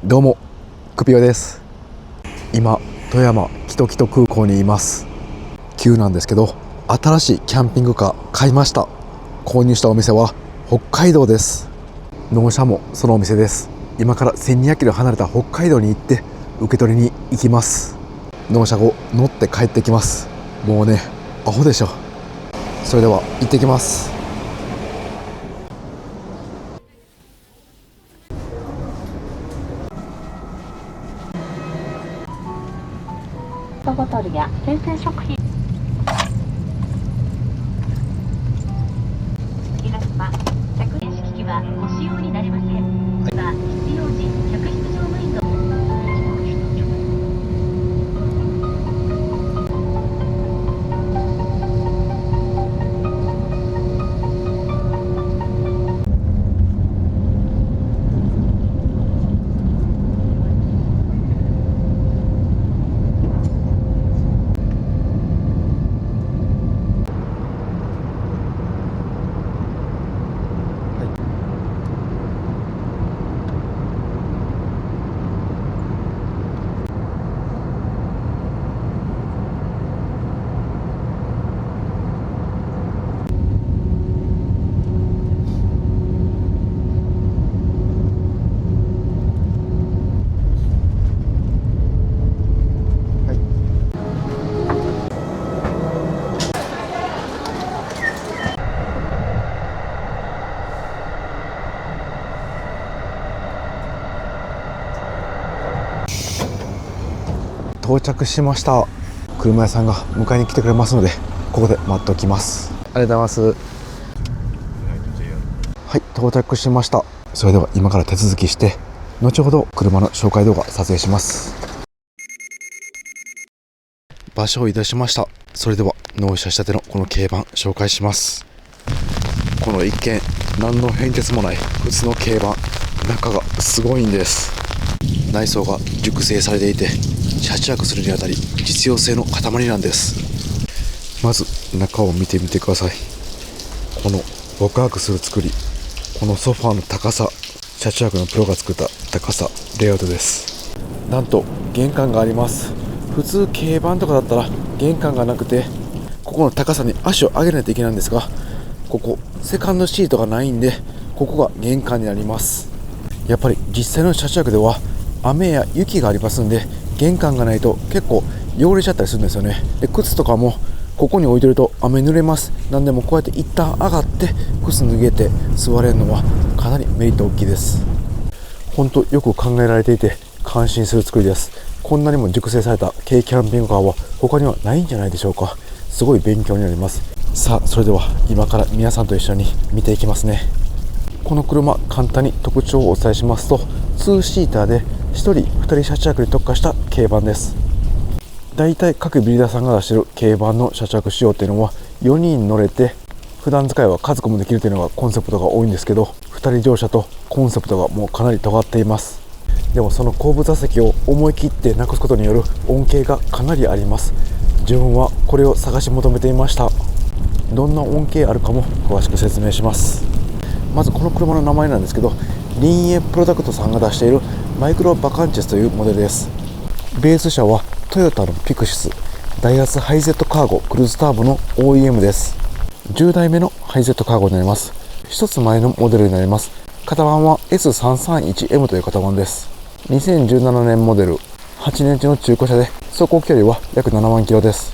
どうも、クピオです。今、富山キトキト空港にいます。急なんですけど、新しいキャンピングカー買いました。購入したお店は北海道です。納車もそのお店です。今から1200キロ離れた北海道に行って受け取りに行きます。納車後、乗って帰ってきます。もうね、アホでしょ。それでは行ってきます。ペットボトルや生鮮食品。皆様、着電式機はご使用になれません。必要時、客室乗務員の到着しました。車屋さんが迎えに来てくれますので、ここで待っておきます。ありがとうございます。はい、到着しました。それでは今から手続きして後ほど車の紹介動画撮影します。場所を移動しました。それでは納車したてのこの軽バン紹介します。この一見何の変哲もない普通の軽バン、中がすごいんです。内装が熟成されていて、車中するにあたり実用性の塊なんです。まず中を見てみてください。このワクワクする作り、このソファーの高さ、車中泊のプロが作った高さ、レイアウトです。なんと玄関があります。普通軽バンとかだったら玄関がなくて、ここの高さに足を上げないといけないんですが、ここセカンドシートがないんで、ここが玄関になります。やっぱり実際の車中泊では雨や雪がありますんで、玄関がないと結構汚れちゃったりするんですよね。で、靴とかもここに置いてると雨濡れます。なんでもこうやって一旦上がって靴脱げて座れるのはかなりメリット大きいです。本当よく考えられていて感心する作りです。こんなにも熟成された軽キャンピングカーは他にはないんじゃないでしょうか。すごい勉強になります。さあ、それでは今から皆さんと一緒に見ていきますね。この車、簡単に特徴をお伝えしますと、2シーターで1人2人車中泊に特化した軽バンです。だいたい各ビルダーさんが出している軽バンの車中泊仕様っていうのは4人乗れて普段使いは家族もできるというのがコンセプトが多いんですけど、2人乗車とコンセプトがもうかなり尖っています。でもその後部座席を思い切ってなくすことによる恩恵がかなりあります。自分はこれを探し求めていました。どんな恩恵あるかも詳しく説明します。まずこの車の名前なんですけど、リンエプロダクトさんが出しているマイクロバカンチェスというモデルです。ベース車はトヨタのピクシス、ダイハツハイゼットカーゴクルーズターボの OEM です。10代目のハイゼットカーゴになります。一つ前のモデルになります。型番は S331M という型番です。2017年モデル、8年地の中古車で走行距離は約7万キロです。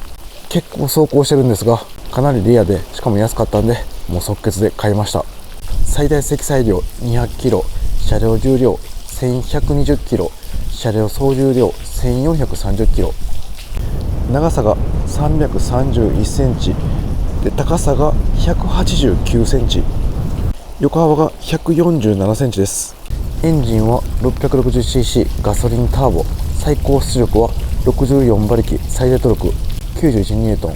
結構走行してるんですが、かなりレアで、しかも安かったんでもう即決で買いました。最大積載量200キロ、車両重量1120キロ、車両総重量1430キロ、長さが331センチで、高さが189センチ、横幅が147センチです。エンジンは 660cc ガソリンターボ、最高出力は64馬力、最大トルク91ニュートン、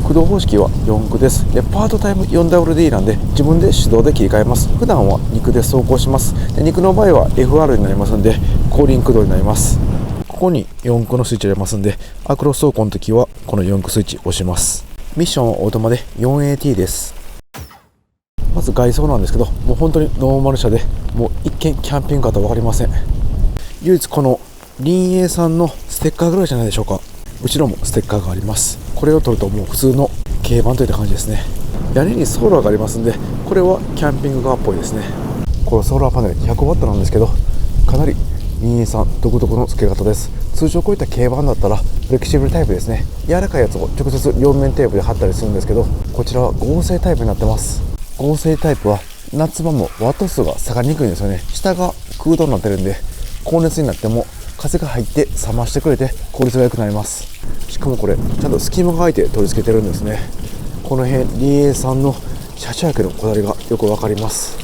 駆動方式は4駆です。で、パートタイム 4WD なんで自分で手動で切り替えます。普段は2駆で走行します。で、2駆の場合は FR になりますんで後輪駆動になります。ここに4駆のスイッチ入れますんで、アクロス走行の時はこの4駆スイッチ押します。ミッションはオートマで 4AT です。まず外装なんですけど、もう本当にノーマル車で、もう一見キャンピングカーとは分かりません。唯一この林営さんのステッカーぐらいじゃないでしょうか。後ろもステッカーがあります。これを取るともう普通の軽バンといった感じですね。屋根にソーラーがありますんで、これはキャンピングカーっぽいですね。このソーラーパネル 100W なんですけど、かなり林営さん独特の付け方です。通常こういった軽バンだったらフレキシブルタイプですね。柔らかいやつを直接両面テープで貼ったりするんですけど、こちらは合成タイプになってます。合成タイプは夏場もワット数が下がりにくいんですよね。下が空洞になってるんで、高熱になっても風が入って冷ましてくれて効率が良くなります。しかもこれちゃんと隙間が空いて取り付けてるんですね。この辺林営さんの車中開けのこだわりがよくわかります。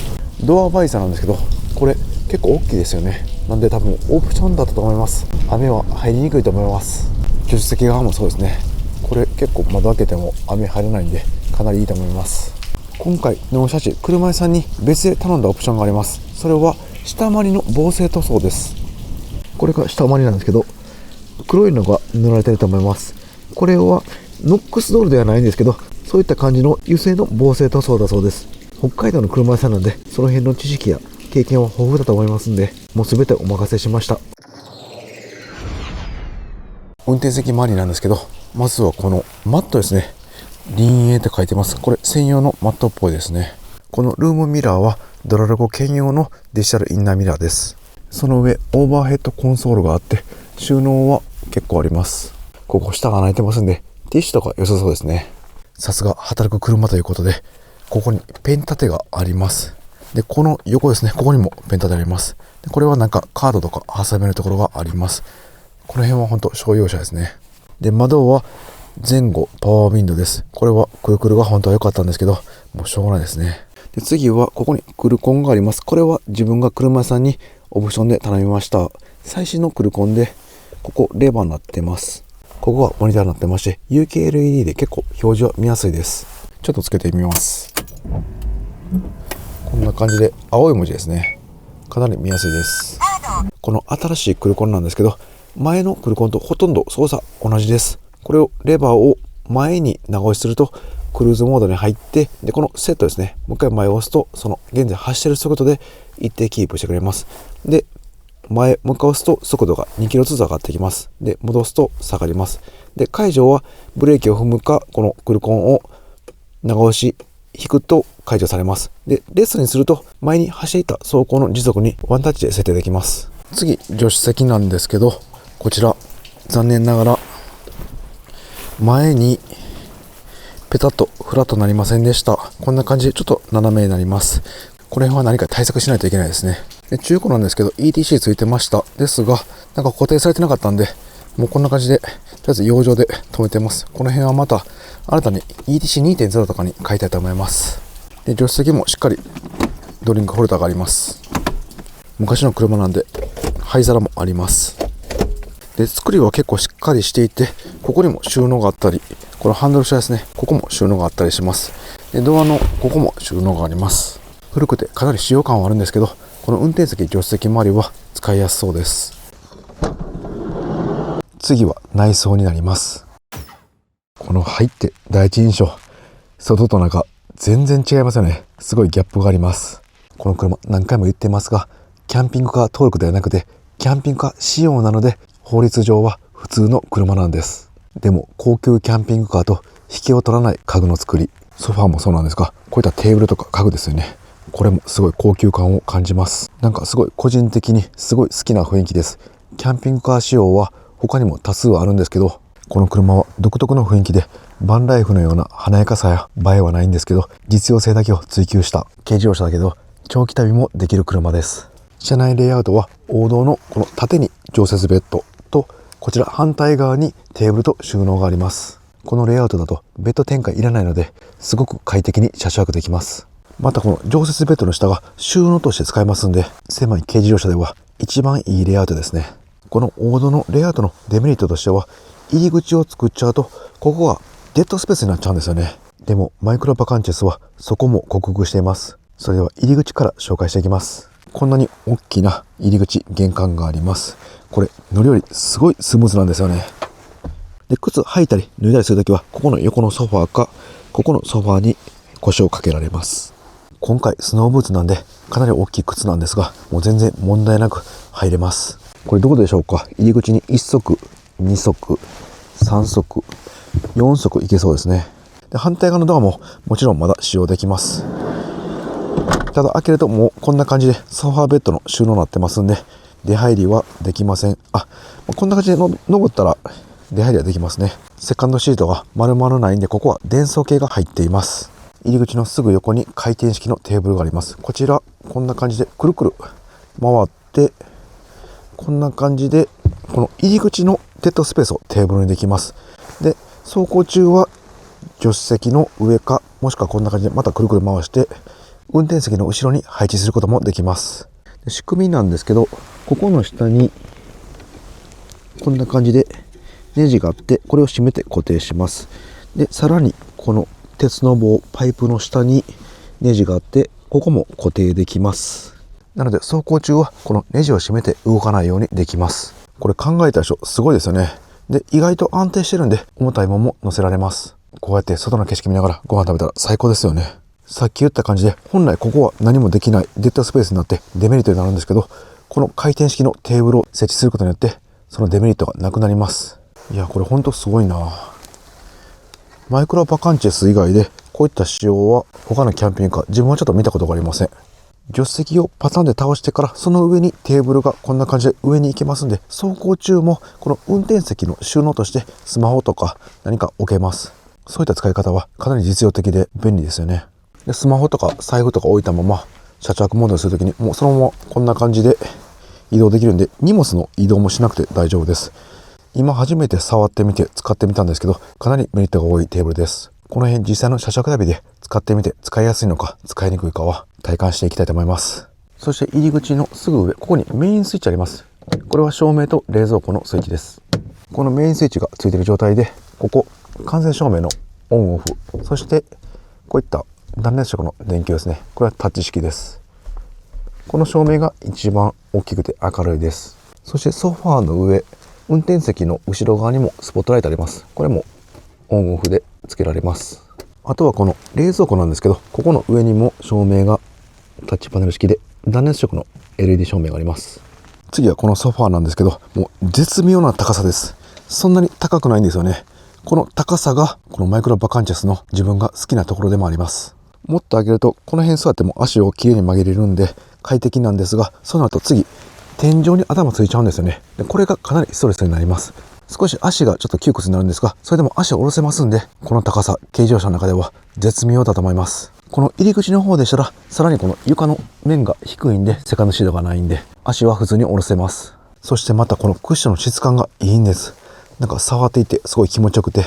ドアバイザーなんですけど、これ結構大きいですよね。なんで多分オプションだったと思います。雨は入りにくいと思います。助手席側もそうですね。これ結構窓開けても雨入らないんでかなりいいと思います。今回納車時車屋さんに別で頼んだオプションがあります。それは下回りの防水塗装です。これが下回りなんですけど、黒いのが塗られてると思います。これはノックスドールではないんですけど、そういった感じの油性の防水塗装だそうです。北海道の車屋さんなんで、その辺の知識や経験は豊富だと思いますんで、もう全てお任せしました。運転席周りなんですけど、まずはこのマットですね。林営って書いてます。これ専用のマットっぽいですね。このルームミラーはドラレコ兼用のデジタルインナーミラーです。その上オーバーヘッドコンソールがあって、収納は結構あります。ここ下が開いてますんで、ティッシュとか良さそうですね。さすが働く車ということで、ここにペン立てがあります。で、この横ですね、ここにもペン立てあります。で、これはなんかカードとか挟めるところがあります。この辺は本当商用車ですね。で、窓は前後パワーウィンドウです。これはくるくるが本当は良かったんですけど、もうしょうがないですね。で、次はここにクルコンがあります。これは自分が車屋さんにオプションで頼みました。最新のクルコンで、ここレバーになってます。ここはモニターになってまして、有機 LED で結構表示は見やすいです。ちょっとつけてみます。こんな感じで青い文字ですね。かなり見やすいです。この新しいクルコンなんですけど、前のクルコンとほとんど操作同じです。これをレバーを前に長押しするとクルーズモードに入って、でこのセットですね、もう一回前を押すとその現在走ってる速度で一定キープしてくれます。で前もう一回押すと速度が2キロずつ上がってきます。で戻すと下がります。で解除はブレーキを踏むか、このクルコンを長押し引くと解除されます。でレスにすると前に走っていた走行の時速にワンタッチで設定できます。次助手席なんですけど、こちら残念ながら前にペタッとフラットなりませんでした。こんな感じでちょっと斜めになります。これは何か対策しないといけないですね。で中古なんですけど ETC ついてました。ですがなんか固定されてなかったんで、もうこんな感じでとりあえず養生で止めてます。この辺はまた新たに ETC2.0 とかに変えたいと思います。で助手席もしっかりドリンクホルダーがあります。昔の車なんで灰皿もあります。で作りは結構しっかりしていて、ここにも収納があったり、このハンドル下ですね、ここも収納があったりします。でドアのここも収納があります。古くてかなり使用感はあるんですけど、この運転席助手席周りは使いやすそうです。次は内装になります。この入って第一印象、外と中全然違いますよね。すごいギャップがあります。この車何回も言ってますが、キャンピングカー登録ではなくてキャンピングカー仕様なので、法律上は普通の車なんです。でも高級キャンピングカーと引けを取らない家具の作り、ソファーもそうなんですが、こういったテーブルとか家具ですよね。これもすごい高級感を感じます。なんかすごい個人的にすごい好きな雰囲気です。キャンピングカー仕様は他にも多数あるんですけど、この車は独特の雰囲気で、バンライフのような華やかさや映えはないんですけど、実用性だけを追求した軽自動車だけど長期旅もできる車です。車内レイアウトは王道のこの縦に常設ベッドと、こちら反対側にテーブルと収納があります。このレイアウトだとベッド展開いらないので、すごく快適に車中泊できます。またこの常設ベッドの下が収納として使えますんで、狭い軽自動車では一番いいレイアウトですね。この王道のレイアウトのデメリットとしては、入り口を作っちゃうとここがデッドスペースになっちゃうんですよね。でもマイクロバカンチェスはそこも克服しています。それでは入り口から紹介していきます。こんなに大きな入り口、玄関があります。これ乗り降りすごいスムーズなんですよね。で靴履いたり脱いだりするときは、ここの横のソファーかここのソファーに腰をかけられます。今回スノーブーツなんでかなり大きい靴なんですが、もう全然問題なく入れます。これどこでしょうか。入り口に1足、2足、3足、4足いけそうですね。で、反対側のドアももちろんまだ使用できます。ただ開けるともうこんな感じでソファーベッドの収納になってますんで、出入りはできません。こんな感じで登ったら出入りはできますね。セカンドシートが丸々ないんで、ここは電装系が入っています。入り口のすぐ横に回転式のテーブルがあります。こちらこんな感じでくるくる回って、こんな感じでこの入り口のデッドスペースをテーブルにできます。で、走行中は助手席の上か、もしくはこんな感じでまたくるくる回して運転席の後ろに配置することもできます。で、仕組みなんですけど、ここの下にこんな感じでネジがあって、これを締めて固定します。で、さらにこの鉄の棒、パイプの下にネジがあって、ここも固定できます。なので走行中はこのネジを締めて動かないようにできます。これ考えた人すごいですよね。で、意外と安定してるんで重たいものも乗せられます。こうやって外の景色見ながらご飯食べたら最高ですよね。さっき言った感じで、本来ここは何もできないデッドスペースになってデメリットになるんですけど、この回転式のテーブルを設置することによってそのデメリットがなくなります。いや、これほんとすごいな。マイクロバカンチェス以外でこういった仕様は他のキャンピングカー、自分はちょっと見たことがありません。助手席をパターンで倒してから、その上にテーブルがこんな感じで上に行けますんで、走行中もこの運転席の収納としてスマホとか何か置けます。そういった使い方はかなり実用的で便利ですよね。で、スマホとか財布とか置いたまま車中泊モードにするときにもうそのままこんな感じで移動できるんで、荷物の移動もしなくて大丈夫です。今初めて触ってみて使ってみたんですけど、かなりメリットが多いテーブルです。この辺実際の車着旅で使ってみて使いやすいのか使いにくいかは体感していきたいと思います。そして入り口のすぐ上、ここにメインスイッチあります。これは照明と冷蔵庫のスイッチです。このメインスイッチがついている状態で、ここ完全照明のオンオフ、そしてこういった断熱色の電球ですね。これはタッチ式です。この照明が一番大きくて明るいです。そしてソファーの上、運転席の後ろ側にもスポットライトあります。これもオンオフでつけられます。あとはこの冷蔵庫なんですけど、ここの上にも照明がタッチパネル式で断熱色の LED 照明があります。次はこのソファーなんですけど、もう絶妙な高さです。そんなに高くないんですよね。この高さがこのマイクロバカンチェスの自分が好きなところでもあります。もっと上げるとこの辺座っても足をきれいに曲げれるんで快適なんですが、その後次天井に頭ついちゃうんですよね。で、これがかなりストレスになります。少し足がちょっと窮屈になるんですが、それでも足を下ろせますんで、この高さ軽自動車の中では絶妙だと思います。この入り口の方でしたらさらにこの床の面が低いんで、セカンドシートがないんで足は普通に下ろせます。そしてまたこのクッションの質感がいいんです。なんか触っていてすごい気持ちよくて、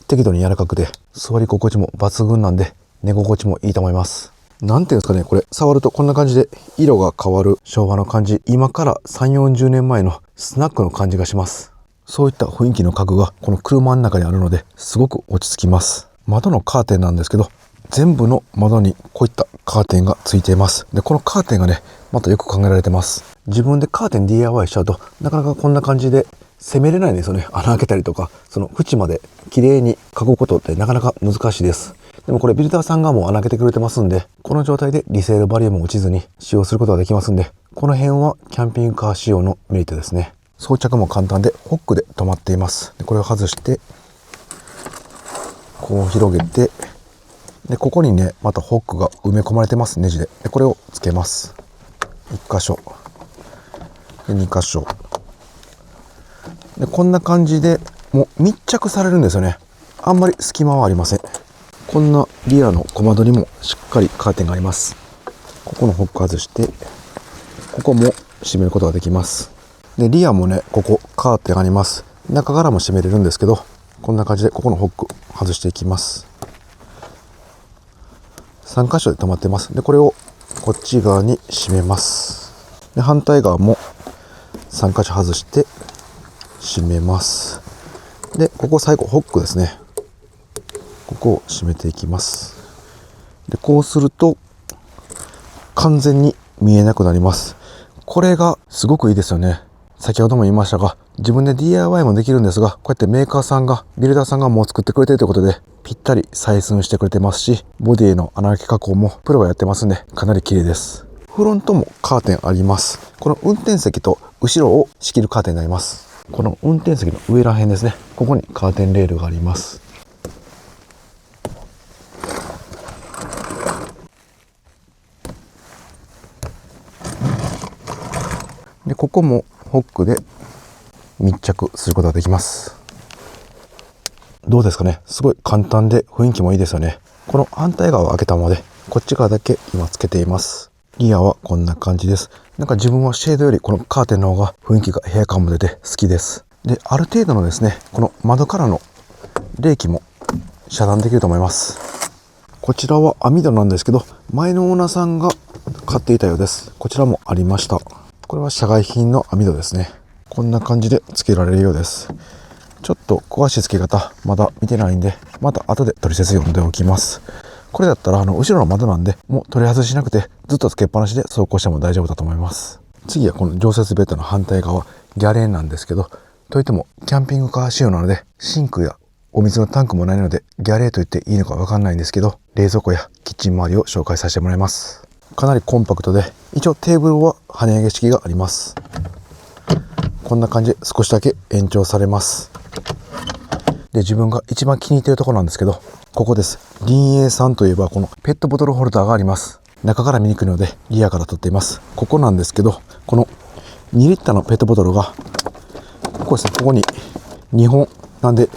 適度に柔らかくて座り心地も抜群なんで寝心地もいいと思います。なんていうんですかね、これ触るとこんな感じで色が変わる昭和の感じ、今から3、40年前のスナックの感じがします。そういった雰囲気の家具がこの車の中にあるのですごく落ち着きます。窓のカーテンなんですけど、全部の窓にこういったカーテンがついています。で、このカーテンがね、またよく考えられてます。自分でカーテン DIY しちゃうとなかなかこんな感じで攻めれないんですよね。穴開けたりとか、その縁まで綺麗に囲うことってなかなか難しいです。でもこれビルダーさんがもう穴開けてくれてますんで、この状態でリセールバリューも落ちずに使用することができますんで、この辺はキャンピングカー仕様のメリットですね。装着も簡単でホックで止まっています。で、これを外してこう広げて、でここにねまたホックが埋め込まれてます、ネジで。でこれをつけます。1箇所で2箇所で、こんな感じでもう密着されるんですよね。あんまり隙間はありません。こんなリアの小窓にもしっかりカーテンがあります。ここのホック外して、ここも閉めることができます。でリアもね、ここカーテンあります。中からも閉めれるんですけど、こんな感じでここのホック外していきます。3箇所で止まってます。でこれをこっち側に閉めます。で反対側も3箇所外して閉めます。でここ最後ホックですね。ここを閉めていきます。でこうすると完全に見えなくなります。これがすごくいいですよね。先ほども言いましたが、自分で DIY もできるんですが、こうやってメーカーさんが、ビルダーさんがもう作ってくれているということでぴったり採寸してくれてますし、ボディの穴開け加工もプロがやってますんでかなり綺麗です。フロントもカーテンあります。この運転席と後ろを仕切るカーテンになります。この運転席の上ら辺ですね。ここにカーテンレールがあります。で、ここもホックで密着することができます。どうですかね。すごい簡単で雰囲気もいいですよね。この反対側を開けたままで、こっち側だけ今つけています。リアはこんな感じです。なんか自分はシェードよりこのカーテンの方が雰囲気が部屋感も出て好きです。で、ある程度のですね、この窓からの冷気も遮断できると思います。こちらは網戸なんですけど、前のオーナーさんが買っていたようです。こちらもありました。これは社外品の網戸ですね。こんな感じで付けられるようです。ちょっと詳しい付け方まだ見てないんで、また後で取説読んでおきます。これだったら後ろの窓なんで、もう取り外しなくてずっとつけっぱなしで走行しても大丈夫だと思います。次はこの常設ベッドの反対側、ギャレーンなんですけど、といってもキャンピングカー仕様なので、シンクやお水のタンクもないので、ギャレーと言っていいのかわかんないんですけど、冷蔵庫やキッチン周りを紹介させてもらいます。かなりコンパクトで、一応テーブルは跳ね上げ式があります。こんな感じで少しだけ延長されます。で、自分が一番気に入っているところなんですけど、ここです。林営さんといえばこのペットボトルホルダーがあります。中から見にくいのでリアから撮っています。ここなんですけど、この2リッターのペットボトルが、ここですね、ここに2本なんで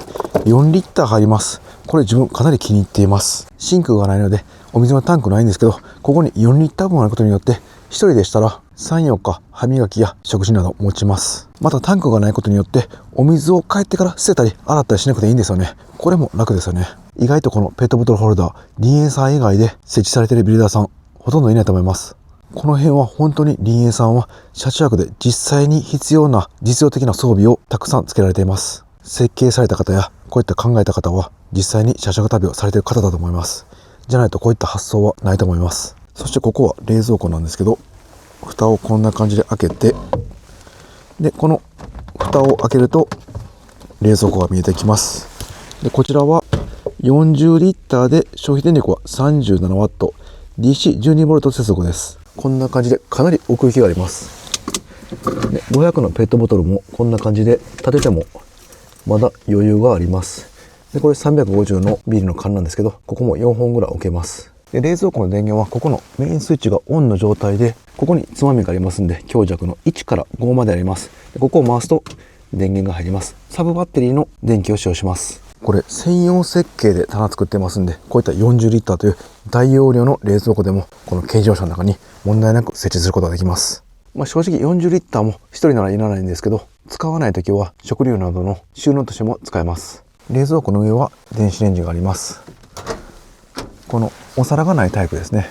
4リッター入ります。これ自分かなり気に入っています。シンクがないのでお水のタンクないんですけど、ここに4リッター分あることによって、一人でしたら3、4日歯磨きや食事など持ちます。またタンクがないことによって、お水を帰ってから捨てたり洗ったりしなくていいんですよね。これも楽ですよね。意外とこのペットボトルホルダー、林営さん以外で設置されているビルダーさんほとんどいないと思います。この辺は本当に林営さんは車中泊で実際に必要な実用的な装備をたくさん付けられています。設計された方やこういった考えた方は実際に車中泊旅をされている方だと思います。じゃないとこういった発想はないと思います。そしてここは冷蔵庫なんですけど、蓋をこんな感じで開けて、でこの蓋を開けると冷蔵庫が見えてきます。でこちらは40リッターで消費電力は 37W、 DC12V 接続です。こんな感じでかなり奥行きがあります。で500のペットボトルもこんな感じで立ててもまだ余裕があります。でこれ350のビールの缶なんですけど、ここも4本ぐらい置けます。で冷蔵庫の電源はここのメインスイッチがオンの状態で、ここにつまみがありますんで、強弱の1から5まであります。でここを回すと電源が入ります。サブバッテリーの電気を使用します。これ専用設計で棚作ってますんで、こういった40リッターという大容量の冷蔵庫でもこの軽自動車の中に問題なく設置することができます。正直40リッターも1人ならいらないんですけど、使わないときは食料などの収納としても使えます。冷蔵庫の上は電子レンジがあります。このお皿がないタイプですね。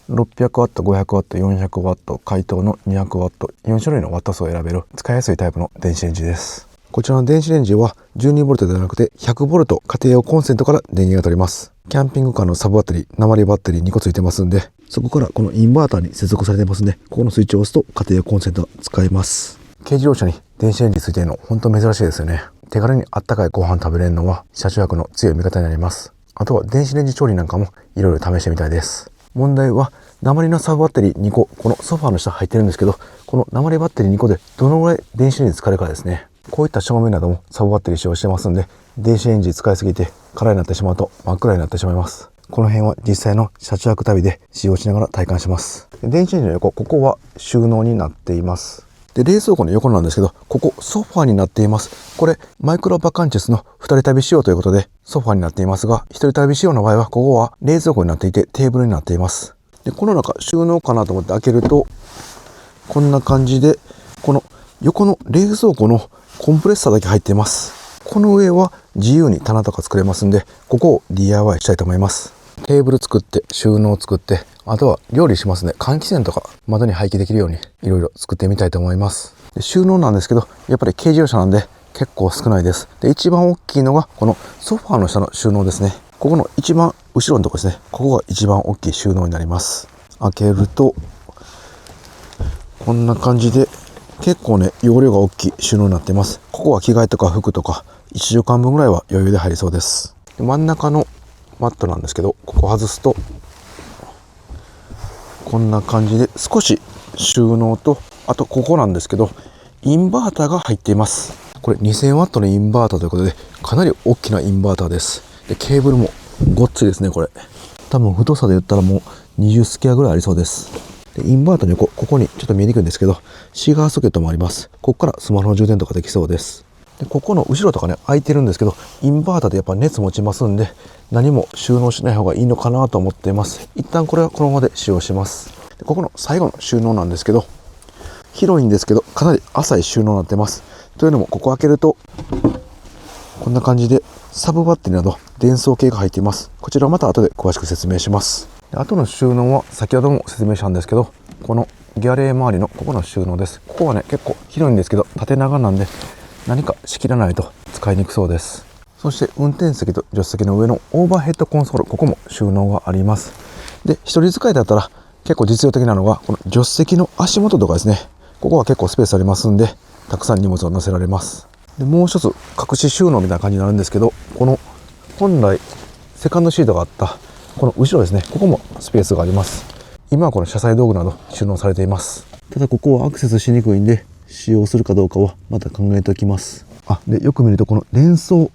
600W、500W、400W、解凍の 200W、4種類のワット数を選べる使いやすいタイプの電子レンジです。こちらの電子レンジは 12V ではなくて 100V 家庭用コンセントから電源が取れます。キャンピングカーのサブバッテリー、鉛バッテリー2個ついてますんで、そこからこのインバーターに接続されてますんで、ここのスイッチを押すと家庭用コンセントが使えます。軽自動車に電子レンジついているの本当珍しいですよね。手軽にあったかいご飯食べれるのは車中泊の強い味方になります。あとは電子レンジ調理なんかもいろいろ試してみたいです。問題は鉛のサブバッテリー2個、このソファーの下入ってるんですけど、この鉛バッテリー2個でどのぐらい電子レンジ使えるかですね。こういった照明などもサブバッテリー使用してますんで、電子レンジ使いすぎて空になってしまうと真っ暗になってしまいます。この辺は実際の車中泊旅で使用しながら体感します。電子レンジの横、ここは収納になっています。で冷蔵庫の横なんですけど、ここソファーになっています。これマイクロバカンチェスの2人旅仕様ということでソファーになっていますが、1人旅仕様の場合はここは冷蔵庫になっていてテーブルになっています。でこの中収納かなと思って開けると、こんな感じでこの横の冷蔵庫のコンプレッサーだけ入っています。この上は自由に棚とか作れますんで、ここを DIY したいと思います。テーブル作って収納作って、あとは料理しますね。換気扇とか窓に排気できるようにいろいろ作ってみたいと思います。で収納なんですけど、やっぱり軽自動車なんで結構少ないです。で一番大きいのがこのソファーの下の収納ですね。ここの一番後ろのところですね。ここが一番大きい収納になります。開けるとこんな感じで結構ね、容量が大きい収納になっています。ここは着替えとか服とか1週間分ぐらいは余裕で入りそうです。で真ん中のマットなんですけど、ここ外すとこんな感じで少し収納と、あとここなんですけど、インバーターが入っています。これ 2000W のインバーターということで、かなり大きなインバーターです。で、ケーブルもごっついですね、これ。多分太さで言ったらもう20スケアぐらいありそうです。で、インバーターの横、ここにちょっと見えにくいんですけど、シガーソケットもあります。ここからスマホの充電とかできそうです。で、ここの後ろとかね、開いてるんですけど、インバーターでやっぱ熱持ちますんで、何も収納しない方がいいのかなと思っています。一旦これはこのままで使用します。で、ここの最後の収納なんですけど、広いんですけど、かなり浅い収納になってます。というのも、ここ開けると、こんな感じで、サブバッテリーなど電装系が入っています。こちらはまた後で詳しく説明します。で、後の収納は先ほども説明したんですけど、このギャレー周りのここの収納です。ここはね、結構広いんですけど、縦長なんで、何か仕切らないと使いにくそうです。そして運転席と助手席の上のオーバーヘッドコンソール、ここも収納があります。で、一人使いだったら結構実用的なのが、この助手席の足元とかですね。ここは結構スペースありますんで、たくさん荷物を載せられます。で、もう一つ隠し収納みたいな感じになるんですけど、この本来セカンドシートがあったこの後ろですね、ここもスペースがあります。今はこの車載道具など収納されています。ただここはアクセスしにくいんで、使用するかどうかはまた考えておきます。で、よく見るとこの連装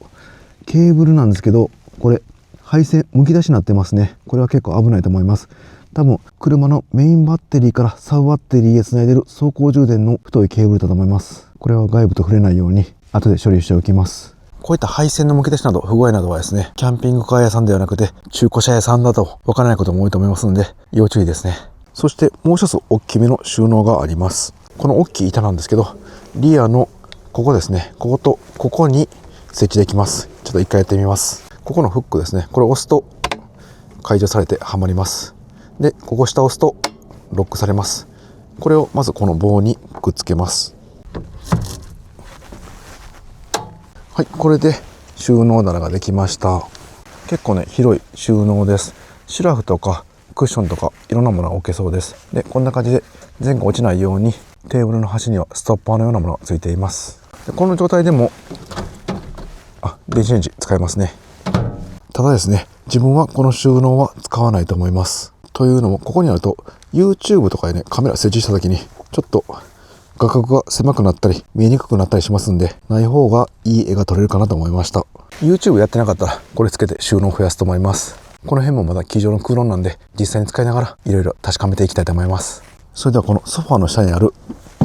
ケーブルなんですけど、これ配線むき出しになってますね。これは結構危ないと思います。多分車のメインバッテリーからサブバッテリーへつないでる走行充電の太いケーブルだと思います。これは外部と触れないように後で処理しておきます。こういった配線のむき出しなど不具合などはですね、キャンピングカー屋さんではなくて中古車屋さんだとわからないことも多いと思いますので要注意ですね。そしてもう一つ大きめの収納があります。この大きい板なんですけど、リアのここですね、こことここに設置できます。ちょっと一回やってみます。ここのフックですね、これを押すと解除されてはまります。で、ここ下を押すとロックされます。これをまずこの棒にくっつけます。はい、これで収納棚ができました。結構ね、広い収納です。シュラフとかクッションとかいろんなものが置けそうです。で、こんな感じで前後落ちないようにテーブルの端にはストッパーのようなものがついています。で、この状態でも電子レンジ使えますね。ただですね、自分はこの収納は使わないと思います。というのも、ここにあると YouTube とかでね、カメラ設置した時にちょっと画角が狭くなったり見えにくくなったりしますんで、ない方がいい絵が撮れるかなと思いました。 YouTube やってなかったらこれつけて収納を増やすと思います。この辺もまだ机上の空論なんで、実際に使いながらいろいろ確かめていきたいと思います。それではこのソファーの下にある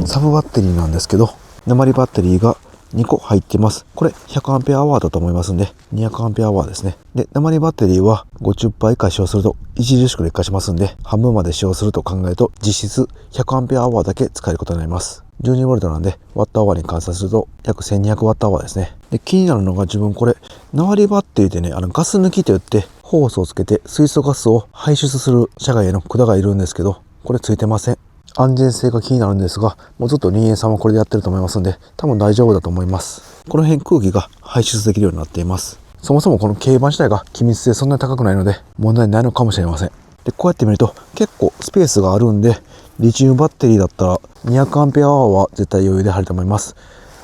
サブバッテリーなんですけど、鉛バッテリーが2個入ってます。これ 100Ah だと思いますんで 200Ah ですね。で、鉛バッテリーは 50% 以下使用すると著しく劣化しますんで、半分まで使用すると考えると実質 100Ah だけ使えることになります。12V なんでワットアワーに換算すると約 1200Wh ですね。で、気になるのが自分これ鉛バッテリーでね、ガス抜きといってホースをつけて水素ガスを排出する社外への管がいるんですけど、これついてません。安全性が気になるんですが、もうずっと人間さんはこれでやってると思いますので、多分大丈夫だと思います。この辺空気が排出できるようになっています。そもそもこの軽バン自体が気密性そんなに高くないので問題ないのかもしれません。で、こうやって見ると結構スペースがあるんで、リチウムバッテリーだったら 200Ah は絶対余裕で入ると思います。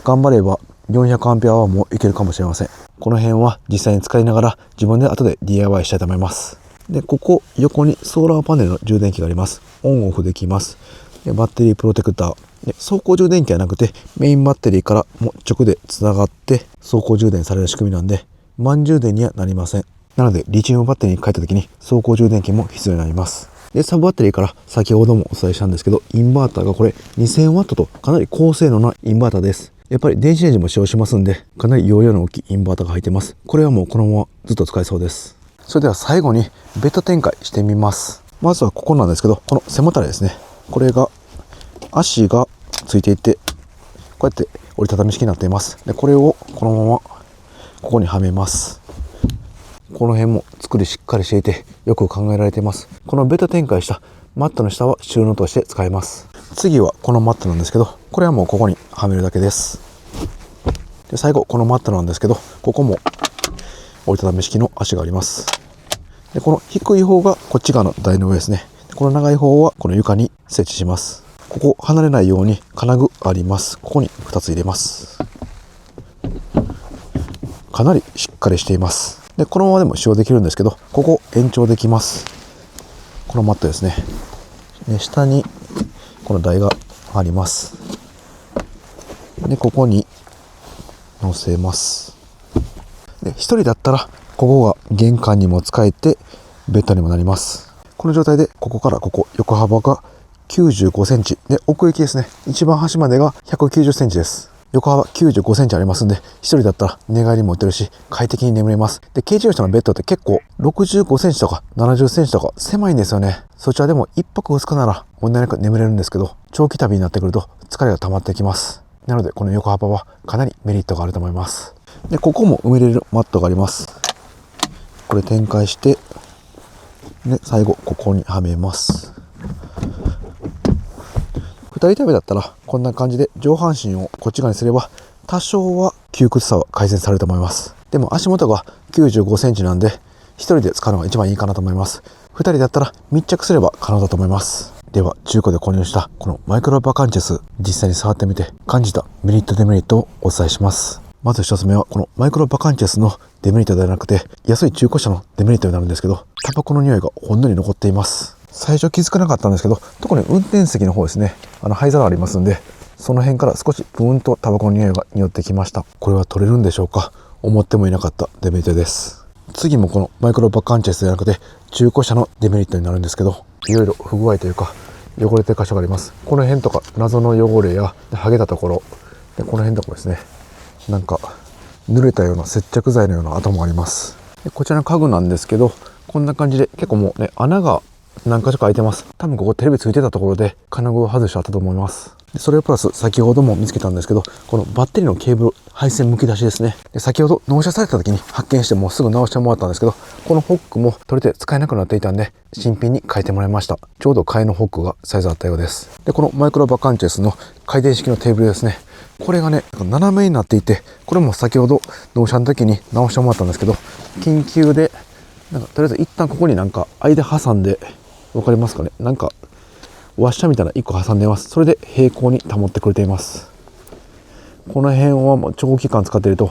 頑張れば 400Ah もいけるかもしれません。この辺は実際に使いながら自分で後で DIY したいと思います。で、ここ横にソーラーパネルの充電器があります。オンオフできます。で、バッテリープロテクター。で、走行充電器はなくてメインバッテリーからも直でつながって走行充電される仕組みなんで、満充電にはなりません。なのでリチウムバッテリーに変えた時に走行充電器も必要になります。で、サブバッテリーから先ほどもお伝えしたんですけど、インバーターがこれ 2000W とかなり高性能なインバーターです。やっぱり電子レンジも使用しますんで、かなり容量の大きいインバーターが入ってます。これはもうこのままずっと使えそうです。それでは最後にベッド展開してみます。まずはここなんですけど、この背もたれですね。これが足がついていて、こうやって折りたたみ式になっています。で、これをこのままここにはめます。この辺も作りしっかりしていてよく考えられています。このベッド展開したマットの下は収納として使えます。次はこのマットなんですけど、これはもうここにはめるだけです。で、最後このマットなんですけど、ここも折りたたみ式の足があります。で、この低い方がこっち側の台の上ですね。この長い方はこの床に設置します。ここ離れないように金具あります。ここに2つ入れます。かなりしっかりしています。で、このままでも使用できるんですけど、ここ延長できます。このマットですね。で、下にこの台があります。で、ここに乗せます。で、一人だったら、ここが玄関にも使えて、ベッドにもなります。この状態で、ここからここ、横幅が95センチ。で、奥行きですね。一番端までが190センチです。横幅95センチありますんで、一人だったら寝返りも打てるし、快適に眠れます。で、軽自動車のベッドって結構65センチとか70センチとか狭いんですよね。そちらでも1泊2日なら問題なく眠れるんですけど、長期旅になってくると疲れが溜まってきます。なので、この横幅はかなりメリットがあると思います。で、ここも埋めれるマットがあります。これ展開して、で、最後、ここにはめます。2人旅だったら、こんな感じで上半身をこっち側にすれば、多少は窮屈さは改善されると思います。でも足元が95センチなんで、1人で使うのが一番いいかなと思います。2人だったら密着すれば可能だと思います。では、中古で購入したこのマイクロバカンチェス、実際に触ってみて感じたメリットデメリットをお伝えします。まず1つ目は、このマイクロバカンチェスのデメリットではなくて、安い中古車のデメリットになるんですけど、タバコの匂いがほんのり残っています。最初気づかなかったんですけど、特に運転席の方ですね、灰皿ありますんで、その辺から少しブーンとタバコの匂いが匂ってきました。これは取れるんでしょうか？思ってもいなかったデメリットです。次もこのマイクロバカンチェスではなくて、中古車のデメリットになるんですけど、いろいろ不具合というか、汚れてる箇所があります。この辺とか謎の汚れや剥げたところ、でこの辺とかですね、なんか濡れたような接着剤のような跡もあります。でこちらの家具なんですけど、こんな感じで結構もうね、穴が何箇所か開いてます。多分ここテレビついてたところで金具を外してあったと思います。でそれプラス先ほども見つけたんですけど、このバッテリーのケーブル配線むき出しですね。で先ほど納車された時に発見してもうすぐ直してもらったんですけど、このホックも取れて使えなくなっていたんで新品に変えてもらいました。ちょうど替えのホックがサイズあったようです。でこのマイクロバカンチェスの回転式のテーブルですね。これがね、斜めになっていて、これも先ほど納車の時に直してもらったんですけど、緊急でなんかとりあえず一旦ここになんか間挟んで、わかりますかね、なんかワッシャーみたいな1個挟んでます。それで平行に保ってくれています。この辺はもう長期間使っていると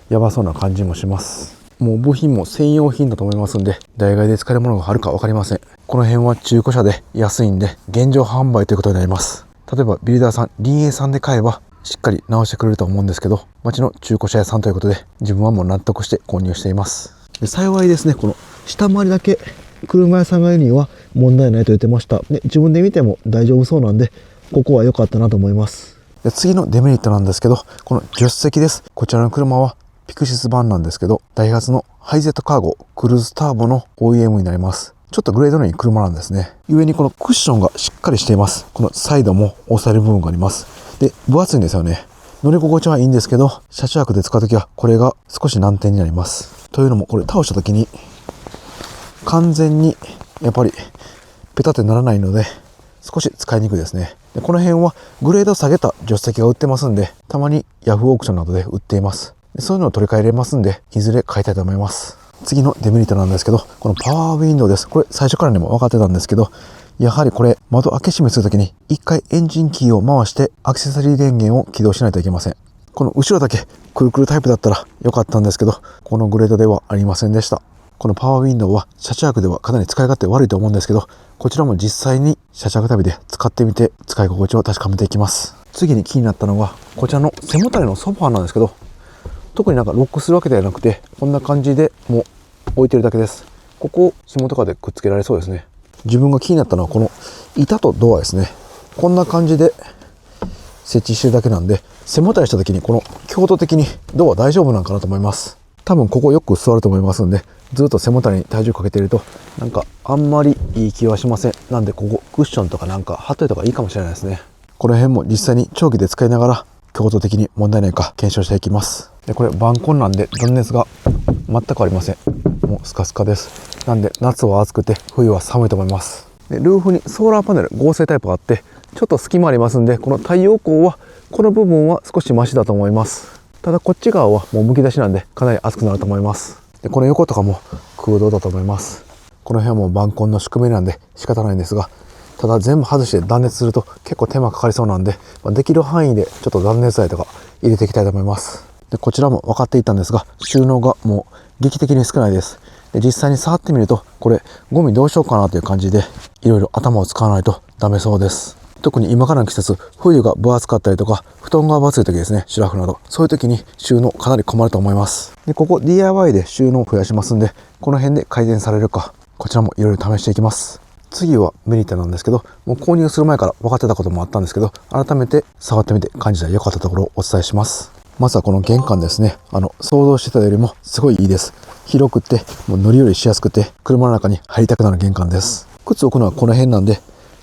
やばそうな感じもします。もう部品も専用品だと思いますんで、代替で使えるものがあるか分かりません。この辺は中古車で安いんで現状販売ということになります。例えばビルダーさん、林営さんで買えばしっかり直してくれると思うんですけど、町の中古車屋さんということで自分はもう納得して購入しています。で幸いですね、この下回りだけ車屋さんが言うには問題ないと言ってました。で自分で見ても大丈夫そうなんで、ここは良かったなと思います。で次のデメリットなんですけど、この助手席です。こちらの車はピクシス版なんですけど、ダイハツのハイゼットカーゴクルーズターボの OEM になります。ちょっとグレードのいい車なんですね。故にこのクッションがしっかりしています。このサイドも押さえる部分があります。で分厚いんですよね。乗り心地はいいんですけど、車中泊で使うときはこれが少し難点になります。というのも、これ倒したときに完全にやっぱりペタってならないので少し使いにくいですね。でこの辺はグレード下げた助手席が売ってますんで、たまにヤフーオークションなどで売っています。でそういうのを取り替えれますんで、いずれ買いたいと思います。次のデメリットなんですけど、このパワーウィンドウです。これ最初からにも分かってたんですけど、やはりこれ窓開け閉めするときに一回エンジンキーを回してアクセサリー電源を起動しないといけません。この後ろだけくるくるタイプだったら良かったんですけど、このグレードではありませんでした。このパワーウィンドウは車中泊ではかなり使い勝手悪いと思うんですけど、こちらも実際に車中泊旅で使ってみて使い心地を確かめていきます。次に気になったのがこちらの背もたれのソファーなんですけど、特になんかロックするわけではなくて、こんな感じでもう置いてるだけです。ここを紐とかでくっつけられそうですね。自分が気になったのはこの板とドアですね。こんな感じで設置してるだけなんで、背もたれした時にこの強度的にドア大丈夫なんかなと思います。多分ここよく座ると思いますんで、ずっと背もたれに体重かけているとなんかあんまりいい気はしません。なんでここクッションとかなんか貼っといた方がいいかもしれないですね。この辺も実際に長期で使いながら強度的に問題ないか検証していきます。でこれバンコンなんで断熱が全くありません。もうスカスカです。なんで夏は暑くて冬は寒いと思います。でルーフにソーラーパネル合成タイプがあって、ちょっと隙間ありますんで、この太陽光はこの部分は少しマシだと思います。ただこっち側はもうむき出しなんでかなり暑くなると思います。でこの横とかも空洞だと思います。この辺はもうバンコンの宿命なんで仕方ないんですが、ただ全部外して断熱すると結構手間かかりそうなんで、できる範囲でちょっと断熱材とか入れていきたいと思います。でこちらも分かっていたんですが、収納がもう劇的に少ないです。で実際に触ってみると、これゴミどうしようかなという感じでいろいろ頭を使わないとダメそうです。特に今からの季節、冬が分厚かったりとか、布団が分厚い時ですね、シュラフなど、そういう時に収納かなり困ると思います。で、ここ DIY で収納を増やしますんで、この辺で改善されるか、こちらもいろいろ試していきます。次はメリットなんですけど、もう購入する前から分かってたこともあったんですけど、改めて触ってみて感じた良かったところをお伝えします。まずはこの玄関ですね。想像してたよりもすごいいいです。広くて、もう乗り降りしやすくて、車の中に入りたくなる玄関です。靴を置くのはこの辺なんで、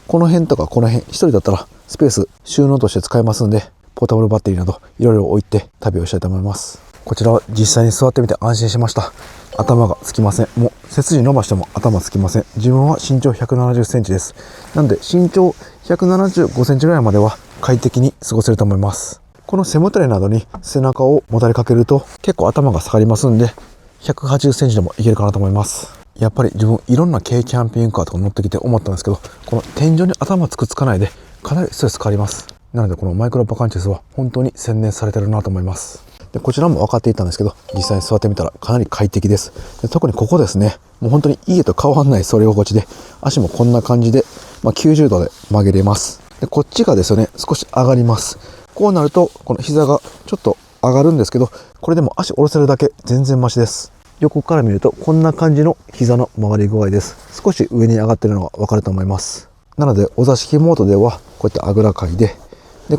この辺とかこの辺、一人だったらスペース収納として使えますんで、ポータブルバッテリーなどいろいろ置いて旅をしたいと思います。こちらは実際に座ってみて安心しました。頭がつきません。もう背筋伸ばしても頭つきません。自分は身長170センチです。なんで身長175センチぐらいまでは快適に過ごせると思います。この背もたれなどに背中をもたれかけると結構頭が下がりますんで、180センチでもいけるかなと思います。やっぱり自分いろんな軽キャンピングカーとか乗ってきて思ったんですけど、この天井に頭つかないでかなりストレスかかります。なのでこのマイクロバカンチェスは本当に洗練されてるなと思います。でこちらも分かっていたんですけど、実際に座ってみたらかなり快適です。で特にここですね、もう本当に家と変わらない座り心地で、足もこんな感じで、90度で曲げれます。でこっちがですよね、少し上がります。こうなるとこの膝がちょっと上がるんですけど、これでも足下ろせるだけ全然マシです。横から見るとこんな感じの膝の曲がり具合です。少し上に上がってるのが分かると思います。なのでお座敷モードではこうやってあぐらかいで、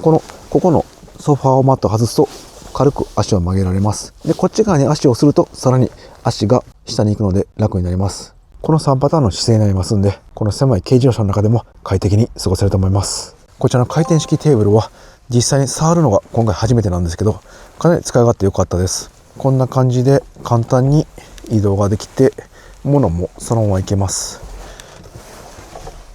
ここのソファーマットを外すと軽く足を曲げられます。でこっち側に足をするとさらに足が下に行くので楽になります。この3パターンの姿勢になりますんで、この狭い軽自動車の中でも快適に過ごせると思います。こちらの回転式テーブルは実際に触るのが今回初めてなんですけど、かなり使い勝手良かったです。こんな感じで簡単に移動ができて、物もそのままいけます。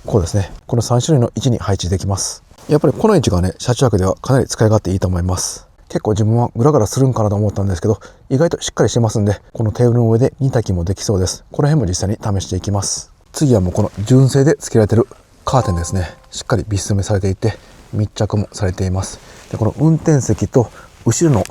こうですね、この3種類の位置に配置できます。やっぱりこの位置がね、車中泊ではかなり使い勝手いいと思います。結構自分はグラグラするんかなと思ったんですけど、意外としっかりしてますんで、このテーブルの上で煮炊きもできそうです。この辺も実際に試していきます。次はもうこの純正で付けられてるカーテンですね。しっかりビス詰めされていて密着もされています。でこの運転席と後ろの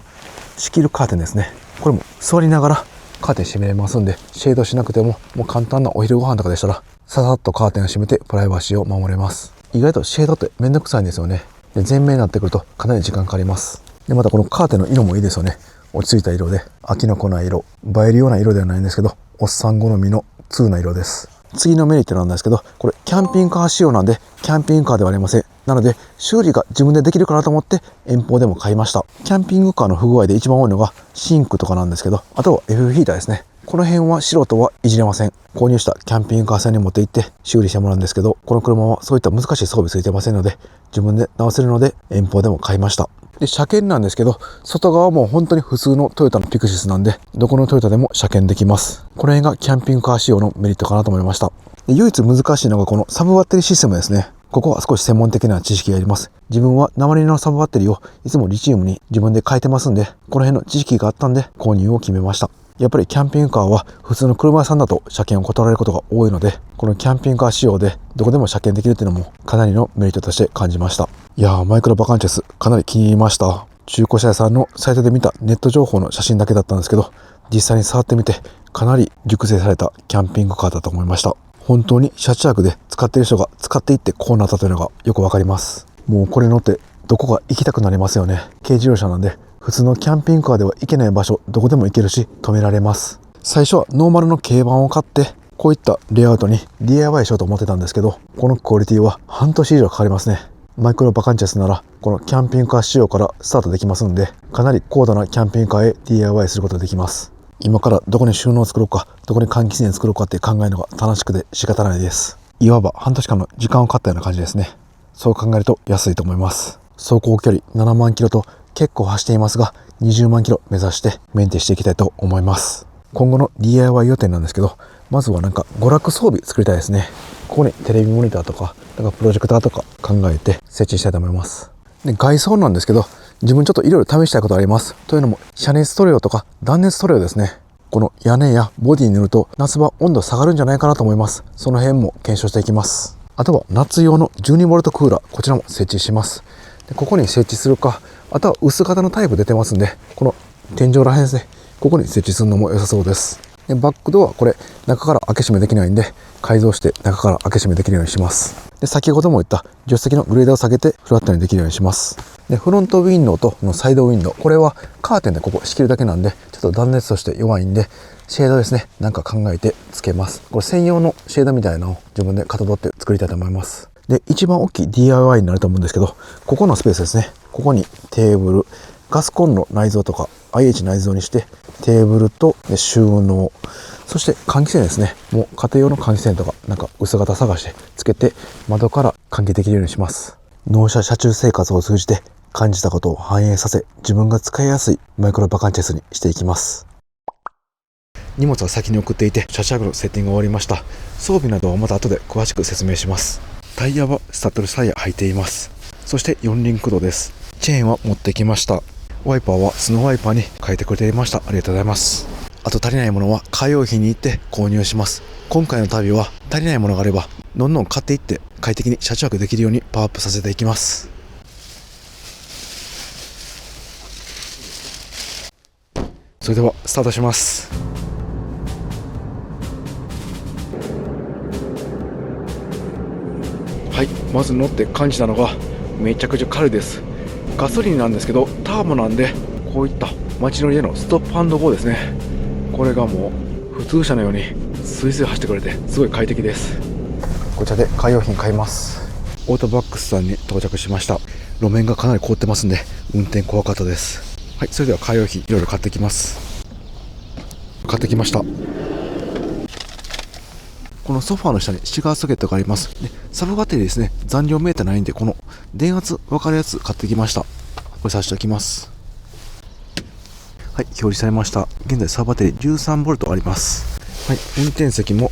仕切るカーテンですね、これも座りながらカーテン閉めれますんで、シェードしなくてももう簡単なお昼ご飯とかでしたらささっとカーテンを閉めてプライバシーを守れます。意外とシェードってめんどくさいんですよね。で前面になってくるとかなり時間かかります。でまたこのカーテンの色もいいですよね。落ち着いた色で飽きのこない色、映えるような色ではないんですけど、おっさん好みの通な色です。次のメリットなんですけど、これキャンピングカー仕様なんでキャンピングカーではありません。なので修理が自分でできるかなと思って遠方でも買いました。キャンピングカーの不具合で一番多いのがシンクとかなんですけど、あとは F ヒーターですね。この辺は素人はいじれません。購入したキャンピングカーさんに持って行って修理してもらうんですけど、この車はそういった難しい装備ついてませんので自分で直せるので遠方でも買いました。で車検なんですけど、外側も本当に普通のトヨタのピクシスなんで、どこのトヨタでも車検できます。この辺がキャンピングカー仕様のメリットかなと思いました。で唯一難しいのがこのサブバッテリーシステムですね。ここは少し専門的な知識がいります。自分は鉛のサブバッテリーをいつもリチウムに自分で変えてますんで、この辺の知識があったんで購入を決めました。やっぱりキャンピングカーは普通の車屋さんだと車検を断られることが多いので、このキャンピングカー仕様でどこでも車検できるっていうのもかなりのメリットとして感じました。いやー、マイクロバカンチェスかなり気に入りました。中古車屋さんのサイトで見たネット情報の写真だけだったんですけど、実際に触ってみてかなり熟成されたキャンピングカーだと思いました。本当に車中泊で使っている人が使っていってこうなったというのがよくわかります。もうこれ乗ってどこか行きたくなりますよね。軽自動車なんで普通のキャンピングカーでは行けない場所どこでも行けるし止められます。最初はノーマルの軽バンを買ってこういったレイアウトに DIY しようと思ってたんですけど、このクオリティは半年以上かかりますね。マイクロバカンチェスならこのキャンピングカー仕様からスタートできますんで、かなり高度なキャンピングカーへ DIY することができます。今からどこに収納を作ろうか、どこに換気扇を作ろうかって考えるのが楽しくて仕方ないです。いわば半年間の時間を買ったような感じですね。そう考えると安いと思います。走行距離7万キロと結構走っていますが、20万キロ目指してメンテしていきたいと思います。今後の DIY 予定なんですけど、まずはなんか娯楽装備作りたいですね。ここにテレビモニターとかプロジェクターとか考えて設置したいと思います。で外装なんですけど、自分ちょっといろいろ試したいことあります。というのも遮熱塗料とか断熱塗料ですね。この屋根やボディに塗ると夏場温度下がるんじゃないかなと思います。その辺も検証していきます。あとは夏用の 12V クーラー、こちらも設置します。でここに設置するか、あとは薄型のタイプ出てますんで、この天井ら辺ですね、ここに設置するのも良さそうです。でバックドア、これ中から開け閉めできないんで改造して中から開け閉めできるようにします。で、先ほども言った助手席のグレーダーを下げてフラットにできるようにします。で、フロントウィンドウとこのサイドウィンドウ、これはカーテンでここ仕切るだけなんで、ちょっと断熱として弱いんで、シェードですね、なんか考えてつけます。これ専用のシェードみたいなのを自分でかたどって作りたいと思います。で、一番大きい DIY になると思うんですけど、ここのスペースですね。ここにテーブル、ガスコンロ内蔵とか IH 内蔵にして、テーブルと収納、そして換気扇ですね。もう家庭用の換気扇とかなんか薄型探してつけて窓から換気できるようにします。納車車中生活を通じて感じたことを反映させ、自分が使いやすいマイクロバカンチェスにしていきます。荷物は先に送っていて、車車具のセッティングが終わりました。装備などはまた後で詳しく説明します。タイヤはスタッドレスタイヤ履いています。そして四輪駆動です。チェーンは持ってきました。ワイパーはスノーワイパーに変えてくれていました。ありがとうございます。あと足りないものはカー用品に行って購入します。今回の旅は足りないものがあればどんどん買っていって快適に車中泊できるようにパワーアップさせていきます。それではスタートします。はい、まず乗って感じたのがめちゃくちゃ軽いです。ガソリンなんですけどターボなんで、こういった街乗りでのストップ&ゴーですね。これがもう普通車のようにスイスイ走ってくれてすごい快適です。こちらでカー用品買います。オートバックスさんに到着しました。路面がかなり凍ってますんで運転怖かったです。はい、それではカー用品いろいろ買ってきます。買ってきました。このソファーの下にシガーソケットがあります。で、サブバッテリーですね。残量メーターないんで、この電圧分かるやつ買ってきました。これ差しておきます。はい、表示されました。現在サブバッテリー 13V あります。はい、運転席も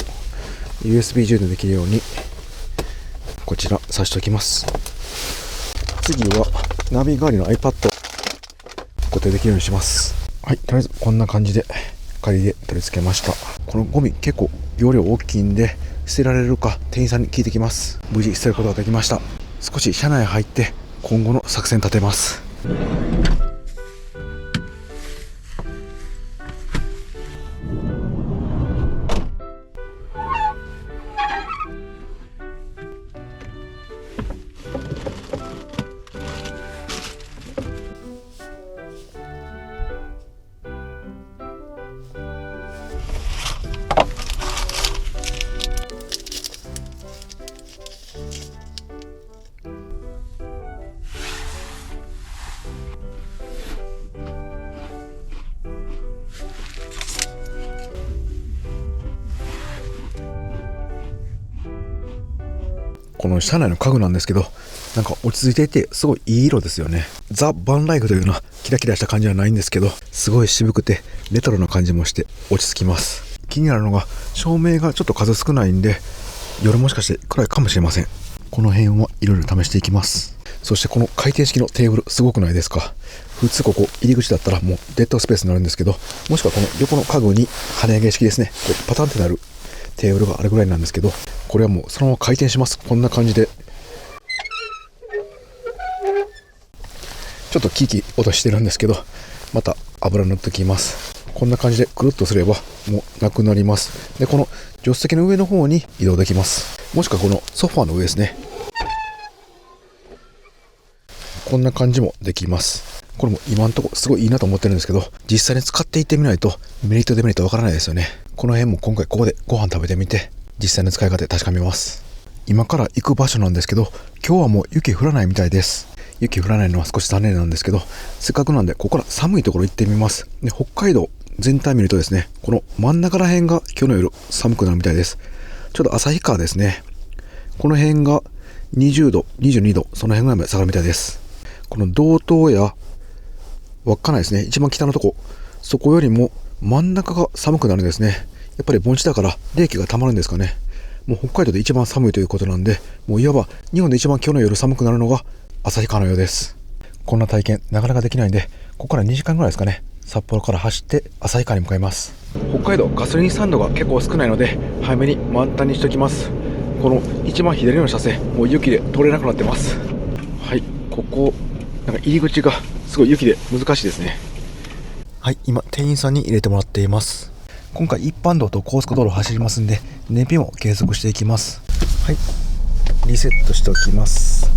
USB 充電できるようにこちら差しておきます。次はナビ代わりの iPad 固定できるようにします。はい、とりあえずこんな感じで仮で取り付けました。このゴミ結構容量大きいんで捨てられるか店員さんに聞いてきます。無事捨てることができました。少し車内入って今後の作戦立てます。この車内の家具なんですけど、なんか落ち着いていてすごいいい色ですよね。ザ・バンライフというようなキラキラした感じはないんですけど、すごい渋くてレトロな感じもして落ち着きます。気になるのが照明がちょっと数少ないんで、夜もしかして暗いかもしれません。この辺はいろいろ試していきます。そしてこの回転式のテーブルすごくないですか。普通ここ入り口だったらもうデッドスペースになるんですけど、もしくはこの横の家具に跳ね上げ式ですね、こうパタンってなるテーブルがあるぐらいなんですけど、これはもうそのまま回転します。こんな感じでちょっとキーキー音してるんですけど、また油塗ってきます。こんな感じでくるっとすればもうなくなります。で、この助手席の上の方に移動できます。もしくはこのソファーの上ですね、こんな感じもできます。これも今んとこすごいいいなと思ってるんですけど、実際に使っていってみないとメリットデメリットわからないですよね。この辺も今回ここでご飯食べてみて実際の使い方で確かめます。今から行く場所なんですけど、今日はもう雪降らないみたいです。雪降らないのは少し残念なんですけど、せっかくなんでここから寒いところ行ってみます。で、北海道全体見るとですね、この真ん中ら辺が今日の夜寒くなるみたいです。ちょうど旭川ですね、この辺が20度22度その辺ぐらいまで下がるみたいです。この道東や稚内ですね、一番北のとこ、そこよりも真ん中が寒くなるんですね。やっぱり盆地だから冷気が溜まるんですかね。もう北海道で一番寒いということなんで、もういわば日本で一番今日の夜寒くなるのが旭川のようです。こんな体験なかなかできないんで、ここから2時間ぐらいですかね、札幌から走って旭川に向かいます。北海道ガソリンスタンドが結構少ないので早めに満タンにしておきます。この一番左の車線もう雪で通れなくなってます。はい、ここなんか入り口がすごい雪で難しいですね。はい、今店員さんに入れてもらっています。今回一般道と高速道路を走りますんで燃費も計測していきます。はい、リセットしておきます。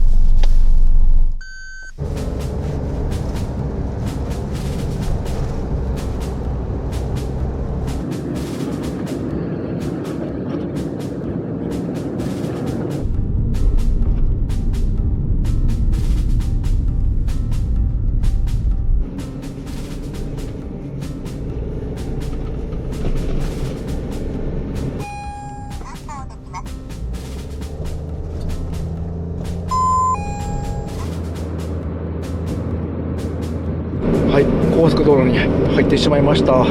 はい、高速道路に入ってしまいました。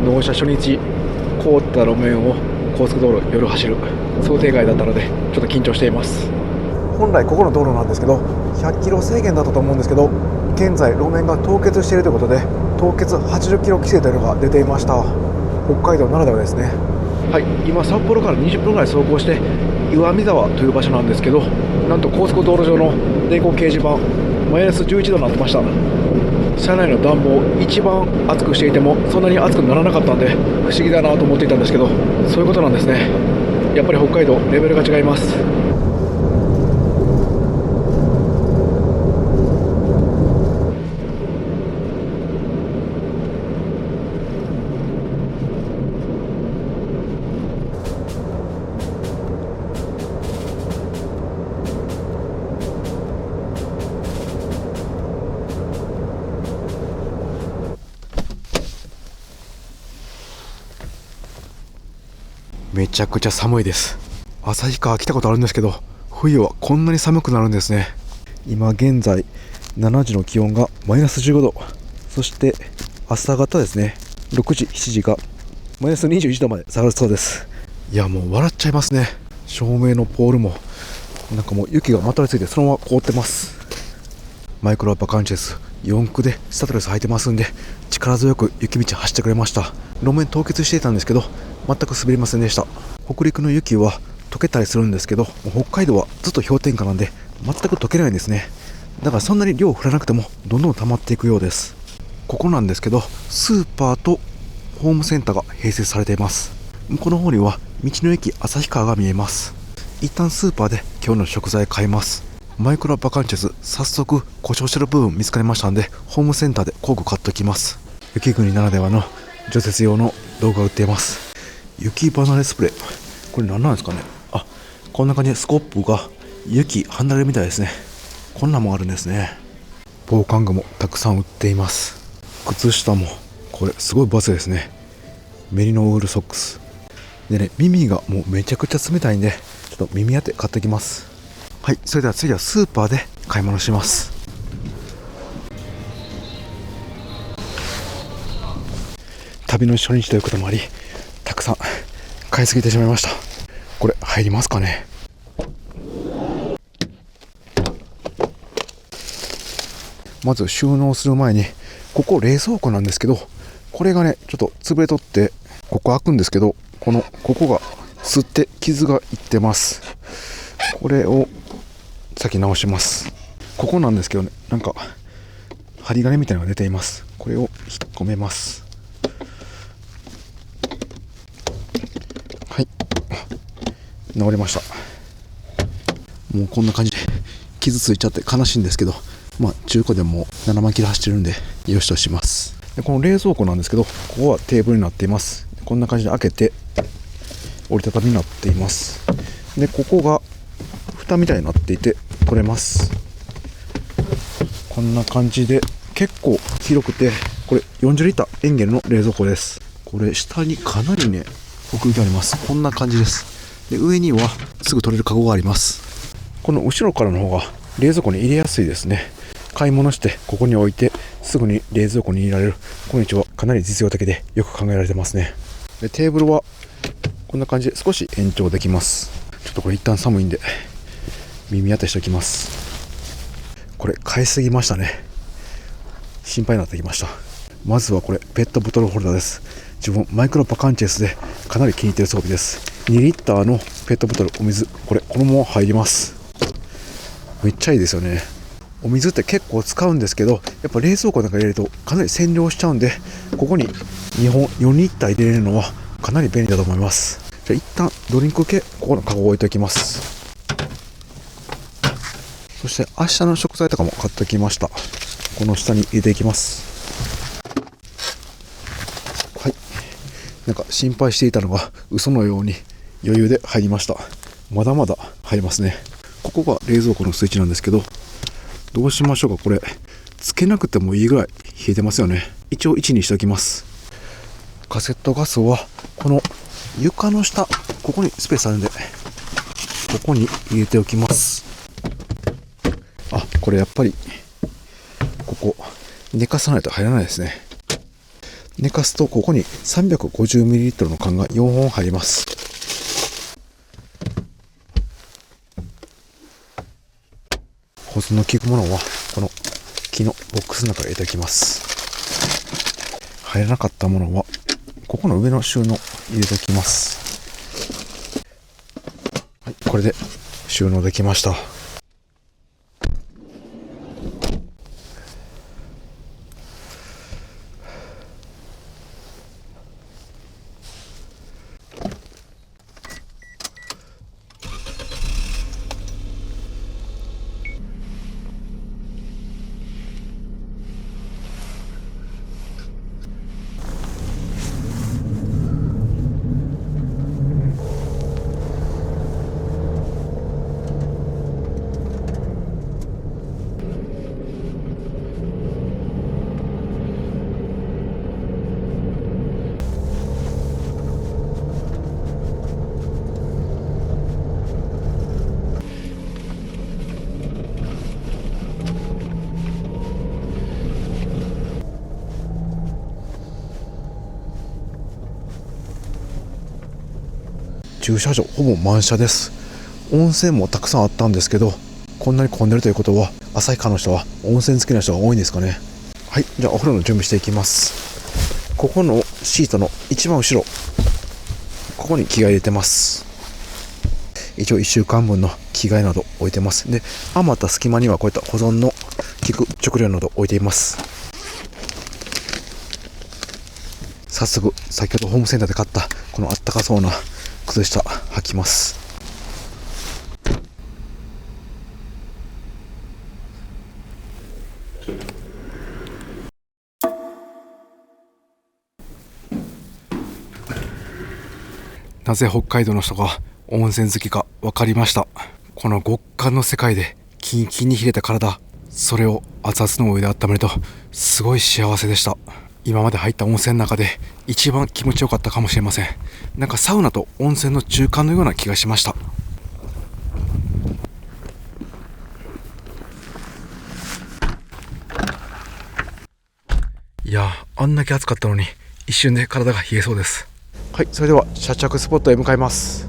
納車初日、凍った路面を高速道路夜走る想定外だったのでちょっと緊張しています。本来ここの道路なんですけど100キロ制限だったと思うんですけど、現在路面が凍結しているということで凍結80キロ規制というのが出ていました。北海道ならではですね。はい、今札幌から20分ぐらい走行して岩見沢という場所なんですけど、なんと高速道路上の電光掲示板マイナス11度になってました。車内の暖房一番暑くしていてもそんなに暑くならなかったんで不思議だなと思っていたんですけど、そういうことなんですね。やっぱり北海道レベルが違います。めちゃくちゃ寒いです。旭川来たことあるんですけど、冬はこんなに寒くなるんですね。今現在7時の気温がマイナス15度、そして朝方ですね、6時7時がマイナス21度まで下がるそうです。いやもう笑っちゃいますね。照明のポールもなんかもう雪がまとわりついてそのまま凍ってます。マイクロバカンチェス4駆でスタッドレス履いてますんで、力強く雪道走ってくれました。路面凍結していたんですけど全く滑りませんでした。北陸の雪は溶けたりするんですけど、北海道はずっと氷点下なんで全く溶けないんですね。だからそんなに量降らなくてもどんどん溜まっていくようです。ここなんですけど、スーパーとホームセンターが併設されています。向こうの方には道の駅旭川が見えます。一旦スーパーで今日の食材買います。マイクロバカンチェス早速故障してる部分見つかりましたんで、ホームセンターで工具買っておきます。雪国ならではの除雪用の道具が売っています。雪離れスプレー、これ何なんですかね。あ、こんな感じでスコップが雪離れるみたいですね。こんなもんあるんですね。防寒具もたくさん売っています。靴下もこれすごい分厚いですね。メリノウールソックスでね、耳がもうめちゃくちゃ冷たいんでちょっと耳当て買ってきます。はい、それでは次はスーパーで買い物します。旅の初日ということもありたくさん買いすぎてしまいました。これ入りますかね。まず収納する前に、ここ冷蔵庫なんですけど、これがねちょっと潰れとってここ開くんですけど、ここが吸って傷がいってます。これを先直します。ここなんですけどね、なんか針金みたいなのが出ています。これを引っ込めます。はい、直りました。もうこんな感じで傷ついちゃって悲しいんですけど、まあ中古でも7万キロ走ってるんでよしとします。でこの冷蔵庫なんですけど、ここはテーブルになっています。こんな感じで開けて折りたたみになっています。でここが蓋みたいになっていて取れます。こんな感じで結構広くて、これ40リッターエンゲルの冷蔵庫です。これ下にかなりね奥行きあります。こんな感じです。で上にはすぐ取れるカゴがあります。この後ろからの方が冷蔵庫に入れやすいですね。買い物してここに置いてすぐに冷蔵庫に入れられる、今日はかなり実用的でよく考えられてますね。でテーブルはこんな感じで少し延長できます。ちょっとこれ一旦寒いんで耳当てしておきます。これ買いすぎましたね。心配になってきました。まずはこれペットボトルホルダーです。自分マイクロバカンチェスでかなり気に入っている装備です。2リッターのペットボトルお水、このまま入ります。めっちゃいいですよね。お水って結構使うんですけど、やっぱ冷蔵庫なんか入れるとかなり占領しちゃうんで、ここに2本4リッター入れれるのはかなり便利だと思います。じゃあ一旦ドリンク系ここのカゴを置いておきます。そして明日の食材とかも買ってきました。この下に入れていきます。はい。なんか心配していたのが嘘のように余裕で入りました。まだまだ入りますね。ここが冷蔵庫のスイッチなんですけど、どうしましょうか。これつけなくてもいいぐらい冷えてますよね。一応1にしておきます。カセットガスはこの床の下、ここにスペースあるんで、ここに入れておきます。あ、これやっぱりここ寝かさないと入らないですね。寝かすとここに 350ml の缶が4本入ります。保存の効くものはこの木のボックスの中に入れておきます。入らなかったものはここの上の収納入れておきます。はい、これで収納できました。駐車場ほぼ満車です。温泉もたくさんあったんですけど、こんなに混んでるということは旭川の人は温泉好きな人が多いんですかね。はい、じゃあお風呂の準備していきます。ここのシートの一番後ろ、ここに着替え入れてます。一応1週間分の着替えなど置いてます。で、余った隙間にはこういった保存の効く食料など置いています。早速先ほどホームセンターで買ったこのあったかそうな靴下履きます。なぜ北海道の人が温泉好きか分かりました。この極寒の世界でキンキンに冷えた体、それを熱々のお湯で温めるとすごい幸せでした。今まで入った温泉の中で一番気持ちよかったかもしれません。なんかサウナと温泉の中間のような気がしました。いや、あんだけ暑かったのに一瞬で体が冷えそうです。はい、それでは車着スポットへ向かいます。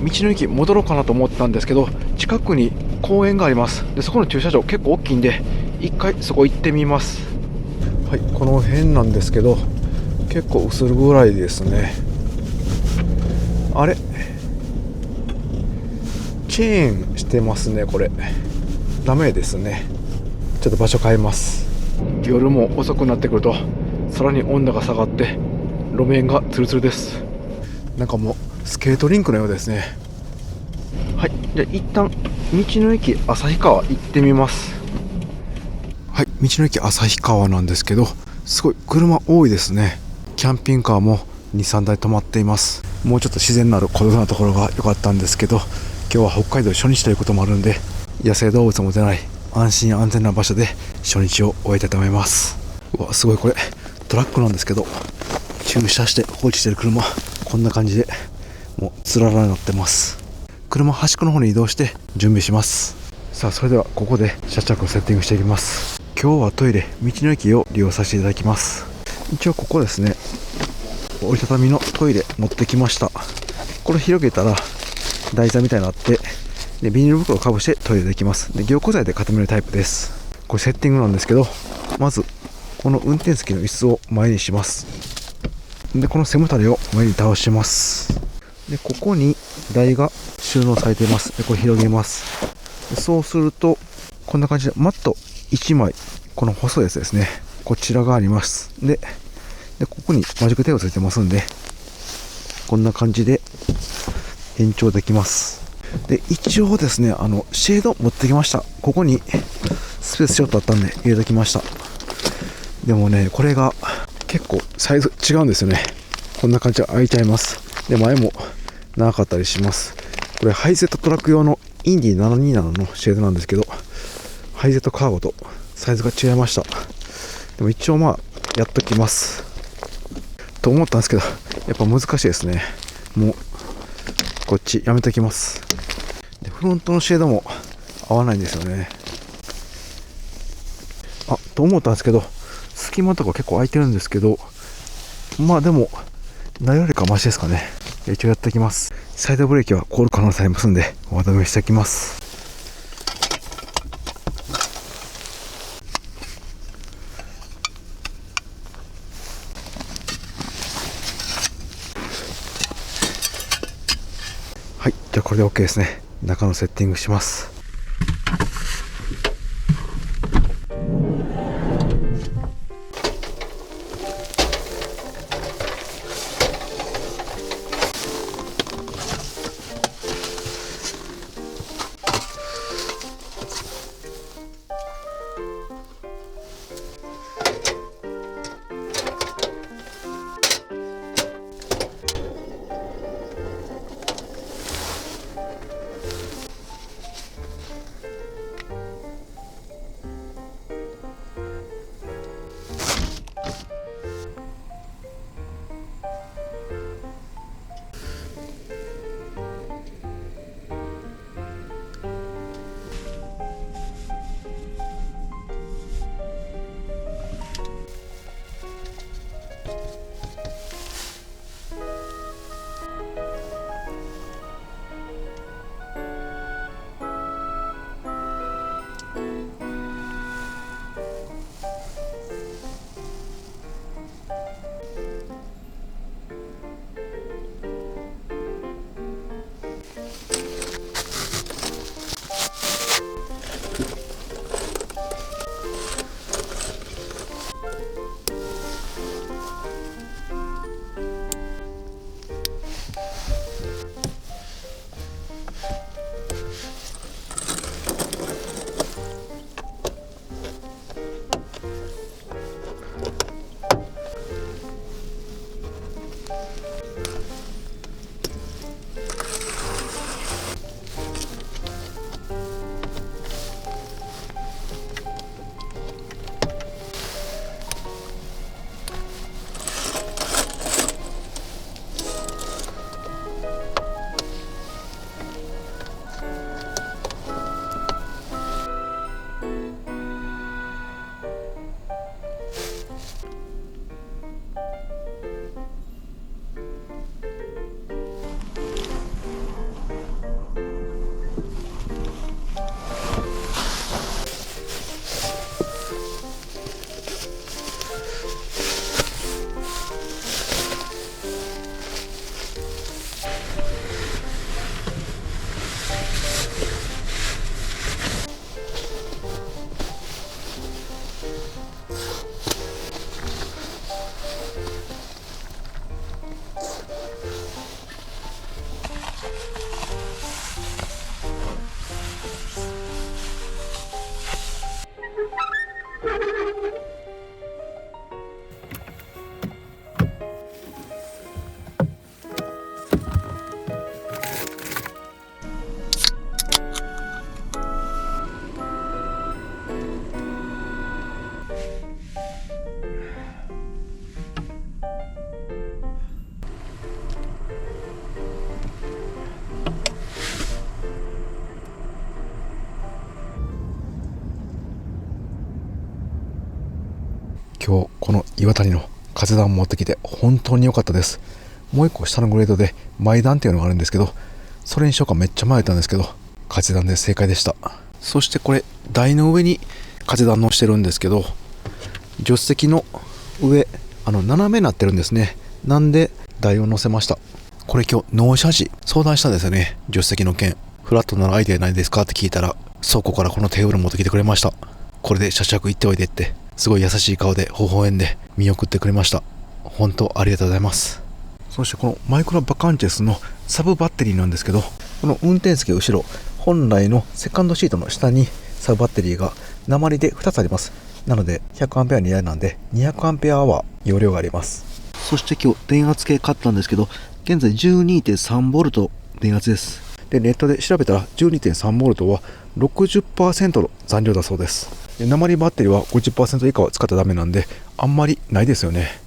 道の駅戻ろうかなと思ったんですけど、近くに公園があります。で、そこの駐車場結構大きいんで一回そこ行ってみます。はい、この辺なんですけど結構薄暗いですね。あれ、チェーンしてますね。これダメですね。ちょっと場所変えます。夜も遅くなってくるとさらに温度が下がって路面がツルツルです。なんかもうスケートリンクのようですね。はい、じゃあ一旦道の駅旭川行ってみます。はい、道の駅旭川なんですけど、すごい車多いですね。キャンピングカーも 2,3 台止まっています。もうちょっと自然のある孤独なところが良かったんですけど、今日は北海道初日ということもあるんで、野生動物も出ない安心安全な場所で初日を終えたいと思います。うわ、すごい。これトラックなんですけど、駐車して放置してる車、こんな感じでもうつららになってます。車端っこの方に移動して準備します。さあ、それではここで車着をセッティングしていきます。今日はトイレ、道の駅を利用させていただきます。一応ここですね、折りたたみのトイレ持ってきました。これ広げたら台座みたいになって、でビニール袋をかぶしてトイレできます。で、凝固剤で固めるタイプです。これセッティングなんですけど、まずこの運転席の椅子を前にします。で、この背もたれを前に倒します。で、ここに台が収納されています。で、これ広げます。で、そうするとこんな感じでマット1枚、この細いやつですね、こちらがあります。でここにマジックテープついてますんで、こんな感じで延長できます。で、一応ですね、シェード持ってきました。ここにスペースちょっとあったんで入れてきました。でもね、これが結構サイズ違うんですよね。こんな感じで開いちゃいます。で、前も長かったりします。これハイゼットトラック用のインディ727のシェードなんですけど、ハイゼットカーゴとサイズが違いました。でも一応まあやっときますと思ったんですけど、やっぱ難しいですね。もうこっちやめときます。で、フロントのシェードも合わないんですよね。と思ったんですけど、隙間とか結構空いてるんですけど、まあでも慣れよりかマシですかね。一応やっておきます。サイドブレーキは凍る可能性ありますんで、おまとめしておきます。はい、じゃあこれで OK ですね。中のセッティングします。今日この岩谷の風段を持ってきて本当に良かったです。もう一個下のグレードで前段っていうのがあるんですけど、それにしようかめっちゃ迷ったんですけど、風段で正解でした。そしてこれ台の上に風段のしてるんですけど、助手席の上斜めになってるんですね。なんで台を乗せました。これ今日納車時相談したんですよね。助手席の件フラットならアイデアないですかって聞いたら、倉庫からこのテーブル持ってきてくれました。これで車着行っておいでって、すごい優しい顔で微笑んで見送ってくれました。本当ありがとうございます。そしてこのマイクロバカンチェスのサブバッテリーなんですけど、この運転席後ろ、本来のセカンドシートの下にサブバッテリーが鉛で2つあります。なので 100A 2台なんで 200Ah 容量があります。そして今日電圧計買ったんですけど、現在 12.3V 電圧です。でネットで調べたら 12.3V は 60% の残量だそうです。で鉛バッテリーは 50% 以下は使ったらダメなんで、あんまりないですよね。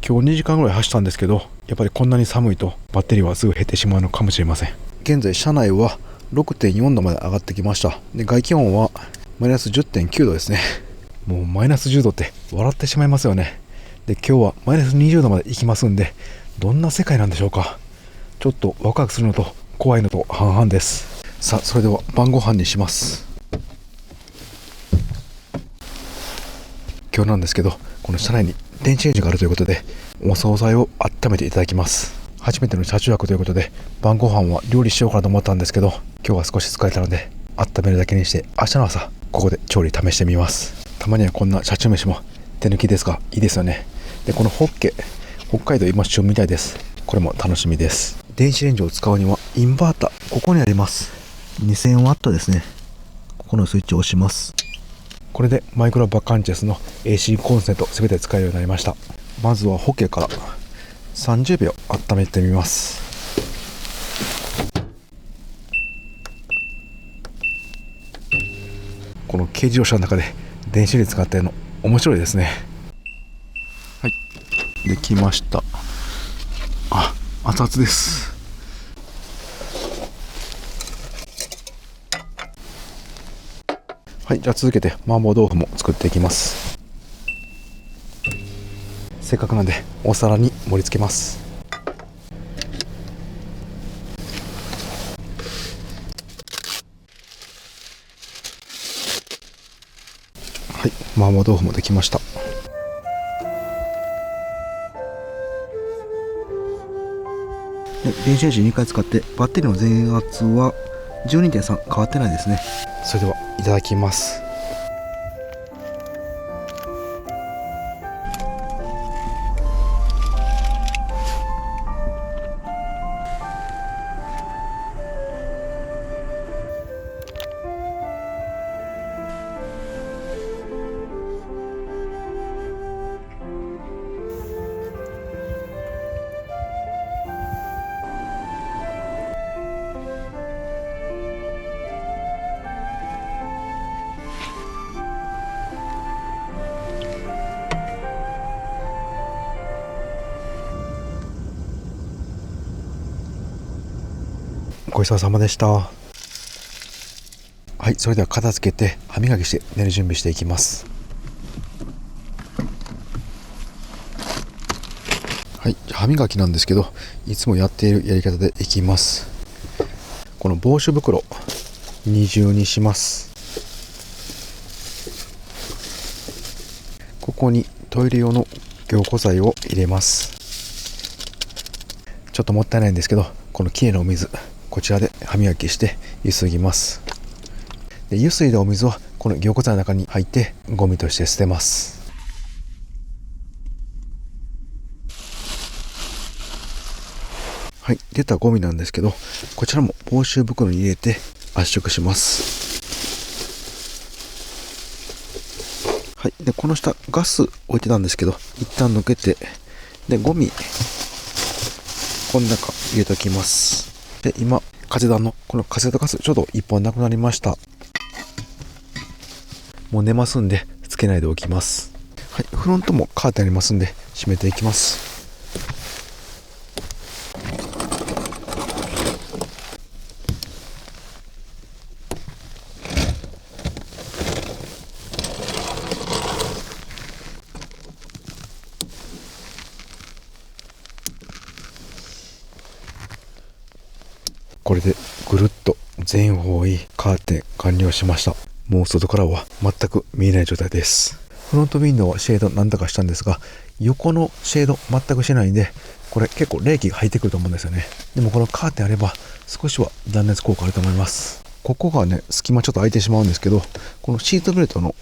今日2時間ぐらい走ったんですけど、やっぱりこんなに寒いとバッテリーはすぐ減ってしまうのかもしれません。現在車内は 6.4 度まで上がってきました。で外気温はマイナス 10.9 度ですね。もうマイナス10度って笑ってしまいますよね。で今日はマイナス20度まで行きますんで、どんな世界なんでしょうか。ちょっとワクワクするのと怖いのと半々です。さあそれでは晩ご飯にします。今日なんですけど、この車内に電子レンジがあるということで、お惣菜を温めていただきます。初めての車中泊ということで、晩ご飯は料理しようかなと思ったんですけど、今日は少し疲れたので温めるだけにして、明日の朝ここで調理試してみます。たまにはこんな車中飯も手抜きですがいいですよね。でこのホッケ、北海道今旬みたいです。これも楽しみです。電子レンジを使うにはインバータ、ここにあります。 2000W ですね。ここのスイッチを押します。これでマイクロバカンチェスの AC コンセント全て使えるようになりました。まずはホッケから30秒温めてみます。この軽自動車の中で電子レンジ使ってるの面白いですね。はい、できました。あ、熱々です。はい、じゃあ続けて麻婆豆腐も作っていきます。せっかくなんでお皿に盛り付けます。はい、麻婆豆腐もできました。電子レンジ2回使ってバッテリーの電圧は 12.3 変わってないですね。それではいただきます。ごちそうさまでした。はい、それでは片付けて歯磨きして寝る準備していきます。はい、歯磨きなんですけど、いつもやっているやり方でいきます。この防臭袋二重にします。ここにトイレ用の凝固剤を入れます。ちょっともったいないんですけど、このきれいなお水、こちらで歯磨きしてゆすぎます。でゆすいだお水はこの凝固剤の中に入ってゴミとして捨てます。はい、出たゴミなんですけど、こちらも防臭袋に入れて圧縮します。はい、でこの下ガス置いてたんですけど、一旦抜けて、でゴミこの中入れておきます。で今風断のこのカセットガスちょうど1本なくなりました。もう寝ますんでつけないでおきます。はい、フロントもカーテンありますんで閉めていきます。これでぐるっと全方位カーテン完了しました。もう外からは全く見えない状態です。フロントウィンドウはシェードなんとかしたんですが、横のシェード全くしてないんで、これ結構冷気が入ってくると思うんですよね。でもこのカーテンあれば少しは断熱効果あると思います。ここがね、隙間ちょっと空いてしまうんですけど、このシートベルトの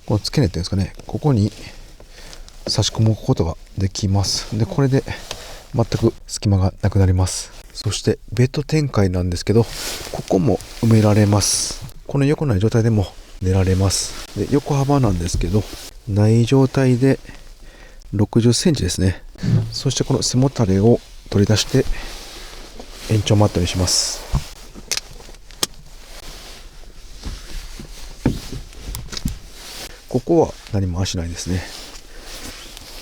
この付け根っていうんですかね、ここに差し込むことができます。でこれで全く隙間がなくなります。そしてベッド展開なんですけど、ここも埋められます。この横ない状態でも寝られます。で、横幅なんですけど、ない状態で60センチですね。そしてこの背もたれを取り出して延長マットにします。ここは何も足ないですね。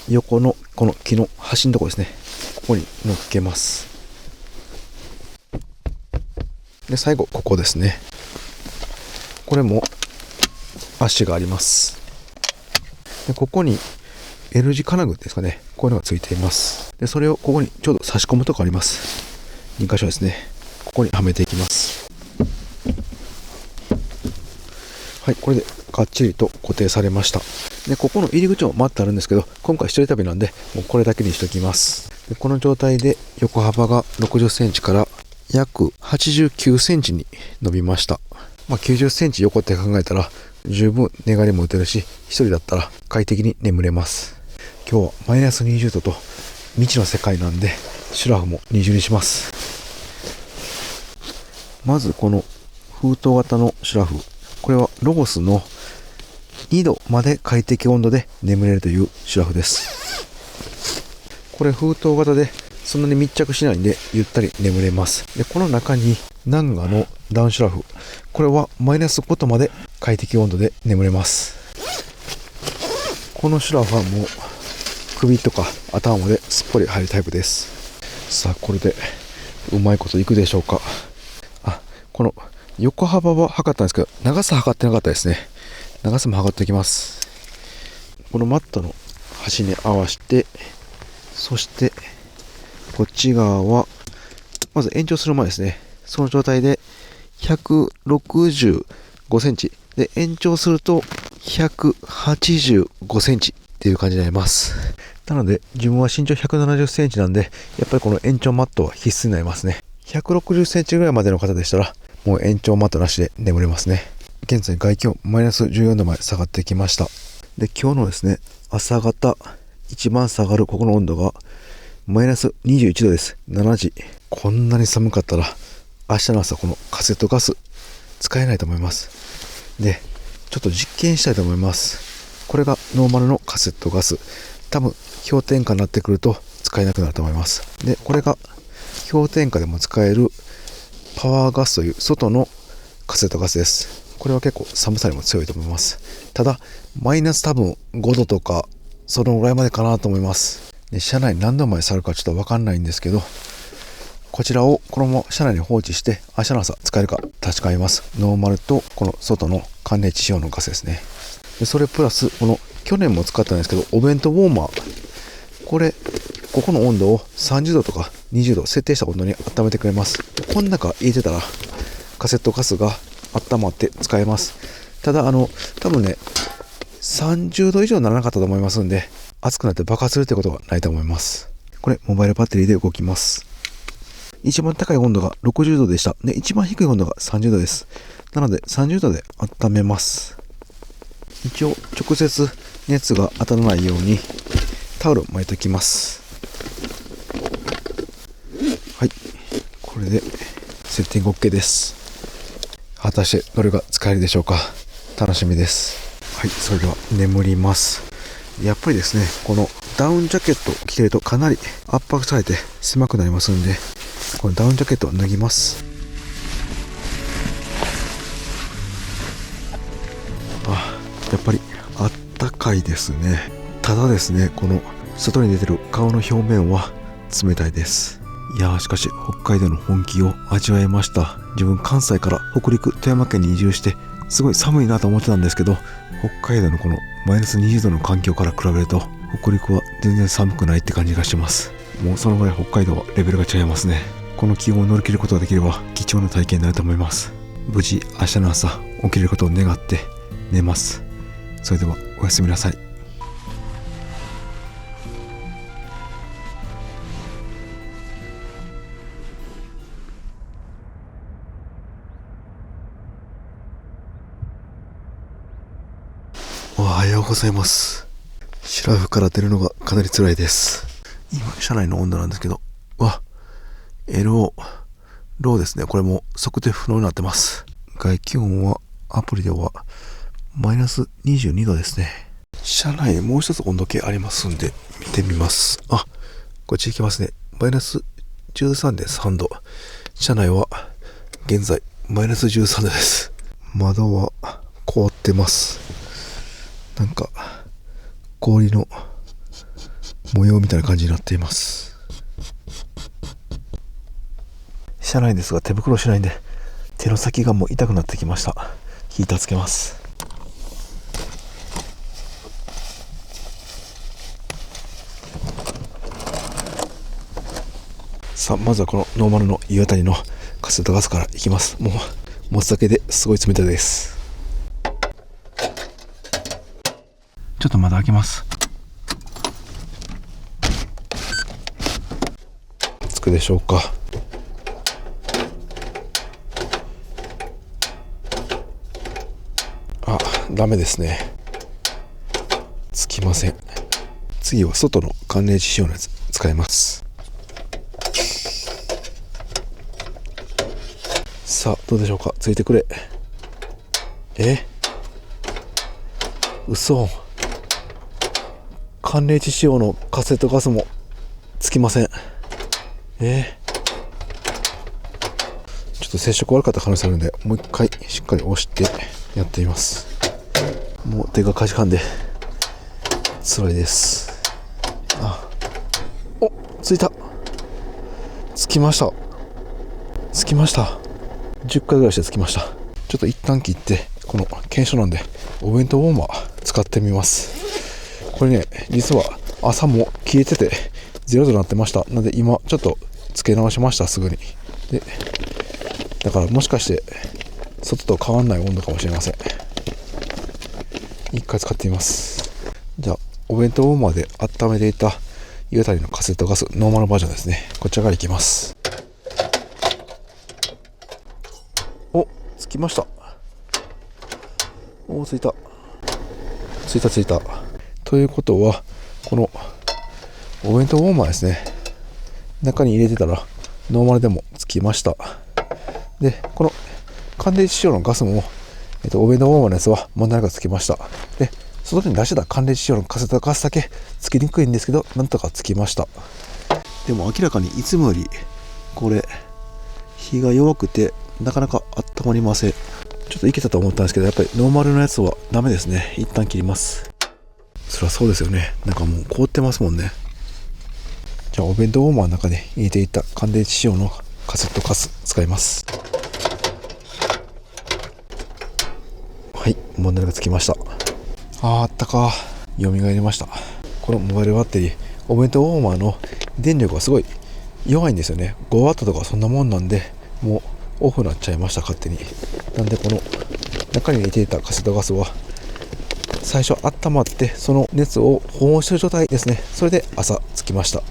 横のこの木の端のところですね。ここに乗っけます。で、最後ここですね。これも足があります。で、ここに L 字金具ですかね。こういうのがついています。で、それをここにちょうど差し込むとこあります。2箇所ですね。ここにはめていきます。はい、これでがっちりと固定されました。で、ここの入り口も待ってあるんですけど、今回一人旅なんで、もうこれだけにしておきます。で、この状態で横幅が60センチから約89センチに伸びました。90センチ横って考えたら、十分寝返りも打てるし、一人だったら快適に眠れます。今日はマイナス20度と未知の世界なんで、シュラフも二重にします。まずこの封筒型のシュラフ。これはロゴスの2度まで快適温度で眠れるというシュラフです。これ封筒型でそんなに密着しないんでゆったり眠れます。で、この中にナンガのダウンシュラフ。これはマイナス5度まで快適温度で眠れます。このシュラフはもう首とか頭まですっぽり入るタイプです。さあ、これでうまいこといくでしょうか。この横幅は測ったんですけど、長さ測ってなかったですね。長さも測っていきます。このマットの端に合わせて、そしてこっち側はまず延長する前ですね。その状態で165センチで延長すると185センチっていう感じになります。なので自分は身長170センチなんで、やっぱりこの延長マットは必須になりますね。160センチぐらいまでの方でしたら、もう延長マットなしで眠れますね。現在外気温マイナス14度まで下がってきました。で、今日のですね、朝方一番下がるここの温度がマイナス21度です。7時。こんなに寒かったら明日の朝このカセットガス使えないと思います。で、ちょっと実験したいと思います。これがノーマルのカセットガス。多分氷点下になってくると使えなくなると思います。で、これが氷点下でも使えるパワーガスという外のカセットガスです。これは結構寒さにも強いと思います。ただマイナス多分5度とかそのぐらいまでかなと思います。で、車内何度まで下がるかちょっと分かんないんですけど、こちらをこのまま車内に放置して明日の朝使えるか確かめます。ノーマルとこの外の寒冷地仕様のガスですね。で、それプラスこの去年も使ったんですけど、お弁当ウォーマー、ここの温度を30度とか20度設定した温度に温めてくれます。この中入れてたらカセットガスが温まって使えます。ただ多分ね、30度以上にならなかったと思いますんで、熱くなって爆発するってことはないと思います。これモバイルバッテリーで動きます。一番高い温度が60度でした。で、一番低い温度が30度です。なので30度で温めます。一応直接熱が当たらないようにタオル巻いておきます。はい、これでセッティング OK です。果たしてどれが使えるでしょうか。楽しみです。はい、それでは眠ります。やっぱりですね、このダウンジャケット着てるとかなり圧迫されて狭くなりますんで、このダウンジャケットを脱ぎます。やっぱりあったかいですね。ただですね、この外に出てる顔の表面は冷たいです。いやー、しかし北海道の本気を味わえました。自分関西から北陸富山県に移住してすごい寒いなと思ってたんですけど、北海道のこのマイナス20度の環境から比べると北陸は全然寒くないって感じがします。もうそのぐらい北海道はレベルが違いますね。この気温を乗り切ることができれば貴重な体験になると思います。無事明日の朝起きれることを願って寝ます。それではおやすみなさい。おはようございます。シュラフから出るのがかなり辛いです。今車内の温度なんですけど、ローですね。これも測定不能になってます。外気温はアプリではマイナス22度ですね。車内にもう一つ温度計ありますんで見てみます。あ、こっち行きますね。マイナス 13.3 度。車内は現在マイナス13度です。窓は凍ってます。なんか氷の模様みたいな感じになっています。車内ですが手袋しないんで手の先がもう痛くなってきました。ヒーターつけます。さあ、まずはこのノーマルの湯あたりのカセットガスからいきます。もう持つだけですごい冷たいです。ちょっとまだ開けます。つくでしょうか。あ、ダメですね。つきません。次は外の寒冷地仕様のやつ使います。さあ、どうでしょうか。ついてくれ。嘘。寒冷地仕様のカセットガスもつきません。ちょっと接触悪かった可能性あるんで、もう一回しっかり押してやってみます。もう手がかじかんで辛いです。お、ついた。つきました。つきました。10回ぐらいしてつきました。ちょっと一旦切って、この検証なんでお弁当ウォーマー使ってみます。これね、実は朝も消えてて0度になってました。なので今ちょっとつけ直しました。すぐに。で、だからもしかして外と変わんない温度かもしれません。一回使ってみます。じゃあお弁当ウォーマーで温めていた湯あたりのカセットガスノーマルバージョンですね。こちらからいきます。お、つきました。お、ついた。ついた。ということは、このお弁当ウォーマーですね。中に入れてたらノーマルでもつきました。で、この寒冷地仕様のガスも、お弁当ウォーマーのやつは問題なくつきました。で、外に出してた寒冷地仕様のカセットガスだけつきにくいんですけど、なんとかつきました。でも明らかにいつもよりこれ火が弱くてなかなか温まりません。ちょっといけたと思ったんですけど、やっぱりノーマルのやつはダメですね。一旦切ります。そりゃそうですよね。なんかもう凍ってますもんね。じゃあお弁当ウォーマーの中で入れていた寒冷地仕様のカセットガス使います。はい、問題なくつきました。あったか。蘇りました。このモバイルバッテリー、お弁当ウォーマーの電力がすごい弱いんですよね。5ワットとかそんなもんなんで、もうオフになっちゃいました、勝手に。なんでこの中に入れていたカセットガスは最初温まって、その熱を保温してる状態ですね。それで朝つきました。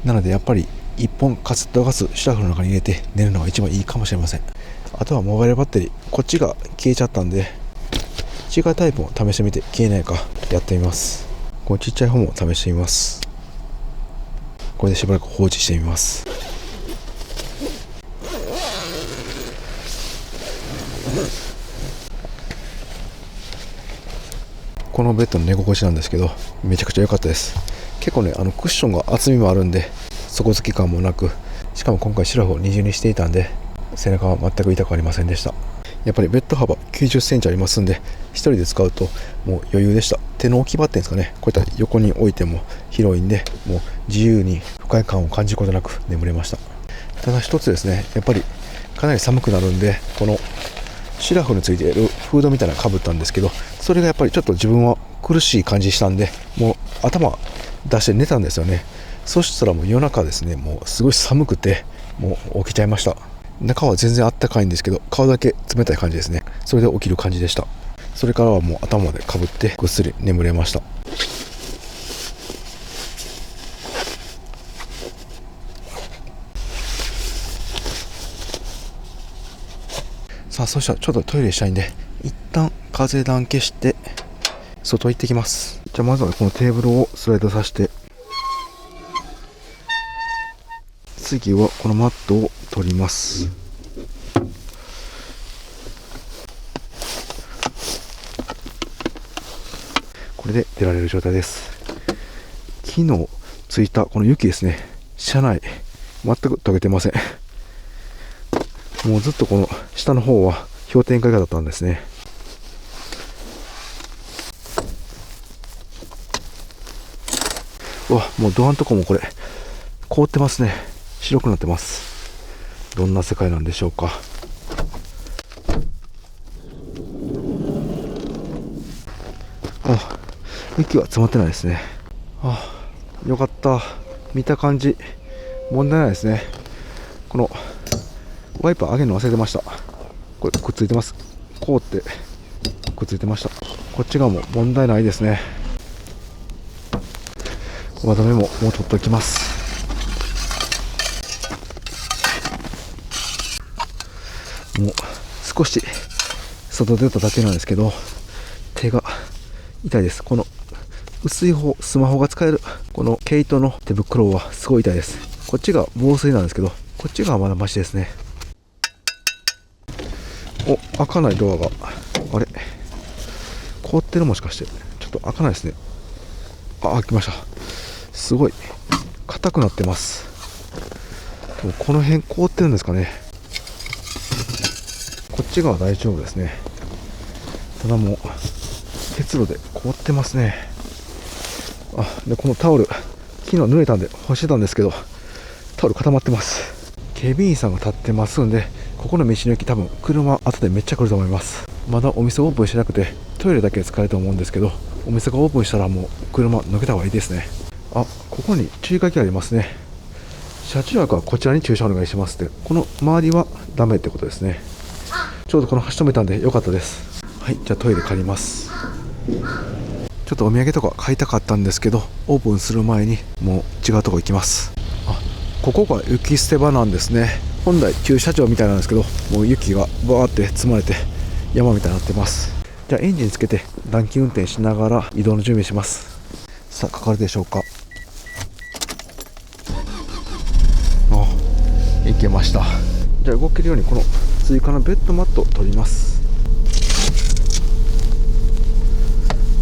なのでやっぱり1本カセットガスシラフの中に入れて寝るのが一番いいかもしれません。あとはモバイルバッテリー、こっちが消えちゃったんで、違うタイプも試してみて消えないかやってみます。このちっちゃい方も試してみます。これでしばらく放置してみます。このベッドの寝心地なんですけど、めちゃくちゃ良かったです。結構ね、クッションが厚みもあるんで底付き感もなく、しかも今回シラフを二重にしていたんで背中は全く痛くありませんでした。やっぱりベッド幅90センチありますんで、一人で使うともう余裕でした。手の置き場っていうんですかね、こういった横に置いても広いんで、もう自由に不快感を感じることなく眠れました。ただ一つですね、やっぱりかなり寒くなるんで、このシラフについているフードみたいなのかぶったんですけど、それがやっぱりちょっと自分は苦しい感じしたんで、もう頭出して寝たんですよね。そしたらもう夜中ですね、もうすごい寒くて、もう起きちゃいました。中は全然あったかいんですけど、顔だけ冷たい感じですね。それで起きる感じでした。それからはもう頭までかぶってぐっすり眠れました。さあ、そしたらちょっとトイレしたいんで、一旦風暖消して外行ってきます。じゃあまずはこのテーブルをスライドさせて、次はこのマットを取ります。これで出られる状態です。昨日ついたこの雪ですね、車内全く溶けてません。もうずっとこの下の方は氷点下以下だったんですね。うわ、もうドアのとこもこれ凍ってますね。白くなってます。どんな世界なんでしょうか。あ、雪は詰まってないですね。あ、よかった。見た感じ問題ないですね。このワイパー上げるの忘れてました。これくっついてます。凍ってくっついてました。こっち側も問題ないですね。輪止めももう取っておきます。もう少し外出ただけなんですけど、手が痛いです。この薄い方、スマホが使えるこの毛糸の手袋はすごい痛いです。こっちが防水なんですけど、こっちがまだマシですね。お、開かないドアが、あれ凍ってる、もしかしてちょっと開かないですね。あ、開きました。すごい硬くなってます。でもこの辺凍ってるんですかね。こっち側大丈夫ですね。ただもう結露で凍ってますね。あ、でこのタオル昨日濡れたんで干してたんですけど、タオル固まってます。警備員さんが立ってますんで、ここの道の駅多分車後でめっちゃ来ると思います。まだお店オープンしてなくてトイレだけ使えると思うんですけど、お店がオープンしたらもう車抜けた方がいいですね。あ、ここに注意書きありますね。車中泊はこちらに駐車お願いしますって。この周りはダメってことですね。ちょうどこの橋止めたんで良かったです。はい、じゃあトイレ借ります。ちょっとお土産とか買いたかったんですけど、オープンする前にもう違うとこ行きます。あ、ここが雪捨て場なんですね。本来駐車場みたいなんですけど、もう雪がバーって積まれて山みたいになってます。じゃあエンジンつけて暖気運転しながら移動の準備します。さあ、かかるでしょうか。あ、いけました。じゃあ動けるようにこの追加のベッドマットを取ります。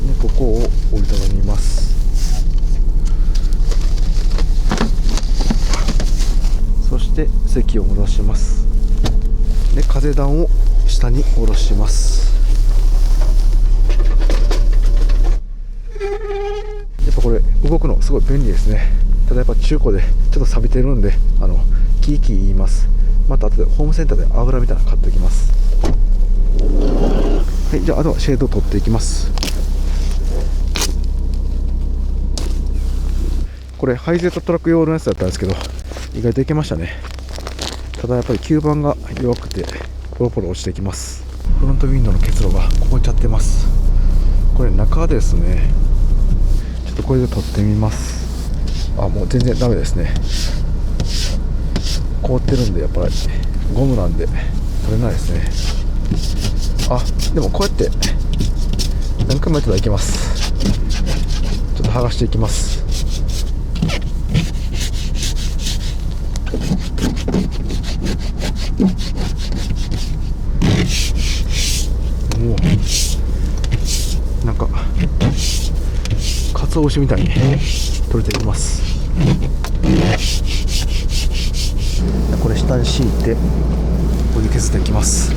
でここを折りたたみます。そして席を戻します。で風段を下に下ろします。やっぱこれ動くのすごい便利ですね。ただやっぱ中古でちょっと錆びてるんで、キーキー言います。また後でホームセンターで油みたいなの買っておきます。はい、じゃああとはシェードを取っていきます。これハイゼットトラック用のやつだったんですけど、意外といけましたね。ただやっぱり吸盤が弱くてポロポロ落ちてきます。フロントウィンドウの結露が凍っちゃってます。これ中ですね。ちょっとこれで取ってみます。あ、もう全然ダメですね。凍ってるんでやっぱりゴムなんで取れないですね。あ、でもこうやって何回もやったらいけます。ちょっと剥がしていきます。もうなんか鰹節みたいに取れていきます。これ下に敷いてこれ削っていきます。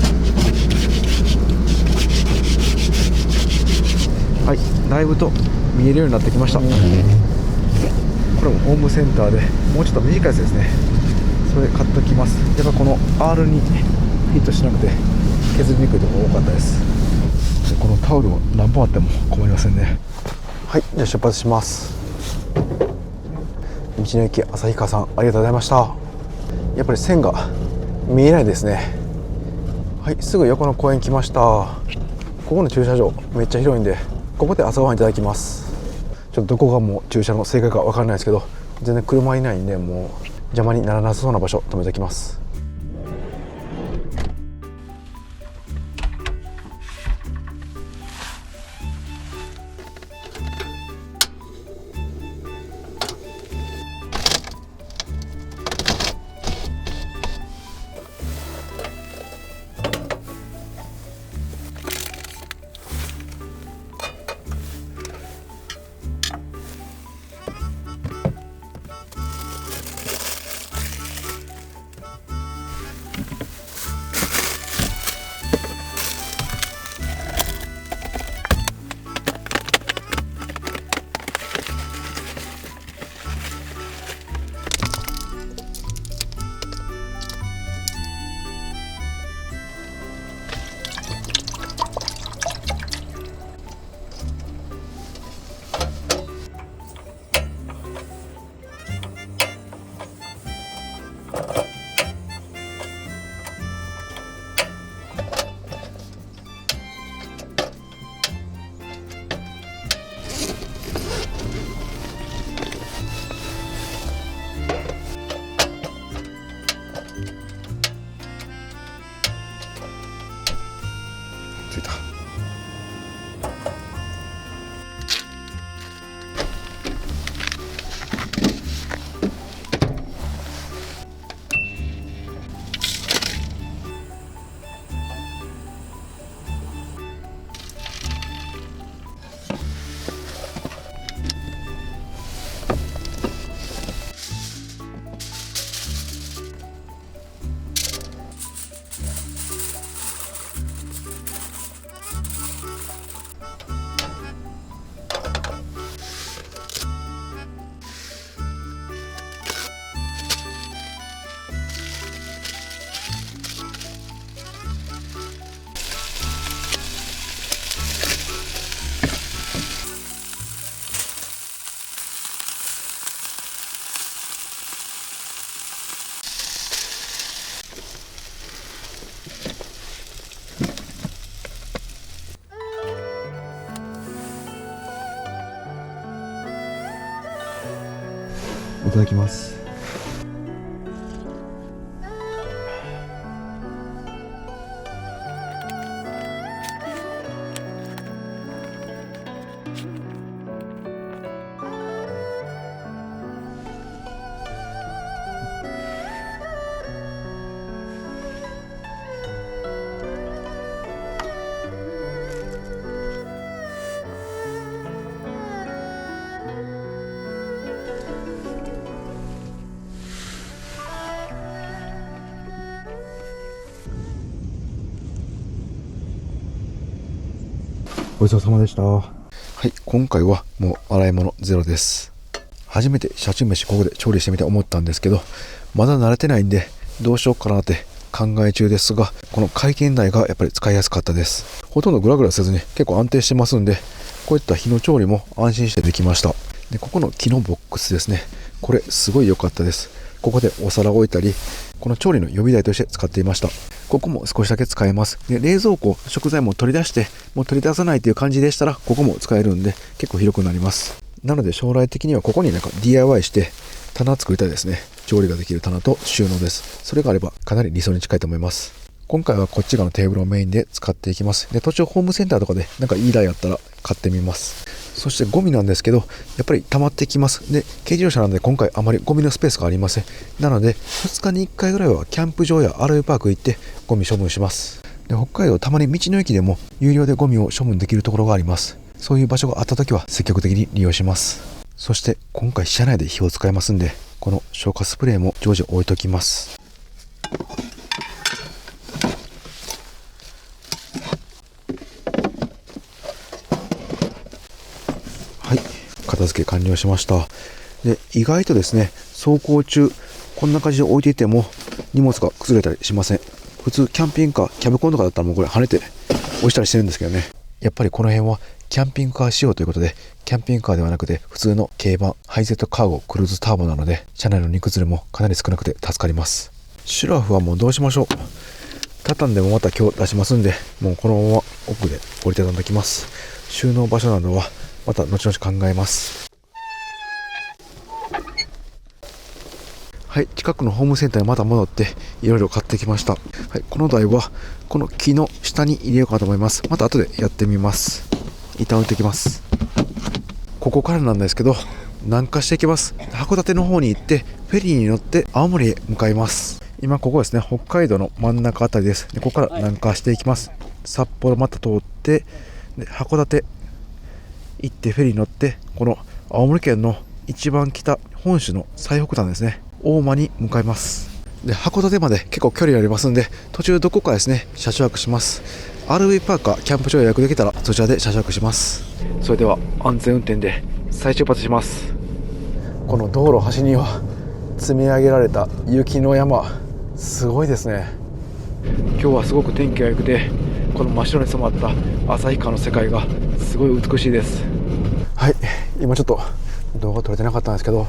はい、だいぶと見えるようになってきました。これもホームセンターでもうちょっと短いやつですね。それ買っておきます。やっぱこの R にフィットしなくて削りにくいところが多かったです。でこのタオルも何本あっても困りませんね。はい、じゃあ出発します。道の駅旭川さん、ありがとうございました。やっぱり線が見えないですね。はい、すぐ横の公園来ました。ここの駐車場めっちゃ広いんで、ここで朝ごはんいただきます。ちょっとどこがもう駐車の正解か分からないですけど、全然車いないんでもう邪魔にならなさそうな場所止めておきます。いただきます。ごちそうさまでした。はい、今回はもう洗い物ゼロです。初めて車中飯ここで調理してみて思ったんですけど、まだ慣れてないんでどうしようかなって考え中ですが、この回転台がやっぱり使いやすかったです。ほとんどグラグラせずに結構安定してますんで、こういった火の調理も安心してできました。で、ここの木のボックスですね、これすごい良かったです。ここでお皿を置いたり、この調理の予備台として使っていました。ここも少しだけ使えます。で、冷蔵庫、食材も取り出して、もう取り出さないという感じでしたら、ここも使えるんで、結構広くなります。なので将来的にはここになんか DIY して棚作りたいですね。調理ができる棚と収納です。それがあればかなり理想に近いと思います。今回はこっち側のテーブルをメインで使っていきます。で、途中ホームセンターとかでなんかいい台あったら買ってみます。そしてゴミなんですけど、やっぱり溜まってきます。で、軽自動車なので今回あまりゴミのスペースがありません。なので、2日に1回ぐらいはキャンプ場やRVパーク行ってゴミ処分します。で、北海道たまに道の駅でも有料でゴミを処分できるところがあります。そういう場所があった時は積極的に利用します。そして今回車内で火を使いますんで、この消火スプレーも常時置いときます。はい、片付け完了しました。で、意外とですね、走行中こんな感じで置いていても荷物が崩れたりしません。普通キャンピングカー、キャブコンとかだったらもうこれ跳ねて落ちたりしてるんですけどね。やっぱりこの辺はキャンピングカー仕様ということで、キャンピングカーではなくて普通の軽バン、ハイゼットカーゴ、クルーズターボなので、車内の荷崩れもかなり少なくて助かります。シュラフはもうどうしましょう。畳んでもまた今日出しますんで、もうこのまま奥で折りたたんできます。収納場所などはまた後々考えます。はい、近くのホームセンターにまた戻っていろいろ買ってきました。はい、この台はこの木の下に入れようかと思います。また後でやってみます。一旦置いてきます。ここからなんですけど、南下していきます。函館の方に行ってフェリーに乗って青森へ向かいます。今ここですね、北海道の真ん中あたりです。で、ここから南下していきます。札幌また通って、で函館行ってフェリーに乗って、この青森県の一番北、本州の最北端ですね、大間に向かいます。で、函館まで結構距離ありますんで、途中どこかですね車中泊します。 RV パーカーキャンプ場予約できたらそちらで車中泊します。それでは安全運転で再出発します。この道路端には積み上げられた雪の山、すごいですね。今日はすごく天気が良くて、この真っ白に染まった旭川の世界がすごい美しいです。はい、今ちょっと動画撮れてなかったんですけど、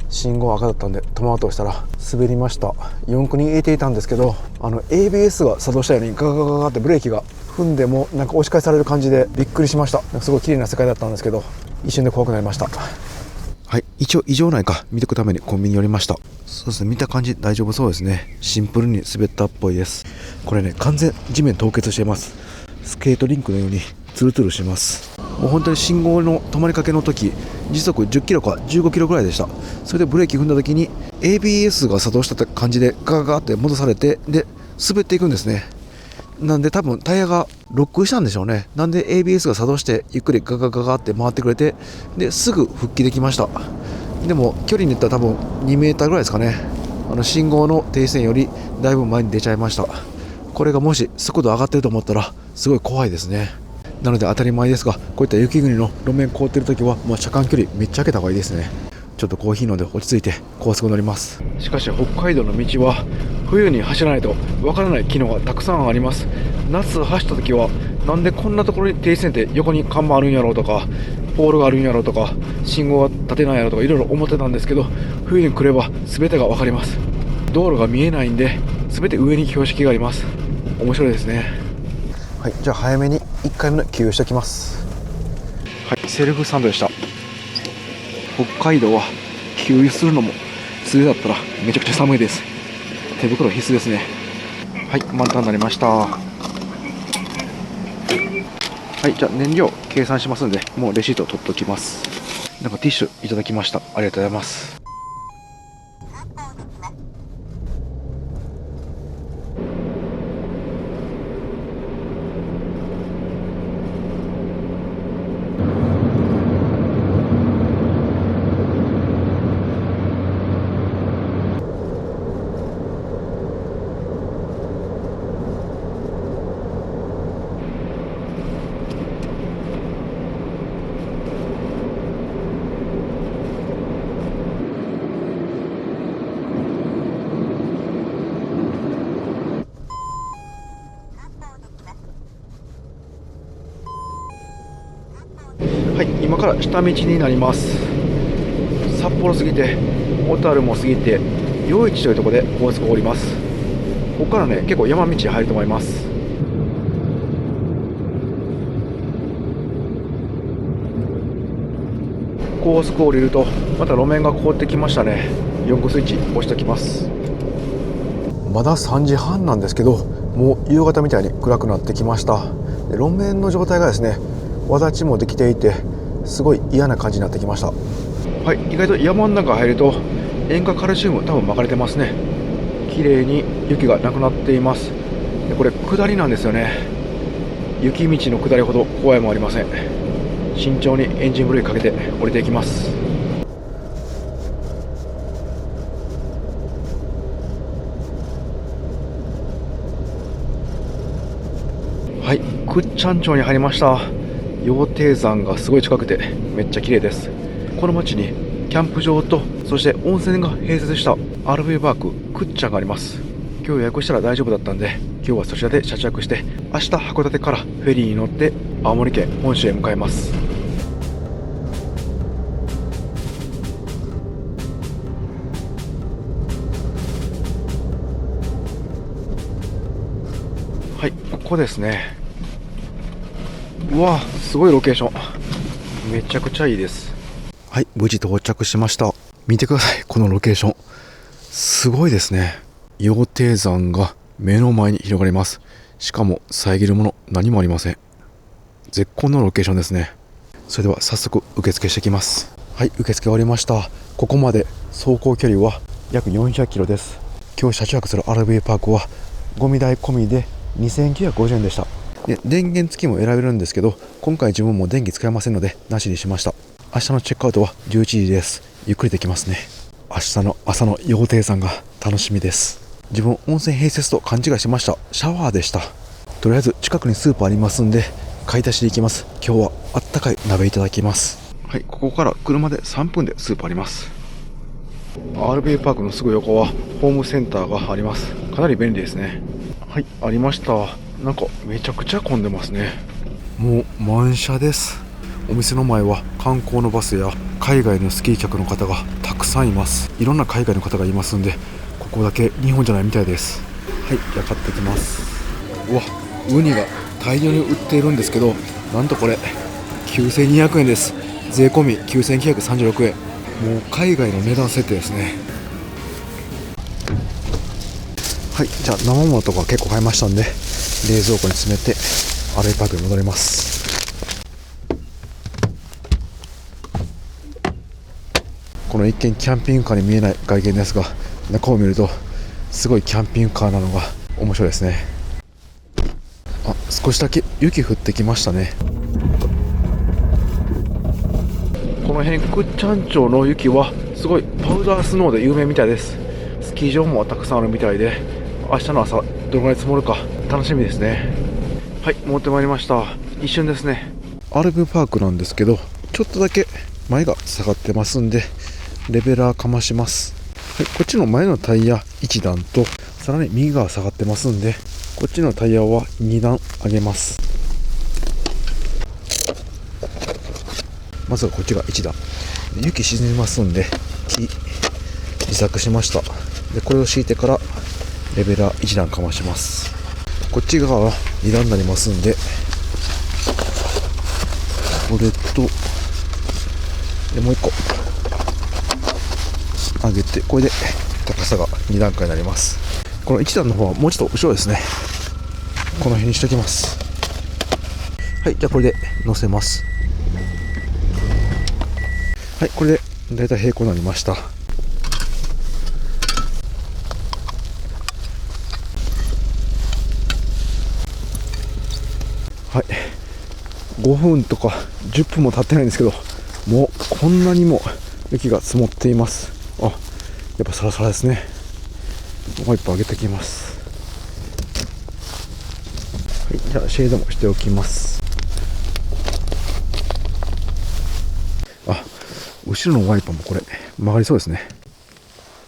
信号赤だったんで止まろうとしたら滑りました。四駆に入れていたんですけど、ABS が作動したようにガガガガガってブレーキが踏んでもなんか押し返される感じでびっくりしました。すごい綺麗な世界だったんですけど、一瞬で怖くなりました。はい、一応異常ないか見ていくためにコンビニ寄りました。そうですね、見た感じ大丈夫そうですね。シンプルに滑ったっぽいです。これね、完全地面凍結しています。スケートリンクのようにツルツルします。もう本当に信号の止まりかけの時、時速10キロか15キロぐらいでした。それでブレーキ踏んだ時に ABS が作動した感じでガガガって戻されて、で滑っていくんですね。なんで多分タイヤがロックしたんでしょうね。なんで ABS が作動してゆっくりガガガガって回ってくれて、ですぐ復帰できました。でも距離に言ったら多分2メーターぐらいですかね。信号の停止線よりだいぶ前に出ちゃいました。これがもし速度上がってると思ったらすごい怖いですね。なので当たり前ですが、こういった雪国の路面凍ってる時はもう車間距離めっちゃ開けた方がいいですね。ちょっとコーヒー飲んで落ち着いて高速乗ります。しかし北海道の道は冬に走らないとわからない機能がたくさんあります。夏走った時はなんでこんなところに停止線って横に看板あるんやろうとか、ポールがあるんやろうとか、信号が立てないやろうとかいろいろ思ってたんですけど、冬に来れば全てが分かります。道路が見えないんで全て上に標識があります。面白いですね。はい、じゃあ早めに1回目の給油しておきます。はい、セルフスタンドでした。北海道は気給油するのも素手だったらめちゃくちゃ寒いです。手袋必須ですね。はい、満タンになりました。はい、じゃあ燃料計算しますんで、もうレシート取っておきます。なんかティッシュいただきました。ありがとうございます。はい、今から下道になります。札幌過ぎて、小樽も過ぎて、余市というところで高速を降ります。ここからね、結構山道入ると思います。高速を降りると、また路面が凍ってきましたね。4個スイッチ押しておきます。まだ3時半なんですけど、もう夕方みたいに暗くなってきました。で、路面の状態がですね、わだちもできていて、すごい嫌な感じになってきました。はい、意外と山の中入ると塩化カルシウム多分巻かれてますね。綺麗に雪がなくなっています。で、これ下りなんですよね。雪道の下りほど怖いもありません。慎重にエンジンブレーキかけて降りていきます。はい、倶知安町に入りました。羊蹄山がすごい近くてめっちゃ綺麗です。この町にキャンプ場とそして温泉が併設した RV パーク倶知安があります。今日予約したら大丈夫だったんで、今日はそちらで車中泊して、明日函館からフェリーに乗って青森県本州へ向かいます。はい、ここですね。うわ、すごいロケーション。めちゃくちゃいいです。はい、無事到着しました。見てください、このロケーション。すごいですね。羊蹄山が目の前に広がります。しかも遮るもの何もありません。絶好のロケーションですね。それでは早速受付してきます。はい、受付終わりました。ここまで走行距離は約400キロです。今日車中泊する RV パークはゴミ代込みで2950円でした。で、電源付きも選べるんですけど、今回自分も電気使えませんのでなしにしました。明日のチェックアウトは11時です。ゆっくりできますね。明日の朝の羊蹄山が楽しみです。自分温泉併設と勘違いしました。シャワーでした。とりあえず近くにスーパーありますんで買い出しで行きます。今日はあったかい鍋いただきます。はい、ここから車で3分でスーパーあります。RV パークのすぐ横はホームセンターがあります。かなり便利ですね。はい、ありました。なんかめちゃくちゃ混んでますね。もう満車です。お店の前は観光のバスや海外のスキー客の方がたくさんいます。いろんな海外の方がいますんで、ここだけ日本じゃないみたいです。はい、じゃあ買ってきます。うわ、ウニが大量に売っているんですけど、なんとこれ9200円です。税込み9936円。もう海外の値段設定ですね。はい、じゃあ生ものとか結構買いましたんで、冷蔵庫に詰めてRVパークに戻ります。この一見キャンピングカーに見えない外見ですが、中を見るとすごいキャンピングカーなのが面白いですね。あ、少しだけ雪降ってきましたね。この辺倶知安町の雪はすごいパウダースノーで有名みたいです。スキー場もたくさんあるみたいで、明日の朝どのぐらい積もるか楽しみですね。はい、持ってまいりました。一瞬ですね。RVパークなんですけど、ちょっとだけ前が下がってますんでレベラーかまします。はい、こっちの前のタイヤ1段とさらに右側下がってますんで、こっちのタイヤは2段上げます。まずはこっちが1段。雪沈みますんで木自作しました。で、これを敷いてからレベラー1段かまします。こっち側は2段になりますんで、これとでもう1個上げて、これで高さが2段階になります。この1段の方はもうちょっと後ろですね。この辺にしておきます。はい、じゃあこれで乗せます。はい、これでだいたい平行になりました。はい、5分とか10分も経ってないんですけど、もうこんなにも雪が積もっています。あ、やっぱサラサラですね。もう一歩上げてきます。はい、じゃあシェードもしておきます。あ、後ろのワイパーもこれ曲がりそうですね。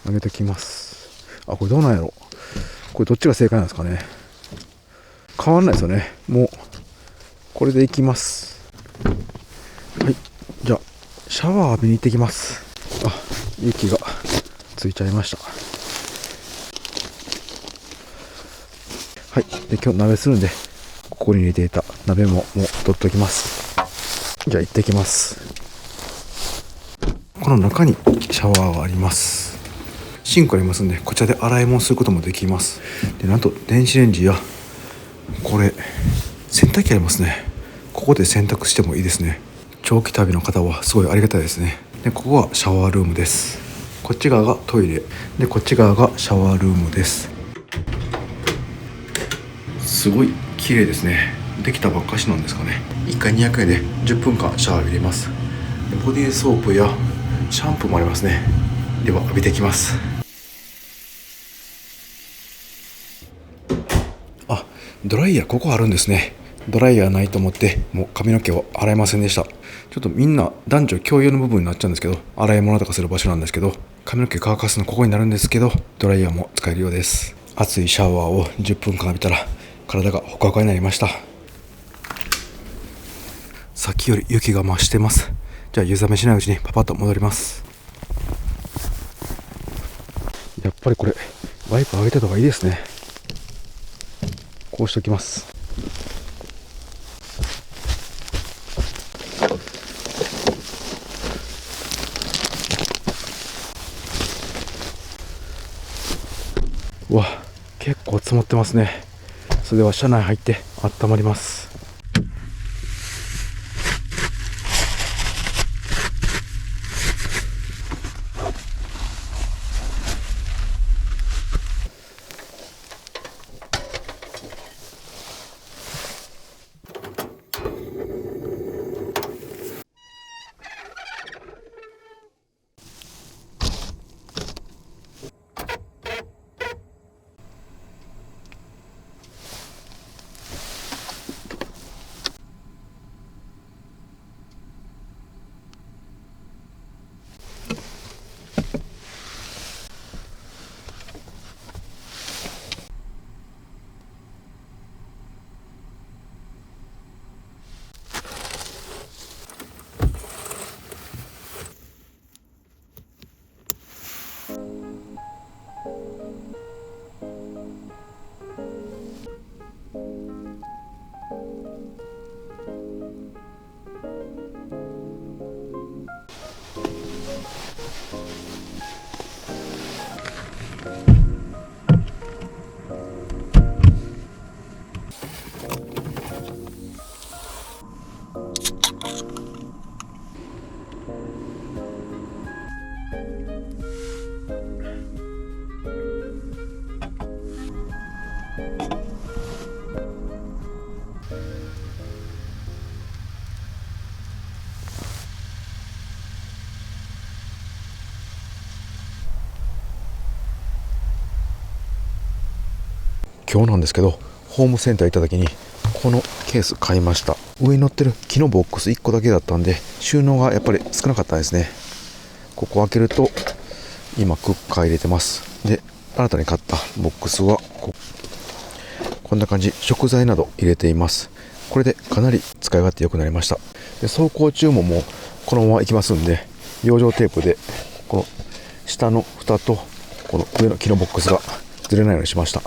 上げてきます。あ、これどうなんやろ、これどっちが正解なんですかね。変わんないですよね。もうこれでいきます。はい、じゃあシャワー浴びに行ってきます。あ、雪がついちゃいました。はい、で今日鍋するんで、ここに入れていた鍋ももう取っておきます。じゃあ行ってきます。この中にシャワーがあります。シンクありますんで、こちらで洗い物することもできます。で、なんと電子レンジやこれ洗濯機ありますね。ここで洗濯してもいいですね。長期旅の方はすごいありがたいですね。で、ここはシャワールームです。こっち側がトイレで、こっち側がシャワールームです。すごい綺麗ですね。できたばっかしなんですかね。1回200円で10分間シャワー入れます。で、ボディーソープやシャンプーもありますね。では浴びてきます。あ、ドライヤーここあるんですね。ドライヤーないと思ってもう髪の毛を洗えませんでした。ちょっとみんな男女共有の部分になっちゃうんですけど、洗い物とかする場所なんですけど、髪の毛乾かすのここになるんですけど、ドライヤーも使えるようです。熱いシャワーを10分間浴びたら体がほかほかになりました。さっきより雪が増してます。じゃあ湯冷めしないうちにパパッと戻ります。やっぱりこれワイパー上げた方がいいですね。こうしておきます。うわ、結構積もってますね。それでは車内入って温まります。今日なんですけど、ホームセンター行った時にこのケース買いました。上に乗ってる木のボックス1個だけだったんで、収納がやっぱり少なかったですね。ここ開けると今クッカー入れてます。で、新たに買ったボックスはこんな感じ、食材など入れています。これでかなり使い勝手良くなりました。で、走行中ももうこのまま行きますんで、養生テープでこの下の蓋とこの上の木のボックスがずれないようにしました。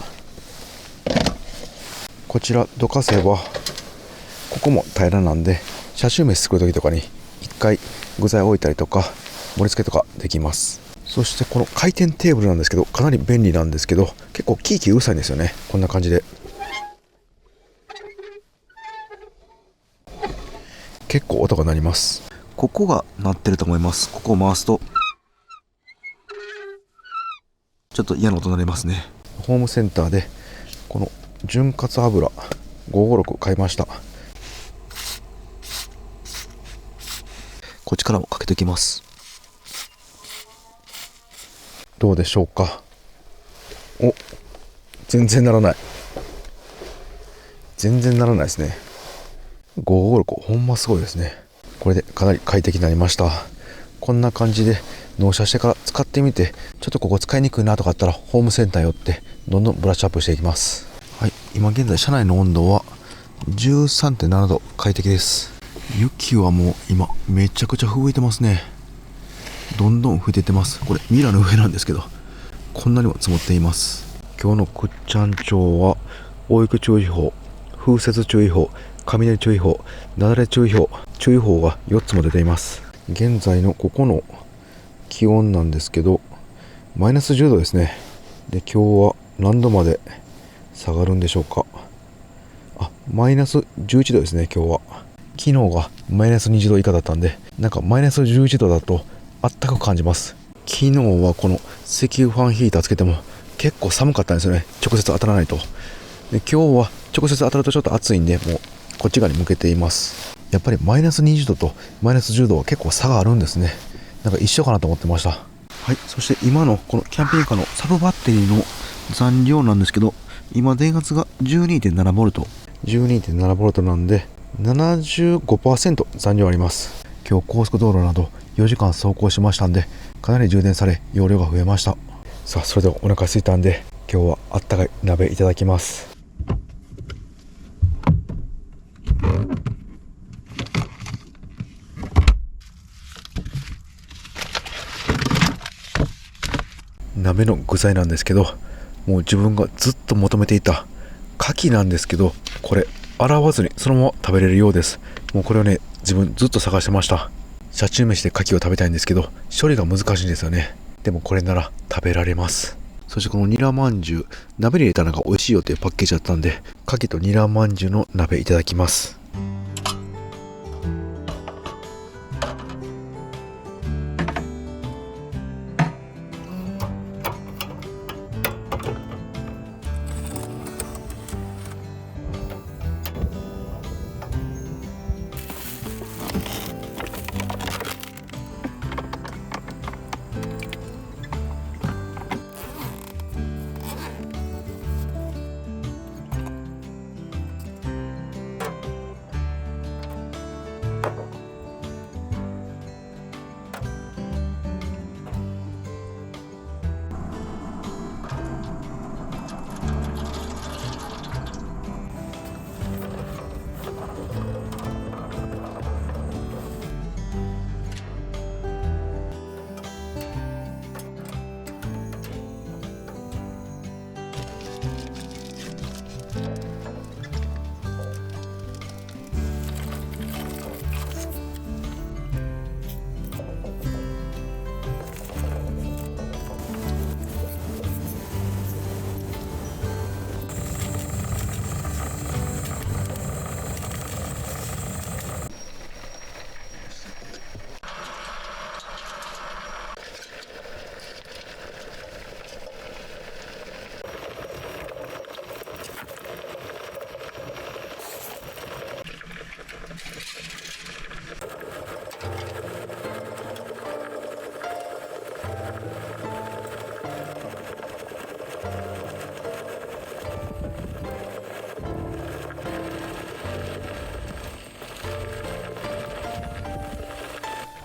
こちらどかせばここも平らなんで、車中飯作る時とかに一回具材置いたりとか盛り付けとかできます。そしてこの回転テーブルなんですけど、かなり便利なんですけど、結構キーキーうるさいんですよね。こんな感じで結構音が鳴ります。ここが鳴ってると思います。ここを回すとちょっと嫌な音になりますね。ホームセンターでこの潤滑油556買いました。こっちからもかけておきます。どうでしょうか。お、全然ならない。全然ならないですね。556ほんますごいですね。これでかなり快適になりました。こんな感じで納車してから使ってみて、ちょっとここ使いにくいなとかあったらホームセンター寄ってどんどんブラッシュアップしていきます。はい、今現在車内の温度は 13.7 度、快適です。雪はもう今めちゃくちゃ吹いてますね。どんどん吹いてってます。これミラの上なんですけど、こんなにも積もっています。今日の倶知安町は大雪注意報、風雪注意報、雷注意報、雪崩注意報、注意報が4つも出ています。現在のここの気温なんですけど、マイナス10度ですね。で、今日は何度まで下がるんでしょうか。マイナス11度ですね、今日は。昨日がマイナス20度以下だったんで、なんかマイナス11度だとあったかく感じます。昨日はこの石油ファンヒーターつけても結構寒かったんですよね、直接当たらないと。で、今日は直接当たるとちょっと暑いんで、もうこっち側に向けています。やっぱりマイナス20度とマイナス10度は結構差があるんですね。なんか一緒かなと思ってました。はい、そして今のこのキャンピングカーのサブバッテリーの残量なんですけど、今電圧が 12.7V、 12.7V なんで 75% 残量あります。今日高速道路など4時間走行しましたんで、かなり充電され容量が増えました。さあ、それではお腹空いたんで今日はあったかい鍋いただきます。鍋の具材なんですけど、もう自分がずっと求めていた牡蠣なんですけど、これ洗わずにそのまま食べれるようです。もうこれをね、自分ずっと探してました。車中飯で牡蠣を食べたいんですけど、処理が難しいんですよね。でもこれなら食べられます。そしてこのニラまんじゅう、鍋に入れたらなんか美味しいよっていうパッケージだったんで、牡蠣とニラまんじゅうの鍋いただきます。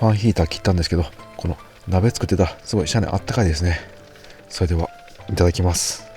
ファンヒーター切ったんですけど、この鍋作ってたすごい車内あったかいですね。それではいただきます。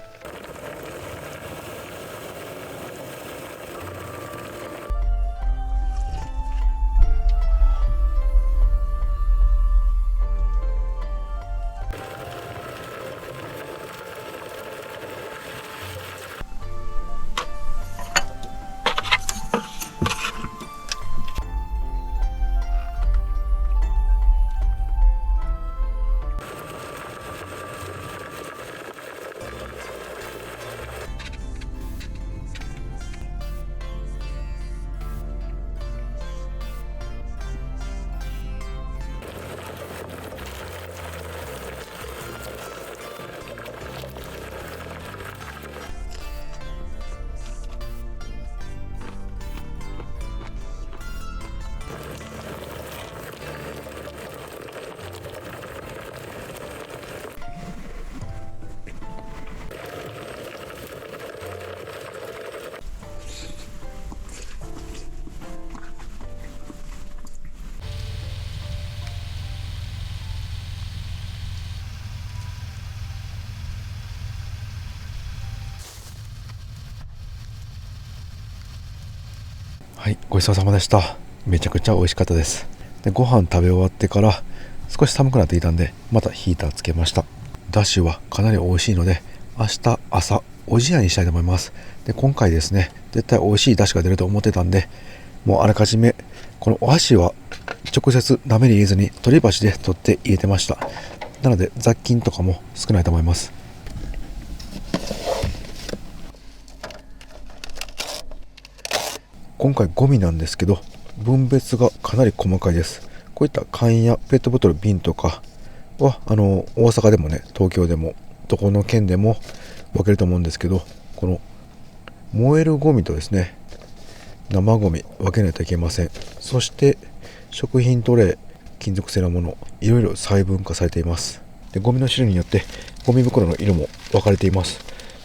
はい、ごちそうさまでした。めちゃくちゃ美味しかったです。で、ご飯食べ終わってから少し寒くなっていたんで、またヒーターつけました。だしはかなり美味しいので、明日朝おじやにしたいと思います。で、今回ですね、絶対美味しいだしが出ると思ってたんで、もうあらかじめこのお箸は直接鍋に入れずに取り箸で取って入れてました。なので雑菌とかも少ないと思います。今回ゴミなんですけど、分別がかなり細かいです。こういった缶やペットボトル、瓶とかは大阪でもね、東京でもどこの県でも分けると思うんですけど、この燃えるゴミとですね、生ゴミ分けないといけません。そして食品トレイ、金属製のもの、いろいろ細分化されています。で、ゴミの種類によってゴミ袋の色も分かれています。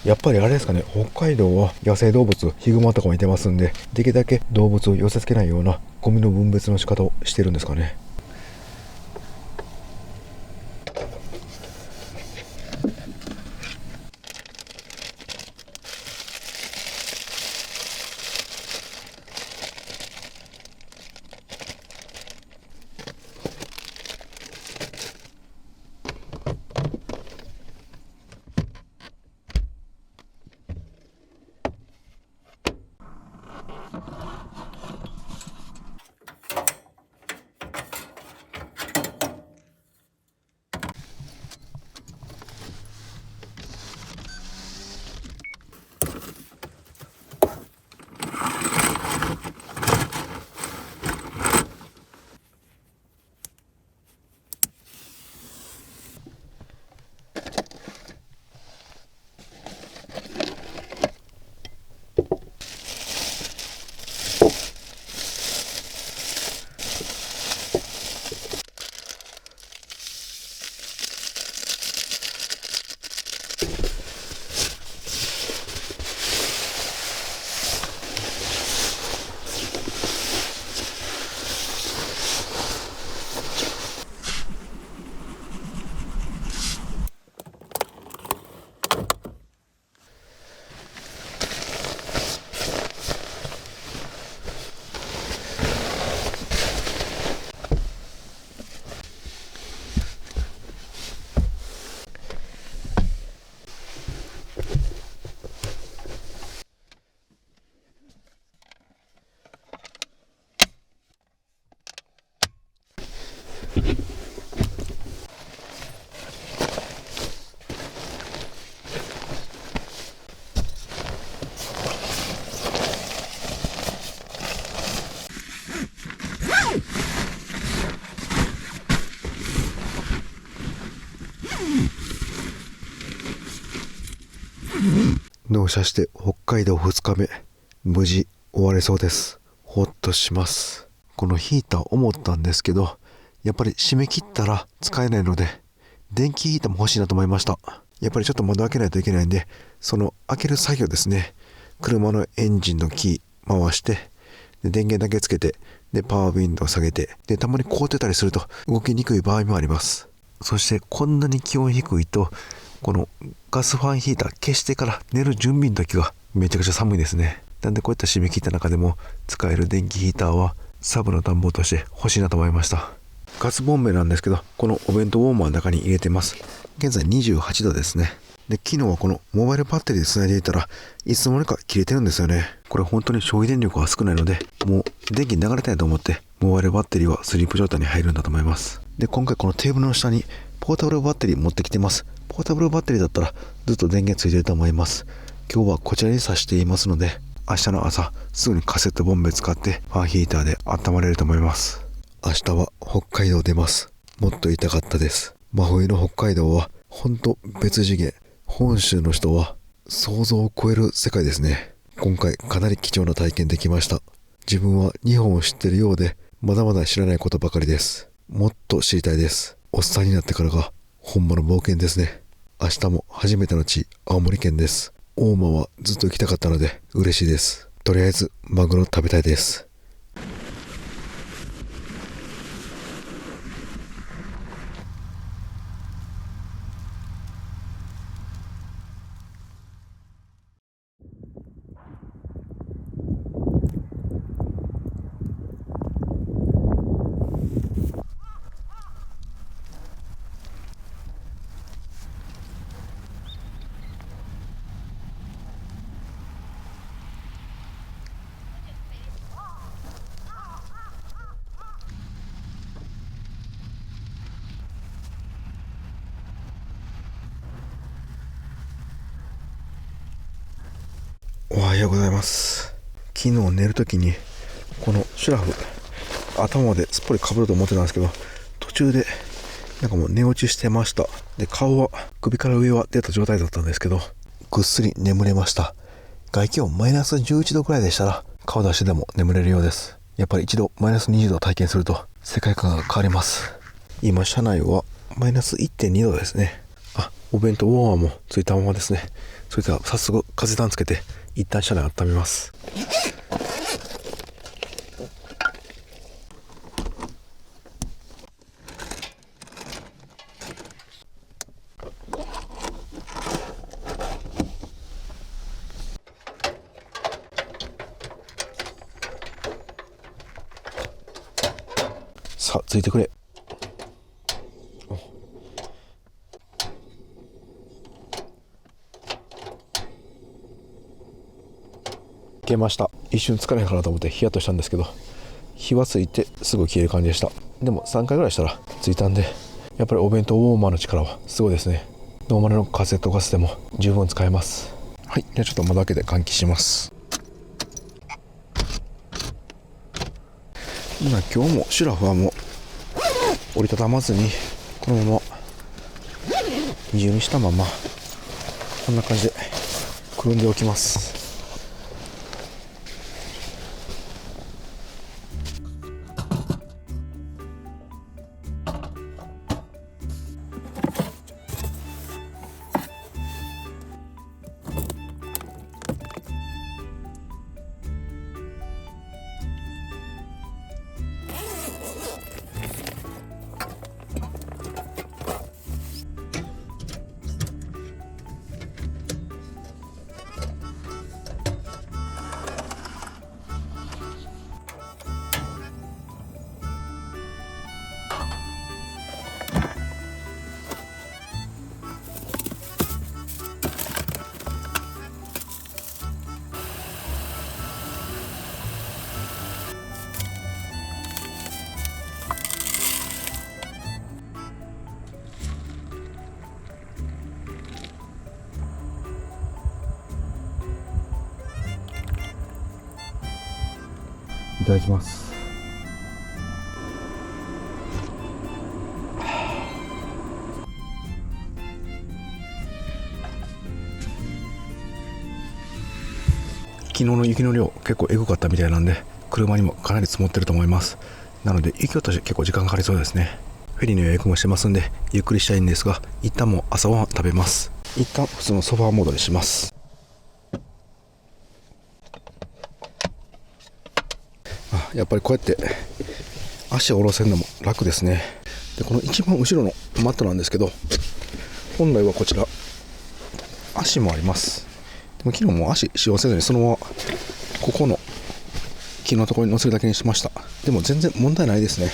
やっぱりあれですかね、北海道は野生動物、ヒグマとかもいてますんで、できるだけ動物を寄せ付けないようなゴミの分別の仕方をしてるんですかね。納車して北海道2日目、無事終われそうです。ほっとします。このヒーター思ったんですけど、やっぱり締め切ったら使えないので、電気ヒーターも欲しいなと思いました。やっぱりちょっと窓開けないといけないんで、その開ける作業ですね。車のエンジンのキー回して、で電源だけつけて、でパワーウィンドウ下げて、でたまに凍ってたりすると動きにくい場合もあります。そしてこんなに気温低いと、このガスファンヒーター消してから寝る準備の時がめちゃくちゃ寒いですね。なんでこういった締め切った中でも使える電気ヒーターはサブの暖房として欲しいなと思いました。ガスボンベなんですけど、このお弁当ウォーマーの中に入れてます。現在28度ですね。で、昨日はこのモバイルバッテリーで繋いでいたらいつの間にか切れてるんですよね。これ本当に消費電力が少ないので、もう電気流れたいと思ってモバイルバッテリーはスリープ状態に入るんだと思います。で、今回このテーブルの下にポータブルバッテリー持ってきてます。ポータブルバッテリーだったらずっと電源ついてると思います。今日はこちらに挿していますので、明日の朝すぐにカセットボンベ使ってファンヒーターで温まれると思います。明日は北海道出ます。もっと痛かったです。真冬の北海道はほんと別次元。本州の人は想像を超える世界ですね。今回かなり貴重な体験できました。自分は日本を知ってるようでまだまだ知らないことばかりです。もっと知りたいです。おっさんになってからがほんまの冒険ですね。明日も初めての地、青森県です。大間はずっと行きたかったので嬉しいです。とりあえずマグロ食べたいです。おはようございます。昨日寝るときにこのシュラフ頭まですっぽりかぶると思ってたんですけど、途中でなんかもう寝落ちしてました。で、顔は首から上は出た状態だったんですけど、ぐっすり眠れました。外気温マイナス11度くらいでしたら顔出してでも眠れるようです。やっぱり一度マイナス20度を体験すると世界観が変わります。今車内はマイナス 1.2 度ですね。お弁当ウォーマーもついたままですね。それでは早速風暖つけて一旦車内温めます。さあ、ついてくれ。消えました。一瞬疲れたかなと思ってヒヤッとしたんですけど、火はついてすぐ消える感じでした。でも3回ぐらいしたらついたんで、やっぱりお弁当ウォーマーの力はすごいですね。ノーマルのカセットガスでも十分使えます。はい、じゃあちょっと窓開けて換気します。今日もシュラフはもう折りたたまずにこのまま二重にしたままこんな感じでくるんでおきます。いただきます。昨日の雪の量結構エグかったみたいなんで、車にもかなり積もってると思います。なので雪落とし結構時間かかりそうですね。フェリーの予約もしてますんでゆっくりしたいんですが、一旦もう朝ごはん食べます。一旦普通のソファーモードにします。やっぱりこうやって足を下ろせるのも楽ですね。で、この一番後ろのマットなんですけど、本来はこちら足もあります。でも昨日も足使用せずにそのままここの木のところに乗せるだけにしました。でも全然問題ないですね。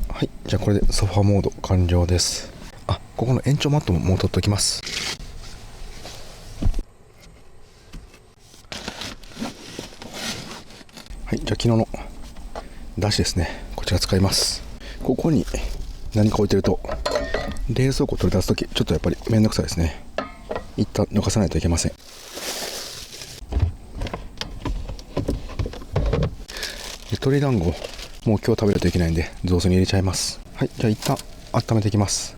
はい、じゃあこれでソファーモード完了です。ここの延長マットももう取っておきます。はい、じゃあ昨日のだしですね、こちら使います。ここに何か置いてると冷蔵庫を取り出すときちょっとやっぱりめんどくさいですね。一旦抜かさないといけません。鶏団子もう今日食べるといけないんで雑炊に入れちゃいます。はい、じゃあ一旦温めていきます。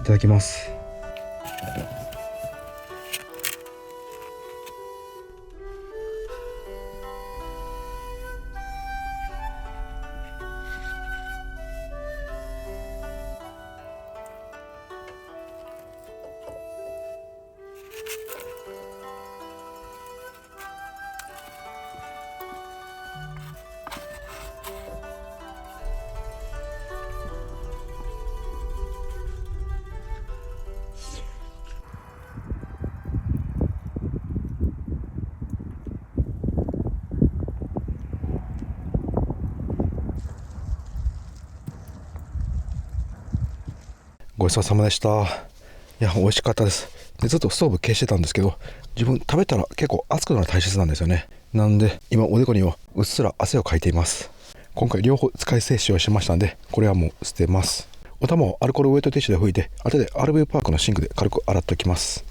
ただきます。ごちそうさまでした。いや、美味しかったです。で、ずっとストーブ消してたんですけど、自分食べたら結構熱くなるの大切なんですよね。なんで、今おでこにはうっすら汗をかいています。今回両方使い捨て使用しましたんで、これはもう捨てます。お玉をアルコールウェットティッシュで拭いて、後で RV パークのシンクで軽く洗っておきます。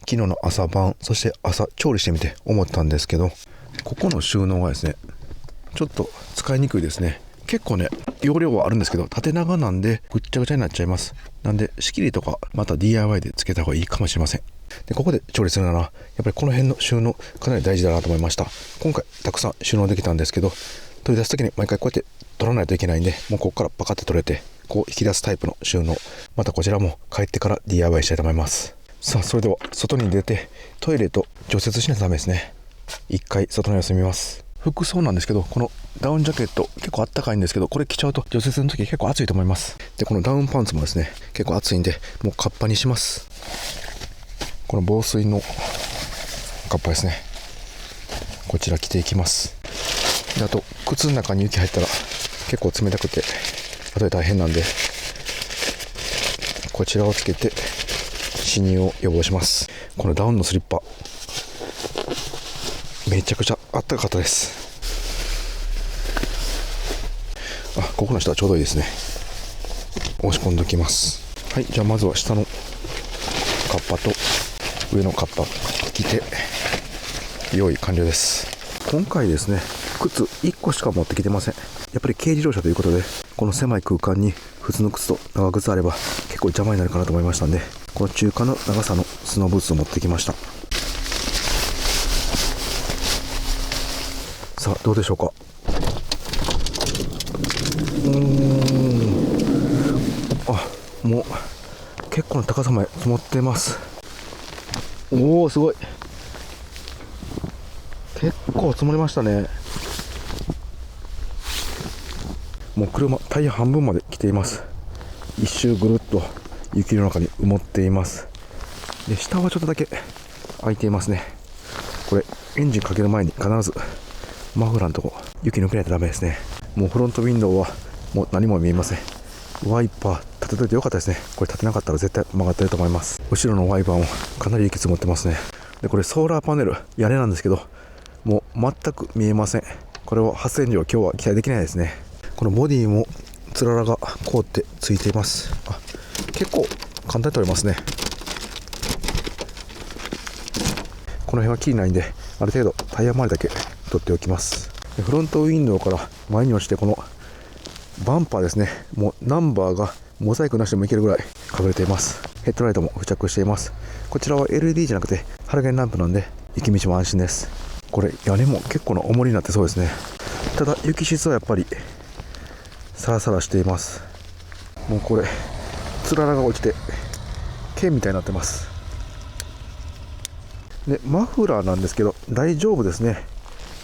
昨日の朝晩、そして朝調理してみて思ったんですけど、ここの収納がですね、ちょっと使いにくいですね。結構ね、容量はあるんですけど、縦長なんでぐっちゃぐちゃになっちゃいます。なんで仕切りとかまた DIY でつけた方がいいかもしれません。で、ここで調理するならやっぱりこの辺の収納かなり大事だなと思いました。今回たくさん収納できたんですけど、取り出す時に毎回こうやって取らないといけないんで、もうここからパカッて取れて、こう引き出すタイプの収納、またこちらも帰ってから DIY したいと思います。さあ、それでは外に出てトイレと除雪しないとダメですね。一回外の様子見ます。服装なんですけど、このダウンジャケット結構あったかいんですけど、これ着ちゃうと除雪の時結構暑いと思います。で、このダウンパンツもですね、結構暑いんで、もうカッパにします。この防水のカッパですね、こちら着ていきます。で、あと靴の中に雪入ったら結構冷たくて後で大変なんで、こちらをつけて侵入を予防します。このダウンのスリッパめちゃくちゃあったかかったです。あ、ここの下はちょうどいいですね。押し込んでおきます。はい、じゃあまずは下のカッパと上のカッパ着て用意完了です。今回ですね、靴1個しか持ってきてません。やっぱり軽自動車ということで、この狭い空間に普通の靴と長靴あれば結構邪魔になるかなと思いましたんで、この中華の長さのスノーブーツを持ってきました。さあ、どうでしょうか。あ、もう結構な高さまで積もってます。おお、すごい、結構積もりましたね。もう車タイヤ半分まで来ています。一周ぐるっと雪の中に埋もっています。で、下はちょっとだけ開いていますね。これエンジンかける前に必ずマフラーのとこ雪抜けないとダメですね。もうフロントウィンドウはもう何も見えません。ワイパー立てといてよかったですね。これ立てなかったら絶対曲がってると思います。後ろのワイパーもかなり雪積もってますね。で、これソーラーパネル屋根なんですけど、もう全く見えません。これは発電量今日は期待できないですね。このボディもつららが凍ってついています。あ、結構簡単に取れますね。この辺は切りないんで、ある程度タイヤ周りだけ取っておきます。で、フロントウィンドウから前に落ちて、このバンパーですね、もうナンバーがモザイクなしでもいけるぐらい隠れています。ヘッドライトも付着しています。こちらは LED じゃなくてハロゲンランプなんで行き道も安心です。これ屋根も結構な重りになってそうですね。ただ雪質はやっぱりサラサラしています。もうこれつららが落ちて剣みたいになってます。で、マフラーなんですけど大丈夫ですね。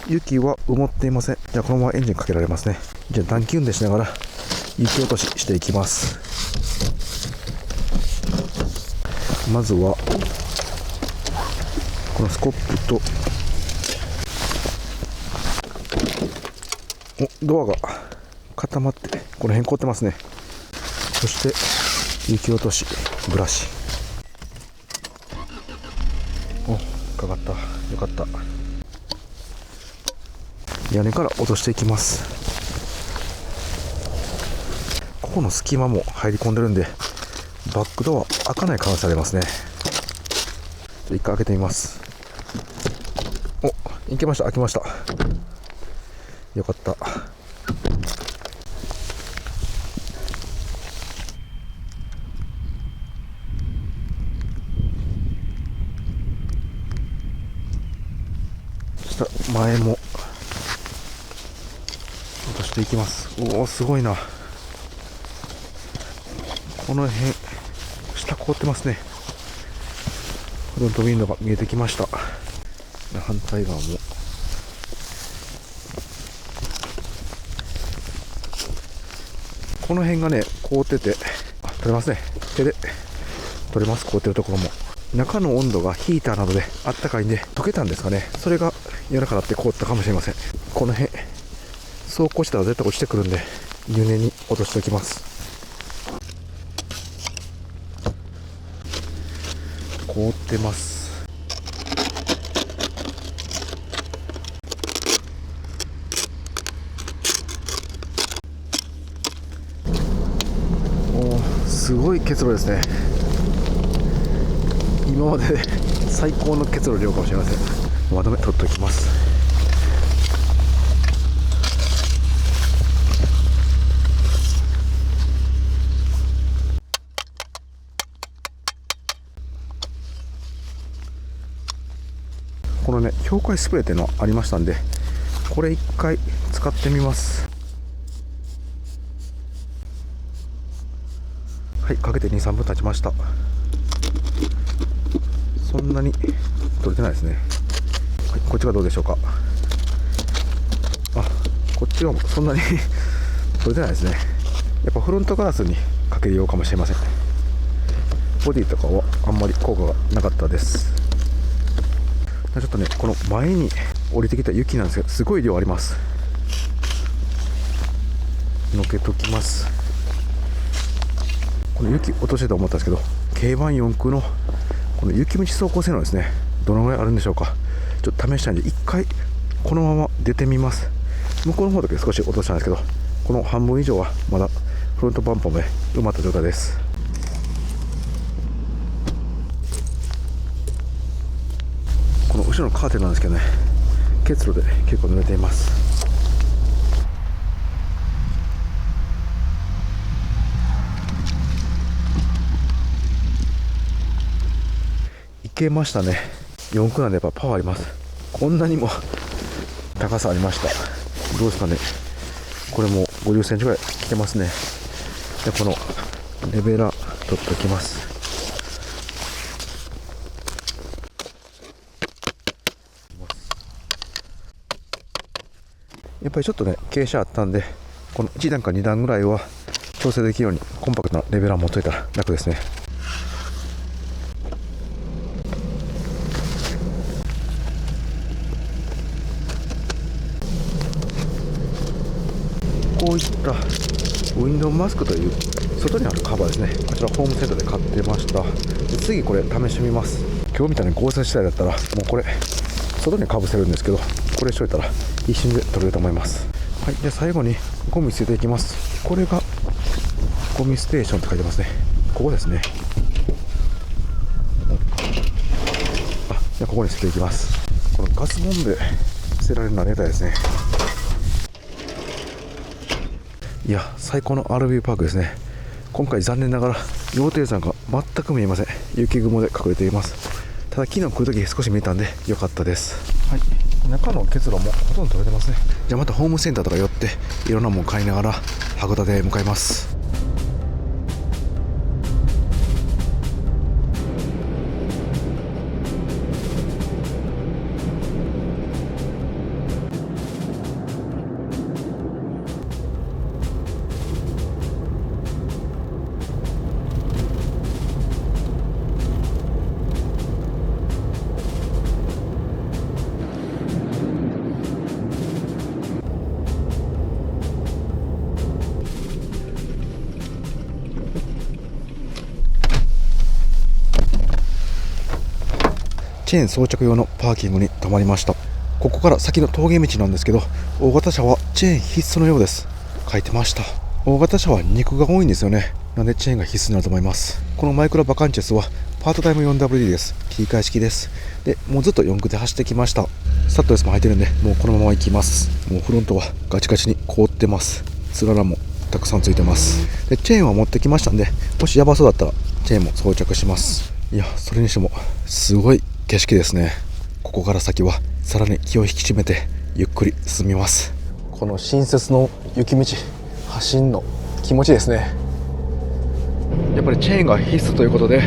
雪は埋もっていません。じゃあこのままエンジンかけられますね。じゃあ暖気運転しながら雪落とししていきます。まずはこのスコップと、ドアが固まってこの辺凍ってますね。そして雪落としブラシ、かかった、よかった。屋根から落としていきます。ここの隙間も入り込んでるんでバックドア開かない可能性ありますね。一回開けてみます。お、いけました。開きました。よかった。そしたら前も落としていきます。おお、すごいな。この辺下凍ってますね。フロントウィンドウが見えてきました。反対側もこの辺がね凍ってて、取れますね。手で取れます。凍ってるところも。中の温度がヒーターなどであったかいんで溶けたんですかね。それが柔らかなって凍ったかもしれません。この辺走行したら絶対落ちてくるんで入念に落としておきます。凍ってます。おー、すごい結露ですね。今までで最高の結露量かもしれません。窓目取っておきます。このね氷解スプレーっていうのありましたんで、これ一回使ってみます。はい、かけて 2,3 分経ちました。そんなに取れてないですね。はい、こっちがどうでしょうか。あ、こっちがそんなに取れてないですね。やっぱフロントガラスにかけようかもしれません。ボディとかはあんまり効果がなかったです。ちょっとね、この前に降りてきた雪なんですけど、すごい量あります。のけときます。この雪落としてと思ったんですけど、軽バン4駆のこの雪道走行性能ですね、どのぐらいあるんでしょうか。ちょっと試したいんで一回このまま出てみます。向こうの方だけ少し落としたんですけど、この半分以上はまだフロントバンパーまで埋まった状態です。この後ろのカーテンなんですけどね、結露で結構濡れています。いけましたね。4駆なんでやっぱパワーあります。こんなにも高さありました。どうですかね。これも50センチぐらい来てますね。でこのレベラ取っておきます。やっぱりちょっとね傾斜あったんで、この1段か2段ぐらいは調整できるようにコンパクトなレベラー持っといたら楽ですね。こういったウィンドウマスクという外にあるカバーですね。こちらホームセンターで買ってました。で次これ試してみます。今日みたいに豪雪地帯だったらもうこれ外にかぶせるんですけど、これしといたら一瞬で取れると思います。はい、で最後にゴミ捨てていきます。これがゴミステーションって書いてますね。ここですね。じゃあここに捨てていきます。このガスボンベ捨てられるのはありがたいですね。いや最高の RV パークですね。今回残念ながら羊蹄山が全く見えません。雪雲で隠れています。ただ昨日来るとき少し見えたんで良かったです。はい、中の結露もほとんど取れてますね。じゃあまたホームセンターとか寄っていろんなもの買いながら函館へ向かいます。チェーン装着用のパーキングに停まりました。ここから先の峠道なんですけど、大型車はチェーン必須のようです。書いてました。大型車は肉が多いんですよね。なんでチェーンが必須になると思います。このマイクロバカンチェスはパートタイム 4WD です。切り替え式です。でもうずっと4駆で走ってきました。スタッドレスも履いてるんで、もうこのまま行きます。もうフロントはガチガチに凍ってます。つららもたくさんついてます。でチェーンは持ってきましたんで、もしやばそうだったらチェーンも装着します。いや、それにしてもすごい景色ですね。ここから先はさらに気を引き締めてゆっくり進みます。この新雪の雪道走んの気持ちいいですね。やっぱりチェーンが必須ということで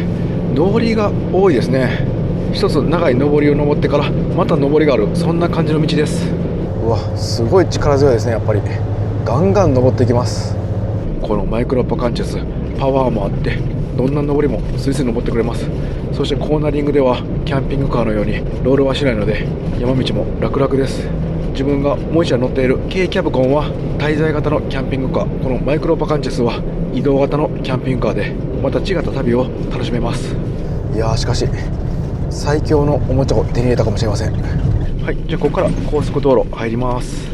上りが多いですね。一つ長い上りを登ってからまた上りがある、そんな感じの道です。うわ、すごい力強いですね。やっぱりガンガン登っていきます。このマイクロバカンチェスパワーもあってどんな上りもスイスイ登ってくれます。そしてコーナリングではキャンピングカーのようにロールはしないので山道も楽々です。自分がもう一台乗っている K キャブコンは滞在型のキャンピングカー、このマイクロバカンチェスは移動型のキャンピングカーでまた違った旅を楽しめます。いやー、しかし最強のおもちゃを手に入れたかもしれません。はい、じゃあここから高速道路入ります。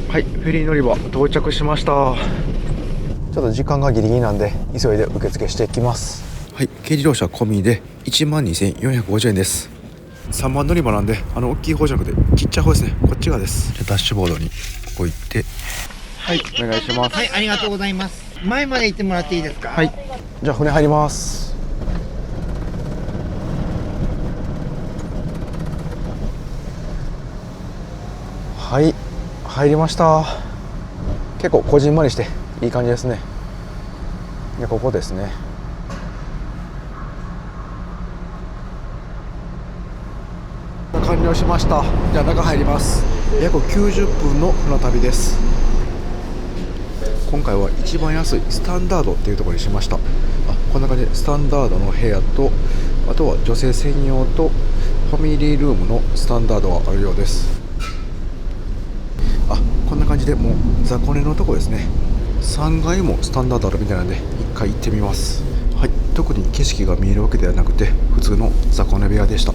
はい、フェリー乗り場到着しました。ちょっと時間がギリギリなんで急いで受付していきます。はい、軽自動車込みで 12,450 円です。3番乗り場なんで大きい方じゃなくてちっちゃい方ですね。こっち側です。じゃあダッシュボードにここ行って、はい、お願いします。はい、ありがとうございます。前まで行ってもらっていいですか。はい、じゃあ船入ります。はい、入りました。結構こじんまりしていい感じですね。でここですね。完了しました。じゃあ中入ります。約90分の船旅です。今回は一番安いスタンダードっていうところにしました。こんな感じでスタンダードの部屋と、あとは女性専用とファミリールームのスタンダードがあるようです。こんな感じでもう雑魚寝のとこですね。3階もスタンダードあるみたいなんで1回行ってみます。はい、特に景色が見えるわけではなくて普通の雑魚寝部屋でした。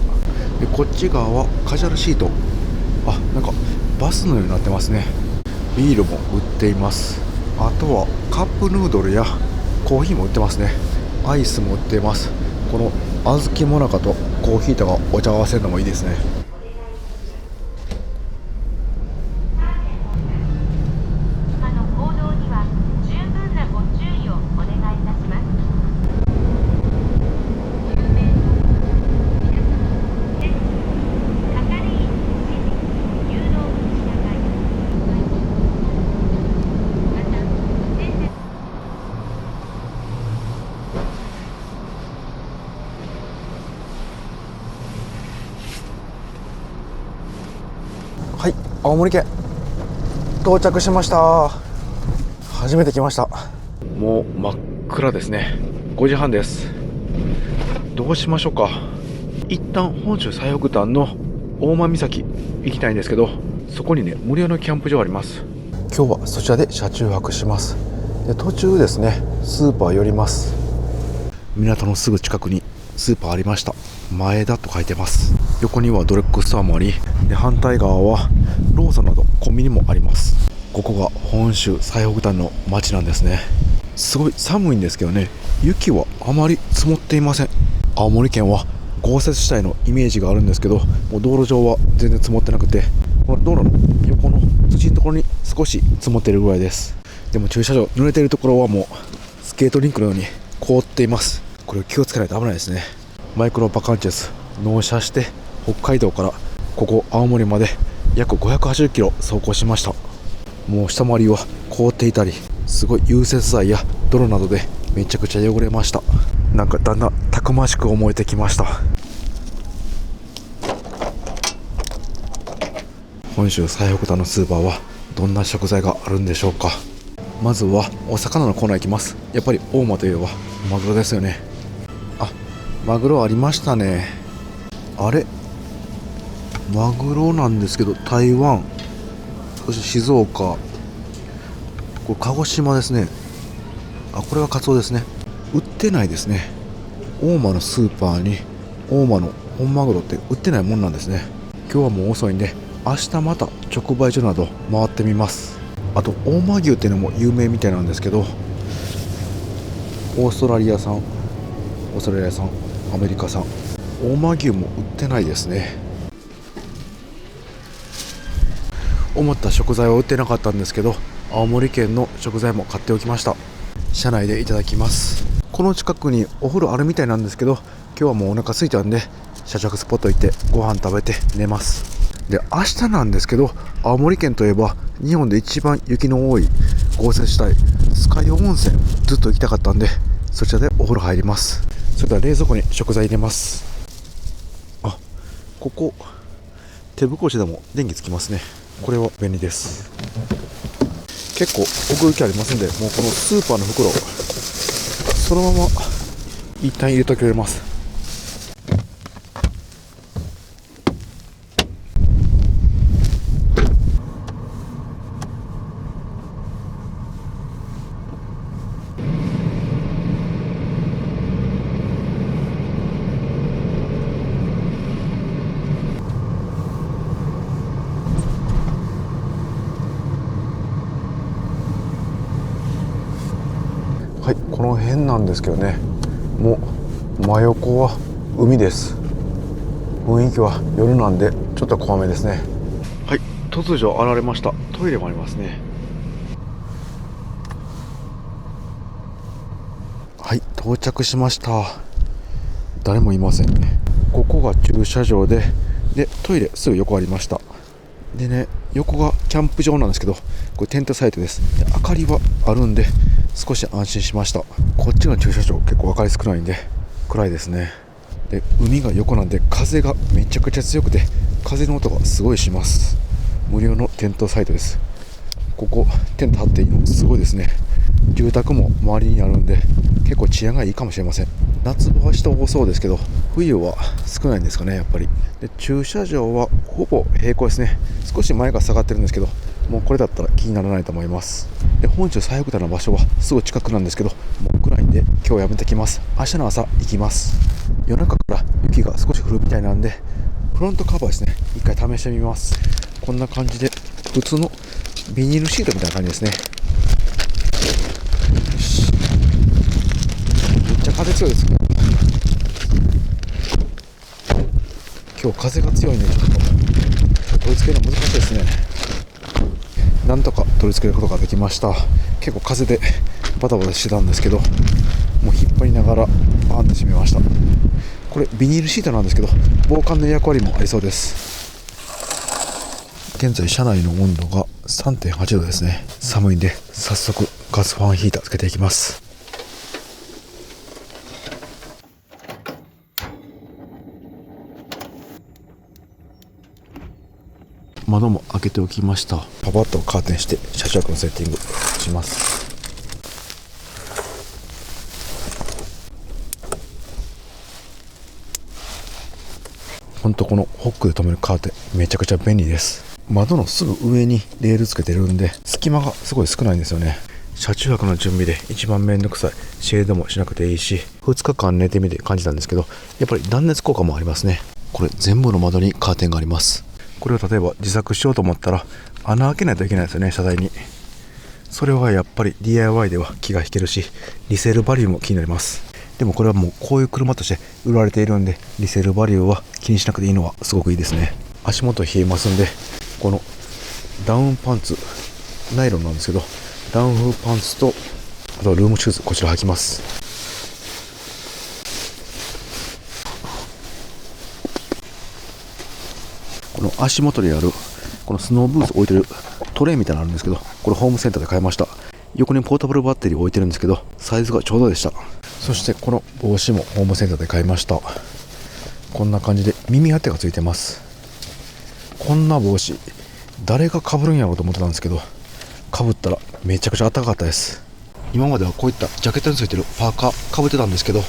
でこっち側はカジュアルシート、なんかバスのようになってますね。ビールも売っています。あとはカップヌードルやコーヒーも売ってますね。アイスも売っています。この小豆もなかとコーヒーとかお茶を合わせるのもいいですね。はい、青森県到着しました。初めて来ました。もう真っ暗ですね。5時半です。どうしましょうか。一旦本州最北端の大間岬行きたいんですけど、そこにね無料のキャンプ場あります。今日はそちらで車中泊します。で途中ですねスーパー寄ります。港のすぐ近くにスーパーありました。前田と書いてます。横にはドラッグストアもあり、で反対側はローソンなどコンビニもあります。ここが本州最北端の町なんですね。すごい寒いんですけどね、雪はあまり積もっていません。青森県は豪雪地帯のイメージがあるんですけど、もう道路上は全然積もってなくて、この道路の横の土のところに少し積もっているぐらいです。でも駐車場濡れているところはもうスケートリンクのように凍っています。これを気をつけないと危ないですね。マイクロバカンチェス納車して北海道からここ青森まで約580キロ走行しました。もう下回りは凍っていたり、すごい融雪剤や泥などでめちゃくちゃ汚れました。なんかだんだんたくましく思えてきました。本州最北端のスーパーはどんな食材があるんでしょうか。まずはお魚のコーナー行きます。やっぱり大間といえばマグロですよね。マグロありましたね。あれマグロなんですけど、台湾、そして静岡、これ鹿児島ですね。これはカツオですね。売ってないですね。大間のスーパーに大間の本マグロって売ってないもんなんですね。今日はもう遅いんで、明日また直売所など回ってみます。あと大間牛っていうのも有名みたいなんですけど、オーストラリア産、アメリカ産、大間牛も売ってないですね。思った食材は売ってなかったんですけど、青森県の食材も買っておきました。車内でいただきます。この近くにお風呂あるみたいなんですけど、今日はもうお腹空いたんで社食スポット行ってご飯食べて寝ます。で、明日なんですけど、青森県といえば日本で一番雪の多い豪雪地帯酸ヶ湯温泉、ずっと行きたかったんでそちらでお風呂入ります。それでは冷蔵庫に食材入れます。あ、ここ手袋してでも電気つきますね。これは便利です。結構奥行きありますんで、もうこのスーパーの袋そのまま一旦入れてくれます。はい、この辺なんですけどね、もう真横は海です。雰囲気は夜なんでちょっと怖めですね。はい、突如現れました。トイレもありますね。はい、到着しました。誰もいませんね。ここが駐車場でトイレすぐ横ありました。でね、横がキャンプ場なんですけど、これテントサイトです。で、明かりはあるんで少し安心しました。こっちの駐車場結構明かり少ないんで暗いですね。で、海が横なんで風がめちゃくちゃ強くて風の音がすごいします。無料のテントサイトです。ここテント張っていいのすごいですね。住宅も周りにあるんで結構治安がいいかもしれません。夏場は人多そうですけど冬は少ないんですかね、やっぱり。で、駐車場はほぼ平行ですね。少し前が下がってるんですけど、もうこれだったら気にならないと思います。で、本州最北端の場所はすぐ近くなんですけど、もう暗いんで今日はやめてきます。明日の朝行きます。夜中から雪が少し降るみたいなんでフロントカバーですね、一回試してみます。こんな感じで普通のビニールシートみたいな感じですね。めっちゃ風強いですね。今日風が強いんでちょっと取り付けるの難しいですね。なんとか取り付けることができました。結構風でバタバタしてたんですけど、もう引っ張りながらバーンと締めました。これビニールシートなんですけど防寒の役割もありそうです。現在車内の温度が 3.8 度ですね。寒いんで早速ガスファンヒーターつけていきます。窓も開けておきました。パパッとカーテンして車中のセッティングします。ほんとこのホックで留めるカーテンめちゃくちゃ便利です。窓のすぐ上にレールつけてるんで隙間がすごい少ないんですよね。車中泊の準備で一番めんどくさいシェードもしなくていいし、2日間寝てみて感じたんですけど、やっぱり断熱効果もありますね。これ全部の窓にカーテンがあります。これを例えば自作しようと思ったら穴開けないといけないですよね、車体に。それはやっぱり DIY では気が引けるし、リセールバリューも気になります。でもこれはもうこういう車として売られているんで、リセールバリューは気にしなくていいのはすごくいいですね。足元冷えますんで、このダウンパンツ、ナイロンなんですけど、ダウン風パンツとあとルームシューズ、こちら履きます。この足元にあるこのスノーブーツ置いてるトレイみたいなのあるんですけど、これホームセンターで買いました。横にポータブルバッテリー置いてるんですけどサイズがちょうどでした。そしてこの帽子もホームセンターで買いました。こんな感じで耳当てがついてます。こんな帽子誰が被るんやろうと思ってたんですけど、被ったらめちゃくちゃ暖かかったです。今まではこういったジャケットについてるパーカー被ってたんですけど、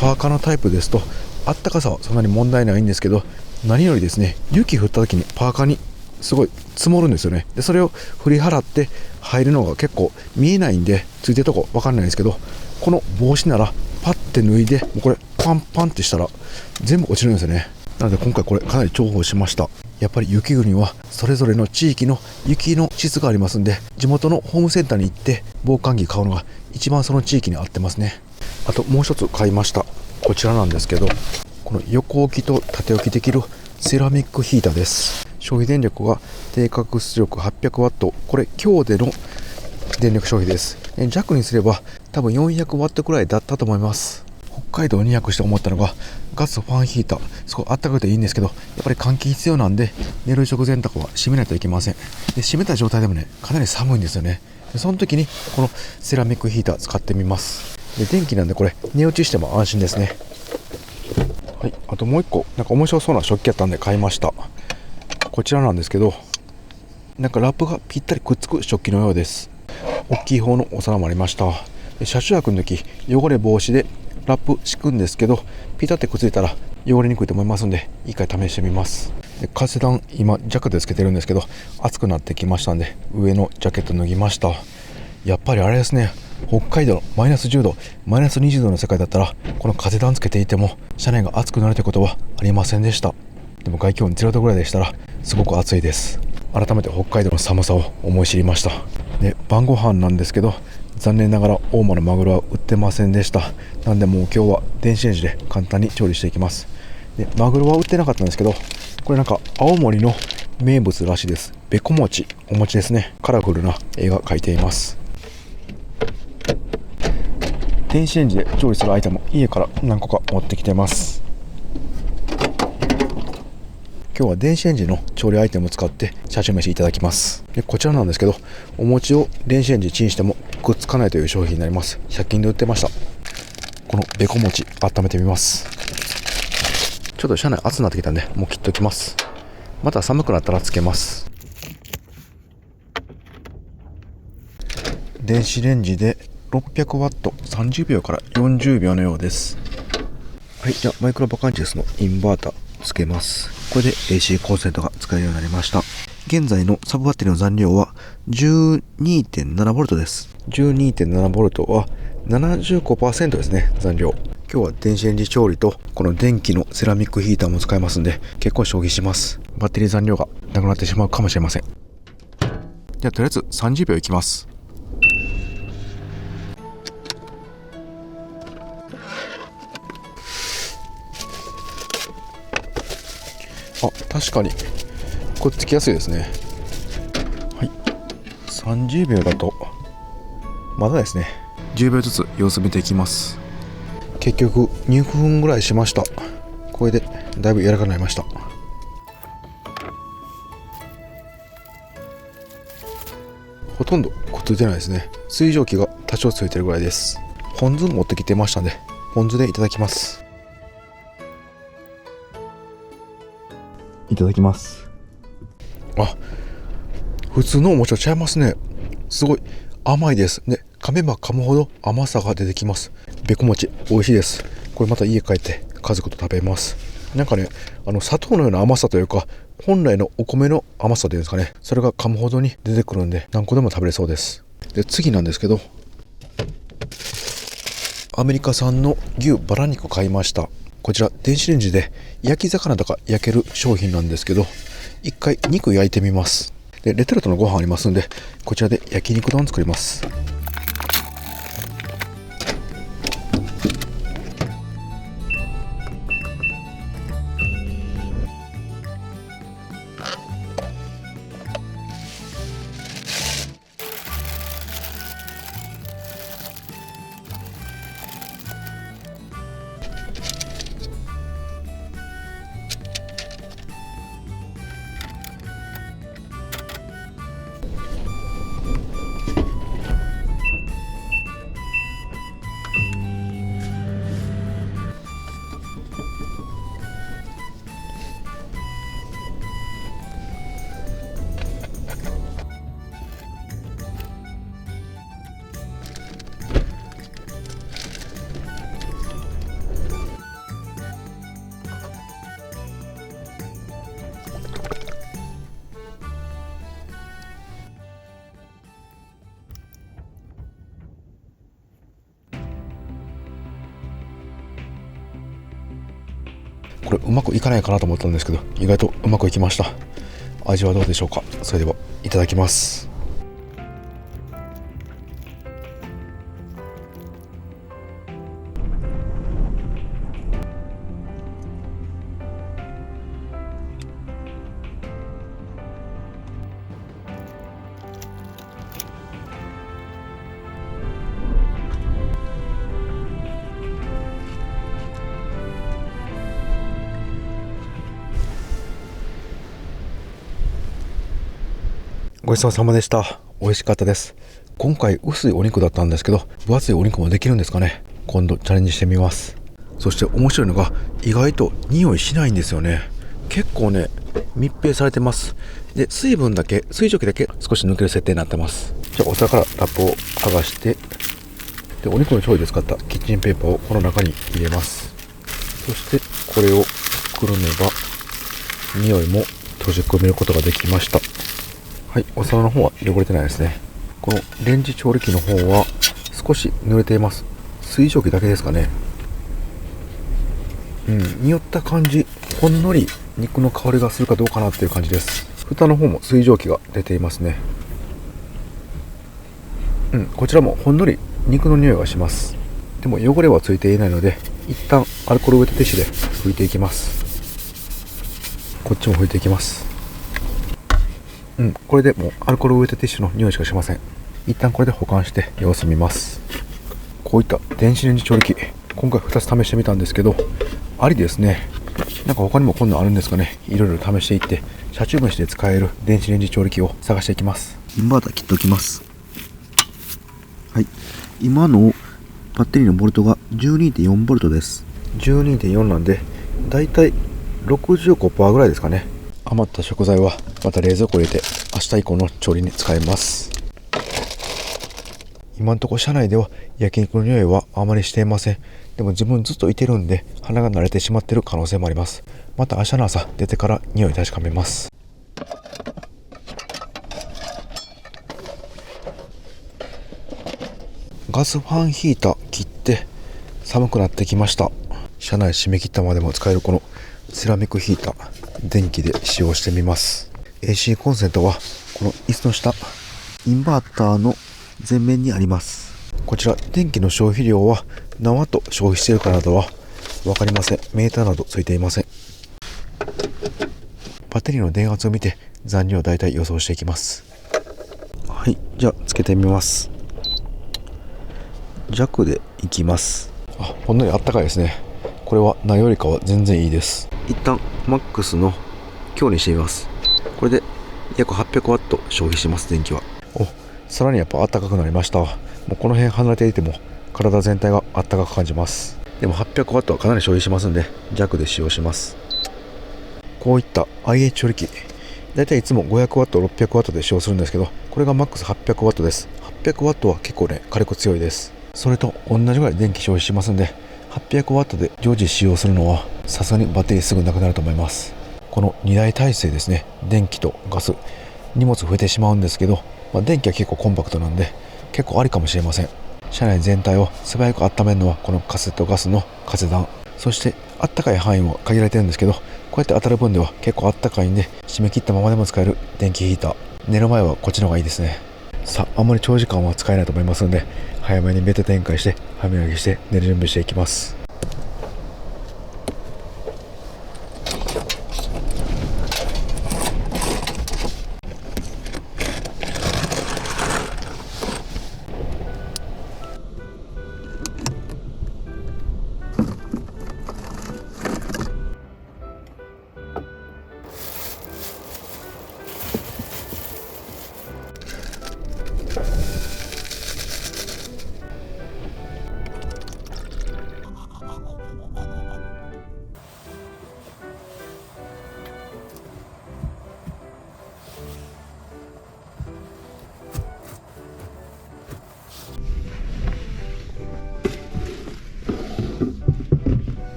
パーカーのタイプですと暖かさはそんなに問題ないんですけど、何よりですね、雪降った時にパーカーにすごい積もるんですよね。でそれを振り払って入るのが結構見えないんで、ついてるとこ分かんないんですけど、この帽子ならパッて脱いで、もうこれパンパンってしたら全部落ちるんですよね。なので今回これかなり重宝しました。やっぱり雪国はそれぞれの地域の雪の質がありますんで、地元のホームセンターに行って防寒着買うのが一番その地域に合ってますね。あともう一つ買いました。こちらなんですけど、この横置きと縦置きできるセラミックヒーターです。消費電力が定格出力 800W、 これ強での電力消費です。弱にすれば多分 400W くらいだったと思います。北海道に200して思ったのが、ガスファンヒーターすごいあったかくていいんですけど、やっぱり換気必要なんで、寝る直前とかは閉めないといけません。で閉めた状態でもね、かなり寒いんですよね。でその時にこのセラミックヒーター使ってみます。で電気なんでこれ寝落ちしても安心ですね。はい、あともう一個なんか面白そうな食器やったんで買いました。こちらなんですけど、なんかラップがぴったりくっつく食器のようです。大きい方のお皿もありました。車中泊の時汚れ防止でラップ敷くんですけど、ピタってくっついたら汚れにくいと思いますので、一回試してみます。で風暖今ジャケットつけてるんですけど、暑くなってきましたんで上のジャケット脱ぎました。やっぱりあれですね、北海道のマイナス10度マイナス20度の世界だったら、この風暖つけていても車内が暑くなるということはありませんでした。でも外気温0度ぐらいでしたらすごく暑いです。改めて北海道の寒さを思い知りました。で晩ご飯なんですけど、残念ながら大間のマグロは売ってませんでした。なんでもう今日は電子レンジで簡単に調理していきます。でマグロは売ってなかったんですけど、これなんか青森の名物らしいです。べこ餅、お餅ですね。カラフルな絵が描いています。電子レンジで調理するアイテム、家から何個か持ってきてます。今日は電子レンジの調理アイテムを使ってチャーシュー飯いただきます。でこちらなんですけど、お餅を電子レンジチンしてもくっつかないという商品になります。100均で売ってました。このべこ餅温めてみます。ちょっと車内暑くなってきたんでもう切っときます。また寒くなったらつけます。電子レンジで 600W30 秒から40秒のようです。はい、じゃあマイクロバカンチェスのインバーターつけます。これで AC コンセントが使えるようになりました。現在のサブバッテリーの残量は 12.7V です。 12.7V は 75% ですね、残量。今日は電子レンジ調理とこの電気のセラミックヒーターも使えますんで、結構消費します。バッテリー残量がなくなってしまうかもしれません。じゃあとりあえず30秒いきます。あ、確かにくっつきやすいですね。はい、30秒だとまだですね。10秒ずつ様子見ていきます。結局2分ぐらいしました。これでだいぶ柔らかくなりました。ほとんどくっついてないですね。水蒸気が多少ついてるぐらいです。ポン酢持ってきてましたんで、ポン酢でいただきます。いただきます。あ、普通のお餅とちゃいますね。すごい甘いですね。噛めば噛むほど甘さが出てきます。べこ餅美味しいです。これまた家帰って家族と食べます。なんかね、砂糖のような甘さというか、本来のお米の甘さというんですかね、それが噛むほどに出てくるんで、何個でも食べれそうです。で次なんですけど、アメリカ産の牛バラ肉を買いました。こちら電子レンジで焼き魚とか焼ける商品なんですけど、一回肉焼いてみます。でレトルトのご飯ありますんで、こちらで焼肉丼作ります。これうまくいかないかなと思ったんですけど、意外とうまくいきました。味はどうでしょうか。それではいただきます。ごちそうさまでした。美味しかったです。今回薄いお肉だったんですけど、分厚いお肉もできるんですかね。今度チャレンジしてみます。そして面白いのが、意外と匂いしないんですよね。結構ね、密閉されてます。で、水蒸気だけ少し抜ける設定になってます。じゃあお皿からラップを剥がして、でお肉の調理で使ったキッチンペーパーをこの中に入れます。そしてこれをくるめば匂いも閉じ込めることができました。はい、お皿の方は汚れてないですね。このレンジ調理器の方は少し濡れています。水蒸気だけですかね。匂った感じ、ほんのり肉の香りがするかどうかなっていう感じです。蓋の方も水蒸気が出ていますね。こちらもほんのり肉の匂いがします。でも汚れはついていないので、一旦アルコールウェットティッシュで拭いていきます。こっちも拭いていきます。これでもうアルコールウェットティッシュの匂いしかしません。一旦これで保管して様子見ます。こういった電子レンジ調理器、今回2つ試してみたんですけど、ありですね。なんか他にもこんなのあるんですかね。いろいろ試していって、車中飯で使える電子レンジ調理器を探していきます。インバーター切っておきます。はい、今のバッテリーのボルトが 12.4 ボルトです。 12.4 なんでだいたい 65% ぐらいですかね。余った食材はまた冷蔵庫入れて明日以降の調理に使えます。今のところ車内では焼肉の匂いはあまりしていません。でも自分ずっといてるんで鼻が慣れてしまっている可能性もあります。また明日の朝出てから匂い確かめます。ガスファンヒーター切って寒くなってきました。車内締め切ったまでも使えるこのセラミックヒーター、電気で使用してみます。 AC コンセントはこの椅子の下、インバーターの前面にあります。こちら電気の消費量は何ワット消費しているかなどは分かりません。メーターなどついていません。バッテリーの電圧を見て残量をだいたい予想していきます。はい、じゃあつけてみます。弱でいきます。ほんのりあったかいですね。これはないよりかは全然いいです。一旦マックスの強にしてみます。これで約800ワット消費します。電気はさらにやっぱ暖かくなりました。もうこの辺離れていても体全体が暖かく感じます。でも800ワットはかなり消費しますんで弱で使用します。こういった IH 調理器、だいたいいつも500ワット600ワットで使用するんですけど、これがマックス800ワットです。800ワットは結構ね火力強いです。それと同じぐらい電気消費しますんで、800ワットで常時使用するのはさすがにバッテリーすぐなくなると思います。この2台体制ですね。電気とガス、荷物増えてしまうんですけど、電気は結構コンパクトなんで結構ありかもしれません。車内全体を素早く温めるのはこのカセットガスの風暖、そしてあったかい範囲も限られてるんですけど、こうやって当たる分では結構あったかいんで締め切ったままでも使える電気ヒーター、寝る前はこっちの方がいいですね。さあ、あんまり長時間は使えないと思いますので、早めにベッド展開して歯磨きして寝る準備していきます。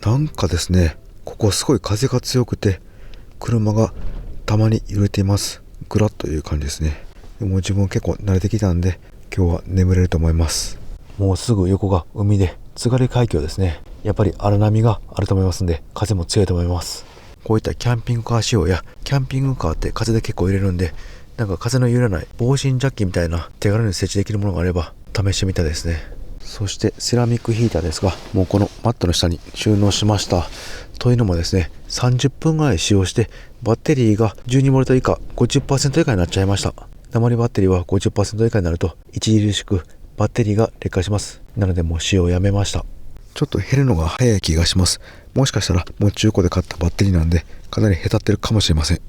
なんかですね、ここすごい風が強くて車がたまに揺れています。グラッという感じですね。でも自分結構慣れてきたんで、今日は眠れると思います。もうすぐ横が海で津軽海峡ですね。やっぱり荒波があると思いますんで、風も強いと思います。こういったキャンピングカー仕様やキャンピングカーって風で結構揺れるんで、なんか風の揺れない防振ジャッキみたいな手軽に設置できるものがあれば試してみたいですね。そしてセラミックヒーターですが、もうこのマットの下に収納しました。というのもですね、30分ぐらい使用してバッテリーが 12V 以下 50% 以下になっちゃいました。鉛バッテリーは 50% 以下になると著しくバッテリーが劣化します。なのでもう使用をやめました。ちょっと減るのが早い気がします。もしかしたらもう中古で買ったバッテリーなんでかなりへたってるかもしれません。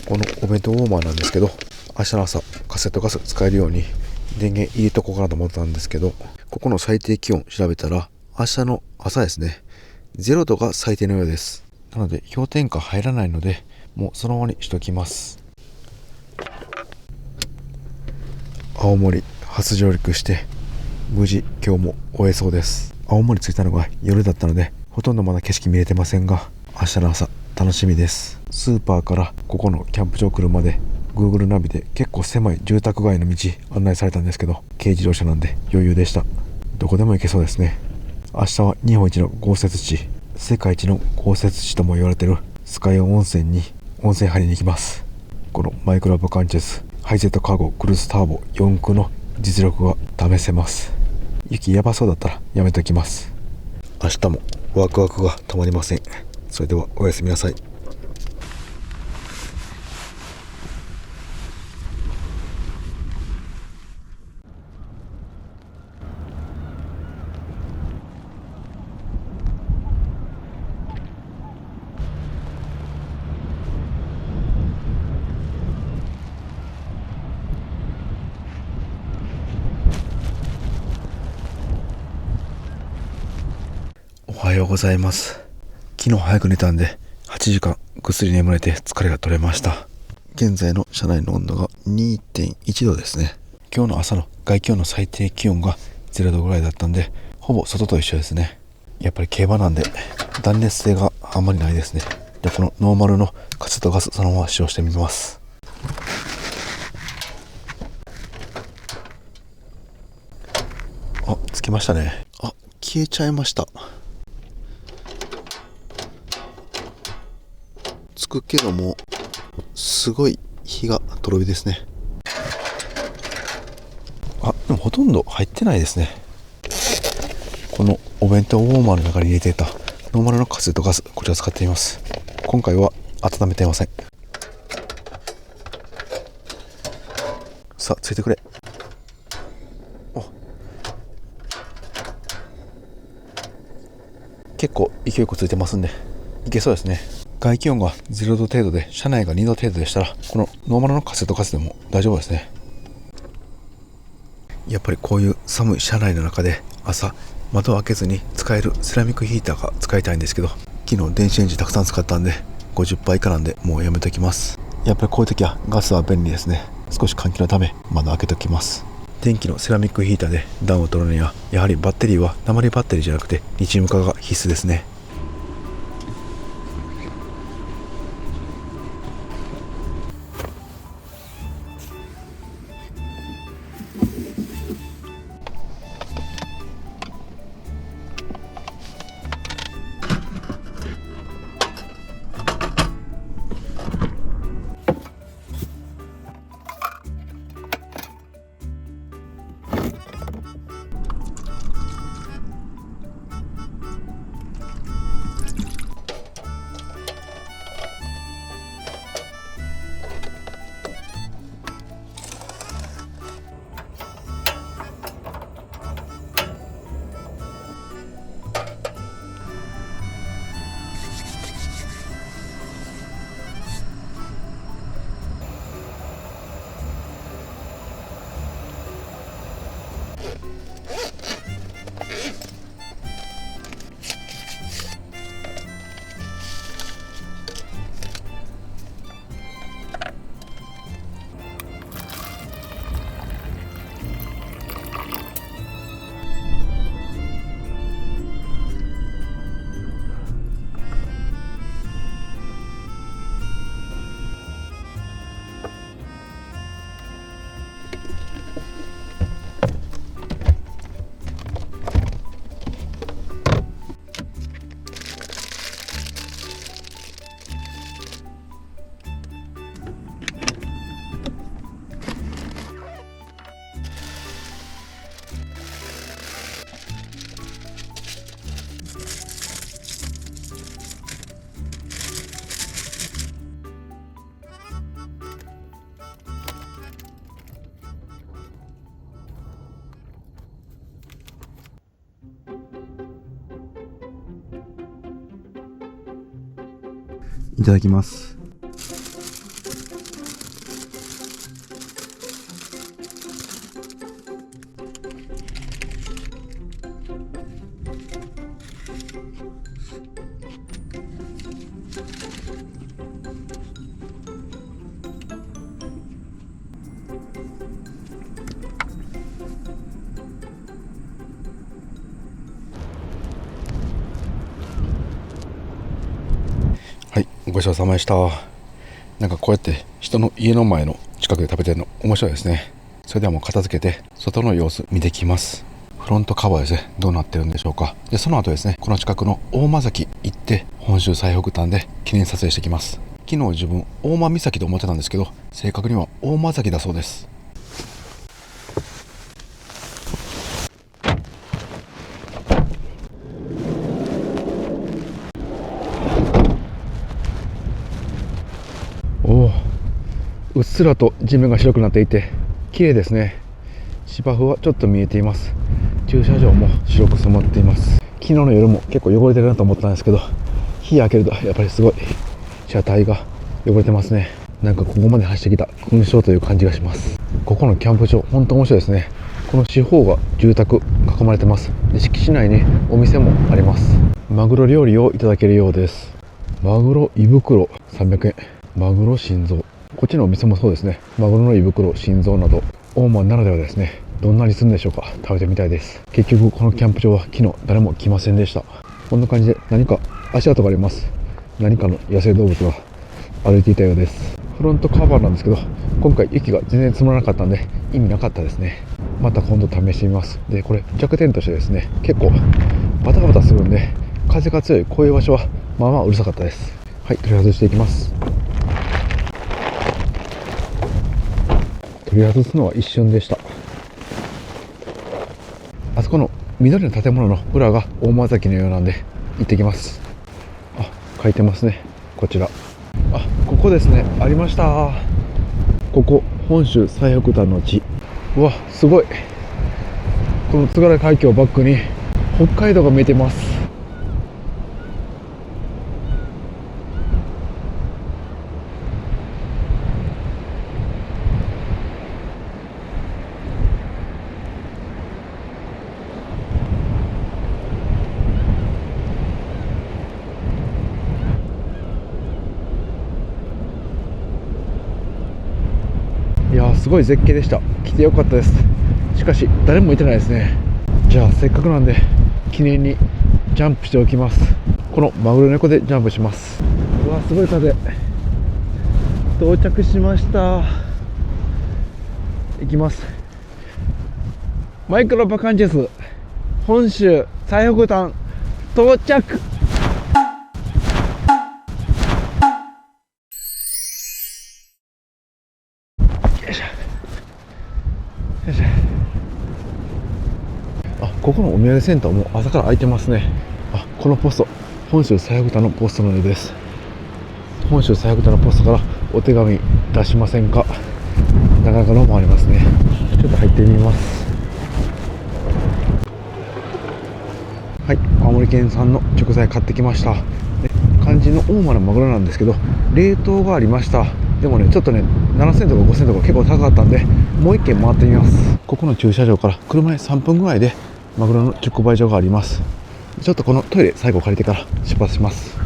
このお弁当ウォーマーなんですけど、明日の朝カセットガス使えるように電源入れとこうかなと思ったんですけど、ここの最低気温調べたら明日の朝ですね、0度が最低のようです。なので氷点下入らないので、もうそのままにしときます。青森初上陸して無事今日も終えそうです。青森着いたのが夜だったのでほとんどまだ景色見えてませんが、明日の朝楽しみです。スーパーからここのキャンプ場来るまで Google ナビで結構狭い住宅街の道案内されたんですけど、軽自動車なんで余裕でした。どこでも行けそうですね。明日は日本一の豪雪地、世界一の豪雪地とも言われている酸ヶ湯温泉に温泉入りに行きます。このマイクロバカンチェスハイゼットカーゴクルーズターボ4駆の実力が試せます。雪やばそうだったらやめておきます。明日もワクワクが止まりません。それではおやすみなさい。おはようございます。昨日早く寝たんで8時間ぐっすり眠れて疲れが取れました。現在の車内の温度が 2.1 度ですね。今日の朝の外気温の最低気温が0度ぐらいだったんで、ほぼ外と一緒ですね。やっぱり競馬なんで断熱性があんまりないですね。で、このノーマルのカセットガスそのまま使用してみます。あ、つきましたね。あ、消えちゃいました。つくけどもすごい火がとろ火ですね。あ、でもほとんど入ってないですね。このお弁当ウォーマーの中に入れていたノーマルのカセットガス、こちら使っています。今回は温めていません。さあ、ついてくれ。結構勢いよくついてますんでいけそうですね。外気温が0度程度で車内が2度程度でしたら、このノーマルのカセットガスでも大丈夫ですね。やっぱりこういう寒い車内の中で朝窓を開けずに使えるセラミックヒーターが使いたいんですけど、昨日電子レンジたくさん使ったんで50%以下なんでもうやめときます。やっぱりこういう時はガスは便利ですね。少し換気のため窓開けときます。電気のセラミックヒーターで暖を取るにはやはりバッテリーは鉛バッテリーじゃなくてリチウム化が必須ですね。いただきます。はい、ごちそうさまでした。なんかこうやって人の家の前の近くで食べてるの面白いですね。それではもう片付けて外の様子見てきます。フロントカバーですね、どうなってるんでしょうか。でその後ですね、この近くの大間崎行って本州最北端で記念撮影してきます。昨日自分大間岬と思ってたんですけど、正確には大間崎だそうです。おお、うっすらと地面が白くなっていて綺麗ですね。芝生はちょっと見えています。駐車場も白く染まっています。昨日の夜も結構汚れてるなと思ったんですけど、日開けるとやっぱりすごい車体が汚れてますね。なんかここまで走ってきた勲章という感じがします。ここのキャンプ場本当面白いですね。この四方が住宅囲まれてます。で敷地内にお店もあります。マグロ料理をいただけるようです。マグロ胃袋300円、マグロ心臓、こっちのお店もそうですね。マグロの胃袋、心臓など大間ならではですね。どんなにするんでしょうか。食べてみたいです。結局このキャンプ場は昨日誰も来ませんでした。こんな感じで何か足跡があります。何かの野生動物が歩いていたようです。フロントカバーなんですけど、今回雪が全然積もらなかったんで意味なかったですね。また今度試してみます。でこれ弱点としてですね、結構バタバタするんで風が強いこういう場所はまあまあうるさかったです。はい、取り外していきます。取り外すのは一瞬でした。あそこの緑の建物の裏が大間崎のようなんで行ってきます。あ、書いてますね。こちら。あ、ここですね。ありました。ここ本州最北端の地。うわ、すごい。この津軽海峡をバックに北海道が見えてます。いやー、すごい絶景でした。来てよかったです。しかし誰もいてないですね。じゃあせっかくなんで記念にジャンプしておきます。このマグロ猫でジャンプします。うわ、すごい風。到着しました。行きます。マイクロバカンチェス本州最北端到着。あ、ここのお土産センターも朝から開いてますね。あ、このポスト、本州最北端のポストのようです。本州最北端のポストからお手紙出しませんか。なかなかロマンありますね。ちょっと入ってみます。はい、青森県産の食材買ってきました。で肝心の大間のマグロなんですけど、冷凍がありました。でもね、ちょっとね、7000とか5000とか結構高かったんで、もう1軒回ってみます。ここの駐車場から車で3分ぐらいでマグロの直売所があります。ちょっとこのトイレ最後借りてから出発します。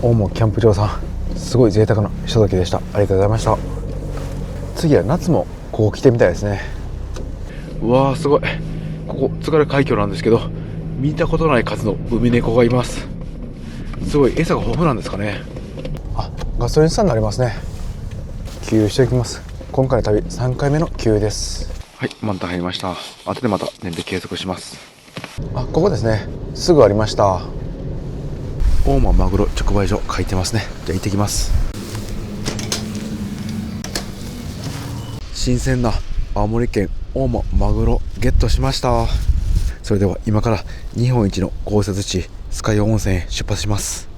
大間キャンプ場さん、すごい贅沢なひとときでした。ありがとうございました。次は夏もここ来てみたいですね。うわー、すごい。ここ津軽海峡なんですけど、見たことない数のウミネコがいます。すごい餌が豊富なんですかね。あ、ガソリンスタンドありますね。給油していきます。今回の旅3回目の給油です。はい、満タン入りました。後でまた燃費計測します。あ、ここですね。すぐありました。大間マグロ直売所書いてますね。じゃあ行ってきます。新鮮な青森県大間マグロゲットしました。それでは今から日本一の豪雪地酸ヶ湯温泉へ出発します。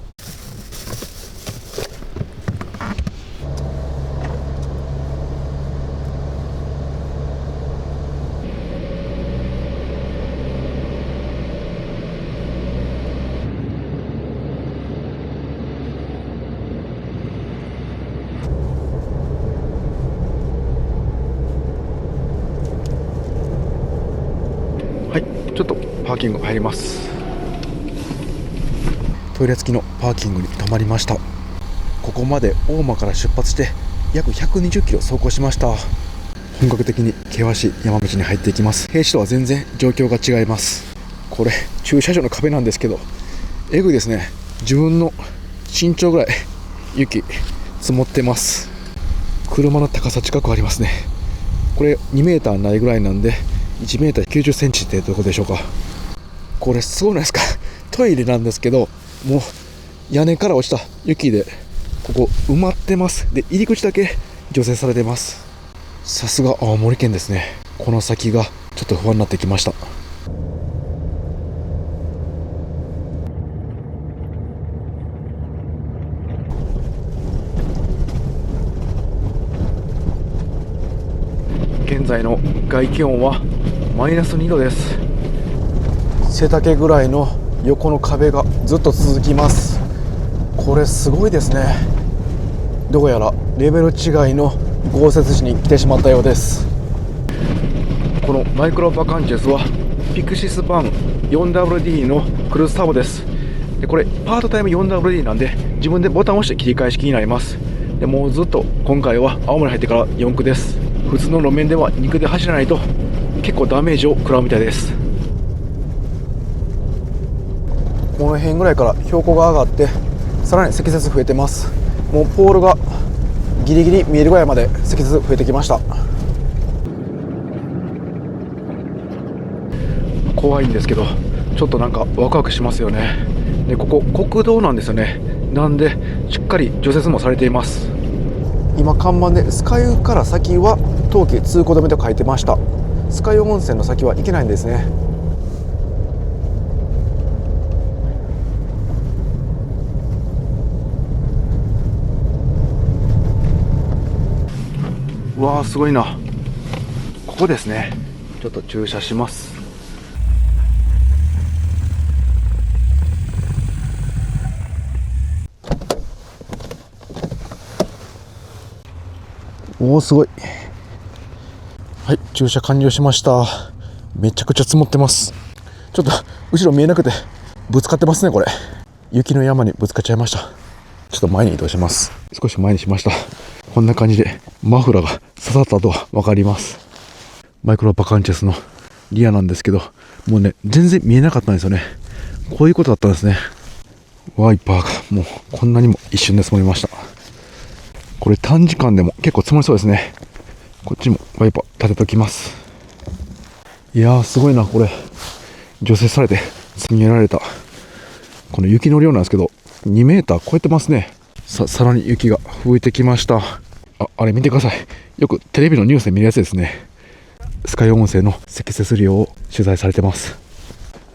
はい、ちょっとパーキング入ります。トイレ付きのパーキングに停まりました。ここまで大間から出発して約120キロ走行しました。本格的に険しい山道に入っていきます。平地とは全然状況が違います。これ駐車場の壁なんですけど、えぐいですね。自分の身長ぐらい雪積もってます。車の高さ近くありますね。これ2メーターないぐらいなんで1メーター90センチってどこでしょうか。これすごいないですか。トイレなんですけど、もう屋根から落ちた雪でここ埋まってます。で、入り口だけ除雪されてます。さすが青森県ですね。この先がちょっと不安になってきました。現在の外気温はマイナス2度です。背丈ぐらいの横の壁がずっと続きます。これすごいですね。どうやらレベル違いの豪雪地に来てしまったようです。このマイクロバカンチェスはピクシス版 4WD のクルーズターボです。でこれパートタイム 4WD なんで自分でボタンを押して切り替え式になります。でもうずっと今回は青森入ってから4区です。普通の路面では2区で走らないと結構ダメージを食らうみたいです。この辺ぐらいから標高が上がってさらに積雪増えてます。もうポールがギリギリ見えるぐらいまで積雪増えてきました。怖いんですけどちょっとなんかワクワクしますよね。でここ国道なんですよね。なんでしっかり除雪もされています。今看板で酸ヶ湯から先は冬季通行止めと書いてました。酸ヶ湯温泉の先は行けないんですね。うわーすごいな。ここですね。ちょっと駐車します。おおすごい。はい、駐車完了しました。めちゃくちゃ積もってます。ちょっと後ろ見えなくてぶつかってますね。これ雪の山にぶつかっちゃいました。ちょっと前に移動します。少し前にしました。こんな感じでマフラーが刺さったとは分かります。マイクロバカンチェスのリアなんですけど、もうね全然見えなかったんですよね。こういうことだったんですね。ワイパーがもうこんなにも一瞬で積もりました。これ短時間でも結構積もりそうですね。こっちもワイパー立てときます。いやーすごいな。これ除雪されて積み上げられたこの雪の量なんですけど2メーター超えてますね。さらに雪が増えてきました。あれ見てください。よくテレビのニュースで見るやつですね。酸ヶ湯温泉の積雪量を取材されてます。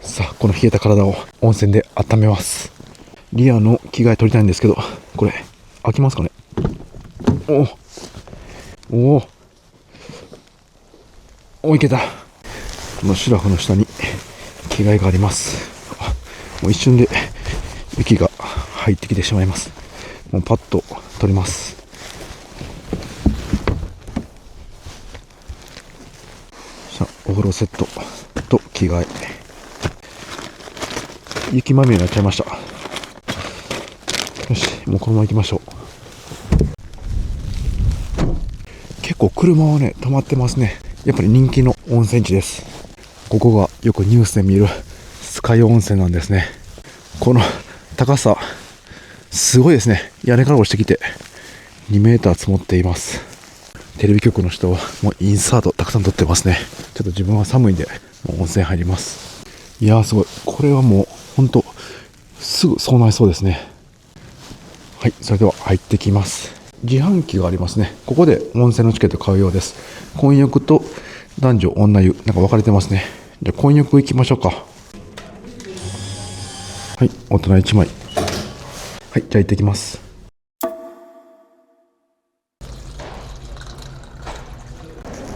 さあこの冷えた体を温泉で温めます。リアの着替え取りたいんですけど、これ開きますかね。おいけた。このシュラフの下に着替えがあります。もう一瞬で雪が入ってきてしまいます。もうパッと取ります。お風呂セットと着替え。雪まみれになっちゃいました。よし、もうこのまま行きましょう。結構車はね止まってますね。やっぱり人気の温泉地です。ここがよくニュースで見る酸ヶ湯温泉なんですね。この高さすごいですね。屋根から落ちてきて2メーター積もっています。テレビ局の人はもうインサートたくさん撮ってますね。ちょっと自分は寒いんでもう温泉入ります。いやーすごい。これはもう本当すぐそうなりそうですね。はい、それでは入ってきます。自販機がありますね。ここで温泉のチケット買うようです。混浴と男女女湯なんか分かれてますね。じゃあ混浴行きましょうか。はい、大人1枚。はい、じゃあ行ってきます。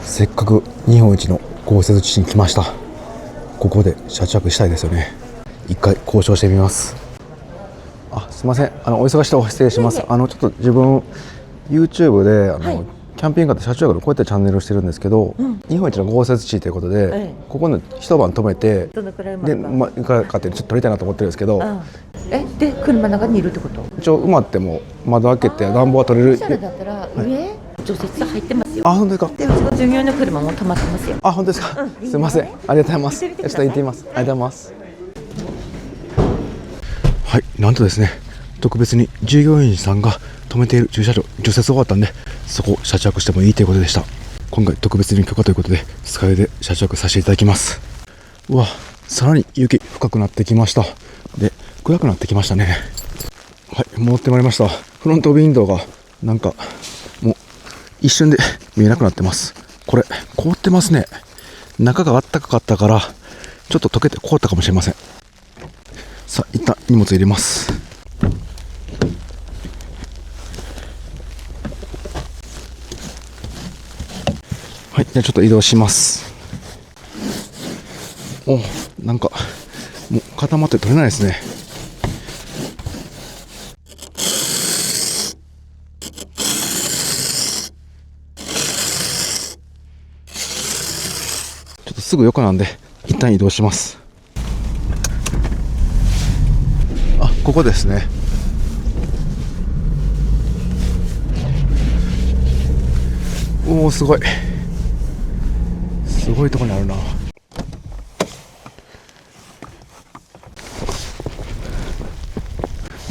せっかく日本一の豪雪地に来ました。ここで車着したいですよね。一回交渉してみます。すいません。お忙しいとこ失礼します。ちょっと自分 YouTube でキャンピングカーって車中泊でこうやってチャンネルしてるんですけど、日本一の豪雪地ということで、ここに一晩泊めて、どのくらいで、いくらかってちょっと撮りたいなと思ってるんですけど、で車の中にいるってこと？一応埋まっても窓開けて暖房が取れる。おしゃれだったら上除雪入ってますよ。あ、本当ですか。でうちの従業員の車も止まってますよ。あ、本当ですか。すみません、ありがとうございます。ちょっと行ってみます。ありがとうございます。はい、なんとですね、特別に従業員さんが止めている駐車場、除雪終わったんで、そこを車中泊してもいいということでした。今回特別に許可ということで、スカイで車中泊させていただきます。うわ、さらに雪深くなってきました。で、暗くなってきましたね。はい、戻ってまいりました。フロントウィンドウがなんかもう一瞬で見えなくなってます。これ凍ってますね。中があったかかったからちょっと溶けて凍ったかもしれません。さあ、一旦荷物入れます。はい、じゃあちょっと移動します。お、なんかもう固まって取れないですね。ちょっとすぐ横なんで一旦移動します。あ、ここですね。おお、すごいすごいところにあるな。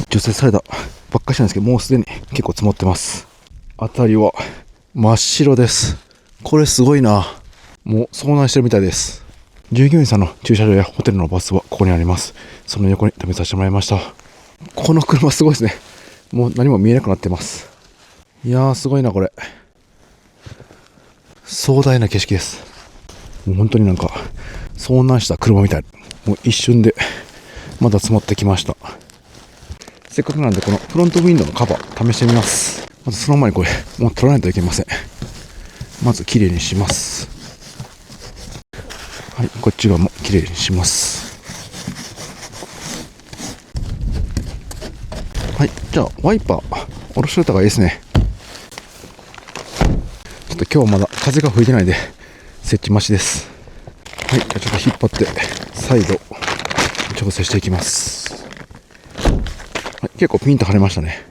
除雪されたばっかしなんですけど、もうすでに結構積もってます。辺りは真っ白です。これすごいな。もう遭難してるみたいです。従業員さんの駐車場やホテルのバスはここにあります。その横に止めさせてもらいました。この車すごいですね。もう何も見えなくなってます。いやー、すごいなこれ。壮大な景色です。もう本当になんか遭難した車みたい。もう一瞬でまだ積もってきました。せっかくなんでこのフロントウィンドウのカバー試してみます。まずその前にこれもう取らないといけません。まず綺麗にします。はい、こっち側も綺麗にします。はい、じゃあワイパー下ろしといた方がいいですね。ちょっと今日はまだ風が吹いてないで設置待ちです。はい、じゃあちょっと引っ張って再度調整していきます。はい、結構ピンと張れましたね。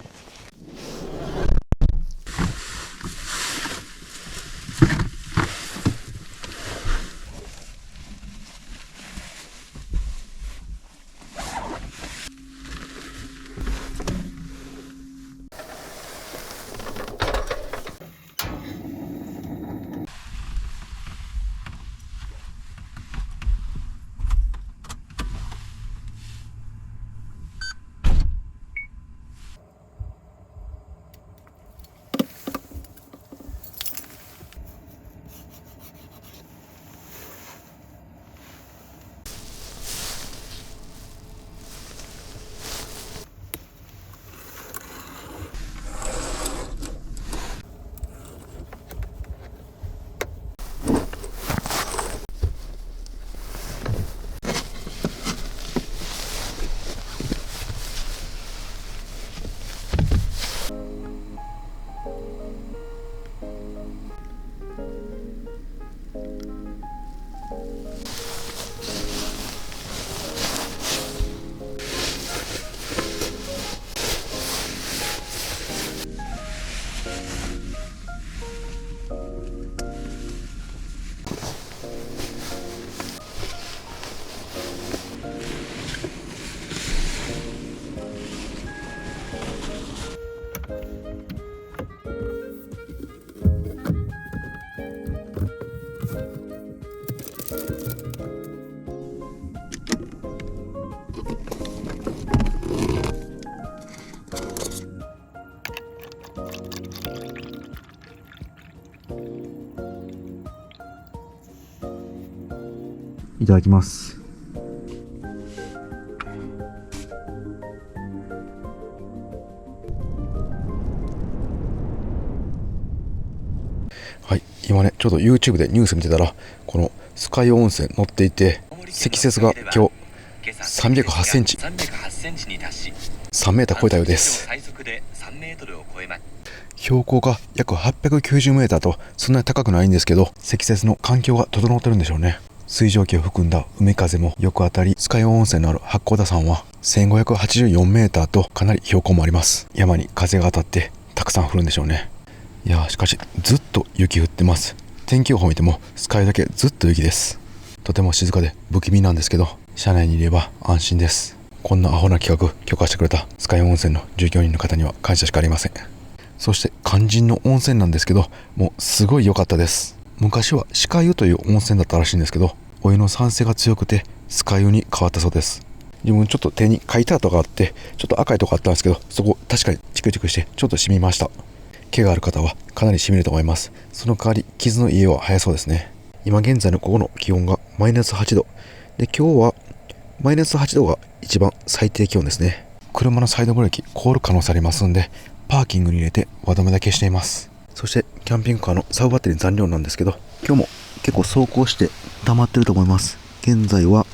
いただきます。はい、今ねちょうど YouTube でニュース見てたらこの酸ヶ湯温泉乗っていて、積雪が今日308センチ、3メーター超えたようです。標高が約890メーターとそんなに高くないんですけど、積雪の環境が整ってるんでしょうね。水蒸気を含んだ海風もよく当たり、酸ヶ湯温泉のある八甲田山は1584メーターとかなり標高もあります。山に風が当たってたくさん降るんでしょうね。いやー、しかしずっと雪降ってます。天気予報を見ても酸ヶ湯だけずっと雪です。とても静かで不気味なんですけど、車内にいれば安心です。こんなアホな企画許可してくれた酸ヶ湯温泉の従業員の方には感謝しかありません。そして肝心の温泉なんですけど、もうすごい良かったです。昔は歯科湯という温泉だったらしいんですけど、お湯の酸性が強くて酸ヶ湯に変わったそうです。自分ちょっと手に書いた跡があって、ちょっと赤いとこあったんですけど、そこ確かにチクチクしてちょっと染みました。毛がある方はかなり染みると思います。その代わり傷の癒えは早そうですね。今現在のここの気温がマイナス8度で、今日はマイナス8度が一番最低気温ですね。車のサイドブレーキ凍る可能性ありますんで、パーキングに入れて輪止めだけしています。そしてキャンピングカーのサブバッテリー残量なんですけど、今日も結構走行して溜まってると思います。現在は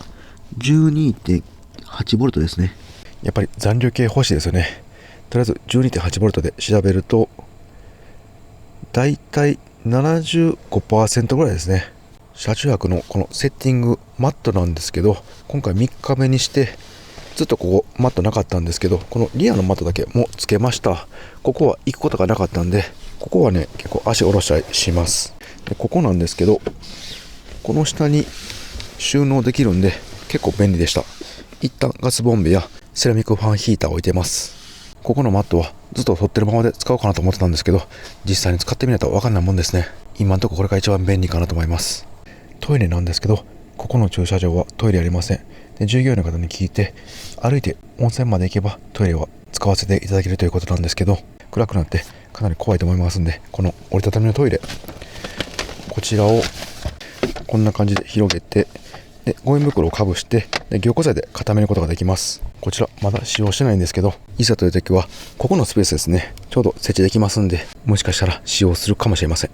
12.8V ですね。やっぱり残量計欲しいですよね。とりあえず 12.8V で調べるとだいたい 75% ぐらいですね。車中泊のこのセッティングマットなんですけど、今回3日目にしてずっとここマットなかったんですけど、このリアのマットだけもつけました。ここは行くことがなかったんで、ここはね結構足下ろしたりします。でここなんですけど、この下に収納できるんで結構便利でした。一旦ガスボンベやセラミックファンヒーターを置いてます。ここのマットはずっと取ってるままで使おうかなと思ってたんですけど、実際に使ってみないと分かんないもんですね。今のところこれが一番便利かなと思います。トイレなんですけど、ここの駐車場はトイレありません。で従業員の方に聞いて、歩いて温泉まで行けばトイレは使わせていただけるということなんですけど、暗くなってかなり怖いと思いますんで、この折りたたみのトイレ、こちらをこんな感じで広げて、でゴミ袋をかぶして、で凝固剤で固めることができます。こちらまだ使用してないんですけど、いざという時はここのスペースですね、ちょうど設置できますんで、もしかしたら使用するかもしれません。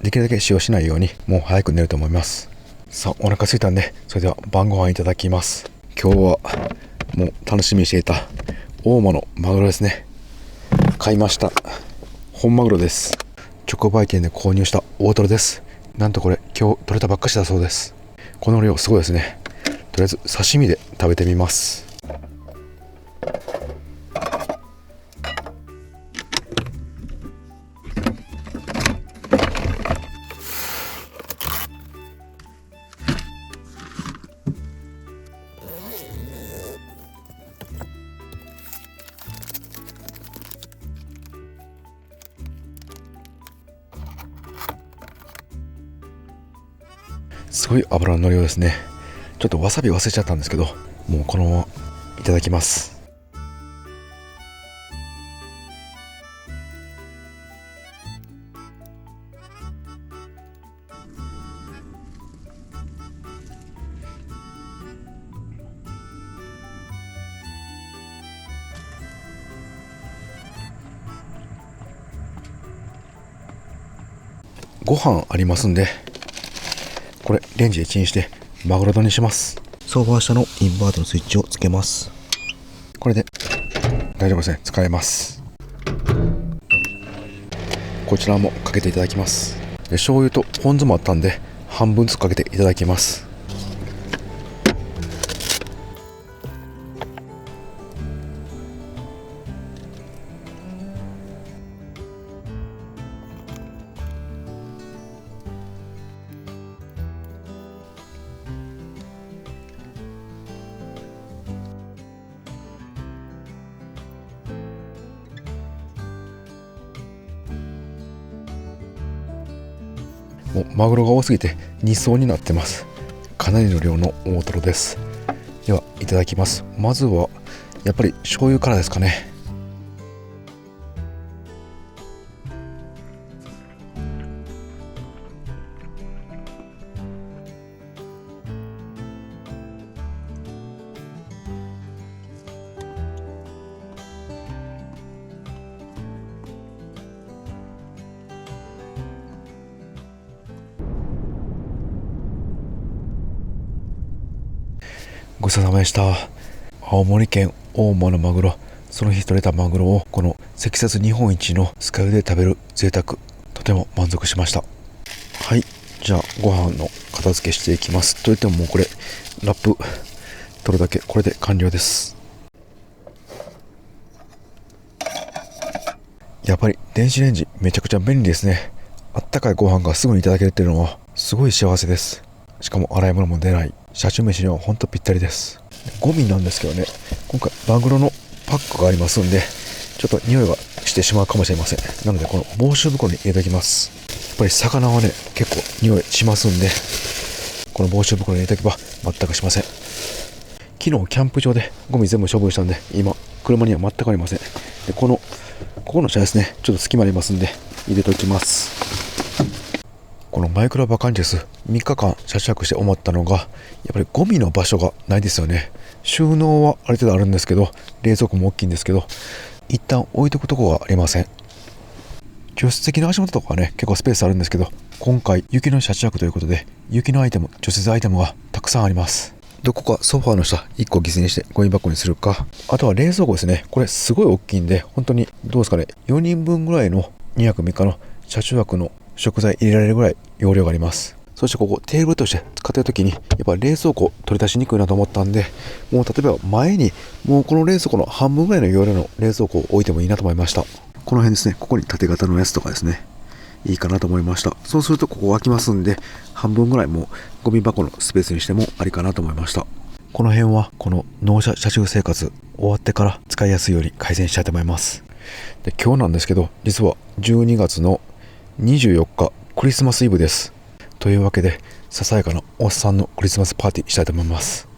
できるだけ使用しないようにもう早く寝ると思います。さあお腹空いたんで、それでは晩ご飯いただきます。今日はもう楽しみにしていた大間のマグロですね。買いました。本マグロです。直売店で購入した大トロです。なんとこれ今日取れたばっかしだそうです。この量すごいですね。とりあえず刺身で食べてみます。すごい脂の乗りようですね。ちょっとわさび忘れちゃったんですけど、もうこのままいただきます。ご飯ありますんで、これレンジでチンしてマグロ丼にします。相場下のインバートのスイッチをつけます。これで大丈夫ですね、使えます。こちらもかけていただきます。で醤油とポン酢もあったんで半分ずつかけていただきます。もうマグロが多すぎて2層になってます。かなりの量の大トロです。ではいただきます。まずはやっぱり醤油からですかね。ごちそうさまでした。青森県大間のマグロその日取れたマグロをこの積雪日本一のスカイで食べる贅沢、とても満足しました。はい、じゃあご飯の片付けしていきます。といってももうこれラップ取るだけ、これで完了です。やっぱり電子レンジめちゃくちゃ便利ですね。あったかいご飯がすぐにいただけるっていうのはすごい幸せです。しかも洗い物も出ない、車中飯にはほんとぴったりです。ゴミなんですけどね、今回マグロのパックがありますんで、ちょっと匂いがしてしまうかもしれません。なのでこの防臭袋に入れておきます。やっぱり魚はね、結構匂いしますんで、この防臭袋に入れておけば全くしません。昨日キャンプ場でゴミ全部処分したんで、今車には全くありません。でここの下ですね、ちょっと隙間ありますんで入れておきます。このマイクロバカンチェス3日間車中して思ったのが、やっぱりゴミの場所がないですよね。収納はある程度あるんですけど、冷蔵庫も大きいんですけど、一旦置いとくとこがありません。助手席の足元とかはね、結構スペースあるんですけど、今回雪の車中ということで雪のアイテム、除雪アイテムがたくさんあります。どこかソファーの下1個犠牲にしてゴミ箱にするか、あとは冷蔵庫ですね。これすごい大きいんで、本当にどうですかね、4人分ぐらいの2泊3日の車中泊の食材入れられるぐらい容量があります。そしてここテーブルとして使っている時に、やっぱ冷蔵庫取り出しにくいなと思ったんで、もう例えば前にもうこの冷蔵庫の半分ぐらいの容量の冷蔵庫を置いてもいいなと思いました。この辺ですね、ここに縦型のやつとかですね、いいかなと思いました。そうするとここ空きますんで、半分ぐらいもうゴミ箱のスペースにしてもありかなと思いました。この辺はこの納車車中生活終わってから使いやすいように改善したいと思います。で、今日なんですけど、実は12月の24日クリスマスイブです。というわけで、ささやかなおっさんのクリスマスパーティーしたいと思います。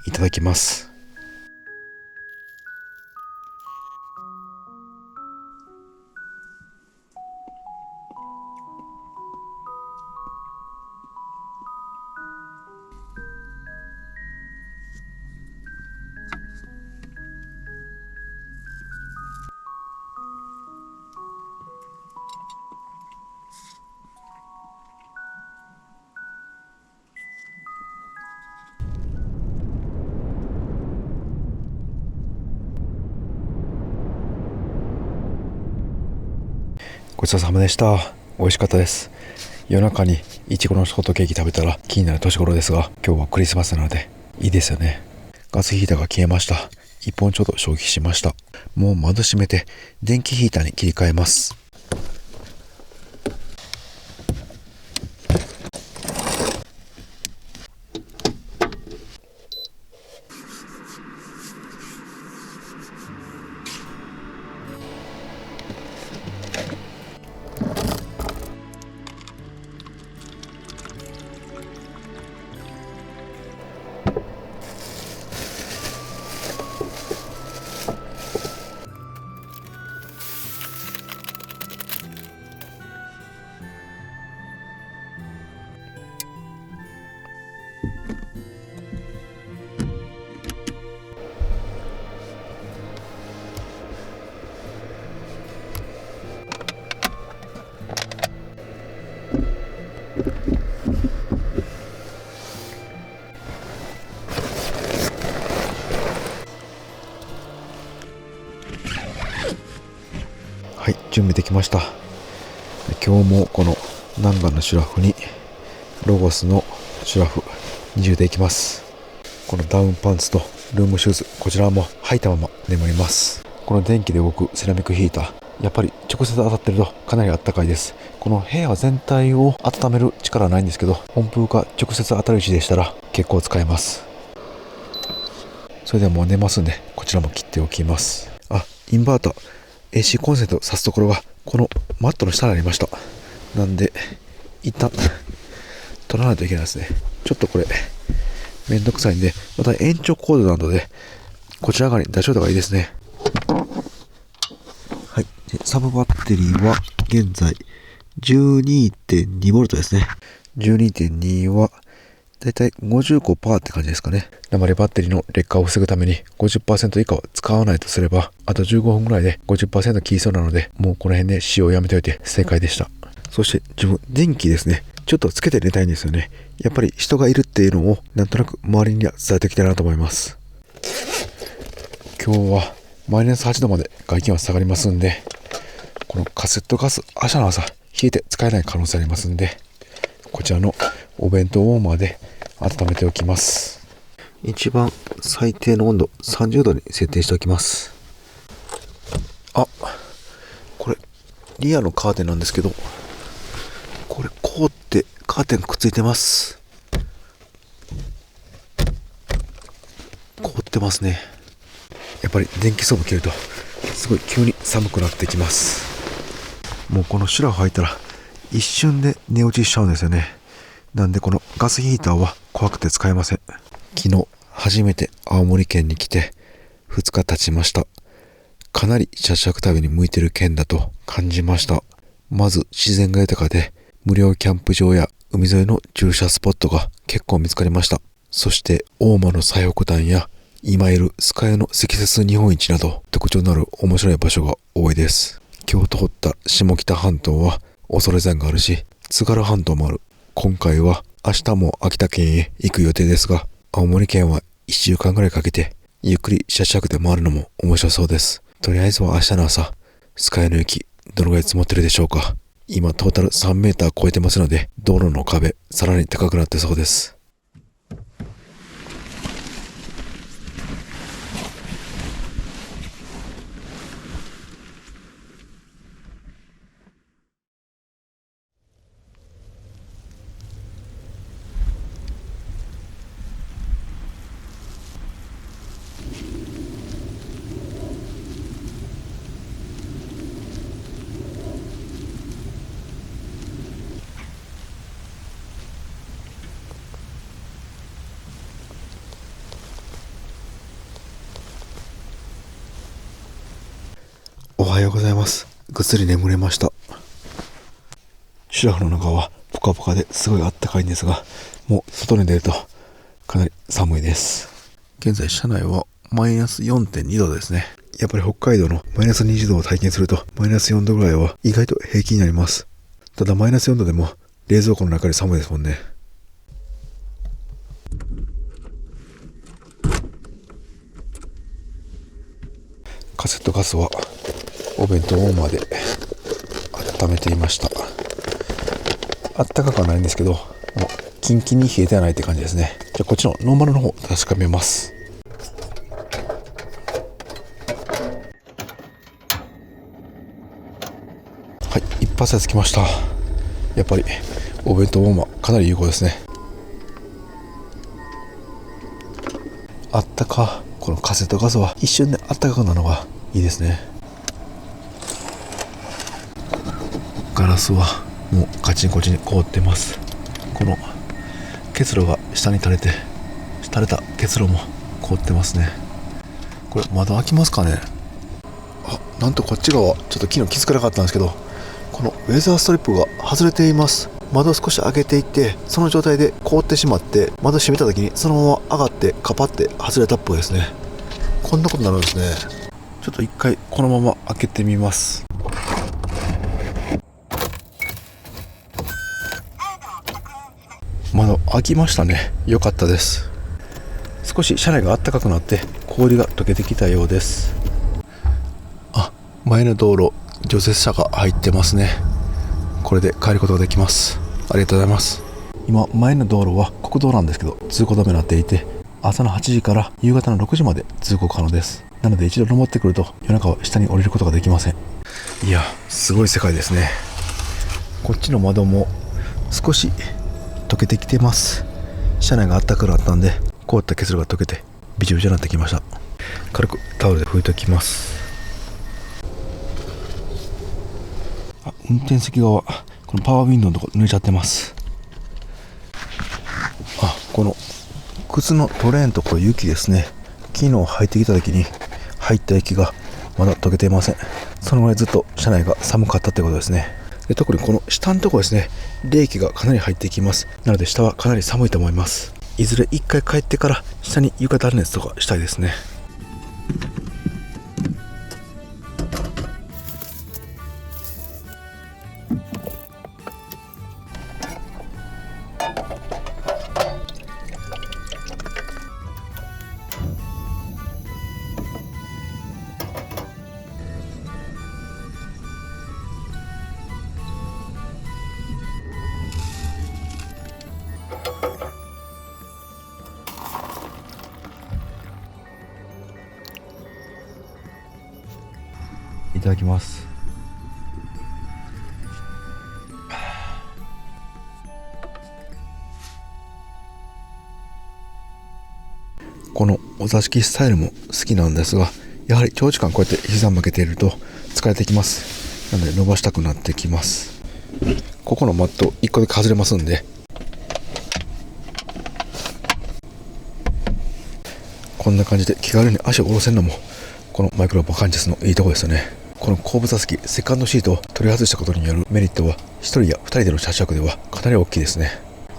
いただきます。ごちそうさまでした。美味しかったです。夜中にいちごのショートケーキ食べたら気になる年頃ですが、今日はクリスマスなのでいいですよね。ガスヒーターが消えました。1本ちょっと消費しました。もう窓閉めて電気ヒーターに切り替えます。はい、準備できました。今日もこのナンバーのシュラフにロゴスのシュラフ二重でいきます。このダウンパンツとルームシューズ、こちらも履いたまま眠ります。この電気で動くセラミックヒーター、やっぱり直接当たってるとかなりあったかいです。この部屋全体を温める力はないんですけど、温風が直接当たる位置でしたら結構使えます。それではもう寝ますんで、こちらも切っておきます。インバーターAC コンセント挿すところがこのマットの下にありました。なんで一旦取らないといけないですね。ちょっとこれめんどくさいんで、また延長コードなどでこちら側に出しといた方がいいですね。はい。でサブバッテリーは現在 12.2V ですね。12.2 はだいたい 55% って感じですかね。鉛バッテリーの劣化を防ぐために 50% 以下は使わないとすれば、あと15分ぐらいで 50% 切りそうなので、もうこの辺で使用をやめておいて正解でした。そして自分、電気ですね。ちょっとつけて寝たいんですよね。やっぱり人がいるっていうのをなんとなく周りには伝えておきたいなと思います。今日はマイナス8度まで外気温は下がりますんで、このカセットガス、明日の朝冷えて使えない可能性ありますんで、こちらのお弁当ウォーマーで温めておきます。一番最低の温度30度に設定しておきます。あ、これリアのカーテンなんですけど、これ凍ってカーテンくっついてます。凍ってますね。やっぱり電気ストーブ切るとすごい急に寒くなってきます。もうこのシュラフ入ったら一瞬で寝落ちしちゃうんですよね。なんでこのガスヒーターは怖くて使えません。昨日初めて青森県に来て2日経ちました。かなり車尺旅に向いてる県だと感じました。まず自然が豊かで無料キャンプ場や海沿いの駐車スポットが結構見つかりました。そして大間の最北端や今いる酸ヶ湯の積雪日本一など特徴のある面白い場所が多いです。今日通った下北半島は恐山があるし、津軽半島もある。今回は明日も秋田県へ行く予定ですが、青森県は1週間ぐらいかけてゆっくり車尺で回るのも面白そうです。とりあえずは明日の朝、酸ヶ湯の雪どのぐらい積もってるでしょうか。今トータル3メーター超えてますので、道路の壁さらに高くなってそうです。おはようございます。ぐっすり眠れました。シュラフの中はポカポカですごいあったかいんですが、もう外に出るとかなり寒いです。現在車内はマイナス 4.2 度ですね。やっぱり北海道のマイナス20度を体験するとマイナス4度ぐらいは意外と平気になります。ただマイナス4度でも冷蔵庫の中で寒いですもんね。カセットガスはお弁当ウォーマーで温めていました。あったかくはないんですけど、もうキンキンに冷えてはないって感じですね。じゃあこっちのノーマルの方確かめます。はい、一発でつきました。やっぱりお弁当ウォーマーかなり有効ですね。あったか、このカセットガスは一瞬であったかくなるのがいいですね。ガラスはもうカチンコチンに凍ってます。この結露が下に垂れた結露も凍ってますね。これ窓開きますかね。あ、なんとこっち側ちょっと昨日気づかなかったんですけど、このウェザーストリップが外れています。窓を少し開けていってその状態で凍ってしまって、窓閉めた時にそのまま上がってカパって外れたっぽいですね。こんなことになるんですね。ちょっと一回このまま開けてみます。窓開きましたね。良かったです。少し車内が暖かくなって氷が溶けてきたようです。あ、前の道路除雪車が入ってますね。これで帰ることができます。ありがとうございます。今前の道路は国道なんですけど通行止めになっていて、朝の8時から夕方の6時まで通行可能です。なので一度登ってくると夜中は下に降りることができません。いや、すごい世界ですね。こっちの窓も少し溶けてきてます。車内が暖かくなったんで凍った結露が溶けてびちょびちょになってきました。軽くタオルで拭いておきます。あ、運転席側、このパワーウィンドウのとこ濡れちゃってます。あ、この靴のトレーンとこれ雪ですね。昨日入ってきた時に入った雪がまだ溶けていません。そのぐらいずっと車内が寒かったということですね。で、特にこの下のところですね、冷気がかなり入っていきます。なので下はかなり寒いと思います。いずれ一回帰ってから下に床断熱とかしたいですね。いただきます。このお座敷スタイルも好きなんですが、やはり長時間こうやって膝曲げていると疲れてきます。なので伸ばしたくなってきます。ここのマット1個で外れますんで、こんな感じで気軽に足を下ろせるのもこのマイクロバカンチスのいいところですよね。この後部座席セカンドシートを取り外したことによるメリットは、1人や2人での車中ではかなり大きいですね。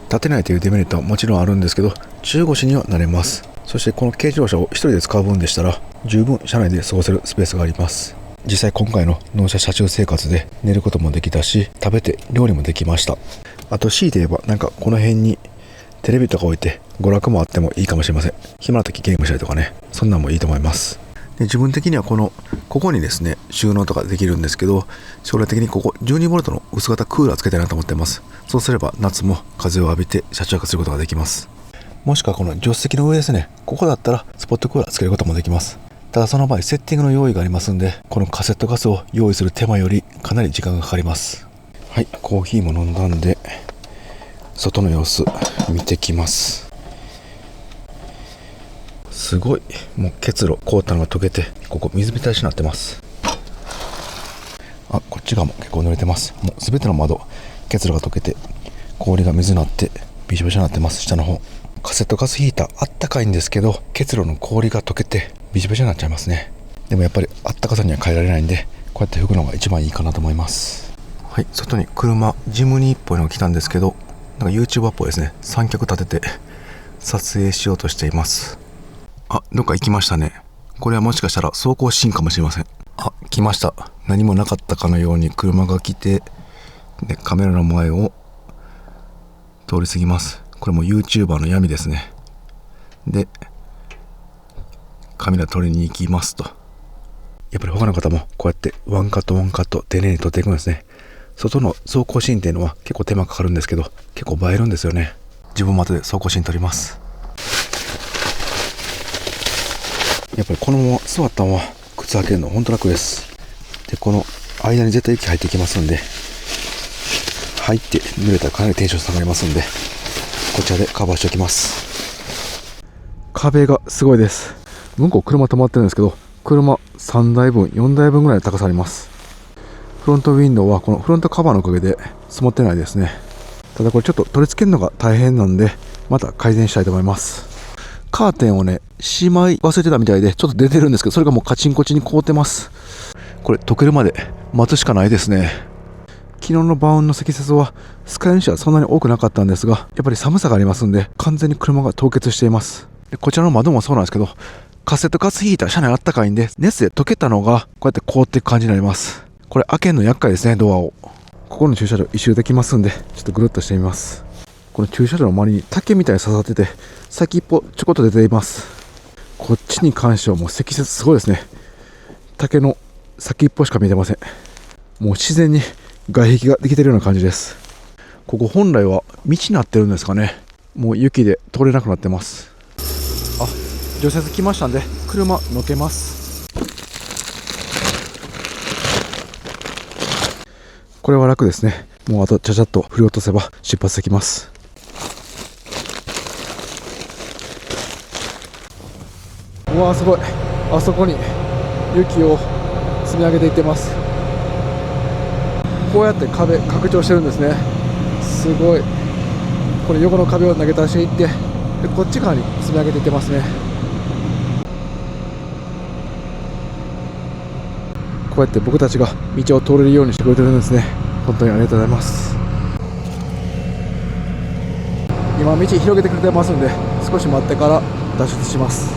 立てないというデメリットはもちろんあるんですけど、中腰にはなれます。そしてこの軽自動車を1人で使う分でしたら十分車内で過ごせるスペースがあります。実際今回の納車車中生活で寝ることもできたし、食べて料理もできました。あと強いて言えば、なんかこの辺にテレビとか置いて娯楽もあってもいいかもしれません。暇な時ゲームしたりとかね、そんなんもいいと思います。で、自分的にはここにですね収納とかできるんですけど、将来的にここ 12V の薄型クーラーつけたいなと思ってます。そうすれば夏も風を浴びて車中泊することができます。もしくはこの助手席の上ですね、ここだったらスポットクーラーつけることもできます。ただその場合セッティングの用意がありますんで、このカセットガスを用意する手間よりかなり時間がかかります。はい、コーヒーも飲んだんで外の様子見てきます。すごい、もう結露凍ったのが溶けて、ここ水浸しになってます。あ、こっち側も結構濡れてます。もう全ての窓結露が溶けて氷が水になってびしょびしょになってます。下の方カセットガスヒーターあったかいんですけど、結露の氷が溶けてびしょびしょになっちゃいますね。でもやっぱりあったかさには変えられないんで、こうやって拭くのが一番いいかなと思います。はい、外に車ジムニーっぽいのが来たんですけど、なんか YouTuber っぽいですね。三脚立てて撮影しようとしています。あ、どっか行きましたね。これはもしかしたら走行シーンかもしれません。あ、来ました。何もなかったかのように車が来て、でカメラの前を通り過ぎます。これも YouTuber の闇ですね。でカメラ撮りに行きますと、やっぱり他の方もこうやってワンカットワンカット丁寧に撮っていくんですね。外の走行シーンっていうのは結構手間かかるんですけど、結構映えるんですよね。自分も後で走行シーン撮ります。やっぱりこのまま座ったまま靴履けるの本当楽です。で、この間に絶対雪入ってきますんで、入って濡れたらかなりテンション下がりますんで、こちらでカバーしておきます。壁がすごいです。向こう車止まってるんですけど、車3台分4台分ぐらいの高さあります。フロントウィンドウはこのフロントカバーのおかげで積もってないですね。ただこれちょっと取り付けるのが大変なんで、また改善したいと思います。カーテンをね、しまい忘れてたみたいでちょっと出てるんですけど、それがもうカチンコチンに凍ってます。これ溶けるまで待つしかないですね。昨日の晩の積雪はスカイにしてはそんなに多くなかったんですが、やっぱり寒さがありますんで完全に車が凍結しています。でこちらの窓もそうなんですけど、カセットガスヒーター車内あったかいんで、熱で溶けたのがこうやって凍っていく感じになります。これ開けるの厄介ですね。ドアをここの駐車場一周できますんで、ちょっとぐるっとしてみます。この駐車場の周りに竹みたいに刺さってて、先っぽちょこっと出ています。こっちに関してはもう積雪すごいですね。竹の先っぽしか見えてません。もう自然に外壁ができているような感じです。ここ本来は道になってるんですかね。もう雪で通れなくなってます。あ、除雪来ましたんで車のけます。これは楽ですね。もうあとちゃちゃっと振り落とせば出発できます。うわーすごい、あそこに雪を積み上げていってます。こうやって壁拡張してるんですね。すごい。これ横の壁を投げ出していって、でこっち側に積み上げていってますね。こうやって僕たちが道を通れるようにしてくれてるんですね。本当にありがとうございます。今道広げてくれてますんで、少し待ってから脱出します。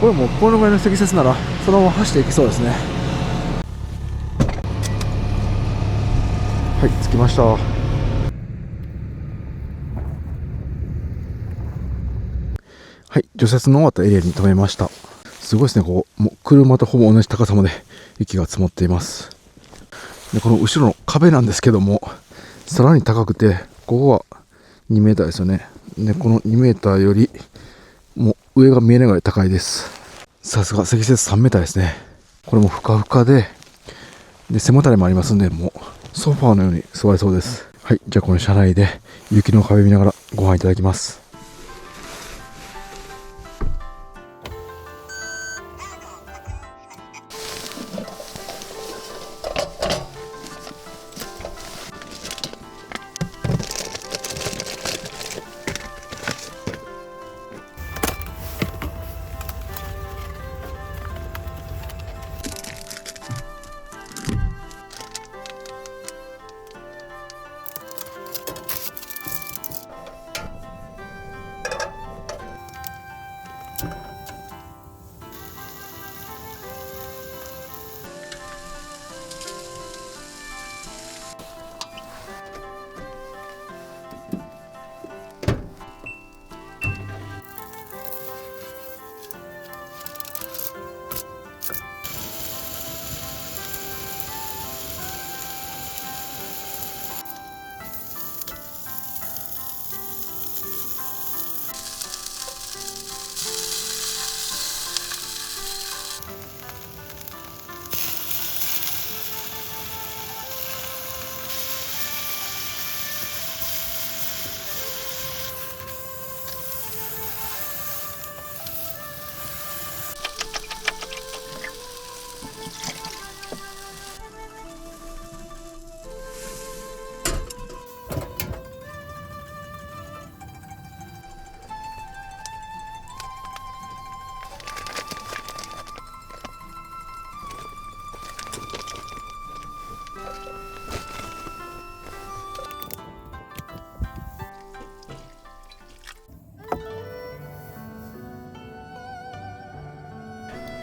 これもこのぐらいの積雪ならそのまま走っていきそうですね。はい、着きました。はい、除雪の終わったエリアに止めました。すごいですね。こうもう車とほぼ同じ高さまで雪が積もっています。でこの後ろの壁なんですけども、さらに高くて、ここは2メーターですよね。でこの2メーターよりもう上が見えないぐらい高いです。さすが積雪3メーターですね。これもふかふかで、背もたれもありますんで、もうソファーのように座れそうです。はい、じゃあこの車内で雪の壁見ながらご飯いただきます。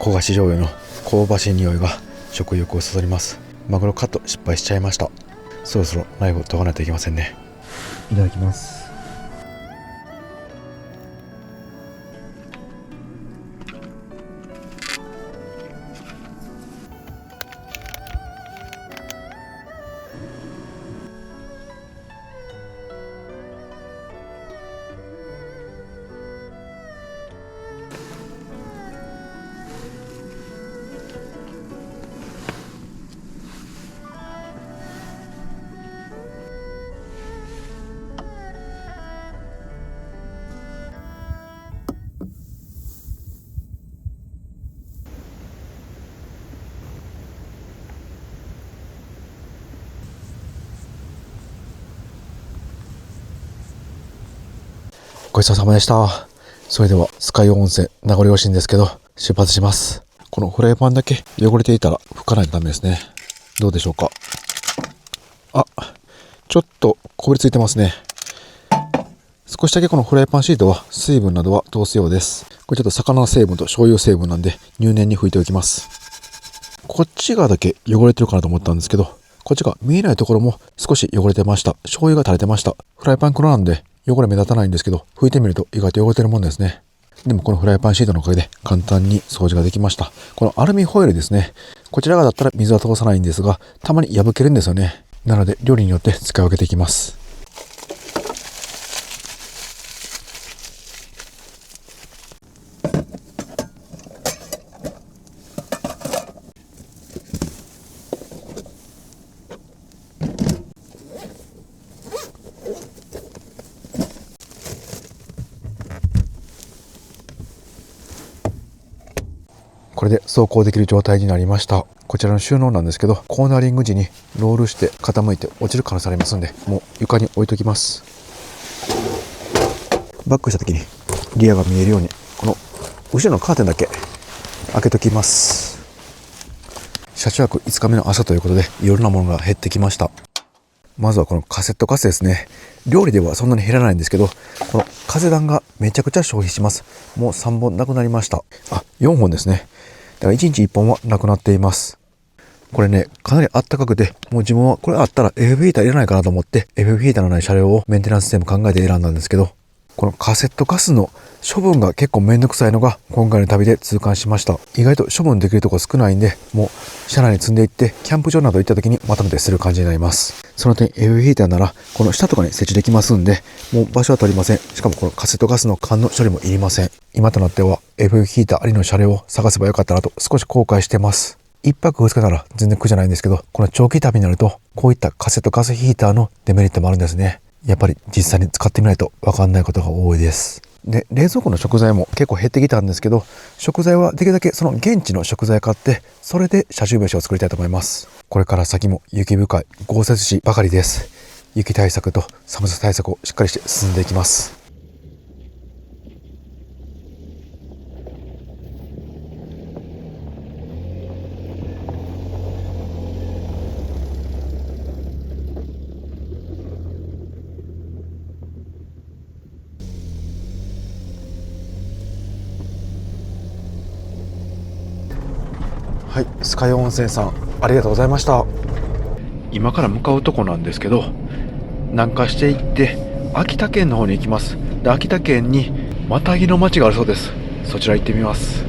焦がし醤油の香ばしい匂いが食欲をそそります。マグロカット失敗しちゃいました。そろそろナイフを研がないといけませんね。いただきます。ごちそうさまでした。それでは酸ヶ湯温泉名残惜しいんですけど出発します。このフライパンだけ汚れていたら拭かないとダメですね。どうでしょうか。あ、ちょっとこびりついてますね。少しだけこのフライパンシートは水分などは通すようです。これちょっと魚成分と醤油成分なんで入念に拭いておきます。こっち側だけ汚れてるかなと思ったんですけど、こっちが見えないところも少し汚れてました。醤油が垂れてました。フライパン黒なんで汚れ目立たないんですけど、拭いてみると意外と汚れてるもんですね。でもこのフライパンシートのおかげで簡単に掃除ができました。このアルミホイルですね。こちら側だったら水は通さないんですが、たまに破けるんですよね。なので料理によって使い分けていきます。これで走行できる状態になりました。こちらの収納なんですけど、コーナリング時にロールして傾いて落ちる可能性ありますんで、もう床に置いときます。バックした時にリアが見えるように、この後ろのカーテンだけ開けときます。車中泊5日目の朝ということで、いろんなものが減ってきました。まずはこのカセットガスですね。料理ではそんなに減らないんですけど、この風弾がめちゃくちゃ消費します。もう3本なくなりました。4本ですね。だから1日1本はなくなっています。これね、かなりあったかくて、もう自分はこれあったら FF ヒーターいらないかなと思って、FF ヒーターのない車両をメンテナンスシステム考えて選んだんですけど、このカセットガスの処分が結構めんどくさいのが今回の旅で痛感しました。意外と処分できるところ少ないんで、もう車内に積んでいってキャンプ場など行った時にまとめてする感じになります。その点 FF ヒーターならこの下とかに設置できますんで、もう場所は取りません。しかもこのカセットガスの缶の処理もいりません。今となっては FF ヒーターありの車両を探せばよかったなと少し後悔してます。1泊2日なら全然苦じゃないんですけど、この長期旅になるとこういったカセットガスヒーターのデメリットもあるんですね。やっぱり実際に使ってみないと分かんないことが多いです。で、冷蔵庫の食材も結構減ってきたんですけど、食材はできるだけその現地の食材買って、それで車中飯を作りたいと思います。これから先も雪深い豪雪地ばかりです。雪対策と寒さ対策をしっかりして進んでいきます。はい、スカイ温泉さんありがとうございました。今から向かうとこなんですけど、南下していって秋田県の方に行きます。で、秋田県にマタギの町があるそうです。そちら行ってみます。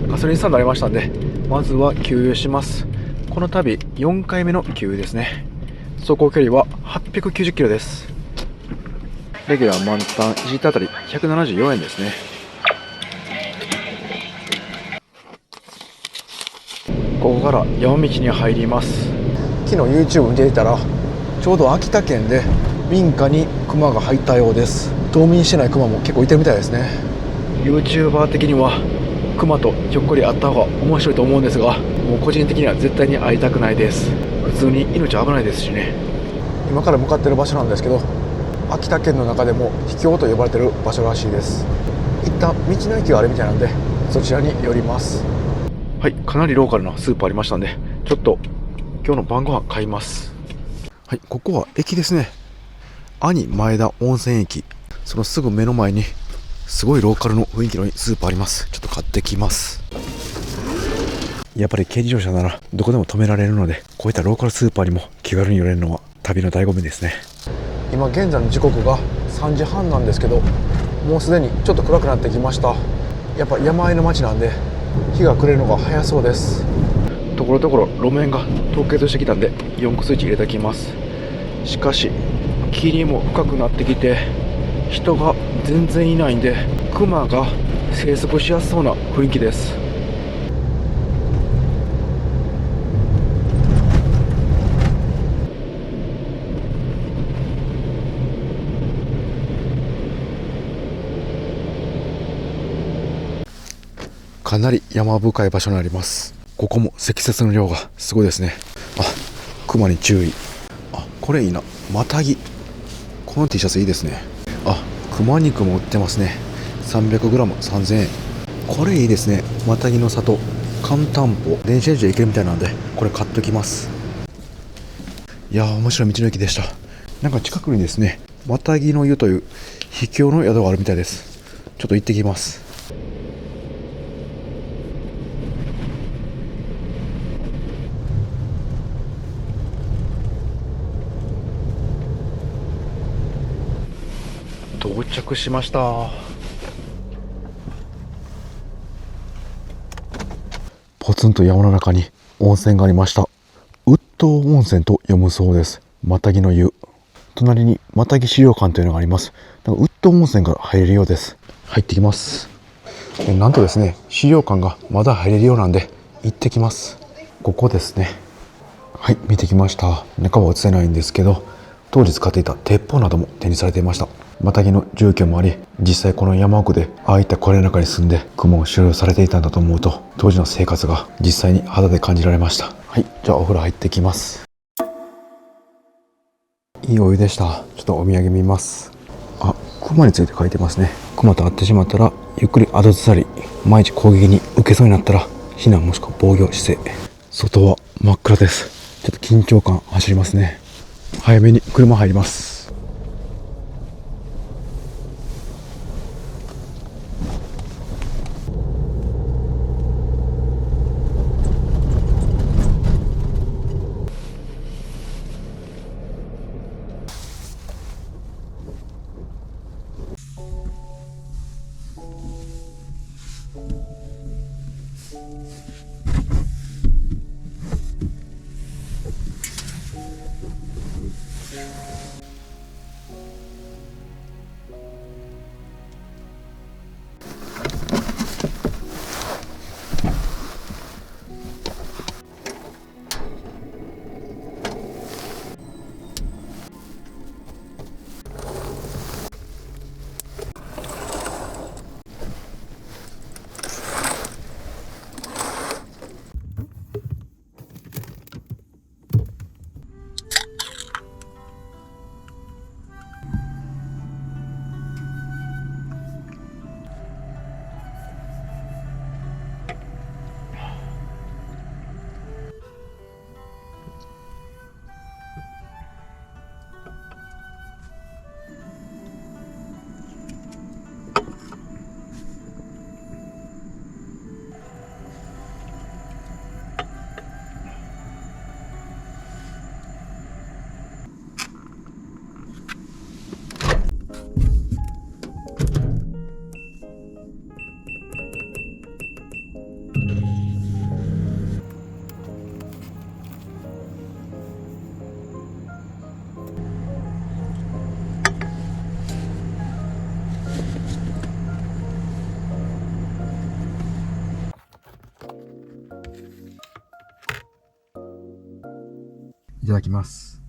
ガソリンスタンドありましたんで、まずは給油します。この旅4回目の給油ですね。走行距離は890キロです。レギュラー満タン1リッターあたり174円ですね。ここから山道に入ります。昨日 YouTube 見ていたら、ちょうど秋田県で民家にクマが入ったようです。冬眠してないクマも結構いてるみたいですね。 YouTuber 的にはクマとひょっこり会った方が面白いと思うんですが、もう個人的には絶対に会いたくないです。普通に命危ないですしね。今から向かってる場所なんですけど、秋田県の中でも秘境と呼ばれてる場所らしいです。一旦道の駅があるみたいなんで、そちらに寄ります。はい、かなりローカルなスーパーありましたんで、ちょっと今日の晩ご飯買います。はい、ここは駅ですね。兄前田温泉駅。そのすぐ目の前にすごいローカルの雰囲気のスーパーあります。ちょっと買ってきます。やっぱり軽自動車ならどこでも止められるので、こういったローカルスーパーにも気軽に寄れるのは旅の醍醐味ですね。今現在の時刻が3時半なんですけど、もうすでにちょっと暗くなってきました。やっぱ山あいの町なんで日が暮れるのが早そうです。ところどころ路面が凍結してきたんで4個スイッチ入れておきます。しかし霧も深くなってきて人が全然いないんで、クマが生息しやすそうな雰囲気です。かなり山深い場所にあります。ここも積雪の量がすごいですね。クマに注意。これいいな、マタギ。この T シャツいいですね。熊肉も売ってますね。 300g3000 円。これいいですね。マタギの里寒淡歩、電車で行けるみたいなんでこれ買っときます。いやー、面白い道の駅でした。なんか近くにですね、マタギの湯という秘境の宿があるみたいです。ちょっと行ってきます。到着しました。ポツンと山の中に温泉がありました。ウッド温泉と読むそうです。マタギの湯。隣にマタギ資料館というのがあります。ウッド温泉から入れるようです。入ってきます。なんとですね、資料館がまだ入れるようなんで行ってきます。ここですね。はい、見てきました。中は映せないんですけど、当時使っていた鉄砲なども展示されていました。マタギの住居もあり、実際この山奥でああいった小屋の中に住んで雲を収容されていたんだと思うと、当時の生活が実際に肌で感じられました。はい、じゃあお風呂入ってきます。いいお湯でした。ちょっとお土産見ます。あ、熊について書いてますね。熊と会ってしまったらゆっくり後ずさり、万一攻撃に受けそうになったら避難もしくは防御姿勢。外は真っ暗です。ちょっと緊張感走りますね。早めに車入ります。いただきます。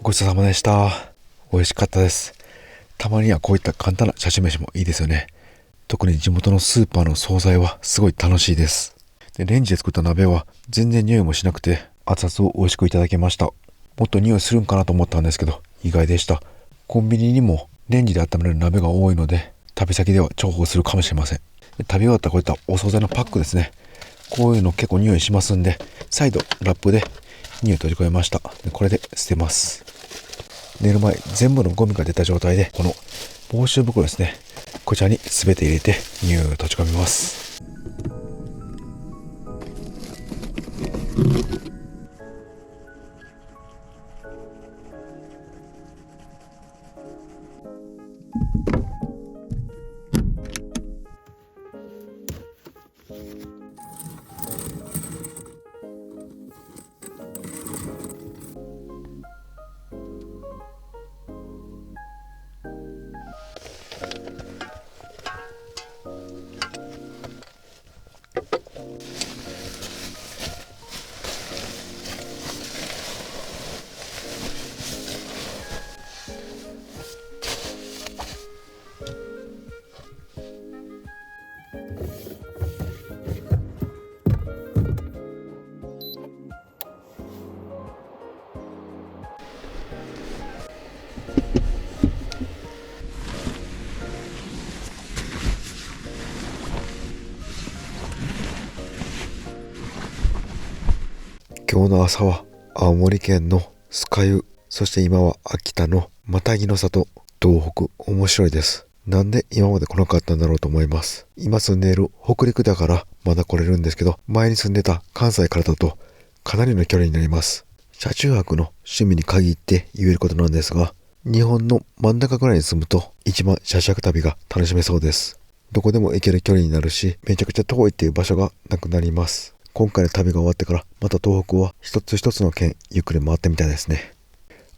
ごちそうさまでした。美味しかったです。たまにはこういった簡単な写真飯もいいですよね。特に地元のスーパーの惣菜はすごい楽しいです。で、レンジで作った鍋は全然匂いもしなくて熱々を美味しくいただけました。もっと匂いするんかなと思ったんですけど意外でした。コンビニにもレンジで温める鍋が多いので旅先では重宝するかもしれません。で、食べ終わったこういったお惣菜のパックですね。こういうの結構匂いしますんで再度ラップで匂い閉じ込めました。で、これで捨てます。寝る前全部のゴミが出た状態でこの防臭袋ですね、こちらに全て入れて匂いを閉じ込めます。日の朝は青森県の酸ヶ湯、そして今は秋田のマタギの里、東北。面白いです。なんで今まで来なかったんだろうと思います。今住んでいる北陸だからまだ来れるんですけど、前に住んでた関西からだとかなりの距離になります。車中泊の趣味に限って言えることなんですが、日本の真ん中ぐらいに住むと一番車中泊旅が楽しめそうです。どこでも行ける距離になるし、めちゃくちゃ遠いっていう場所がなくなります。今回の旅が終わってからまた東北は一つ一つの県ゆっくり回ってみたいですね。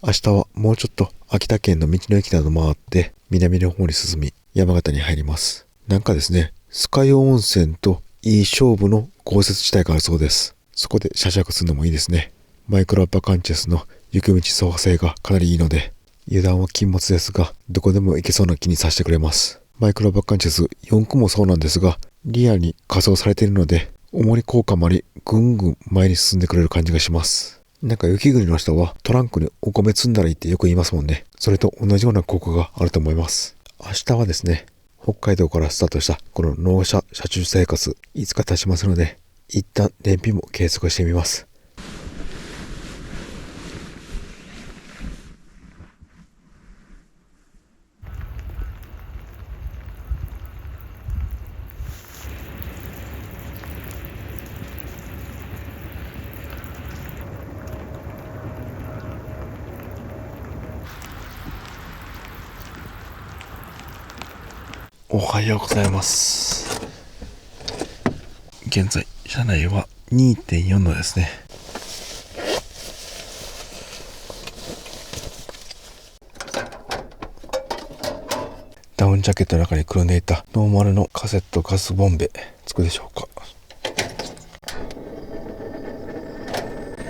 明日はもうちょっと秋田県の道の駅など回って南の方に進み山形に入ります。なんかですね、酸ヶ湯温泉といい勝負の豪雪地帯があるそうです。そこで車中するのもいいですね。マイクロバカンチェスの行く道走破性がかなりいいので、油断は禁物ですがどこでも行けそうな気にさせてくれます。マイクロバカンチェス4区もそうなんですが、リアルに仮装されているので重り効果もありぐんぐん前に進んでくれる感じがします。なんか雪国の人はトランクにお米積んだらいいってよく言いますもんね。それと同じような効果があると思います。明日はですね、北海道からスタートしたこの納車車中生活5日経ちますので、一旦燃費も計測してみます。おはようございます。現在車内は 2.4 度ですね。ダウンジャケットの中にくるんでいたノーマルのカセットガスボンベつくでしょうか。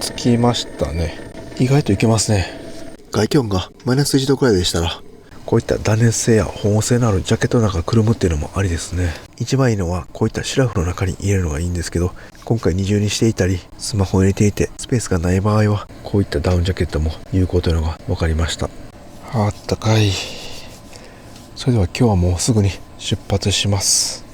つきましたね。意外といけますね。外気温がマイナス1度くらいでしたら、こういった断熱性や保温性のあるジャケットの中にくるむっていうのもありですね。一番いいのはこういったシュラフの中に入れるのがいいんですけど、今回二重にしていたりスマホを入れていてスペースがない場合はこういったダウンジャケットも有効というのが分かりました。あったかい。それでは今日はもうすぐに出発します。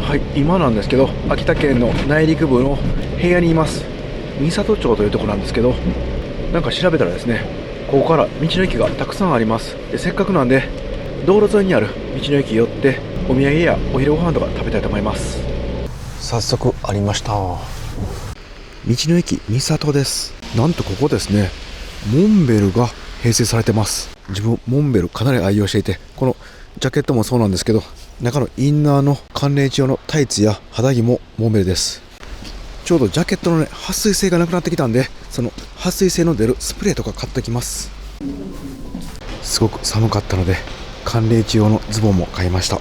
はい、今なんですけど、秋田県の内陸部の平野にいます。三郷町というところなんですけど、なんか調べたらですね、ここから道の駅がたくさんあります。でせっかくなんで道路沿いにある道の駅寄ってお土産やお昼ご飯とか食べたいと思います。早速ありました。道の駅三郷です。なんとここですね、モンベルが併設されてます。自分モンベルかなり愛用していて、このジャケットもそうなんですけど、中のインナーの寒冷地用のタイツや肌着もモンベルです。ちょうどジャケットのね、撥水性がなくなってきたんで、その撥水性の出るスプレーとか買ってきます。すごく寒かったので寒冷地用のズボンも買いました。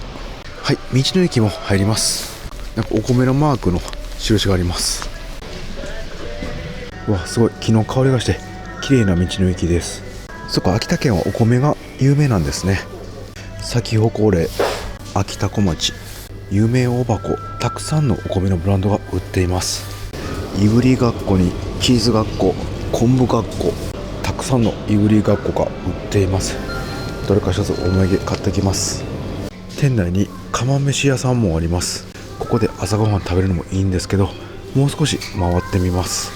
はい、道の駅も入ります。なんかお米のマークの印があります。うわ、すごい木の香りがして綺麗な道の駅です。そっか、秋田県はお米が有名なんですね。咲き誇れ秋田小町、有名大箱、たくさんのお米のブランドが売っています。いぶりがっこにチーズがっこ、昆布がっこ、たくさんのいぶりがっこが売っています。どれか一つお土産買ってきます。店内に釜飯屋さんもあります。ここで朝ごはん食べるのもいいんですけど、もう少し回ってみます。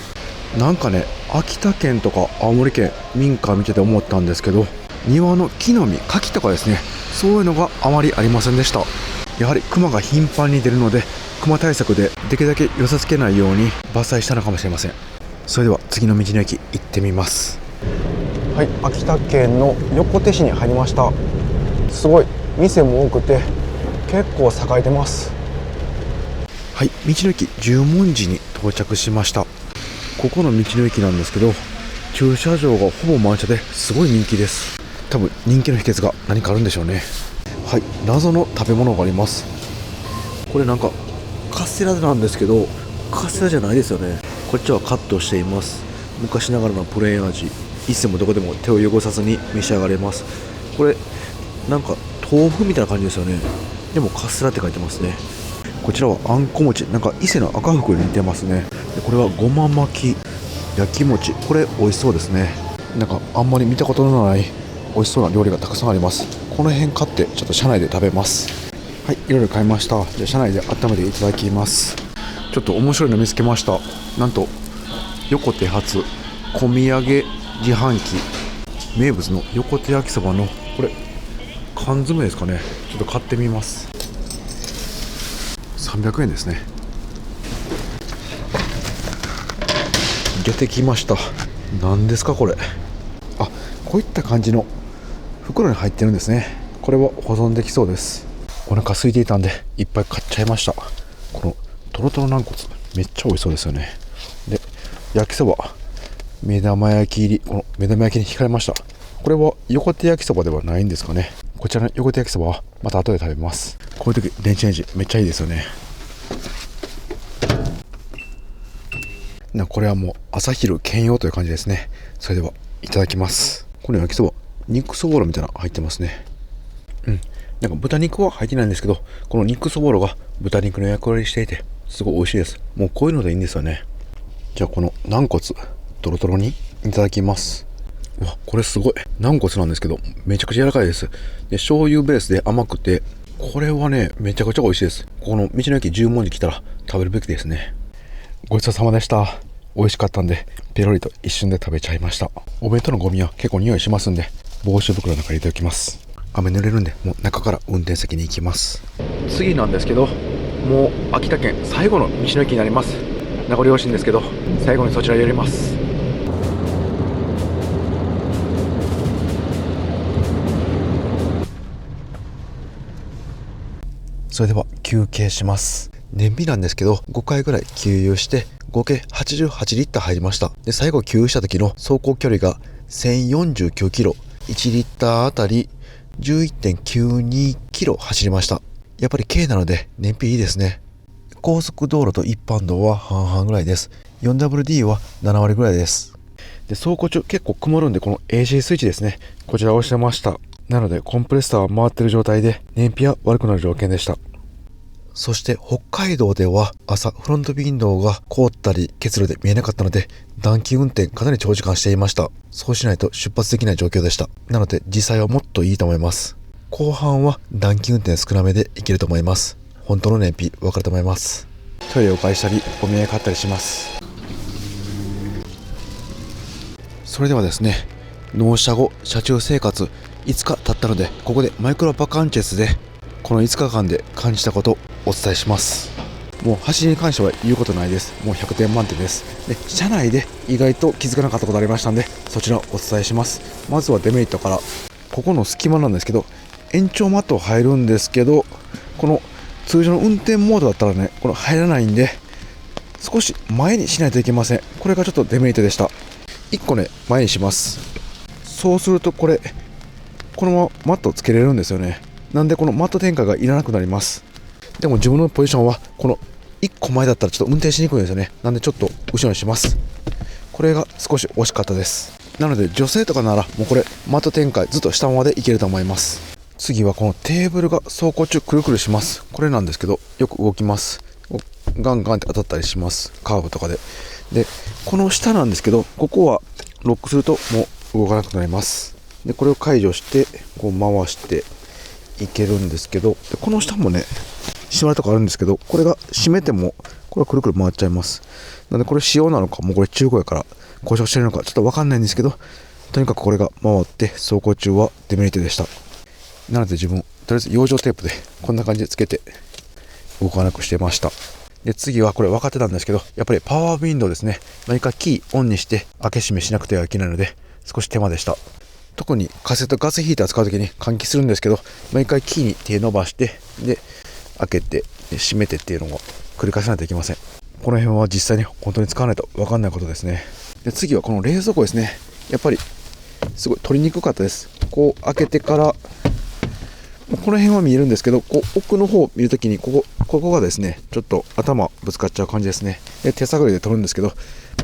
なんかね、秋田県とか青森県民家見てて思ったんですけど、庭の木の実、柿とかですね、そういうのがあまりありませんでした。やはりクマが頻繁に出るので、クマ対策でできるだけ寄せ付けないように伐採したのかもしれません。それでは次の道の駅行ってみます。はい、秋田県の横手市に入りました。すごい店も多くて結構栄えてます。はい、道の駅十文字に到着しました。ここの道の駅なんですけど、駐車場がほぼ満車ですごい人気です。多分人気の秘訣が何かあるんでしょうね。はい、謎の食べ物があります。これなんかカステラなんですけど、カステラじゃないですよね。こっちはカットしています。昔ながらのプレーン味、いつでもどこでも手を汚さずに召し上がれます。これなんか豆腐みたいな感じですよね。でもカステラって書いてますね。こちらはあんこ餅、なんか伊勢の赤福に似てますね。でこれはごま巻き焼き餅、これ美味しそうですね。なんかあんまり見たことのない美味しそうな料理がたくさんあります。この辺買ってちょっと車内で食べます。はい、いろいろ買いました。じゃあ車内で温めていただきます。ちょっと面白いの見つけました。なんと横手発込み上げ自販機名物の横手焼きそばのこれ缶詰ですかね。ちょっと買ってみます。300円ですね。出てきました。何ですかこれ。あ、こういった感じの袋に入ってるんですね。これは保存できそうです。お腹空いていたんでいっぱい買っちゃいました。このトロトロ軟骨めっちゃ美味しそうですよね。で焼きそば目玉焼き入り、この目玉焼きに惹かれました。これは横手焼きそばではないんですかね。こちらの横手焼きそばはまた後で食べます。こういう時電子レンジめっちゃいいですよね。これはもう朝昼兼用という感じですね。それではいただきます。この焼きそば肉そぼろみたいなの入ってますね。なんか豚肉は入ってないんですけど、この肉そぼろが豚肉の役割していてすごい美味しいです。もうこういうのでいいんですよね。じゃあこの軟骨トロトロにいただきます。うわ、これすごい軟骨なんですけどめちゃくちゃ柔らかいです。で醤油ベースで甘くて、これはねめちゃくちゃ美味しいです。この道の駅十文字来たら食べるべきですね。ごちそうさまでした。美味しかったんでペロリと一瞬で食べちゃいました。お弁当のゴミは結構匂いしますんで防臭袋の中に入れておきます。雨濡れるんでもう中から運転席に行きます。次なんですけど、もう秋田県最後の道の駅になります。名残惜しいんですけど最後にそちら寄ります。それでは休憩します。燃費なんですけど5回ぐらい給油して合計88リッター入りました。で最後給油した時の走行距離が1049キロ、1リッターあたり 11.92 キロ走りました。やっぱり軽なので燃費いいですね。高速道路と一般道は半々ぐらいです。 4WD は7割ぐらいです。で走行中結構曇るんで、この AC スイッチですね、こちらを押してました。なのでコンプレッサーは回ってる状態で燃費は悪くなる条件でした。そして北海道では朝フロントウィンドウが凍ったり結露で見えなかったので暖気運転かなり長時間していました。そうしないと出発できない状況でした。なので実際はもっといいと思います。後半は暖気運転少なめでいけると思います。本当の燃費分かると思います。トイレを介したりお土産買ったりします。それではですね、納車後車中生活5日経ったので、ここでマイクロバカンチェスでこの5日間で感じたことをお伝えします。もう走りに関しては言うことないです。もう100点満点です。で車内で意外と気づかなかったことありましたんで、そちらをお伝えします。まずはデメリットから。ここの隙間なんですけど、延長マット入るんですけど、この通常の運転モードだったらね、これ入らないんで少し前にしないといけません。これがちょっとデメリットでした。1個ね前にします。そうするとこのままマットをつけれるんですよね。なんでこのマット転換がいらなくなります。でも自分のポジションはこの1個前だったらちょっと運転しにくいんですよね。なんでちょっと後ろにします。これが少し惜しかったです。なので女性とかならもうこれマット転換ずっと下までいけると思います。次はこのテーブルが走行中くるくるします。これなんですけどよく動きます。ガンガンって当たったりします。カーブとかで。でこの下なんですけど、ここはロックするともう動かなくなります。でこれを解除してこう回していけるんですけど、でこの下もね閉まるとこあるんですけど、これが閉めてもこれはくるくる回っちゃいます。なのでこれ仕様なのか、もうこれ中古やから故障してるのかちょっと分かんないんですけど、とにかくこれが回って走行中はデメリットでした。なので自分とりあえず養生テープでこんな感じでつけて動かなくしてました。で次はこれ分かってたんですけど、やっぱりパワーウィンドウですね。何かキーオンにして開け閉めしなくてはいけないので少し手間でした。特にカセットガスヒーター使うときに換気するんですけど、毎回キーに手伸ばしてで開けて閉めてっていうのが繰り返さないといけません。この辺は実際に本当に使わないと分かんないことですね。で次はこの冷蔵庫ですね。やっぱりすごい取りにくかったです。こう開けてからこの辺は見えるんですけど、こう奥の方を見るときにここがですねちょっと頭ぶつかっちゃう感じですね。で手探りで取るんですけど、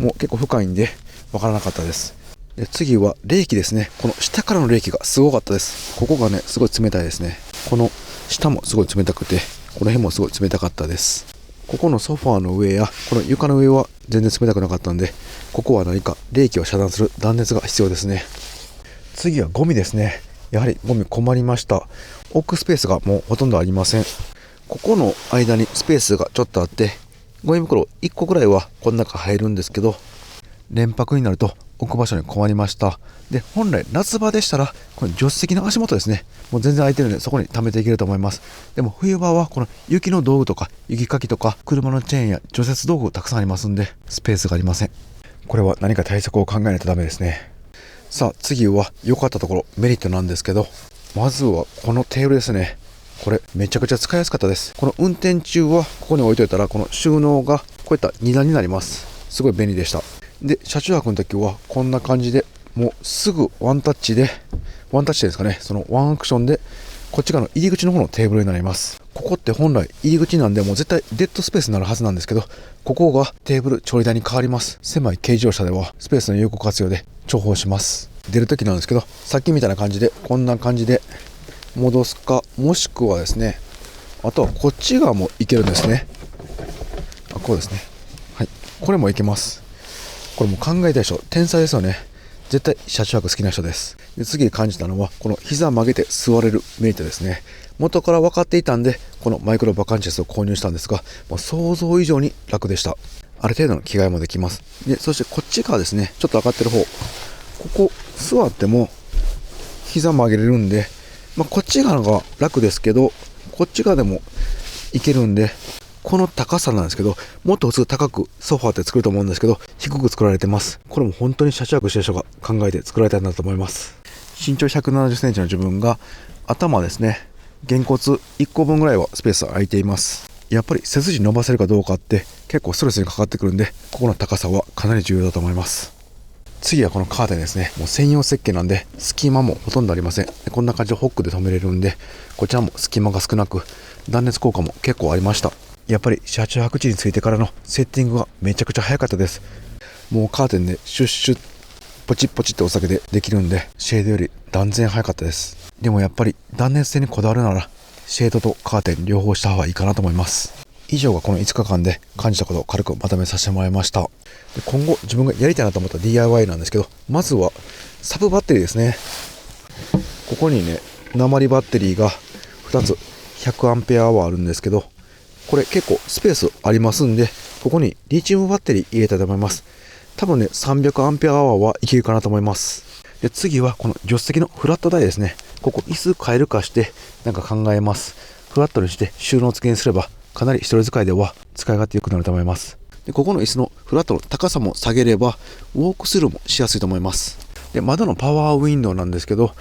もう結構深いんで分からなかったです。で次は冷気ですね。この下からの冷気がすごかったです。ここがねすごい冷たいですね。この下もすごい冷たくて、この辺もすごい冷たかったです。ここのソファーの上やこの床の上は全然冷たくなかったんで、ここは何か冷気を遮断する断熱が必要ですね。次はゴミですね。やはりゴミ困りました。置くスペースがもうほとんどありません。ここの間にスペースがちょっとあって、ゴミ袋1個ぐらいはこの中入るんですけど、連泊になると置く場所に困りました。で本来夏場でしたらこの助手席の足元ですね、もう全然空いてるのでそこに溜めていけると思います。でも冬場はこの雪の道具とか雪かきとか車のチェーンや除雪道具たくさんありますんでスペースがありません。これは何か対策を考えないとダメですね。さあ次は良かったところメリットなんですけど、まずはこのテーブルですね。これめちゃくちゃ使いやすかったです。この運転中はここに置いといたらこの収納がこういった2段になります。すごい便利でした。で車中泊の時はこんな感じでもうすぐワンタッチですかね、そのワンアクションでこっち側の入り口の方のテーブルになります。ここって本来入り口なんでもう絶対デッドスペースになるはずなんですけど、ここがテーブル調理台に変わります。狭い軽自動車ではスペースの有効活用で重宝します。出る時なんですけど、さっきみたいな感じでこんな感じで戻すか、もしくはですね、あとはこっち側もいけるんですね。こうですね。はい、これもいけます。これも考えたでしょ。天才ですよね。絶対車中泊好きな人です。で次に感じたのはこの膝曲げて座れるメリットですね。元から分かっていたんでこのマイクロバカンチェスを購入したんですが、もう想像以上に楽でした。ある程度の着替えもできます。でそしてこっち側ですね、ちょっと上がってる方、ここ座っても膝曲げれるんで、こっち側のが楽ですけどこっち側でもいけるんで、この高さなんですけど、もっと普通高くソファーって作ると思うんですけど低く作られてます。これも本当に車中泊してる人が考えて作られたんだと思います。身長170センチの自分が頭ですね、げ骨1個分ぐらいはスペース空いています。やっぱり背筋伸ばせるかどうかって結構ストレスにかかってくるんで、ここの高さはかなり重要だと思います。次はこのカーテンですね。もう専用設計なんで隙間もほとんどありません。でこんな感じでホックで留めれるんで、こちらも隙間が少なく断熱効果も結構ありました。やっぱり車中泊地に着いてからのセッティングがめちゃくちゃ早かったです。もうカーテンでシュッシュッポチッポチッってお酒でできるんで、シェードより断然早かったです。でもやっぱり断熱性にこだわるならシェードとカーテン両方した方がいいかなと思います。以上がこの5日間で感じたことを軽くまとめさせてもらいました。で今後自分がやりたいなと思った DIY なんですけど、まずはサブバッテリーですね。ここにね鉛バッテリーが2つ 100Ah あるんですけど、これ結構スペースありますんで、ここにリチウムバッテリー入れたいと思います。多分ね 300Ah はいけるかなと思います。で次はこの助手席のフラット台ですね。ここ椅子変えるかしてなんか考えます。フラットにして収納付けにすればかなり一人使いでは使い勝手良くなると思います。でここの椅子のフラットの高さも下げればウォークスルーもしやすいと思います。で窓のパワーウィンドウなんですけど、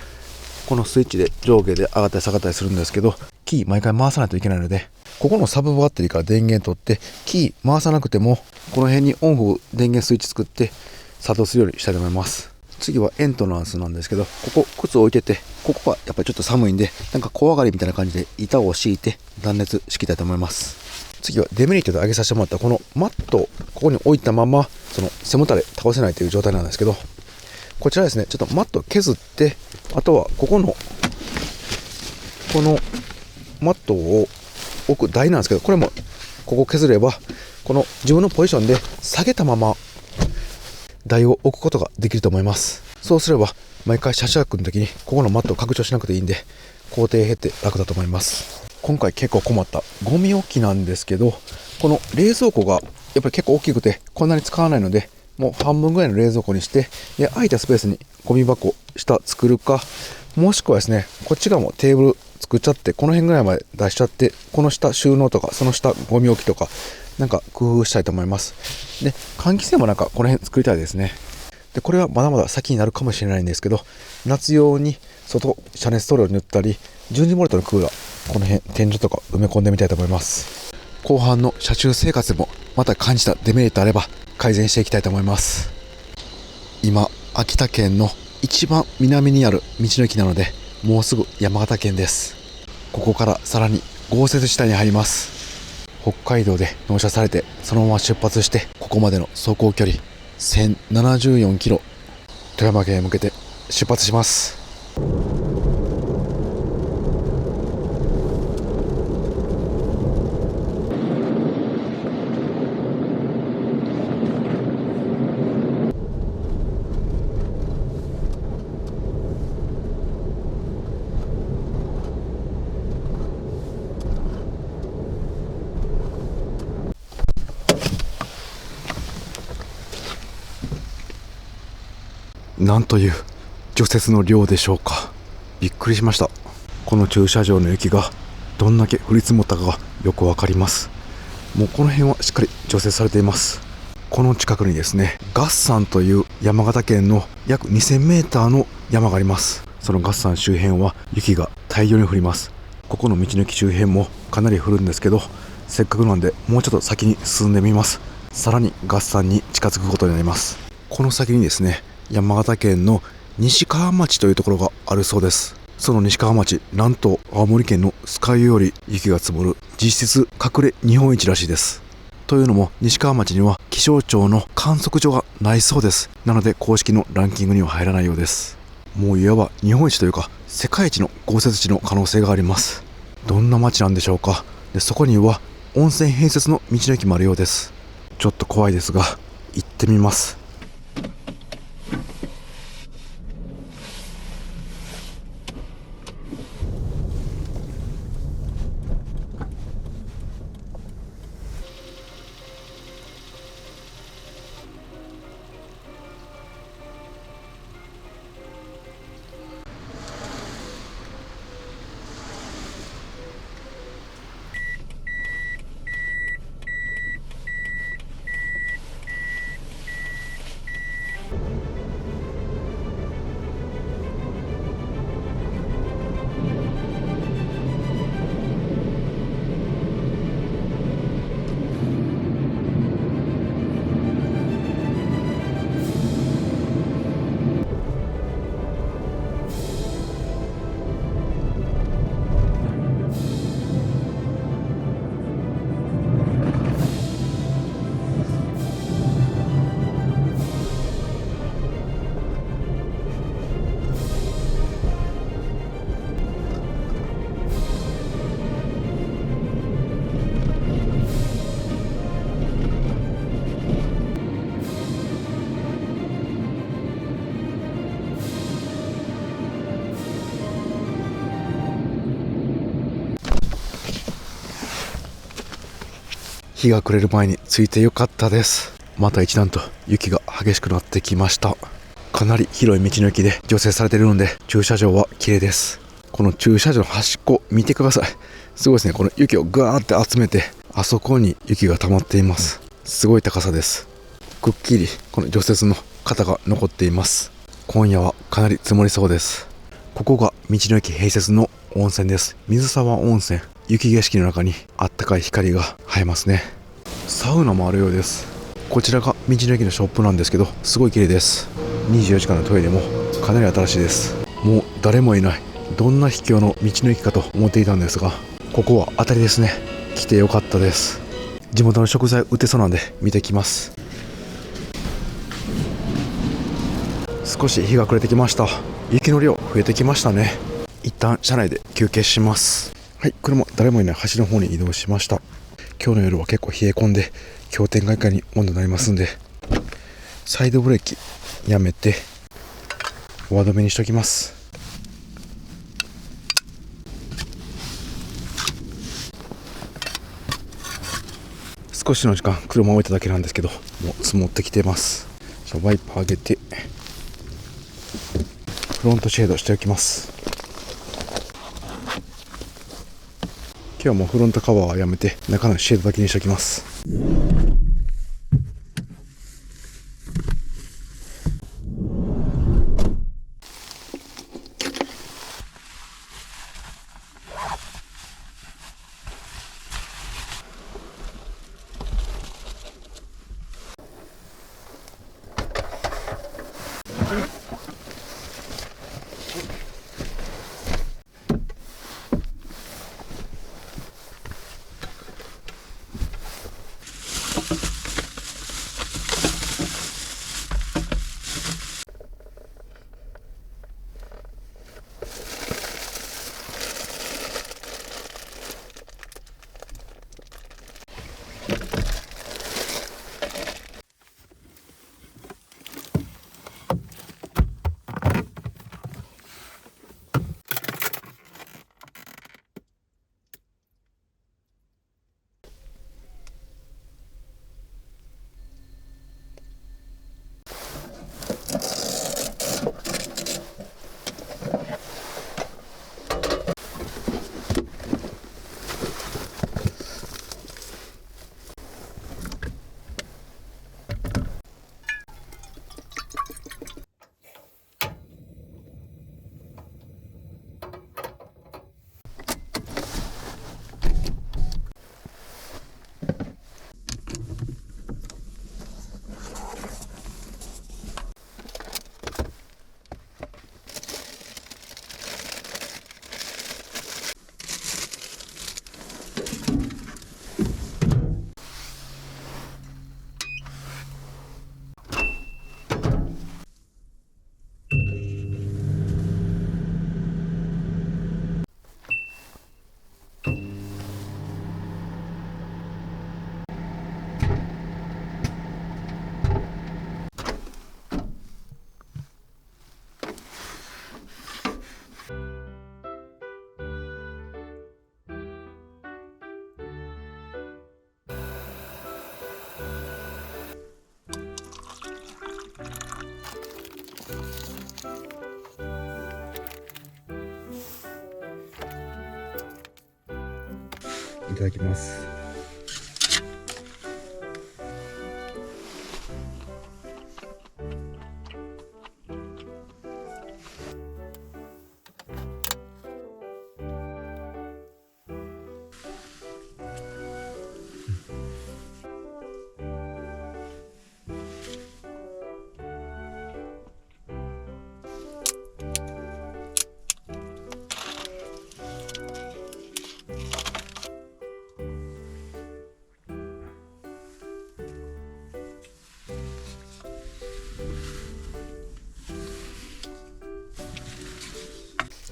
このスイッチで上下で上がったり下がったりするんですけど、キー毎回回さないといけないので、ここのサブバッテリーから電源取ってキー回さなくてもこの辺にオンオフ電源スイッチ作って作動するようにしたいと思います。次はエントランスなんですけど、ここ靴を置いてて、ここはやっぱりちょっと寒いんで、なんか小上がりみたいな感じで板を敷いて断熱敷きたいと思います。次はデメリットで上げさせてもらったこのマットをここに置いたままその背もたれ倒せないという状態なんですけど、こちらですね、ちょっとマットを削って、あとはこのマットを置く台なんですけど、これもここ削ればこの自分のポジションで下げたまま台を置くことができると思います。そうすれば毎回車中泊の時にここのマットを拡張しなくていいんで工程減って楽だと思います。今回結構困ったゴミ置きなんですけど、この冷蔵庫がやっぱり結構大きくてこんなに使わないので、もう半分ぐらいの冷蔵庫にして、で空いたスペースにゴミ箱下作るか、もしくはですねこっち側もテーブル作っちゃってこの辺ぐらいまで出しちゃって、この下収納とかその下ゴミ置きとかなんか工夫したいと思います。で換気扇もなんかこの辺作りたいですね。でこれはまだまだ先になるかもしれないんですけど、夏用に外遮熱塗料を塗ったり、12ボルトのクーラーこの辺天井とか埋め込んでみたいと思います。後半の車中生活でもまた感じたデメリットあれば改善していきたいと思います。今秋田県の一番南にある道の駅なので、もうすぐ山形県です。ここからさらに豪雪地帯に入ります。北海道で納車されてそのまま出発して、ここまでの走行距離1074キロ、富山県へ向けて出発します。なんという除雪の量でしょうか。びっくりしました。この駐車場の雪がどんだけ降り積もったかがよくわかります。もうこの辺はしっかり除雪されています。この近くにですね、月山という山形県の約2000メーターの山があります。その月山周辺は雪が大量に降ります。ここの道の駅周辺もかなり降るんですけど、せっかくなんでもうちょっと先に進んでみます。さらに月山に近づくことになります。この先にですね、山形県の西川町というところがあるそうです。その西川町、なんと青森県の酸ヶ湯より雪が積もる実質隠れ日本一らしいです。というのも西川町には気象庁の観測所がないそうです。なので公式のランキングには入らないようです。もういわば日本一というか世界一の豪雪地の可能性があります。どんな町なんでしょうか。でそこには温泉併設の道の駅もあるようです。ちょっと怖いですが行ってみます。日が暮れる前に着いてよかったです。また一段と雪が激しくなってきました。かなり広い道の駅で除雪されているので駐車場は綺麗です。この駐車場の端っこ見てください。すごいですね。この雪をガーって集めてあそこに雪が溜まっています。すごい高さです。くっきりこの除雪の型が残っています。今夜はかなり積もりそうです。ここが道の駅併設の温泉です。水沢温泉。雪景色の中にあったかい光が映えますね。サウナもあるようです。こちらが道の駅のショップなんですけど、すごい綺麗です。24時間のトイレもかなり新しいです。もう誰もいない、どんな秘境の道の駅かと思っていたんですが、ここは当たりですね。来てよかったです。地元の食材売ってそうなんで見てきます。少し日が暮れてきました。雪の量増えてきましたね。一旦車内で休憩します。はい、車誰もいない橋の方に移動しました。今日の夜は結構冷え込んで氷点下以下に温度になりますんで、サイドブレーキやめて輪止めにしときます。少しの時間車を置いただけなんですけど、もう積もってきてます。ワイパー上げてフロントシェードしておきます。今日はもうフロントカバーはやめて中のシェードだけにしておきます。いただきます。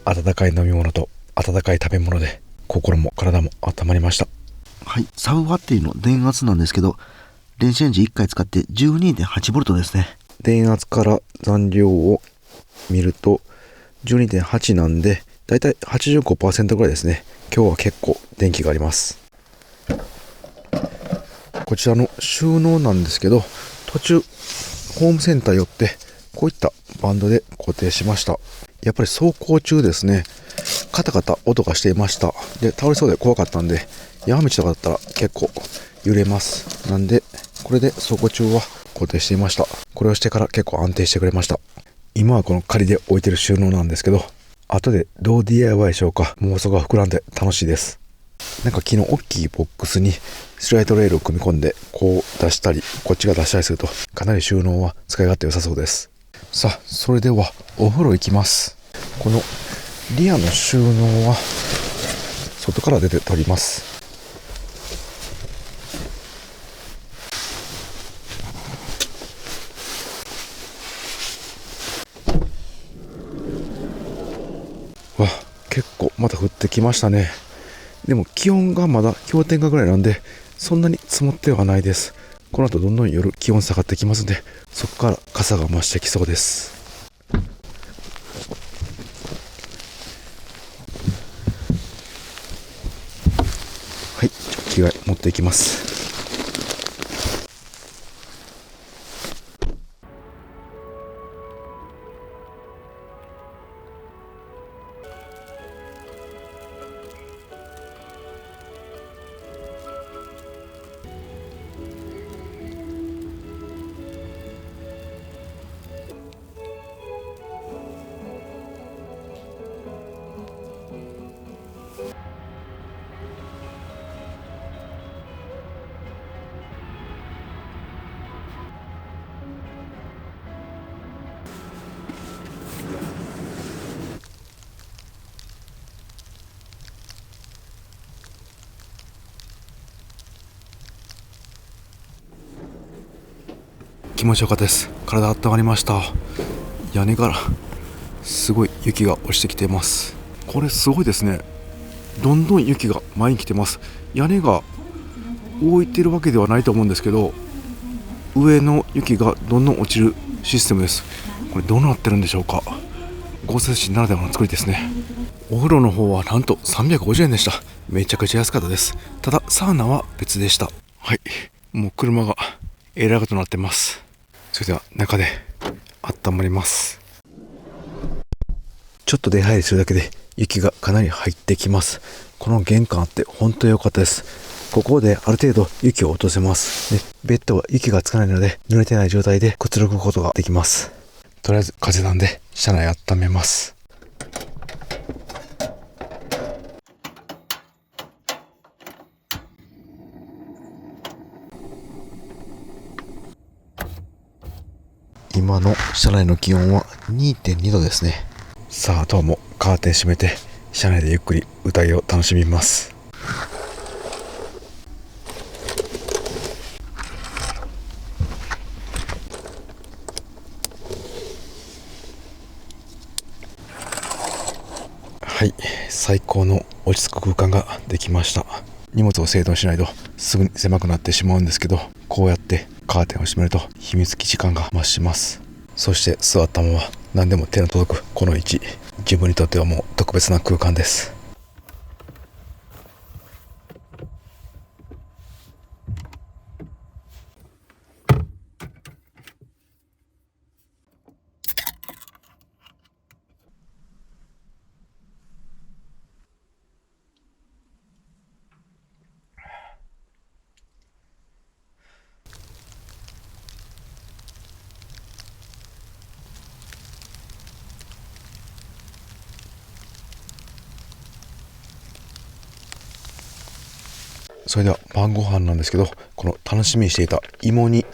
温かい飲み物と温かい食べ物で心も体も温まりました。はい、サブバッテリーの電圧なんですけど、電子レンジ1回使って 12.8V ですね。電圧から残量を見ると 12.8 なんでだいたい 85% ぐらいですね。今日は結構電気があります。こちらの収納なんですけど、途中ホームセンター寄ってこういったバンドで固定しました。やっぱり走行中ですね、カタカタ音がしていました。で、倒れそうで怖かったんで、山道とかだったら結構揺れます。なんでこれで走行中は固定していました。これをしてから結構安定してくれました。今はこの仮で置いてる収納なんですけど、後でどう DIY しようか妄想が膨らんで楽しいです。なんか昨日大きいボックスにスライドレールを組み込んでこう出したりこっちが出したりするとかなり収納は使い勝手良さそうです。さあ、それではお風呂行きます。このリアの収納は外から出て取ります。わ、結構また降ってきましたね。でも気温がまだ氷点下ぐらいなんでそんなに積もってはないです。この後どんどん夜気温下がってきますので、そこから傘が増してきそうです。はい、着替え持っていきます。気持ちよかったです。体温まりました。屋根からすごい雪が落ちてきてます。これすごいですね。どんどん雪が前に来てます。屋根が動いてるわけではないと思うんですけど、上の雪がどんどん落ちるシステムです。これどうなってるんでしょうか。豪雪地ならではの作りですね。お風呂の方はなんと350円でした。めちゃくちゃ安かったです。ただサウナは別でした。はい、もう車がえらいことになってます。それでは中で温まります。ちょっと出入りするだけで雪がかなり入ってきます。この玄関あって本当に良かったです。ここである程度雪を落とせます。で、ベッドは雪がつかないので濡れてない状態でくつろぐことができます。とりあえず風なんで車内温めます。今の車内の気温は 2.2 度ですね。さあ、あとはもうカーテン閉めて車内でゆっくり宴を楽しみます。はい、最高の落ち着く空間ができました。荷物を整頓しないとすぐに狭くなってしまうんですけど、こうやってカーテンを閉めると秘密基地感が増します。そして座ったまま何でも手の届くこの位置、自分にとってはもう特別な空間です。それでは晩ご飯なんですけど、この楽しみにしていた芋煮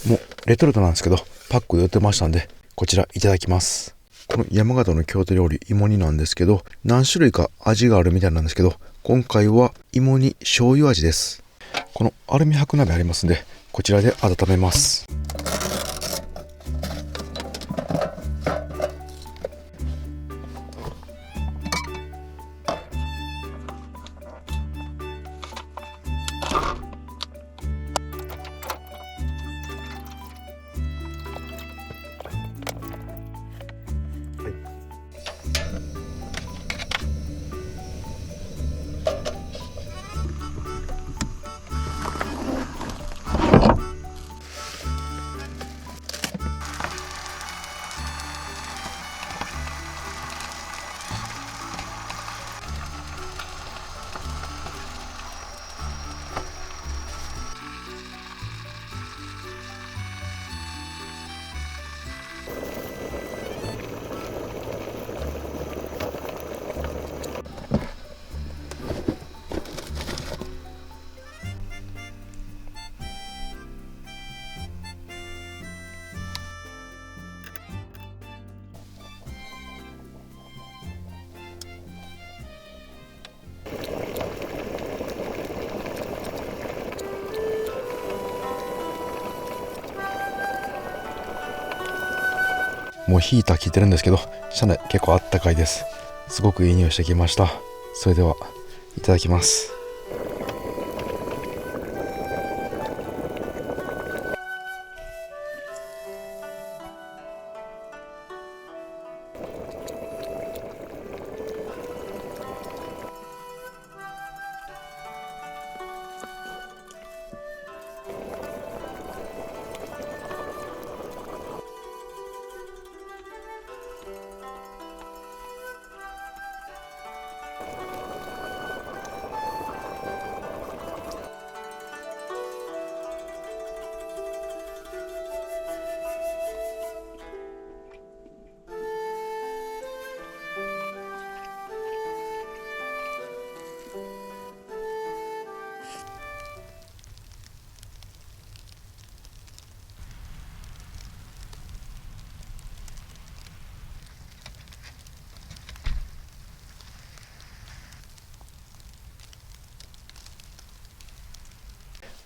もレトルトなんですけどパックで売ってましたんで、こちらいただきます。この山形の郷土料理芋煮なんですけど、何種類か味があるみたいなんですけど、今回は芋煮醤油味です。このアルミ箔鍋ありますんで、こちらで温めます。もうヒーター効いてるんですけど、車内結構あったかいです。すごくいい匂いしてきました。それではいただきます。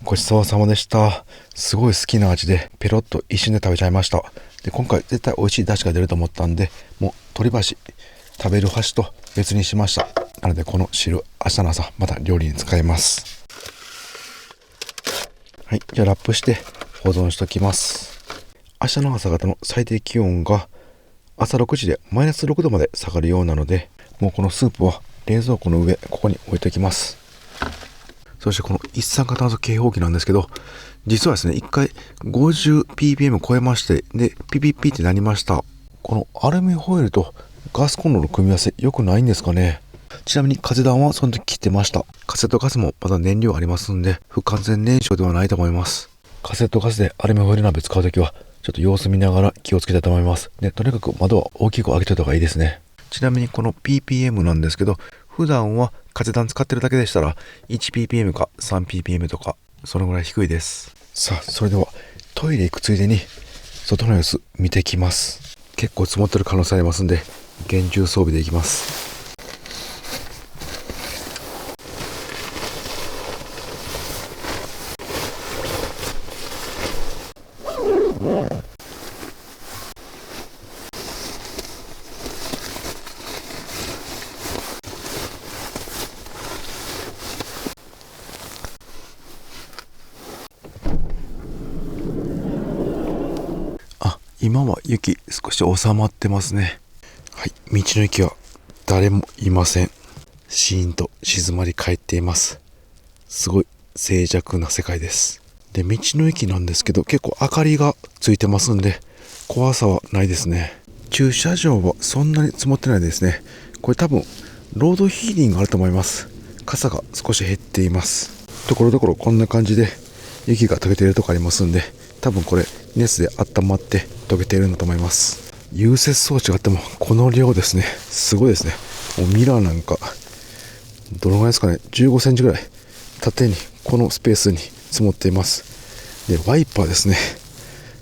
ごちそうさまでした。すごい好きな味でペロッと一瞬で食べちゃいました。で今回絶対美味しい出汁が出ると思ったんで、もう鶏箸食べる箸と別にしました。なのでこの汁明日の朝また料理に使います。はい、じゃあラップして保存しときます。明日の朝方の最低気温が朝6時でマイナス6度まで下がるようなので、もうこのスープは冷蔵庫の上ここに置いておきます。そしてこの一酸化炭素警報器なんですけど、実はですね、一回 50ppm 超えまして、でピピピってなりました。このアルミホイルとガスコンロの組み合わせ良くないんですかね。ちなみに風断はその時切ってました。カセットガスもまだ燃料ありますんで不完全燃焼ではないと思います。カセットガスでアルミホイル鍋使う時はちょっと様子見ながら気をつけたいと思います。でとにかく窓は大きく開けておいた方がいいですね。ちなみにこの ppm なんですけど、普段は風断使ってるだけでしたら 1ppm か 3ppm とかそのぐらい低いです。さあそれではトイレ行くついでに外の様子見てきます。結構積もってる可能性ありますんで厳重装備でいきます。今は雪少し収まってますね。はい、道の駅は誰もいません。シーンと静まり返っています。すごい静寂な世界です。で道の駅なんですけど結構明かりがついてますんで怖さはないですね。駐車場はそんなに積もってないですね。これ多分ロードヒーリングがあると思います。傘が少し減っています。ところどころこんな感じで雪が溶けているとこありますんで、多分これ熱で温まって溶けているんだと思います。融雪装置があってもこの量ですね。すごいですね。もうミラーなんかどのぐらいですかね、15センチぐらい縦にこのスペースに積もっています。でワイパーですね、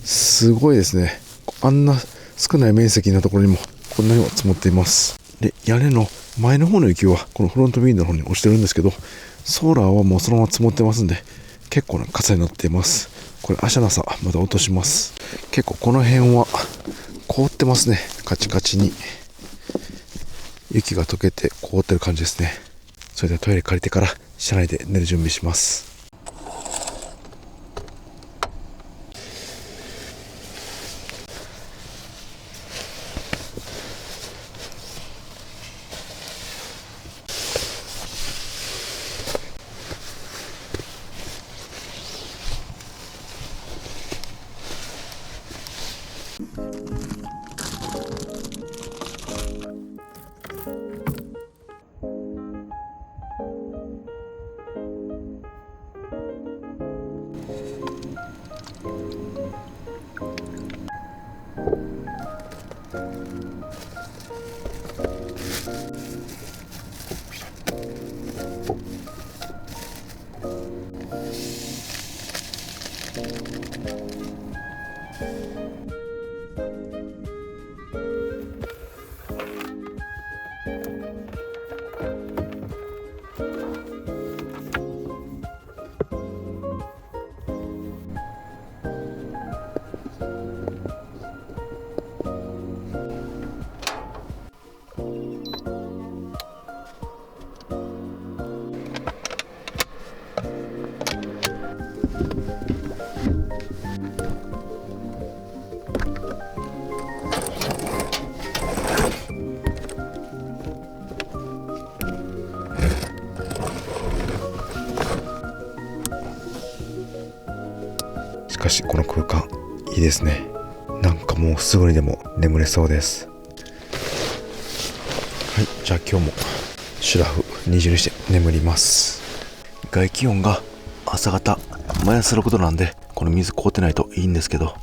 すごいですね。あんな少ない面積のところにもこんなにも積もっています。で屋根の前の方の雪はこのフロントウィンドウの方に落ちてるんですけど、ソーラーはもうそのまま積もってますんで結構な傘になっています。これ明日の朝また落とします。結構この辺は凍ってますね。カチカチに雪が溶けて凍ってる感じですね。それではトイレ借りてから車内で寝る準備します。しかしこの空間いいですね。なんかもうすぐにでも眠れそうです。はい、じゃあ今日もシュラフ20にして眠ります。外気温が朝方マイナス6度なんでこの水凍ってないといいんですけど、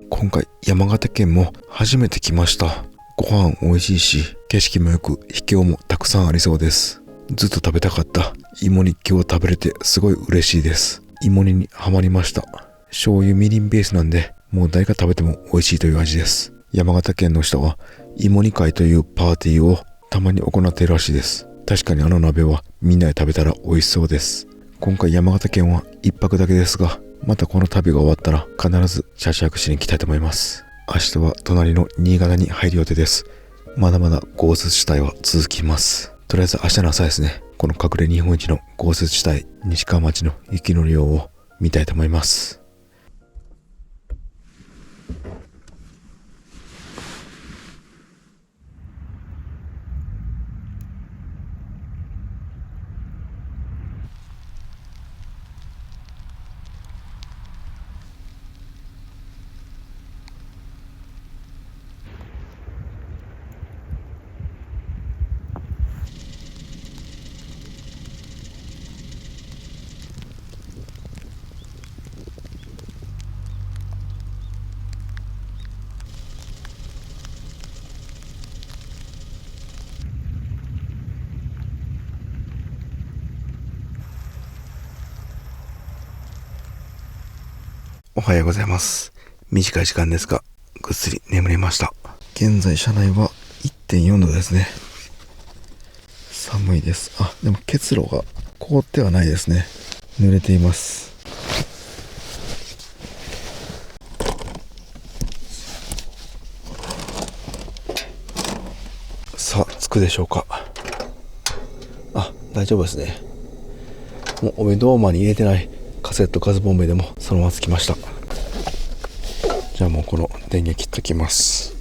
今回山形県も初めて来ました。ご飯美味しいし景色もよく秘境もたくさんありそうです。ずっと食べたかった芋煮今日食べれてすごい嬉しいです。芋煮にハマりました。醤油みりんベースなんでもう誰が食べても美味しいという味です。山形県の人は芋煮会というパーティーをたまに行っているらしいです。確かにあの鍋はみんなで食べたら美味しそうです。今回山形県は1泊だけですが、またこの旅が終わったら必ず車中泊しに行きたいと思います。明日は隣の新潟に入る予定です。まだまだ豪雪地帯は続きます。とりあえず明日の朝ですね、この隠れ日本一の豪雪地帯西川町の雪の量を見たいと思います。おはようございます。短い時間ですがぐっすり眠れました。現在車内は 1.4 度ですね。寒いです。でも結露が凍ってはないですね。濡れています。さあ着くでしょうか。大丈夫ですね。もうお弁当マに入れてないカセットガスボンベでもそのままつきました。じゃあもうこの電源切っときます。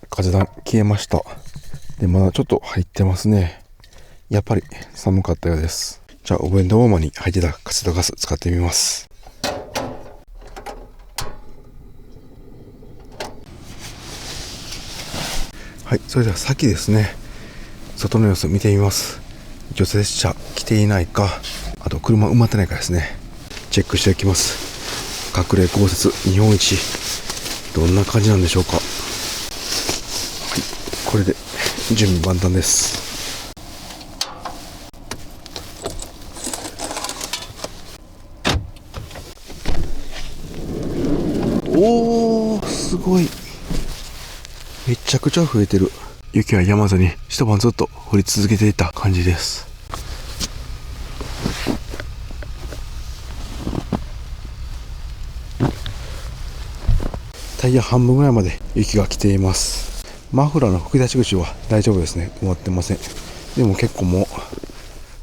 風段消えました。でまだちょっと入ってますね。やっぱり寒かったようです。じゃあお弁当ウォーマーに入ってたカセットガス使ってみます。はい、それでは先ですね、外の様子見てみます。除雪車来ていないか、あと車埋まってないかですね、チェックしていきます。隠れ豪雪日本一、どんな感じなんでしょうか。はい、これで準備万端です。おー、すごい。めちゃくちゃ増えてる。雪は止まずに一晩ずっと降り続けていた感じです。タイヤ半分ぐらいまで雪が来ています。マフラーの吹き出し口は大丈夫ですね。埋まってません。でも結構も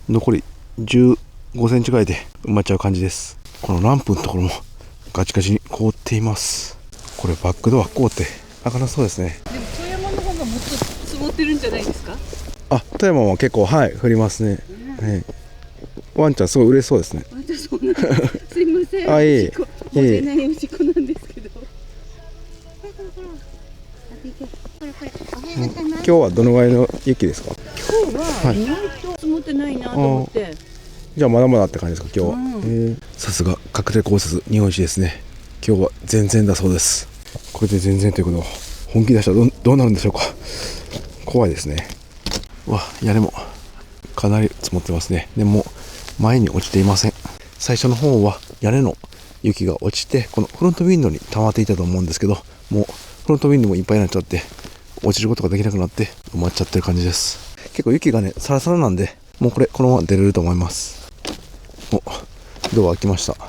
う残り15センチぐらいで埋まっちゃう感じです。このランプのところもガチガチに凍っています。これバックドア凍って開かなそうですね。でも富山の方がもっと積もってるんじゃないですか。富山は結構降りますね。ワンちゃんすごい嬉しそうですね。そうなんですすいません。いい持てないおしっこなんですけど。今日はどのぐらいの雪ですか。今日は意外と積もってないなと思って。じゃあまだまだって感じですか今日は。さすが隠れ豪雪日本一ですね。今日は全然だそうです。これで全然ということは本気出したらどうなるんでしょうか。怖いですね。屋根もかなり積もってますね。でも前に落ちていません。最初の方は屋根の雪が落ちてこのフロントウィンドウに溜まっていたと思うんですけど、もうフロントウィンドウもいっぱいになっちゃって落ちることができなくなって埋まっちゃってる感じです。結構雪がねサラサラなんで、もうこのまま出れると思います。ドア開きました。こ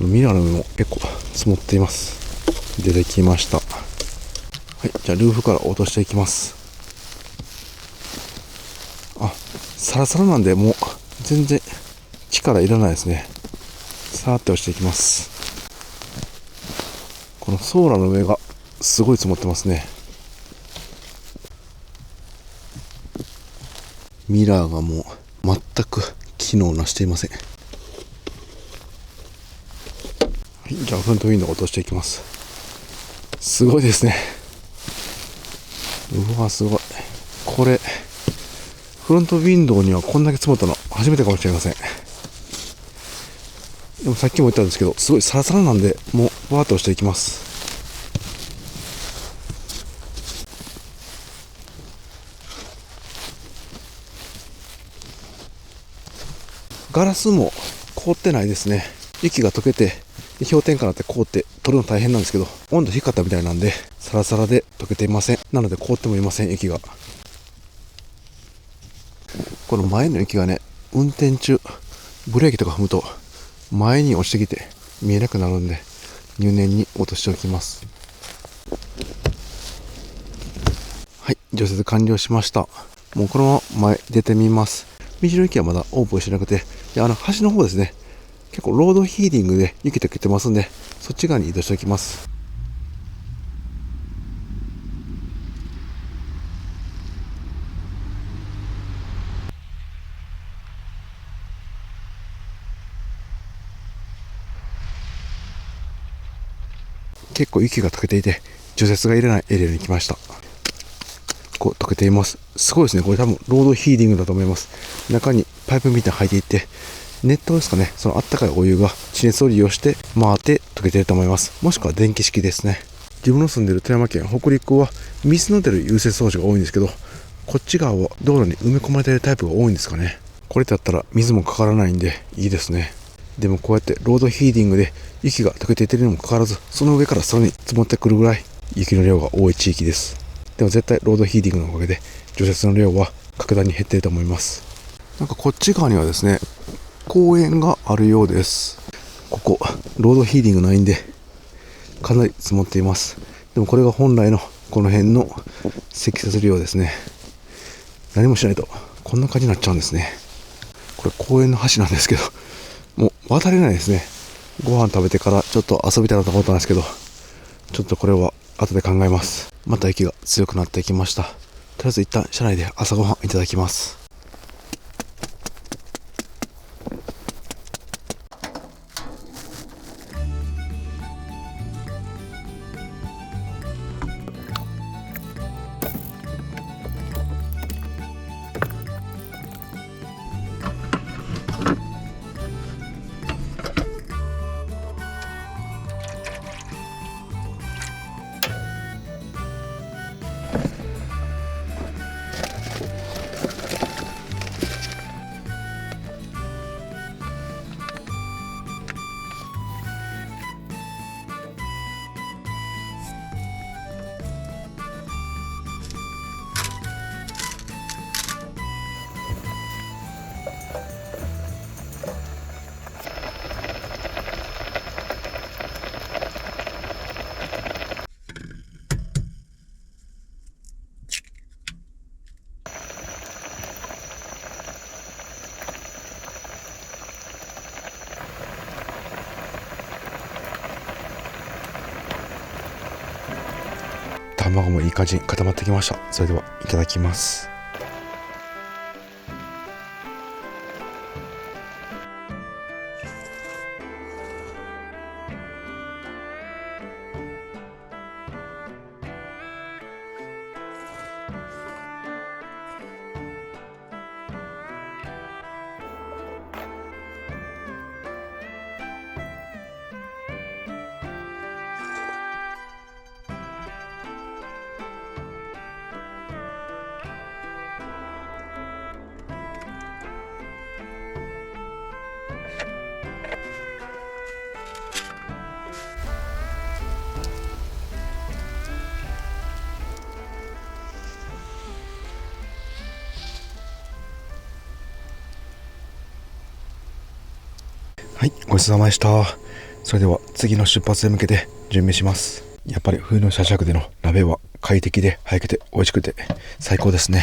のミラーの上も結構積もっています。出てきました。じゃあルーフから落としていきます。サラサラなんでもう全然力いらないですね。さーって押していきます。このソーラーの上がすごい積もってますね。ミラーがもう全く機能なしていません。じゃあフロントウィンドウを落としていきます。すごいですね。うわすごい。これフロントウィンドウにはこんだけ積もったの初めてかもしれません。でもさっきも言ったんですけど、すごいサラサラなんで、もうバーッと押していきます。ガラスも凍ってないですね。雪が溶けて氷点下になって凍って取るの大変なんですけど、温度低かったみたいなんでサラサラで溶けていません。なので凍ってもいません、雪が。この前の雪がね、運転中ブレーキとか踏むと前に落ちてきて見えなくなるんで、入念に落としておきます。はい、除雪完了しました。もうこのまま前出てみます。道の駅はまだオープンしてなくて、で橋の方ですね、結構ロードヒーリングで雪溶けてますんで、そっち側に移動しておきます。結構雪が溶けていて、除雪が入れないエリアに来ました。こう溶けています。すごいですね。これ多分ロードヒーリングだと思います。中にパイプみたいに入っていって、熱湯ですかね、そのあったかいお湯が地熱を利用して回って溶けていると思います。もしくは電気式ですね。自分の住んでいる富山県北陸は水の出る融雪装置が多いんですけど、こっち側は道路に埋め込まれているタイプが多いんですかね。これだったら水もかからないんでいいですね。でもこうやってロードヒーリングで雪が溶けていっているにもかかわらず、その上からさらに積もってくるぐらい雪の量が多い地域です。でも絶対ロードヒーリングのおかげで除雪の量は格段に減っていると思います。なんかこっち側にはですね、公園があるようです。ここロードヒーリングないんでかなり積もっています。でもこれが本来のこの辺の積雪量ですね。何もしないとこんな感じになっちゃうんですね。これ公園の橋なんですけど、もう渡れないですね。ご飯食べてからちょっと遊びたいなと思ったんですけど、ちょっとこれは後で考えます。また雪が強くなってきました。とりあえず一旦車内で朝ごはんいただきます。卵もいい感じに固まってきました。それではいただきます。はい、ごちそうさまでした。それでは次の出発へ向けて準備します。やっぱり冬の車尺での鍋は快適で早くて美味しくて最高ですね。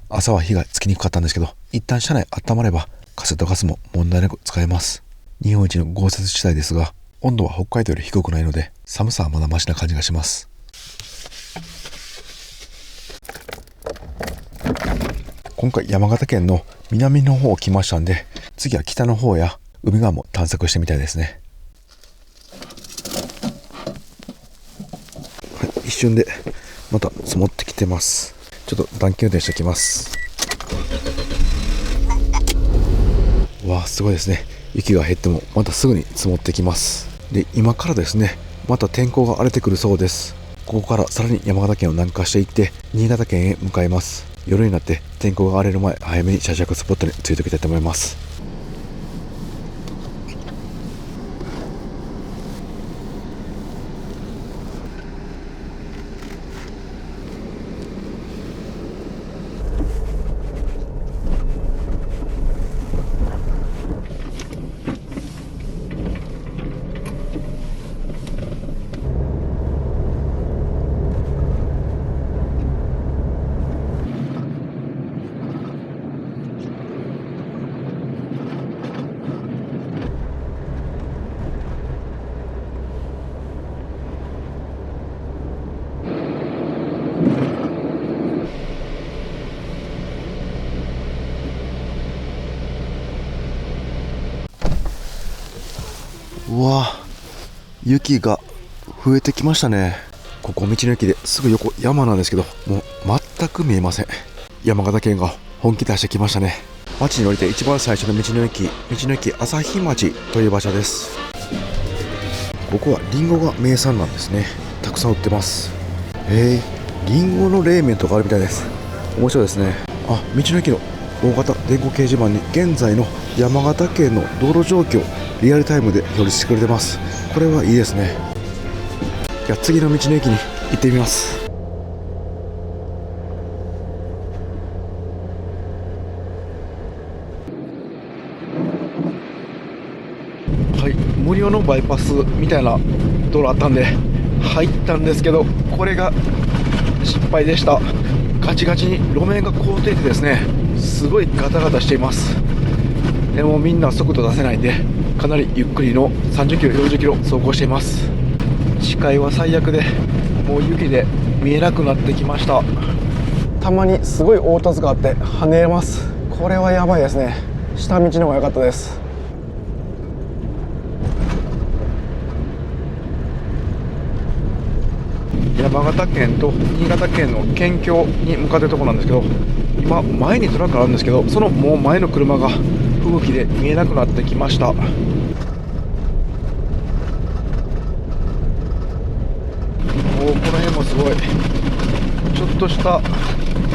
朝は火がつきにくかったんですけど、一旦車内温まればカセットガスも問題なく使えます。日本一の豪雪地帯ですが、温度は北海道より低くないので寒さはまだマシな感じがします。今回山形県の南の方来ましたんで、次は北の方や海側も探索してみたいですね。はい、一瞬でまた積もってきてます。ちょっと暖気運転しておきます。わあ、すごいですね。雪が減ってもまたすぐに積もってきます。で、今からですね、また天候が荒れてくるそうです。ここからさらに山形県を南下していって新潟県へ向かいます。夜になって天候が荒れる前、早めに車尺スポットについておきたいと思います。うわ、雪が増えてきましたね。ここ道の駅ですぐ横山なんですけど、もう全く見えません。山形県が本気出してきましたね。町に降りて一番最初の道の駅朝日町という場所です。ここはリンゴが名産なんですね。たくさん売ってます。リンゴの冷麺とかあるみたいです。面白いですね。あ、道の駅の大型電光掲示板に現在の山形県の道路状況リアルタイムで表示してくれてます。これはいいですね。じゃあ次の道の駅に行ってみます。はい、無料のバイパスみたいな道路あったんで入ったんですけど、これが失敗でした。ガチガチに路面が凍っていてですね、すごいガタガタしています。でもみんな速度出せないんで、かなりゆっくりの30キロ40キロ走行しています。視界は最悪で、もう雪で見えなくなってきました。たまにすごい凹凸があって跳ねます。これはやばいですね。下道の方が良かったです。山形県と新潟県の県境に向かってるところなんですけど、今前にトラックあるんですけど、そのもう前の車が吹雪で見えなくなってきました。もうこの辺もすごい、ちょっとした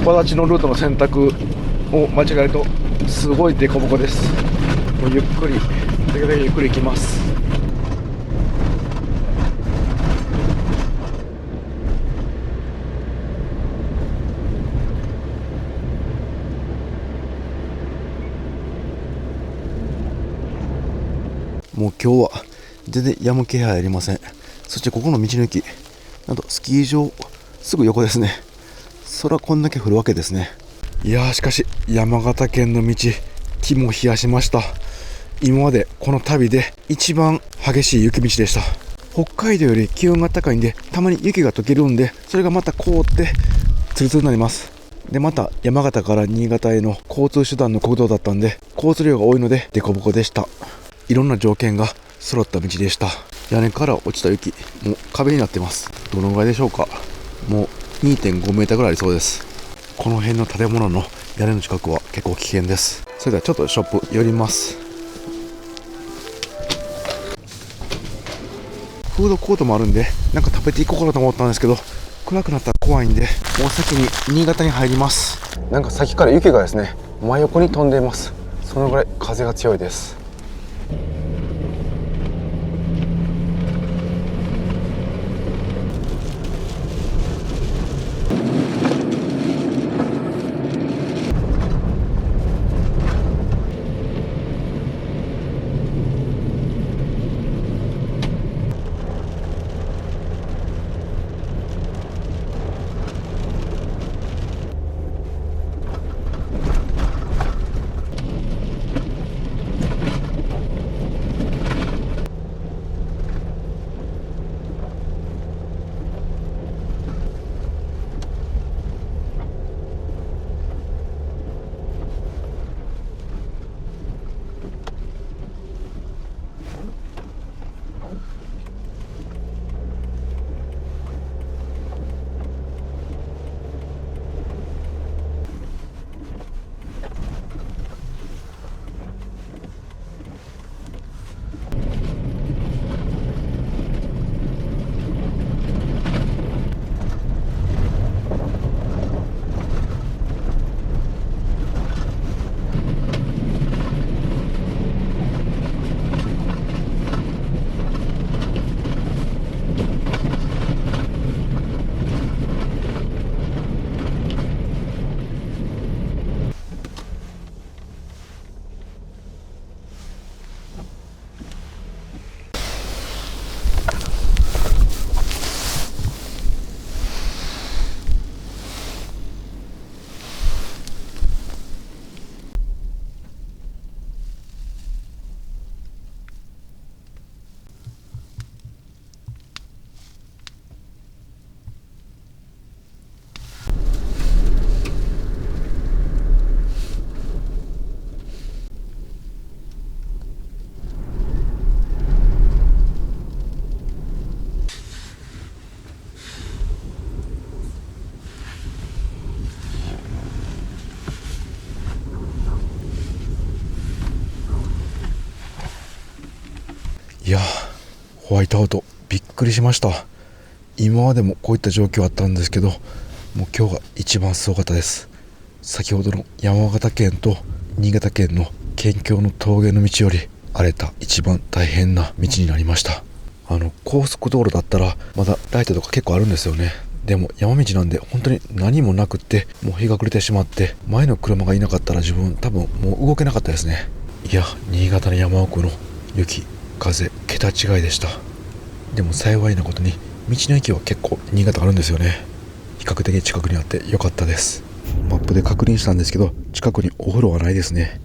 わだちのルートの選択を間違えるとすごい凸凹です。もうゆっくり、できるだけゆっくり行きます。もう今日は全然止む気配ありません。そしてここの道の駅、なんとスキー場すぐ横ですね。空こんだけ降るわけですね。いやー、しかし山形県の道、肝を冷やしました。今までこの旅で一番激しい雪道でした。北海道より気温が高いんで、たまに雪が溶けるんで、それがまた凍ってツルツルになります。でまた山形から新潟への交通手段の国道だったんで、交通量が多いので凸凹でした。いろんな条件が揃った道でした。屋根から落ちた雪、もう壁になってます。どのぐらいでしょうか。もう 2.5 メーターぐらいありそうです。この辺の建物の屋根の近くは結構危険です。それではちょっとショップ寄ります。フードコートもあるんで、なんか食べていこうかなと思ったんですけど、暗くなったら怖いんで、もう先に新潟に入ります。なんか先から雪がですね、真横に飛んでいます。そのぐらい風が強いです。いやー、ホワイトアウトびっくりしました。今までもこういった状況あったんですけど、もう今日が一番すごかったです。先ほどの山形県と新潟県の県境の峠の道より荒れた一番大変な道になりました。高速道路だったらまだライトとか結構あるんですよね。でも山道なんで本当に何もなくって、もう日が暮れてしまって、前の車がいなかったら自分多分もう動けなかったですね。いや、新潟の山奥の雪風桁違いでした。でも幸いなことに道の駅は結構新潟あるんですよね。比較的近くにあってよかったです。マップで確認したんですけど、近くにお風呂はないですね。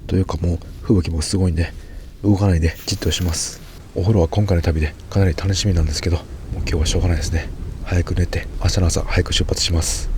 というかもう吹雪もすごいんで動かないでじっとします。お風呂は今回の旅でかなり楽しみなんですけど、もう今日はしょうがないですね。早く寝て明日の朝早く出発します。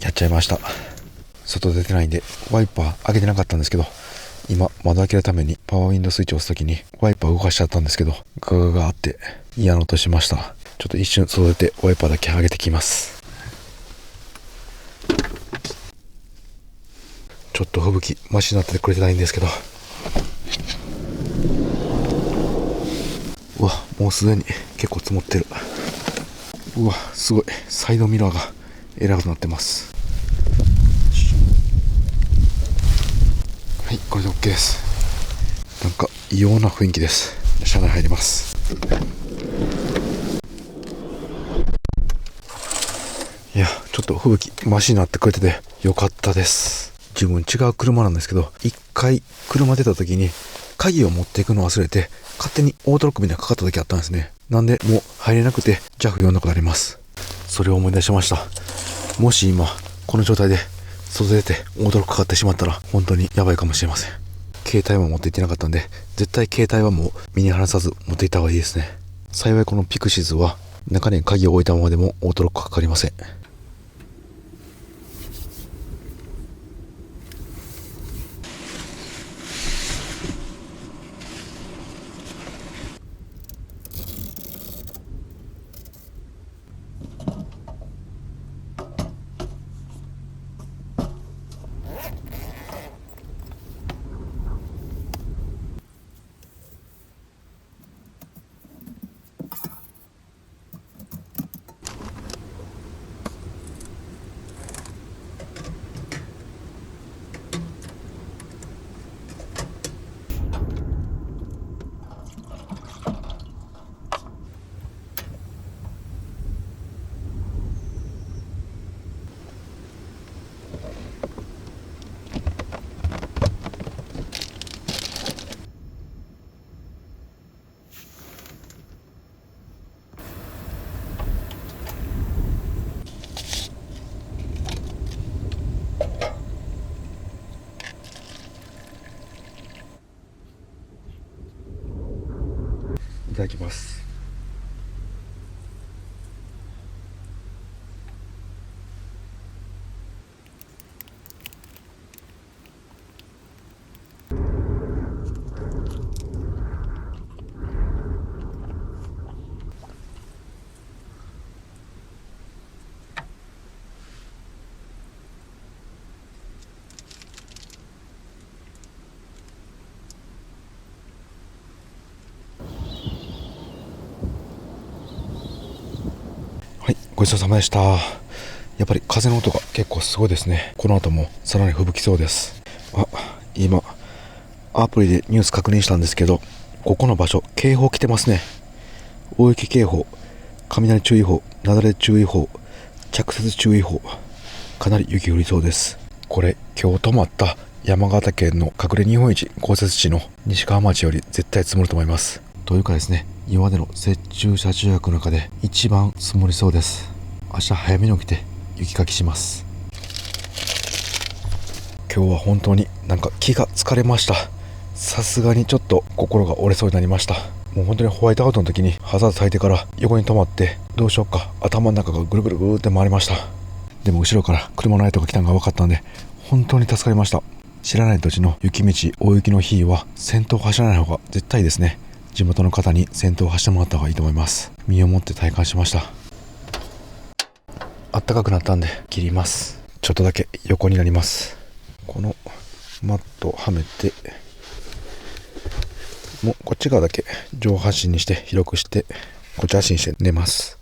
やっちゃいました。外出てないんでワイパー開けてなかったんですけど、今窓開けるためにパワーウィンドウスイッチを押すときにワイパー動かしちゃったんですけど、ガガガーって嫌な音しました。ちょっと一瞬外出てワイパーだけ上げてきます。ちょっと吹雪マシになっててくれてないんですけど、うわ、もうすでに結構積もってる。うわ、すごい、サイドミラーがえらくなってます。はい、これで OK です。なんか異様な雰囲気です。車内入ります。いや、ちょっと吹雪マシになってくれててよかったです。自分違う車なんですけど、一回車出た時に鍵を持っていくの忘れて勝手にオートロックみたいなかかった時あったんですね。なんでもう入れなくて JAF 呼んだことあります。それを思い出しました。もし今この状態で外出てオートロックかかってしまったら本当にやばいかもしれません。携帯も持って行ってなかったんで、絶対携帯はもう身に離さず持っていった方がいいですね。幸いこのピクシーズは中に鍵を置いたままでもオートロックかかりません。いただきます。はい、ごちそうさまでした。やっぱり風の音が結構すごいですね。この後もさらに吹雪きそうです。あ、今アプリでニュース確認したんですけど、ここの場所警報来てますね。大雪警報、雷注意報、雪崩注意報、着雪注意報、かなり雪降りそうです。これ今日止まった山形県の隠れ日本一豪雪地の西川町より絶対積もると思います。というかですね、今までの雪中車中泊の中で一番積もりそうです。明日早めに起きて雪かきします。今日は本当になんか気が疲れました。さすがにちょっと心が折れそうになりました。もう本当にホワイトアウトの時にハザード焚いてから横に止まってどうしようか頭の中がぐるぐるぐるって回りました。でも後ろから車のライトが来たのが分かったんで本当に助かりました。知らない土地の雪道大雪の日は先頭を走らない方が絶対ですね。地元の方に先頭を走ってもらった方がいいと思います。身をもって体感しました。あったかくなったんで切ります。ちょっとだけ横になります。このマットをはめてもうこっち側だけ上半身にして広くしてこっち足にして寝ます。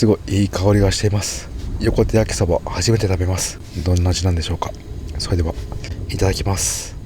すごいいい香りがしています。横手焼きそば初めて食べます。どんな味なんでしょうか。それではいただきます。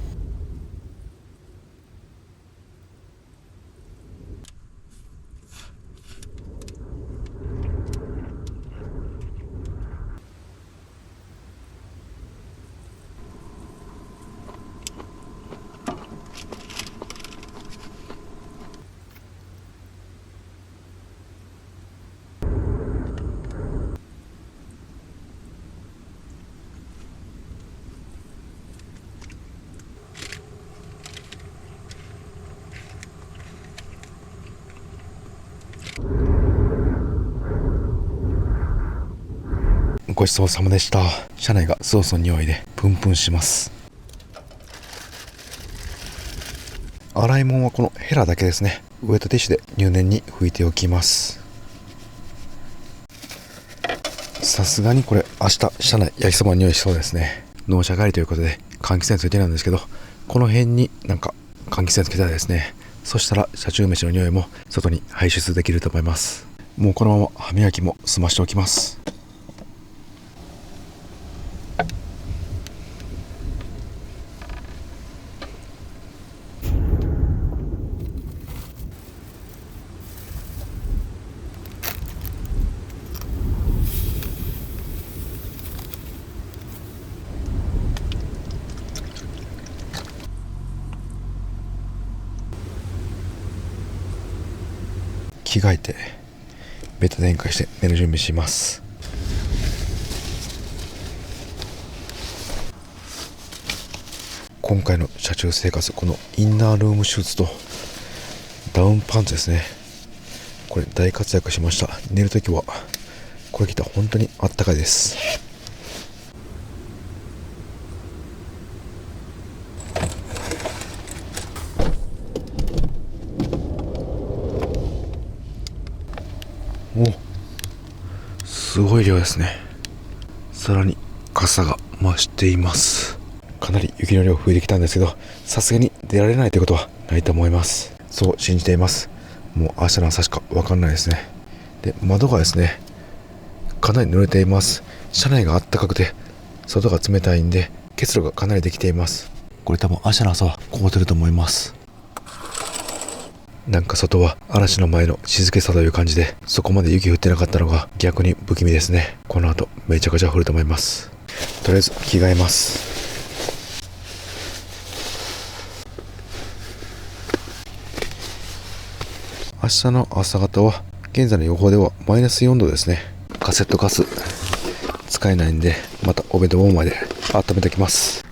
ごちそうさまでした。車内がソースの匂いでプンプンします。洗い物はこのヘラだけですね。ウエットティッシュで入念に拭いておきます。さすがにこれ明日車内焼きそばの匂いしそうですね。納車帰りということで換気扇ついてないんですけど、この辺になんか換気扇つけたいですね。そしたら車中飯の匂いも外に排出できると思います。もうこのまま歯磨きも済ましておきます。着替えてベッド展開して寝る準備します。今回の車中生活、このインナールームシューズとダウンパンツですね。これ大活躍しました。寝るときはこれ着たら本当にあったかいです。すごい量ですね。さらに傘が増しています。かなり雪の量増えてきたんですけど、さすがに出られないということはないと思います。そう信じています。もう明日の朝しか分かんないですね。で、窓がですねかなり濡れています。車内があったかくて外が冷たいんで結露がかなりできています。これ多分明日の朝は凍ってると思います。なんか外は嵐の前の静けさという感じで、そこまで雪降ってなかったのが逆に不気味ですね。この後めちゃくちゃ降ると思います。とりあえず着替えます。明日の朝方は現在の予報ではマイナス4度ですね。カセットガス使えないんで、またお弁当ウォーマーで温めておきます。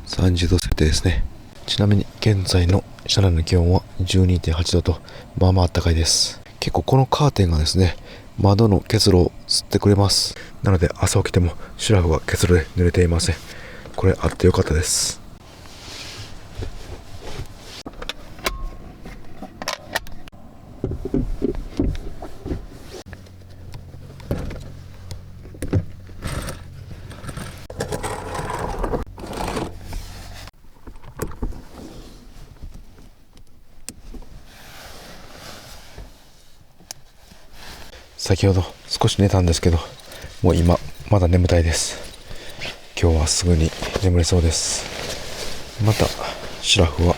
30度設定ですね。ちなみに現在の車内の気温は 12.8 度とまあまあ暖かいです。結構このカーテンがですね窓の結露を吸ってくれます。なので朝起きてもシュラフが結露で濡れていません。これあってよかったです。先ほど少し寝たんですけど、もう今まだ眠たいです。今日はすぐに眠れそうです。またシュラフは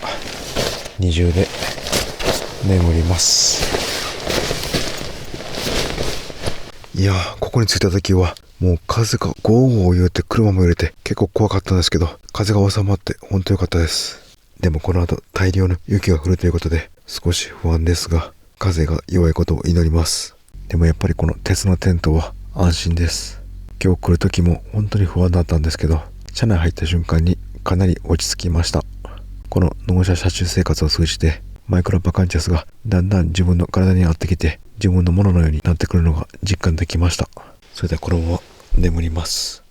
二重で眠ります。いやー、ここに着いた時はもう風がゴーゴー言うて車も揺れて結構怖かったんですけど、風が収まって本当良かったです。でもこの後大量の雪が降るということで少し不安ですが、風が弱いことを祈ります。でもやっぱりこの鉄のテントは安心です。今日来る時も本当に不安だったんですけど、車内入った瞬間にかなり落ち着きました。この納車車中生活を通じてマイクロバカンチャスがだんだん自分の体に合ってきて、自分のもののようになってくるのが実感できました。それではこのまま眠ります。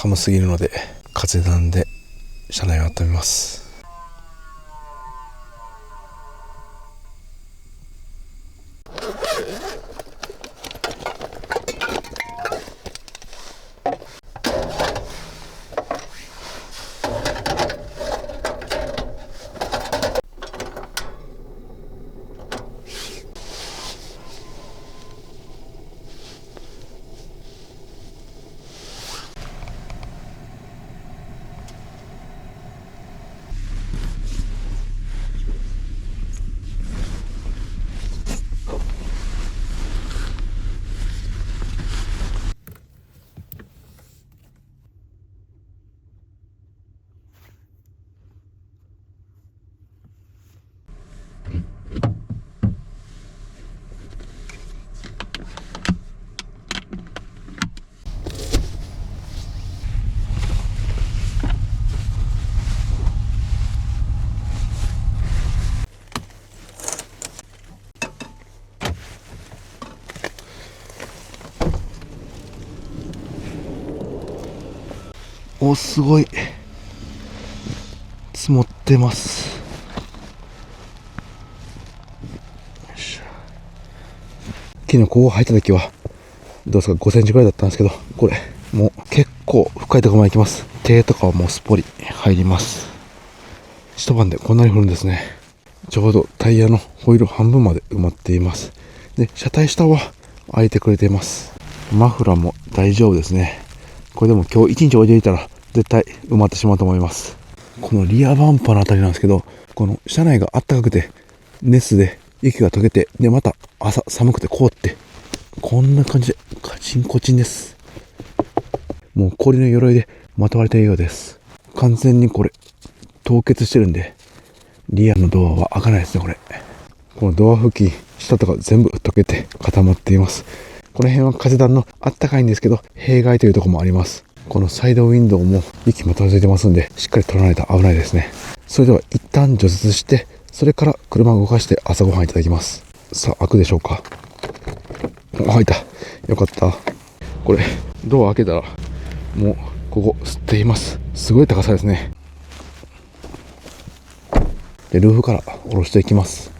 寒すぎるので風なんで車内を温めます。お、すごい積もってます。よいしょ。昨日ここ入った時はどうですか、5センチぐらいだったんですけど、これもう結構深いところまで行きます。手とかはもうすっぽり入ります。一晩でこんなに降るんですね。ちょうどタイヤのホイール半分まで埋まっています。で、車体下は開いてくれています。マフラーも大丈夫ですね。これでも今日一日置いていたら絶対埋まってしまうと思います。このリアバンパーのあたりなんですけど、この車内があったかくて熱で雪が溶けて、でまた朝寒くて凍って、こんな感じでカチンコチンです。もう氷の鎧でまとわれているようです。完全にこれ凍結してるんで、リアのドアは開かないですね。このドア付近下とか全部溶けて固まっています。この辺は風断のあったかいんですけど、弊害というところもあります。このサイドウィンドウも雪も取り付いてますんで、しっかり取らないと危ないですね。それでは一旦除雪して、それから車を動かして朝ごはんいただきます。さあ、開くでしょうか。開いた。よかった。これドア開けたらもうここ吸っています。すごい高さですね。でルーフから下ろしていきます。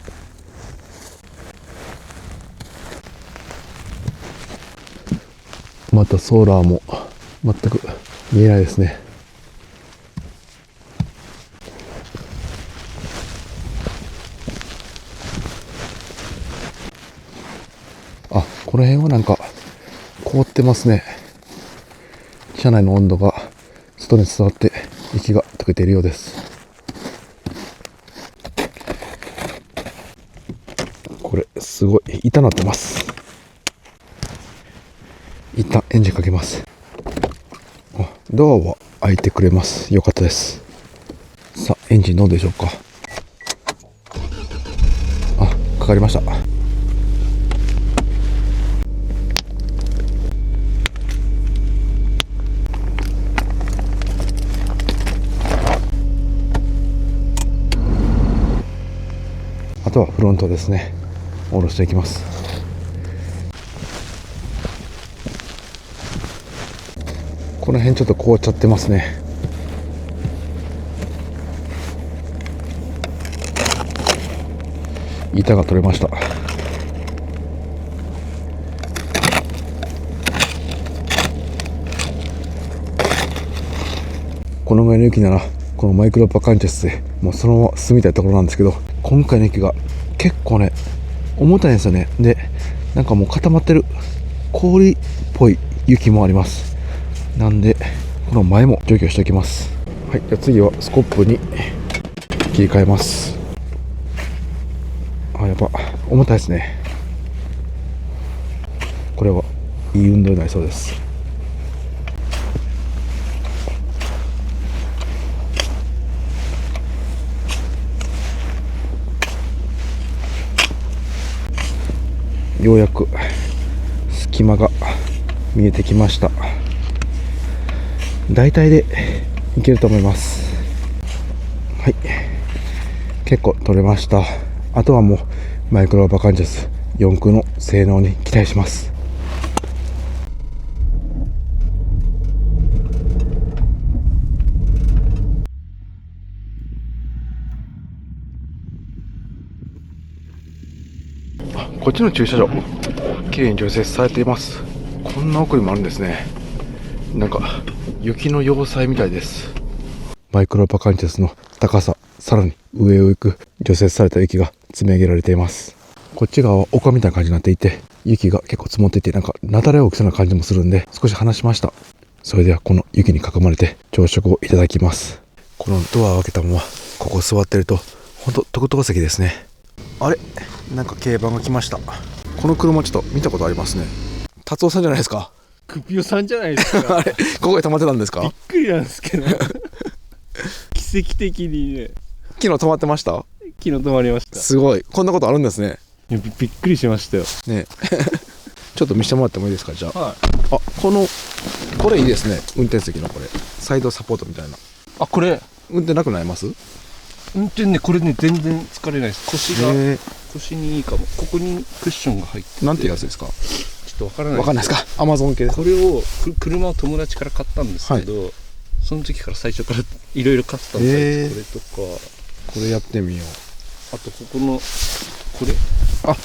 またソーラーも全く見えないですね。あ、この辺はなんか凍ってますね。車内の温度が外に伝わって雪が溶けているようです。これすごい痛なってます。一旦エンジンかけます。ドアは開いてくれます。よかったです。さあ、エンジンどうでしょうか。あ、かかりました。あとはフロントですね。下ろしていきます。この辺ちょっと凍っちゃってますね。板が取れました。このぐらいの雪ならこのマイクロバカンチェスでもうそのまま進みたいところなんですけど、今回の雪が結構ね重たいんですよね。でなんかもう固まってる氷っぽい雪もあります。なんでこの前も除去しておきます。はい、じゃあ次はスコップに切り替えます。あ、やっぱ重たいですね。これはいい運動になりそうです。ようやく隙間が見えてきました。大体でいけると思います。はい、結構取れました。あとはもうマイクロバカンチャス4駆の性能に期待します。こっちの駐車場綺麗に除雪されています。こんな奥にもあるんですね。なんか雪の要塞みたいです。マイクロバカンテスの高さ、さらに上を行く除雪された雪が積み上げられています。こっち側は丘みたいな感じになっていて、雪が結構積もっていて、なんか雪崩大きそうな感じもするんで少し離しました。それではこの雪に囲まれて朝食をいただきます。このドアを開けたままここ座ってるとほんと特等席ですね。あれ、なんか軽バンが来ました。この車ちょっと見たことありますね。達夫さんじゃないですか。クピオさんじゃないですか。あれ、ここで止まってたんですか。びっくりなんですけど奇跡的にね、昨日止まってました。昨日止まりました。すごい、こんなことあるんですね。いやびっくりしましたよねちょっと見せてもらってもいいですか。じゃあ、はい、あ、これいいですね。運転席のこれサイドサポートみたいな。あ、これ運転なくなります。運転ね、これね全然疲れないです。腰にいいかも。ここにクッションが入ってて、なんていうやつですか。ちょっとわからないわかんないですか。アマゾン系ですか。これを車を友達から買ったんですけど、その時から最初からいろいろ買ったんですよ。これとか、これやってみよう。あとここのこれ、あ、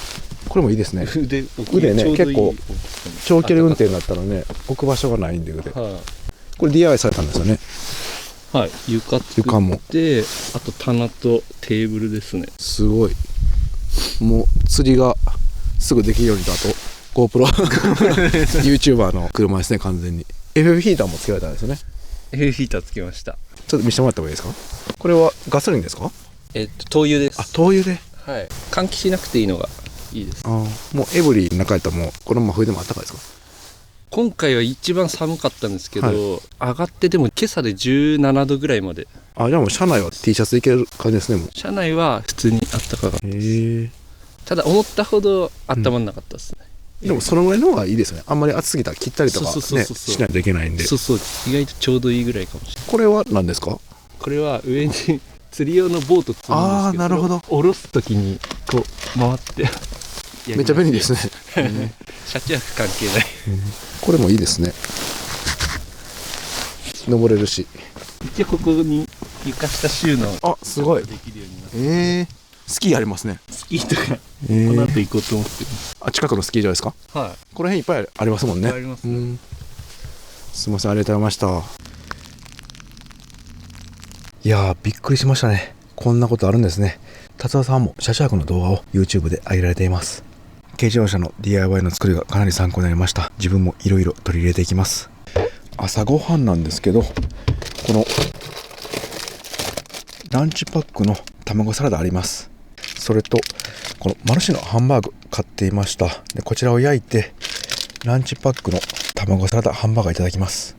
これもいいですね。腕ね、ちょうどいい結構大きさに長距離運転だったらね、置く場所がないんで腕。はい、これ DIY されたんですよね。はい、床作床もってあと棚とテーブルですね。すごい。もう釣りがすぐできるようにと、あと GoPro YouTuber の車ですね。完全に FF ヒーターもつけられたんですよね。エアヒーターつけました。ちょっと見せてもらった方がいいですか。これはガソリンですか。灯油です。あ、灯油で。はい、換気しなくていいのがいいです。あ、もうエブリィの中やったらもうこの真冬でもあったかいですか。今回は一番寒かったんですけど、はい、上がってでも今朝で17度ぐらいまで。あ、じゃあもう車内は T シャツでいける感じですね。もう車内は普通にあったかかった。へえ。ただ思ったほど温まんなかったですね。でもそのぐらいの方がいいですよね。あんまり暑すぎたら切ったりとかねしないといけないんで。そうそう、意外とちょうどいいぐらいかもしれない。これは何ですか。これは上に釣り用のボート積むんですけど、あー、なるほど。下ろすときにこう回ってめっちゃ便利ですね車中泊関係ない。これもいいですね。登れるし。一応ここに床下収納あ、すごいできるようになって、スキーありますね。スキーとか、この後行こうと思ってます。あ、近くのスキー場ですか。はい、この辺いっぱいありますもんね。ありますね。すみません、ありがとうございました。いやー、びっくりしましたね。こんなことあるんですね。達夫さんも車中泊の動画を YouTube で上げられています。軽自動車の DIY の作りがかなり参考になりました。自分もいろいろ取り入れていきます。朝ごはんなんですけど、このランチパックの卵サラダあります。それとこのマルシェのハンバーグ買っていました。でこちらを焼いてランチパックの卵サラダハンバーガーいただきます。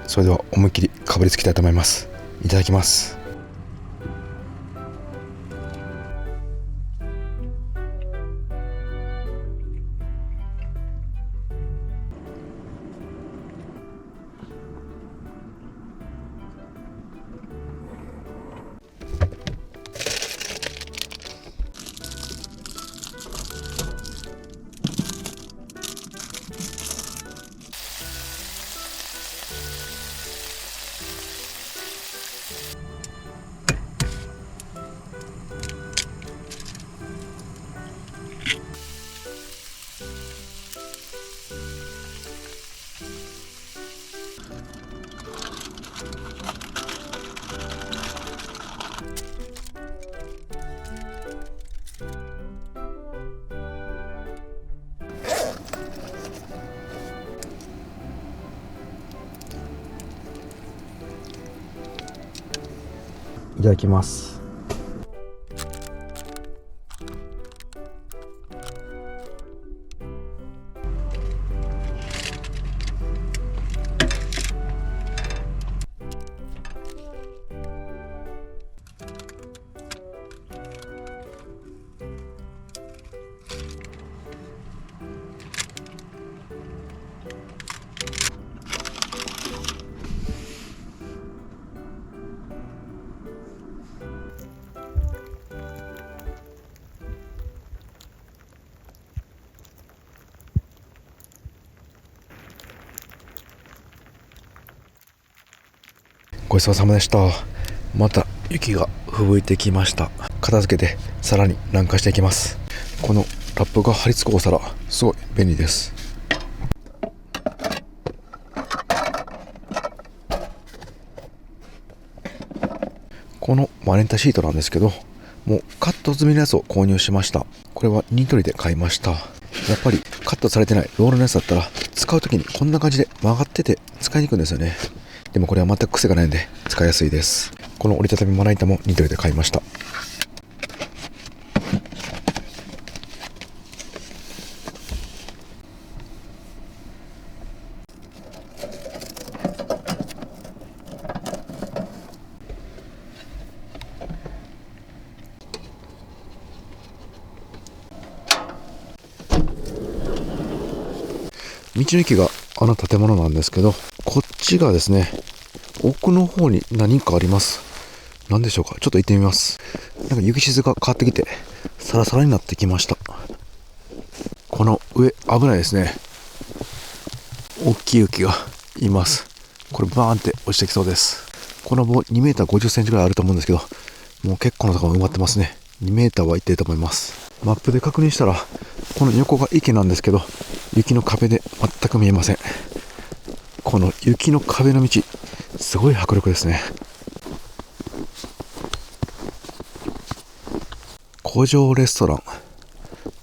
それでは思いっきりかぶりつきたいと思います。いただきます。いただきます。ごちそうさまでした。また雪が吹雪いてきました。片付けてさらに南下していきます。このラップが貼り付くお皿、すごい便利です。このマネンタシートなんですけど、もうカット済みのやつを購入しました。これはニトリで買いました。やっぱりカットされてないロールのやつだったら使うときにこんな感じで曲がってて使いにくいんですよね。でもこれは全く癖がないんで使いやすいです。この折りたたみまな板もニトリで買いました。道の駅があの建物なんですけど、こっちがですね、奥の方に何かあります。何でしょうか。ちょっと行ってみます。なんか雪質が変わってきてサラサラになってきました。この上危ないですね。大きい雪がいます。これバーンって落ちてきそうです。この棒2メーター50センチぐらいあると思うんですけど、もう結構なところ埋まってますね。2メーターはいってると思います。マップで確認したらこの横が池なんですけど、雪の壁で全く見えません。この雪の壁の道、すごい迫力ですね。古城レストラン、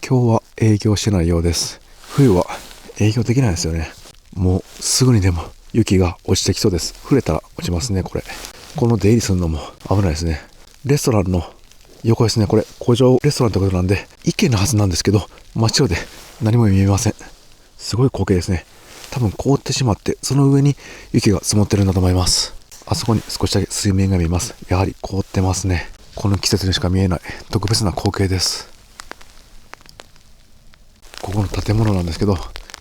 今日は営業してないようです。冬は営業できないですよね。もうすぐにでも雪が落ちてきそうです。触れたら落ちますね。この出入りするのも危ないですね。レストランの横ですね。これ古城レストランということなんで池のはずなんですけど、真っ白で何も見えません。すごい光景ですね。多分凍ってしまってその上に雪が積もってるんだと思います。あそこに少しだけ水面が見えます。やはり凍ってますね。この季節にしか見えない特別な光景です。ここの建物なんですけど、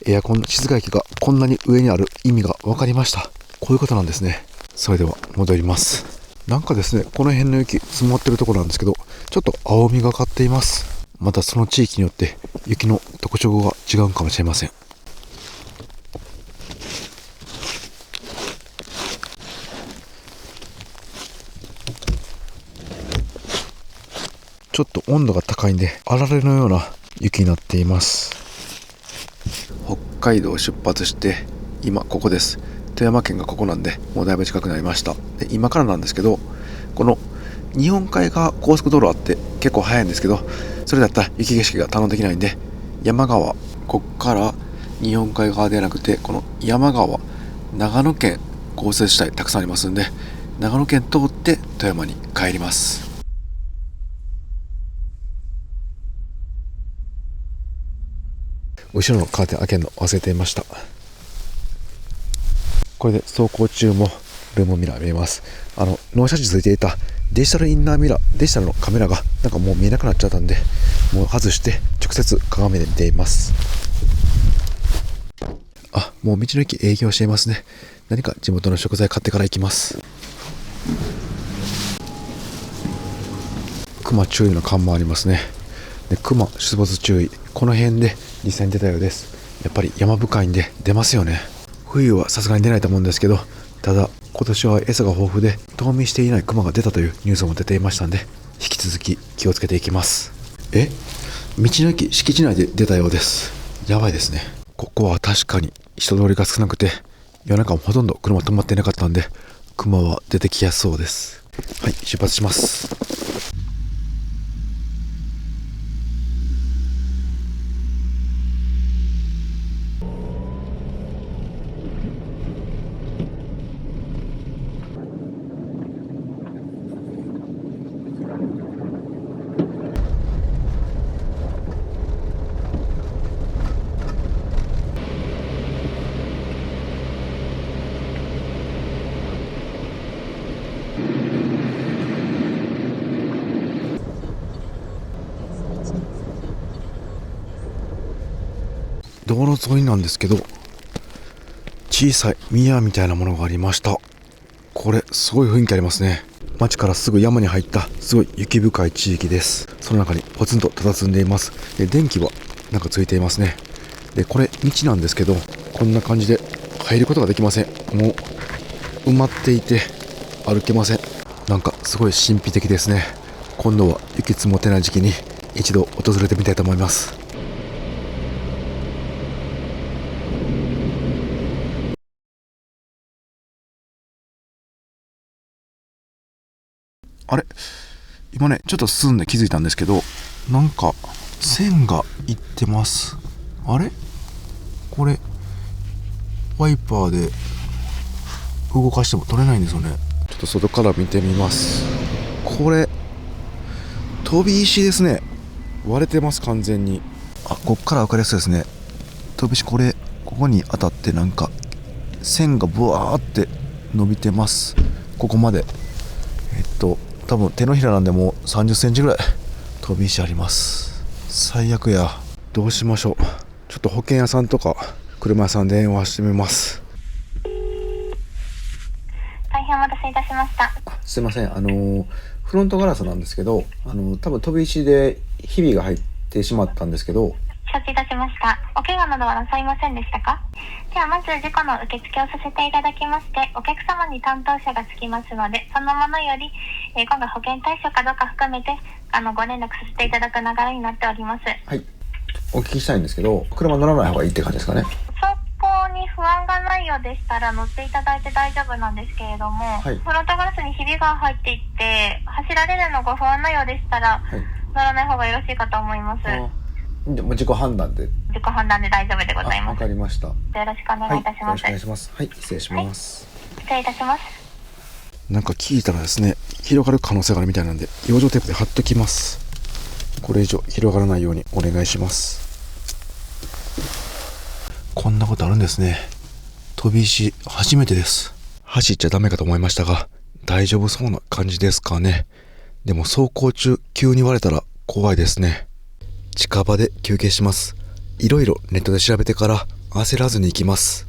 エアコンの室外機がこんなに上にある意味が分かりました。こういうことなんですね。それでは戻ります。なんかですね、この辺の雪積もってるところなんですけど、ちょっと青みがかっています。またその地域によって雪の特徴が違うかもしれません。ちょっと温度が高いんであられのような雪になっています。北海道を出発して今ここです。富山県がここなんでもうだいぶ近くなりました。で今からなんですけど、この日本海側高速道路あって結構早いんですけど、それだったら雪景色が堪能できないんで、山側、こっから日本海側ではなくてこの山側、長野県豪雪地帯たくさんありますんで、長野県通って富山に帰ります。後ろのカーテン開けるの忘れていました。これで走行中もルームミラー見えます。納車時ついていたデジタルインナーミラー、デジタルのカメラがなんかもう見えなくなっちゃったんで、もう外して直接鏡で見ています。あ、もう道の駅営業していますね。何か地元の食材買ってから行きます。熊注意の看板ありますね。で、熊出没注意、この辺で実際に出たようです。やっぱり山深いんで出ますよね。冬はさすがに出ないと思うんですけど、ただ今年は餌が豊富で冬眠していないクマが出たというニュースも出ていましたんで、引き続き気をつけていきます。道の駅敷地内で出たようです。やばいですね。ここは確かに人通りが少なくて夜中もほとんど車止まっていなかったんで、クマは出てきやすそうです。はい、出発します。道路沿いなんですけど、小さい宮みたいなものがありました。これすごい雰囲気ありますね。町からすぐ山に入ったすごい雪深い地域です。その中にポツンと佇んでいます。で、電気はなんかついていますね。で、これ道なんですけど、こんな感じで入ることができません。もう埋まっていて歩けません。なんかすごい神秘的ですね。今度は雪積もってない時期に一度訪れてみたいと思います。あれ、今ねちょっと進んで気づいたんですけど、なんか線がいってます。あれ、これワイパーで動かしても取れないんですよね。ちょっと外から見てみます。これ飛び石ですね。割れてます、完全に。あ、こっから分かりやすいですね。飛び石、これここに当たってなんか線がブワーって伸びてます。ここまで多分手のひらなんでもう30センチぐらい飛び石あります。最悪や。どうしましょう。ちょっと保険屋さんとか車屋さんで電話してみます。大変お待たせいたしました。すいません、フロントガラスなんですけど、多分飛び石でひびが入ってしまったんですけど。承知いたしました。お怪我などはなさいませんでしたか？ではまず事故の受付をさせていただきまして、お客様に担当者がつきますので、そのものより、今回保険対象かどうか含めてご連絡させていただく流れになっております。はい、お聞きしたいんですけど、車乗らない方がいいって感じですかね。走行に不安がないようでしたら乗っていただいて大丈夫なんですけれども、はい、フロントガラスにひびが入っていって走られるのが不安なようでしたら、はい、乗らない方がよろしいかと思います。でも自己判断で。自己判断で大丈夫でございます。わかりました。よよろしくお願いいたします。ろしくお願いします。はい、失礼します。失礼いたします。なんか聞いたらですね、広がる可能性があるみたいなんで、養生テープで貼っときます。これ以上広がらないようにお願いします。こんなことあるんですね。飛び石初めてです。走っちゃダメかと思いましたが、大丈夫そうな感じですかね。でも走行中急に割れたら怖いですね。近場で休憩します。いろいろネットで調べてから焦らずに行きます。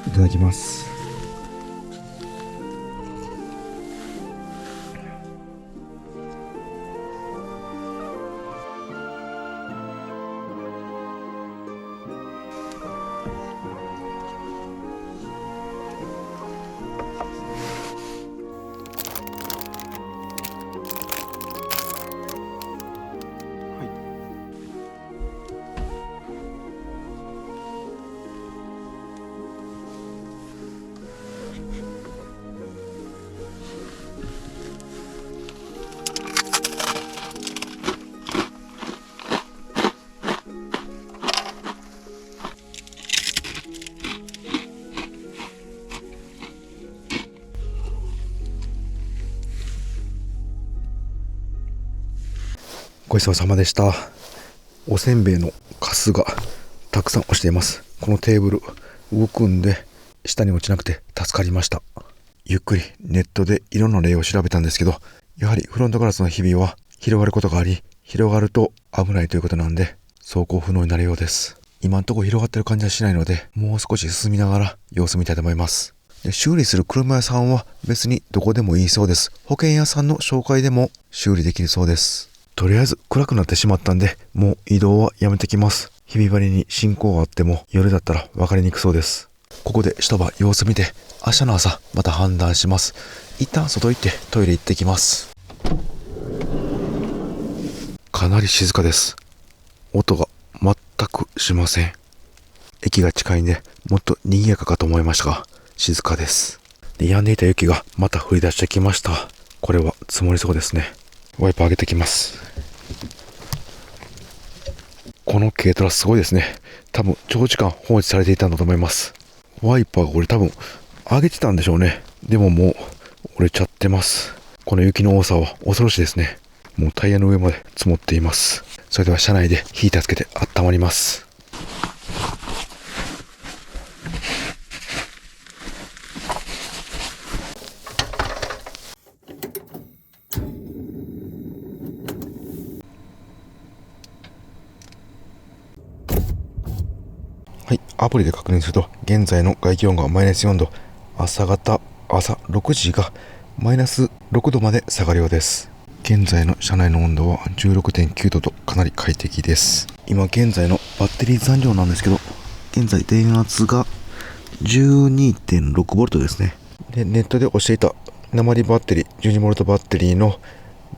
いただきます。ごちそうさまでした。おせんべいのカスがたくさん落ちています。このテーブル動くんで下に落ちなくて助かりました。ゆっくりネットで色の例を調べたんですけど、やはりフロントガラスのひびは広がることがあり、広がると危ないということなんで走行不能になるようです。今んところ広がってる感じはしないので、もう少し進みながら様子見たいと思います。で、修理する車屋さんは別にどこでもいいそうです。保険屋さんの紹介でも修理できるそうです。とりあえず暗くなってしまったんで、もう移動はやめてきます。ひび割りに進行があっても夜だったら分かりにくそうです。ここで一晩様子見て、明日の朝また判断します。一旦外行ってトイレ行ってきます。かなり静かです。音が全くしません。駅が近いんでもっと賑やかかと思いましたが、静かです。で、止んでいた雪がまた降り出してきました。これは積もりそうですね。ワイパー上げてきます。この軽トラすごいですね。多分長時間放置されていたんだと思います。ワイパーがこれ多分上げてたんでしょうね。でももう折れちゃってます。この雪の多さは恐ろしいですね。もうタイヤの上まで積もっています。それでは車内でヒーターつけて温まります。はい、アプリで確認すると現在の外気温がマイナス4度、朝6時がマイナス6度まで下がるようです。現在の車内の温度は 16.9 度とかなり快適です。今現在のバッテリー残量なんですけど、現在電圧が 12.6V ですね。で、ネットで教えた鉛バッテリー 12V バッテリーの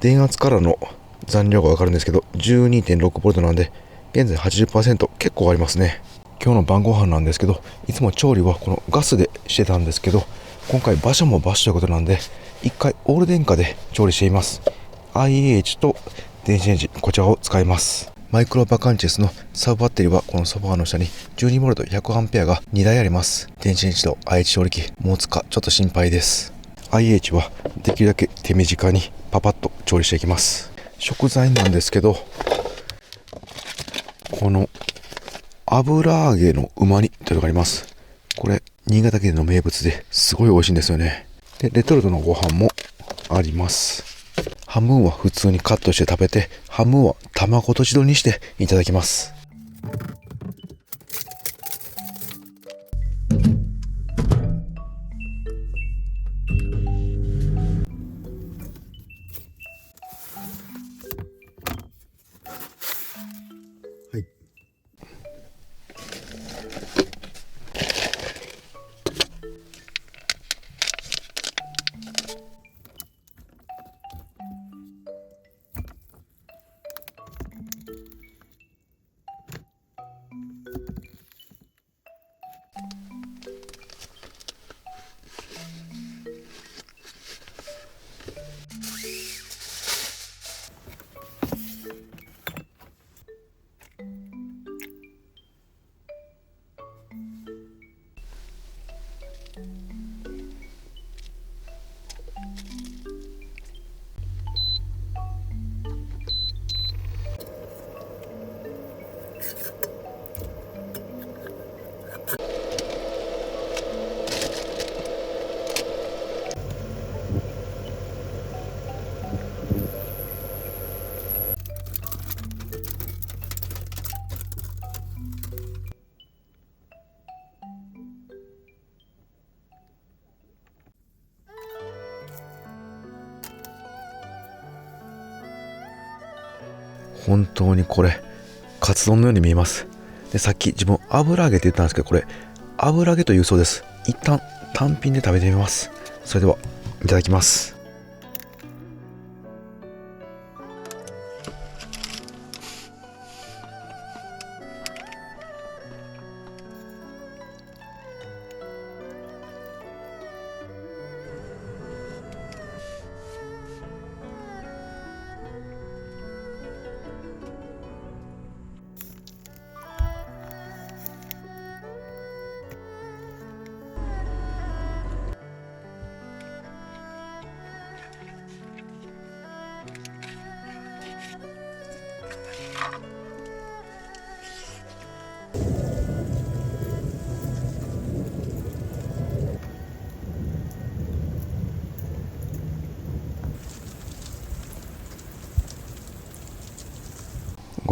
電圧からの残量がわかるんですけど 12.6V なんで現在 80% 結構ありますね。今日の晩ご飯なんですけど、いつも調理はこのガスでしてたんですけど、今回場所も場所ということなんで一回オール電化で調理しています。 IH と電子レンジ、こちらを使います。マイクロバカンチェスのサブバッテリーはこのソファーの下に 12V100A が2台あります。電子レンジと IH 調理器持つかちょっと心配です。 IH はできるだけ手短にパパッと調理していきます。食材なんですけど、この油揚げのうま煮というのがあります。これ新潟県の名物ですごい美味しいんですよね。で、レトルトのご飯もあります。半分は普通にカットして食べて、半分は卵とじ丼にしていただきます。はい。本当にこれカツ丼のように見えます。で、さっき自分油揚げって言ったんですけど、これ油揚げというそうです。一旦単品で食べてみます。それではいただきます。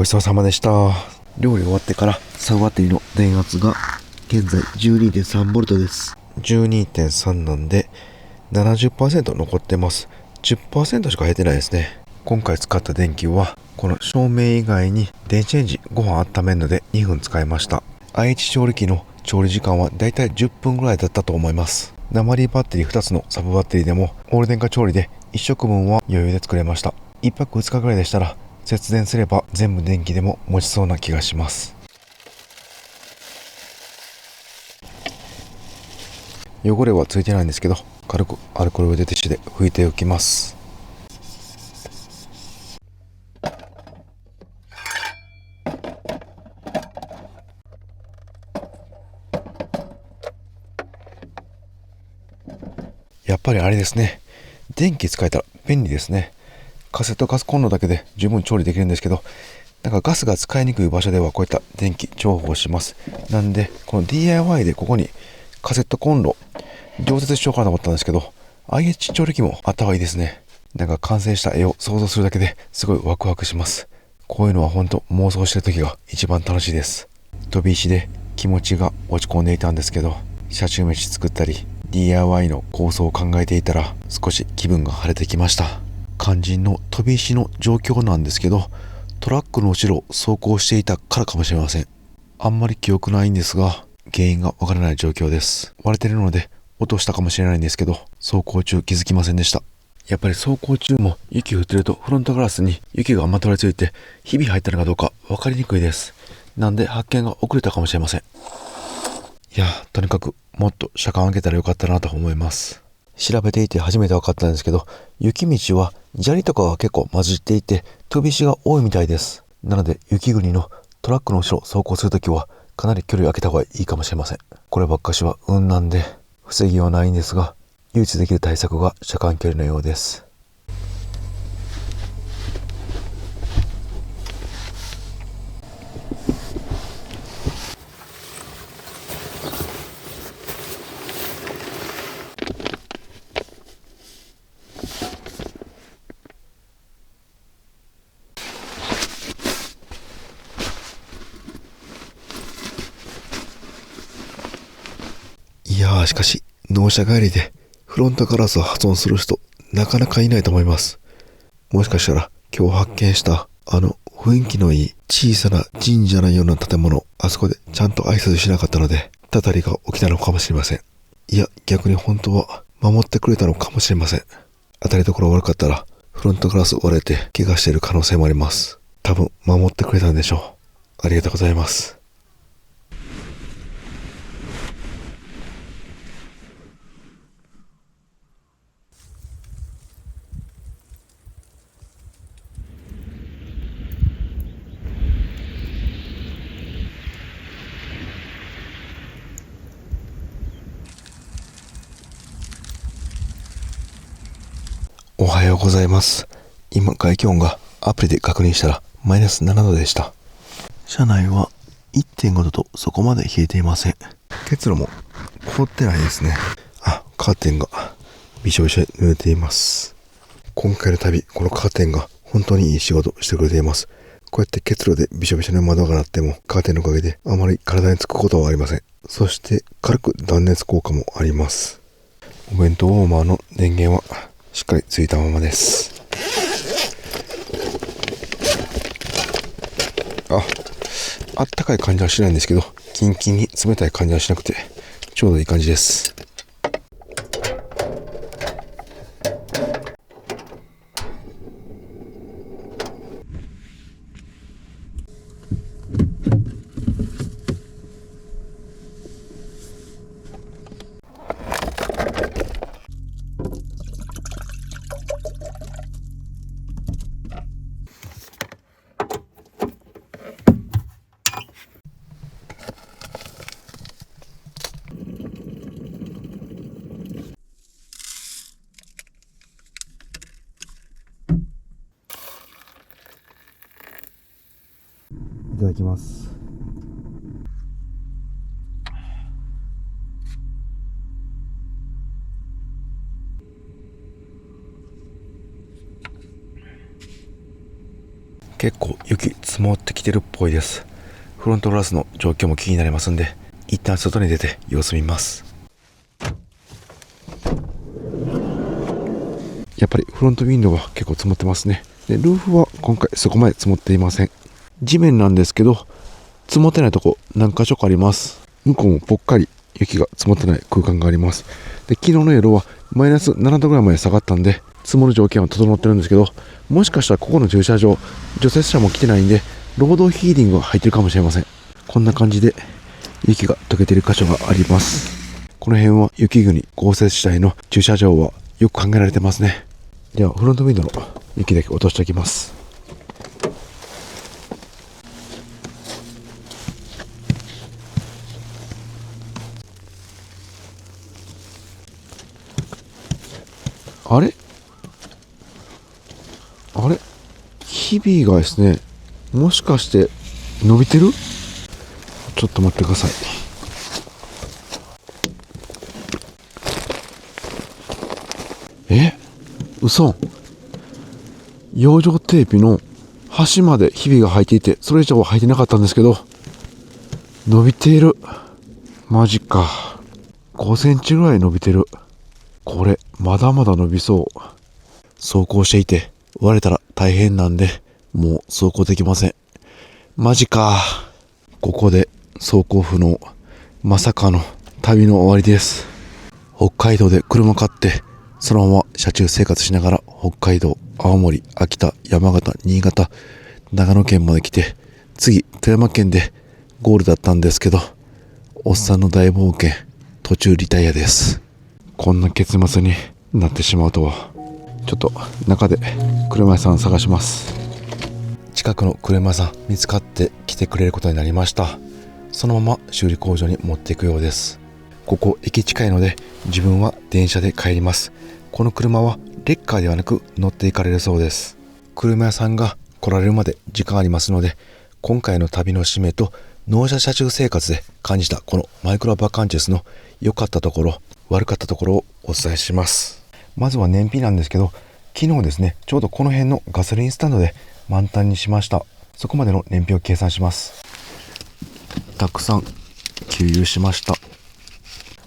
ごちそうさまでした。料理終わってからサブバッテリーの電圧が現在 12.3V です。 12.3 なんで 70% 残ってます。 10% しか減ってないですね。今回使った電気はこの照明以外に電子レンジご飯温めるので2分使いました。 IH 調理器の調理時間はだいたい10分ぐらいだったと思います。鉛バッテリー2つのサブバッテリーでもオール電化調理で1食分は余裕で作れました。1泊2日ぐらいでしたら節電すれば全部電気でも持ちそうな気がします。汚れはついてないんですけど、軽くアルコール腕ティッシュで拭いておきます。やっぱりあれですね、電気使えたら便利ですね。カセットガスコンロだけで十分調理できるんですけど、なんかガスが使いにくい場所ではこういった電気重宝します。なんでこの DIY でここにカセットコンロ常設しようかなと思ったんですけど、 IH 調理器もあった方がいいですね。なんか完成した絵を想像するだけですごいワクワクします。こういうのは本当妄想してる時が一番楽しいです。飛び石で気持ちが落ち込んでいたんですけど、車中飯作ったり DIY の構想を考えていたら少し気分が晴れてきました。肝心の飛び石の状況なんですけど、トラックの後ろを走行していたからかもしれません。あんまり記憶ないんですが、原因がわからない状況です。割れてるので落としたかもしれないんですけど、走行中気づきませんでした。やっぱり走行中も雪降ってるとフロントガラスに雪がまとわりついてひび入ったのかどうか分かりにくいです。なんで発見が遅れたかもしれません。いや、とにかくもっと車間開けたらよかったなと思います。調べていて初めて分かったんですけど、雪道は砂利とかが結構混じっていて飛び石が多いみたいです。なので雪国のトラックの後ろを走行するときはかなり距離を空けた方がいいかもしれません。こればっかしは運なんで防ぎはないんですが、唯一できる対策が車間距離のようです。いやー、しかし納車帰りでフロントガラスを破損する人なかなかいないと思います。もしかしたら今日発見したあの雰囲気のいい小さな神社のような建物、あそこでちゃんと挨拶しなかったのでたたりが起きたのかもしれません。いや、逆に本当は守ってくれたのかもしれません。当たり所悪かったらフロントガラス割れて怪我している可能性もあります。多分守ってくれたんでしょう。ありがとうございます。おはようございます。今外気温がアプリで確認したらマイナス7度でした。車内は 1.5 度とそこまで冷えていません。結露も凍ってないですね。カーテンがびしょびしょに濡れています。今回の旅、このカーテンが本当にいい仕事してくれています。こうやって結露でびしょびしょに窓が鳴ってもカーテンのおかげであまり体につくことはありません。そして軽く断熱効果もあります。お弁当ウォーマーの電源はしっかりついたままです。あったかい感じはしないんですけど、キンキンに冷たい感じはしなくてちょうどいい感じです。いただきます。結構雪積もってきてるっぽいです。フロントガラスの状況も気になりますんで、一旦外に出て様子見ます。やっぱりフロントウィンドウは結構積もってますね。でルーフは今回そこまで積もっていません。地面なんですけど積もってないとこ何箇所かあります。向こうもぽっかり雪が積もってない空間があります。で昨日の夜はマイナス7度ぐらいまで下がったんで積もる条件は整ってるんですけど、もしかしたらここの駐車場除雪車も来てないんでロードヒーリングが入ってるかもしれません。こんな感じで雪が溶けてる箇所があります。この辺は雪国豪雪地帯の駐車場はよく考えられてますね。ではフロントウィンドウの雪だけ落としておきます。あれひびがですね、もしかして伸びてる？ちょっと待ってください。嘘。養生テープの端までひびが入っていて、それ以上は入ってなかったんですけど、伸びている。マジか。5センチぐらい伸びてる。これまだまだ伸びそう。走行していて割れたら大変なんで、もう走行できません。マジか。ここで走行不能。まさかの旅の終わりです。北海道で車買ってそのまま車中生活しながら北海道、青森、秋田、山形、新潟、長野県まで来て、次富山県でゴールだったんですけど、おっさんの大冒険途中リタイアです。こんな結末になってしまうとは。ちょっと中で車屋さん探します。近くの車屋さん見つかって来てくれることになりました。そのまま修理工場に持っていくようです。ここ駅近いので自分は電車で帰ります。この車はレッカーではなく乗っていかれるそうです。車屋さんが来られるまで時間ありますので、今回の旅の締めと納車車中生活で感じたこのマイクロバカンチェスの良かったところ、悪かったところをお伝えします。まずは燃費なんですけど、昨日ですね、ちょうどこの辺のガソリンスタンドで満タンにしました。そこまでの燃費を計算します。たくさん給油しました。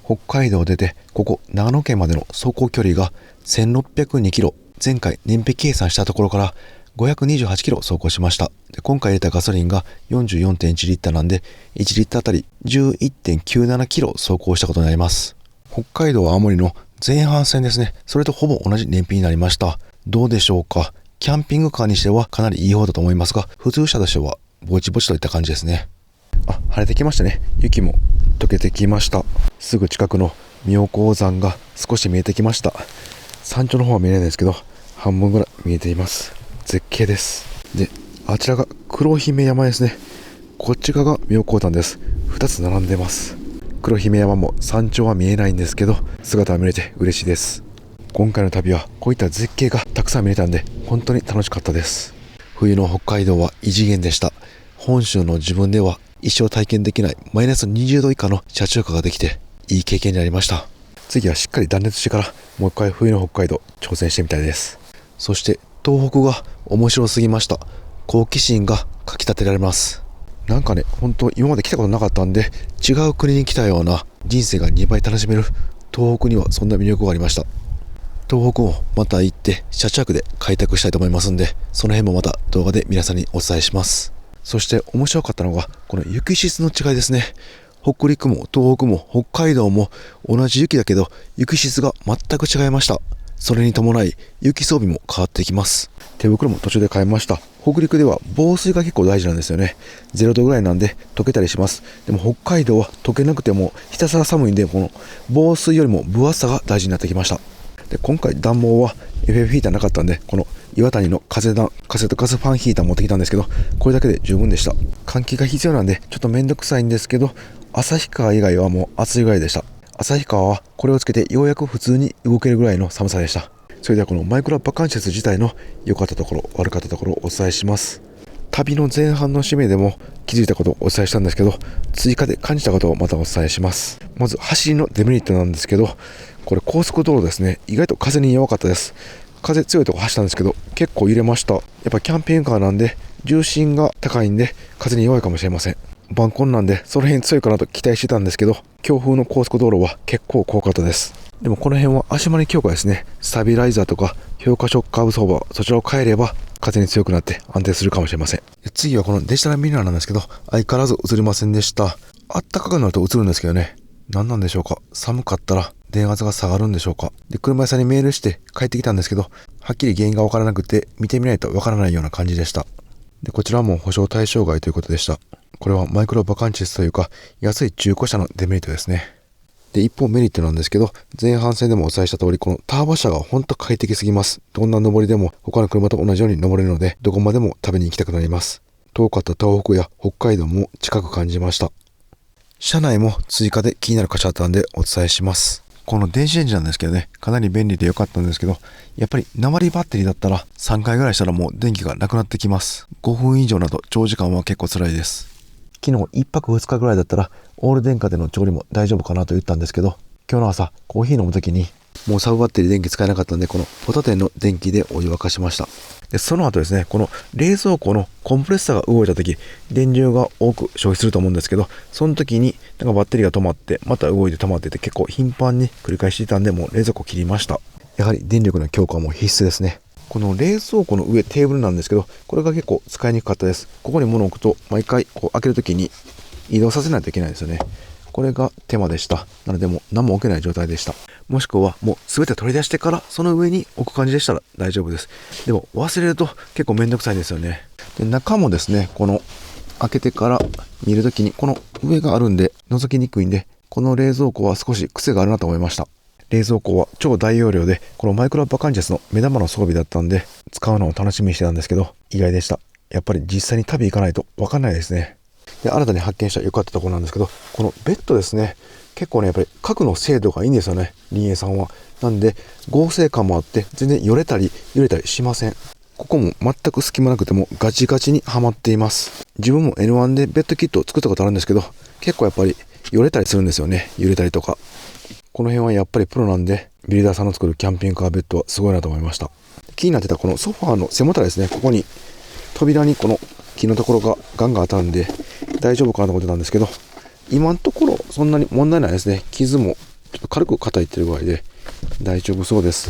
北海道を出てここ長野県までの走行距離が1602キロ、前回燃費計算したところから528キロ走行しました。で今回入れたガソリンが 44.1 リッターなんで、1リッターあたり 11.97 キロ走行したことになります。北海道青森の前半戦ですね、それとほぼ同じ燃費になりました。どうでしょうか。キャンピングカーにしてはかなりいい方だと思いますが、普通車としてはぼちぼちといった感じですね。晴れてきましたね。雪も溶けてきました。すぐ近くの妙高山が少し見えてきました。山頂の方は見えないですけど、半分ぐらい見えています。絶景です。で、あちらが黒姫山ですね。こっち側が妙高山です。2つ並んでます。黒姫山も山頂は見えないんですけど、姿が見れて嬉しいです。今回の旅はこういった絶景がたくさん見れたんで、本当に楽しかったです。冬の北海道は異次元でした。本州の自分では一生体験できないマイナス20度以下の車中華ができて、いい経験になりました。次はしっかり断熱してからもう一回冬の北海道挑戦してみたいです。そして東北が面白すぎました。好奇心がかきたてられます。なんかね、本当今まで来たことなかったんで、違う国に来たような人生が2倍楽しめる東北にはそんな魅力がありました。東北もまた行って車中泊で開拓したいと思いますんで、その辺もまた動画で皆さんにお伝えします。そして面白かったのがこの雪質の違いですね。北陸も東北も北海道も同じ雪だけど雪質が全く違いました。それに伴い雪装備も変わってきます。手袋も途中で変えました。北陸では防水が結構大事なんですよね。0度ぐらいなんで溶けたりします。でも北海道は溶けなくてもひたすら寒いんで、この防水よりも分厚さが大事になってきました。で今回暖房は FF ヒーターなかったんで、この岩谷の風とガスファンヒーター持ってきたんですけど、これだけで十分でした。換気が必要なんでちょっとめんどくさいんですけど、旭川以外はもう暑いぐらいでした。旭川はこれをつけてようやく普通に動けるぐらいの寒さでした。それではこのマイクロバカンチェス自体の良かったところ悪かったところをお伝えします。旅の前半の締めでも気づいたことをお伝えしたんですけど、追加で感じたことをまたお伝えします。まず走りのデメリットなんですけど、これ高速道路ですね、意外と風に弱かったです。風強いとこ走ったんですけど結構揺れました。やっぱキャンピングカーなんで重心が高いんで風に弱いかもしれません。晩婚なんでその辺強いかなと期待してたんですけど、強風の高速道路は結構怖かったです。でもこの辺は足回り強化ですね。スタビライザーとか評価ショックカーブ相場、そちらを変えれば風に強くなって安定するかもしれません。次はこのデジタルミラーなんですけど、相変わらず映りませんでした。あったかくなると映るんですけどね。何なんでしょうか。寒かったら電圧が下がるんでしょうか。で、車屋さんにメールして帰ってきたんですけど、はっきり原因がわからなくて見てみないとわからないような感じでした。で、こちらも保証対象外ということでした。これはマイクロバカンチスというか安い中古車のデメリットですね。で、一方メリットなんですけど、前半戦でもお伝えした通り、このターボ車が本当快適すぎます。どんな上りでも他の車と同じように登れるので、どこまでも食べに行きたくなります。遠かった東北や北海道も近く感じました。車内も追加で気になる箇所あったんでお伝えします。この電子レンジなんですけどね、かなり便利で良かったんですけど、やっぱり鉛バッテリーだったら3回ぐらいしたらもう電気がなくなってきます。5分以上など長時間は結構辛いです。昨日1泊2日ぐらいだったらオール電化での調理も大丈夫かなと言ったんですけど、今日の朝コーヒー飲む時にもうサブバッテリー電気使えなかったんで、このホタテの電気でお湯沸かしました。で、その後ですね、この冷蔵庫のコンプレッサーが動いた時、電流が多く消費すると思うんですけど、その時になんかバッテリーが止まってまた動いて止まってて、結構頻繁に繰り返していたんで、もう冷蔵庫切りました。やはり電力の強化も必須ですね。この冷蔵庫の上テーブルなんですけど、これが結構使いにくかったです。ここに物を置くと毎回こう開ける時に移動させないといけないですよね。これが手間でした。なのでもう何も置けない状態でした。もしくはもう全て取り出してからその上に置く感じでしたら大丈夫です。でも忘れると結構めんどくさいんですよね。で、中もですね、この開けてから見るときにこの上があるんで覗きにくいんで、この冷蔵庫は少し癖があるなと思いました。冷蔵庫は超大容量で、このマイクロバカンチャスの目玉の装備だったんで使うのを楽しみにしてたんですけど、意外でした。やっぱり実際に旅行かないと分かんないですね。で、新たに発見した良かったところなんですけど、このベッドですね、結構ねやっぱり角の精度がいいんですよね、林営さんは。なんで合成感もあって全然よれたり揺れたりしません。ここも全く隙間なくてもガチガチにはまっています。自分も N1 でベッドキットを作ったことあるんですけど、結構やっぱりよれたりするんですよね、揺れたりとか。この辺はやっぱりプロなんで、ビルダーさんの作るキャンピングカーベッドはすごいなと思いました。気になってたこのソファーの背もたれですね、ここに扉にこの木のところがガンガン当たるんで大丈夫かなと思ってたんですけど、今のところそんなに問題ないですね。傷もちょっと軽く傾いてるぐらいで大丈夫そうです。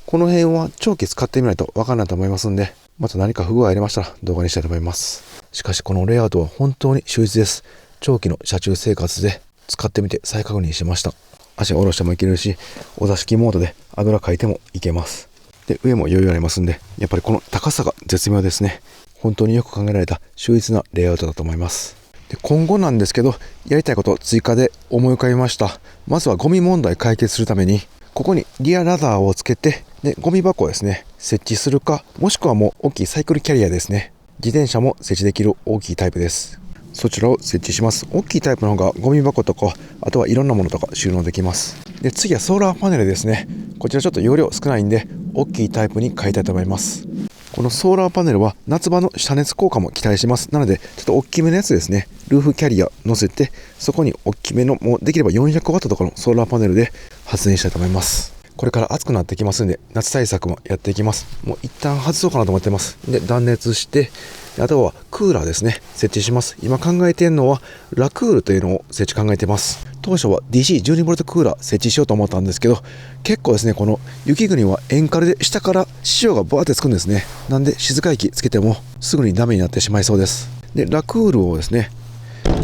この辺は長期使ってみないと分からないと思いますんで、また何か不具合ありましたら動画にしたいと思います。しかしこのレイアウトは本当に秀逸です。長期の車中生活で使ってみて再確認しました。足を下ろしてもいけるし、お座敷モードであぐらかいてもいけます。で、上も余裕ありますんで、やっぱりこの高さが絶妙ですね。本当によく考えられた秀逸なレイアウトだと思います。で、今後なんですけど、やりたいことを追加で思い浮かびました。まずはゴミ問題解決するために、ここにリアラダーをつけて、で、ゴミ箱をですね、設置するか、もしくはもう大きいサイクルキャリアですね。自転車も設置できる大きいタイプです。そちらを設置します。大きいタイプの方がゴミ箱とか、あとはいろんなものとか収納できます。で、次はソーラーパネルですね。こちらちょっと容量少ないんで、大きいタイプに変えたいと思います。このソーラーパネルは夏場の遮熱効果も期待します。なので、ちょっと大きめのやつですね。ルーフキャリア乗せて、そこに大きめの、もうできれば 400W とかのソーラーパネルで発電したいと思います。これから暑くなってきますんで、夏対策もやっていきます。もう一旦外そうかなと思ってます。で、断熱して、あとはクーラーですね、設置します。今考えているのはラクールというのを設置考えています。当初は DC12V クーラー設置しようと思ったんですけど、結構ですね、この雪国は塩カルで下から塩がバーってつくんですね。なんで静外気つけてもすぐにダメになってしまいそうです。で、ラクールをですね、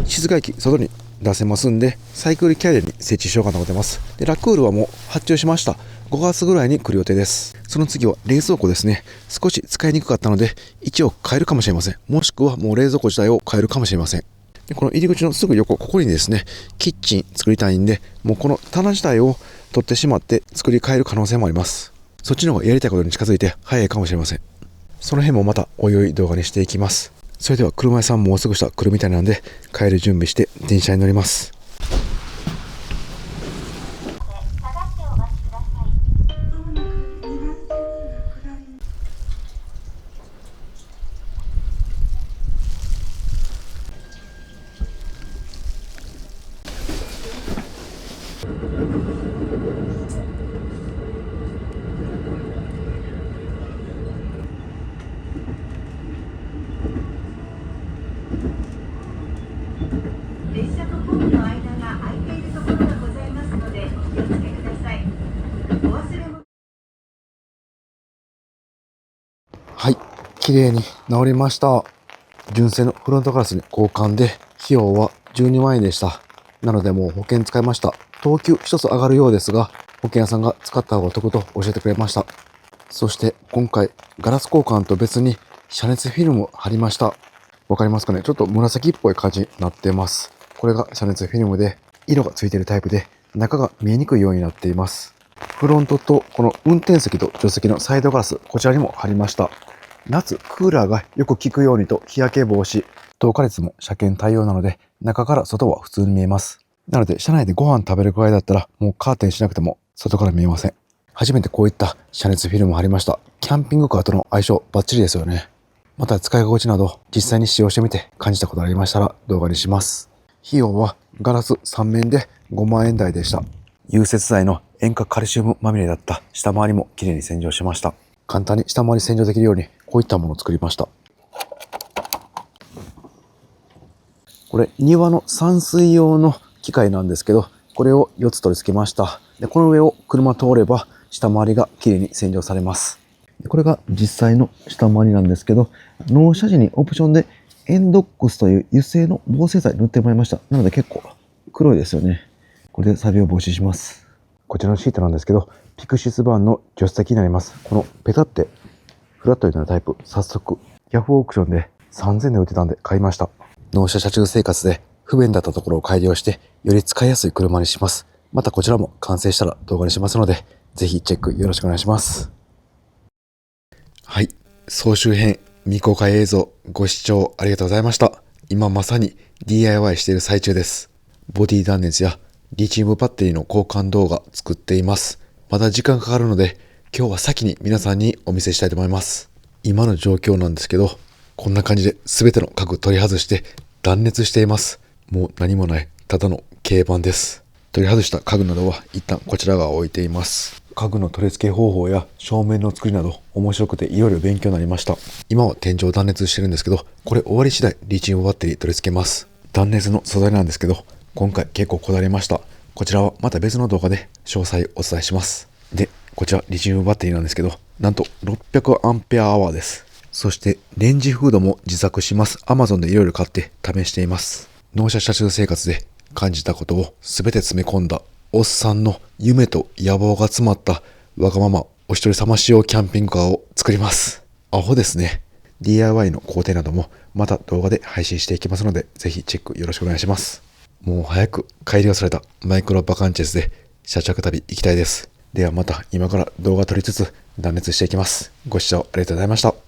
静外気外に出せますんで、サイクルキャリアに設置しようかと思ってます。で、ラクールはもう発注しました。5月ぐらいに来る予定です。その次は冷蔵庫ですね。少し使いにくかったので、一応変えるかもしれません。もしくはもう冷蔵庫自体を変えるかもしれません。で、この入り口のすぐ横、ここにですね、キッチン作りたいんで、もうこの棚自体を取ってしまって作り変える可能性もあります。そっちの方がやりたいことに近づいて早いかもしれません。その辺もまたおいおい動画にしていきます。それでは車屋さんもうすぐした来るみたいなんで、帰る準備して電車に乗ります。はい、綺麗に治りました。純正のフロントガラスに交換で、費用は12万円でした。なのでもう保険使いました。等級一つ上がるようですが、保険屋さんが使った方が得と教えてくれました。そして今回、ガラス交換と別に遮熱フィルムを貼りました。わかりますかね？ちょっと紫っぽい感じになってます。これが遮熱フィルムで、色がついているタイプで、中が見えにくいようになっています。フロントとこの運転席と助手席のサイドガラス、こちらにも貼りました。夏、クーラーがよく効くようにと日焼け防止、透過率も車検対応なので、中から外は普通に見えます。なので、車内でご飯食べるくらいだったら、もうカーテンしなくても外から見えません。初めてこういった遮熱フィルムを貼りました。キャンピングカーとの相性バッチリですよね。また使い心地など実際に使用してみて感じたことがありましたら動画にします。費用はガラス3面で5万円台でした。融雪剤の塩化カルシウムまみれだった下回りもきれいに洗浄しました。簡単に下回り洗浄できるようにこういったものを作りました。これ庭の散水用の機械なんですけど、これを4つ取り付けました。で、この上を車通れば下回りがきれいに洗浄されます。これが実際の下回りなんですけど、納車時にオプションでエンドックスという油性の防水剤塗ってもらいました。なので結構黒いですよね。これで錆を防止します。こちらのシートなんですけど、ピクシスバーンの助手席になります。このペタってフラットになるタイプ、早速ヤフーオークションで3000円で売ってたんで買いました。納車車中生活で不便だったところを改良してより使いやすい車にします。またこちらも完成したら動画にしますので、ぜひチェックよろしくお願いします。はい。総集編未公開映像ご視聴ありがとうございました。今まさに DIY している最中です。ボディ断熱やリチウムバッテリーの交換動画作っています。まだ時間かかるので今日は先に皆さんにお見せしたいと思います。今の状況なんですけど、こんな感じで全ての家具取り外して断熱しています。もう何もないただの軽板です。取り外した家具などは一旦こちら側置いています。家具の取り付け方法や照明の作りなど面白くていろいろ勉強になりました。今は天井断熱してるんですけど、これ終わり次第リチウムバッテリー取り付けます。断熱の素材なんですけど、今回結構こだわりました。こちらはまた別の動画で詳細お伝えします。で、こちらリチウムバッテリーなんですけど、なんと600アンペアアワーです。そしてレンジフードも自作します。Amazon でいろいろ買って試しています。納車車中生活で感じたことを全て詰め込んだおっさんの夢と野望が詰まったわがままお一人様仕様キャンピングカーを作ります。アホですね。DIY の工程などもまた動画で配信していきますので、ぜひチェックよろしくお願いします。もう早く帰り忘れたマイクロバカンチェスで車中旅行きたいです。ではまた今から動画撮りつつ断熱していきます。ご視聴ありがとうございました。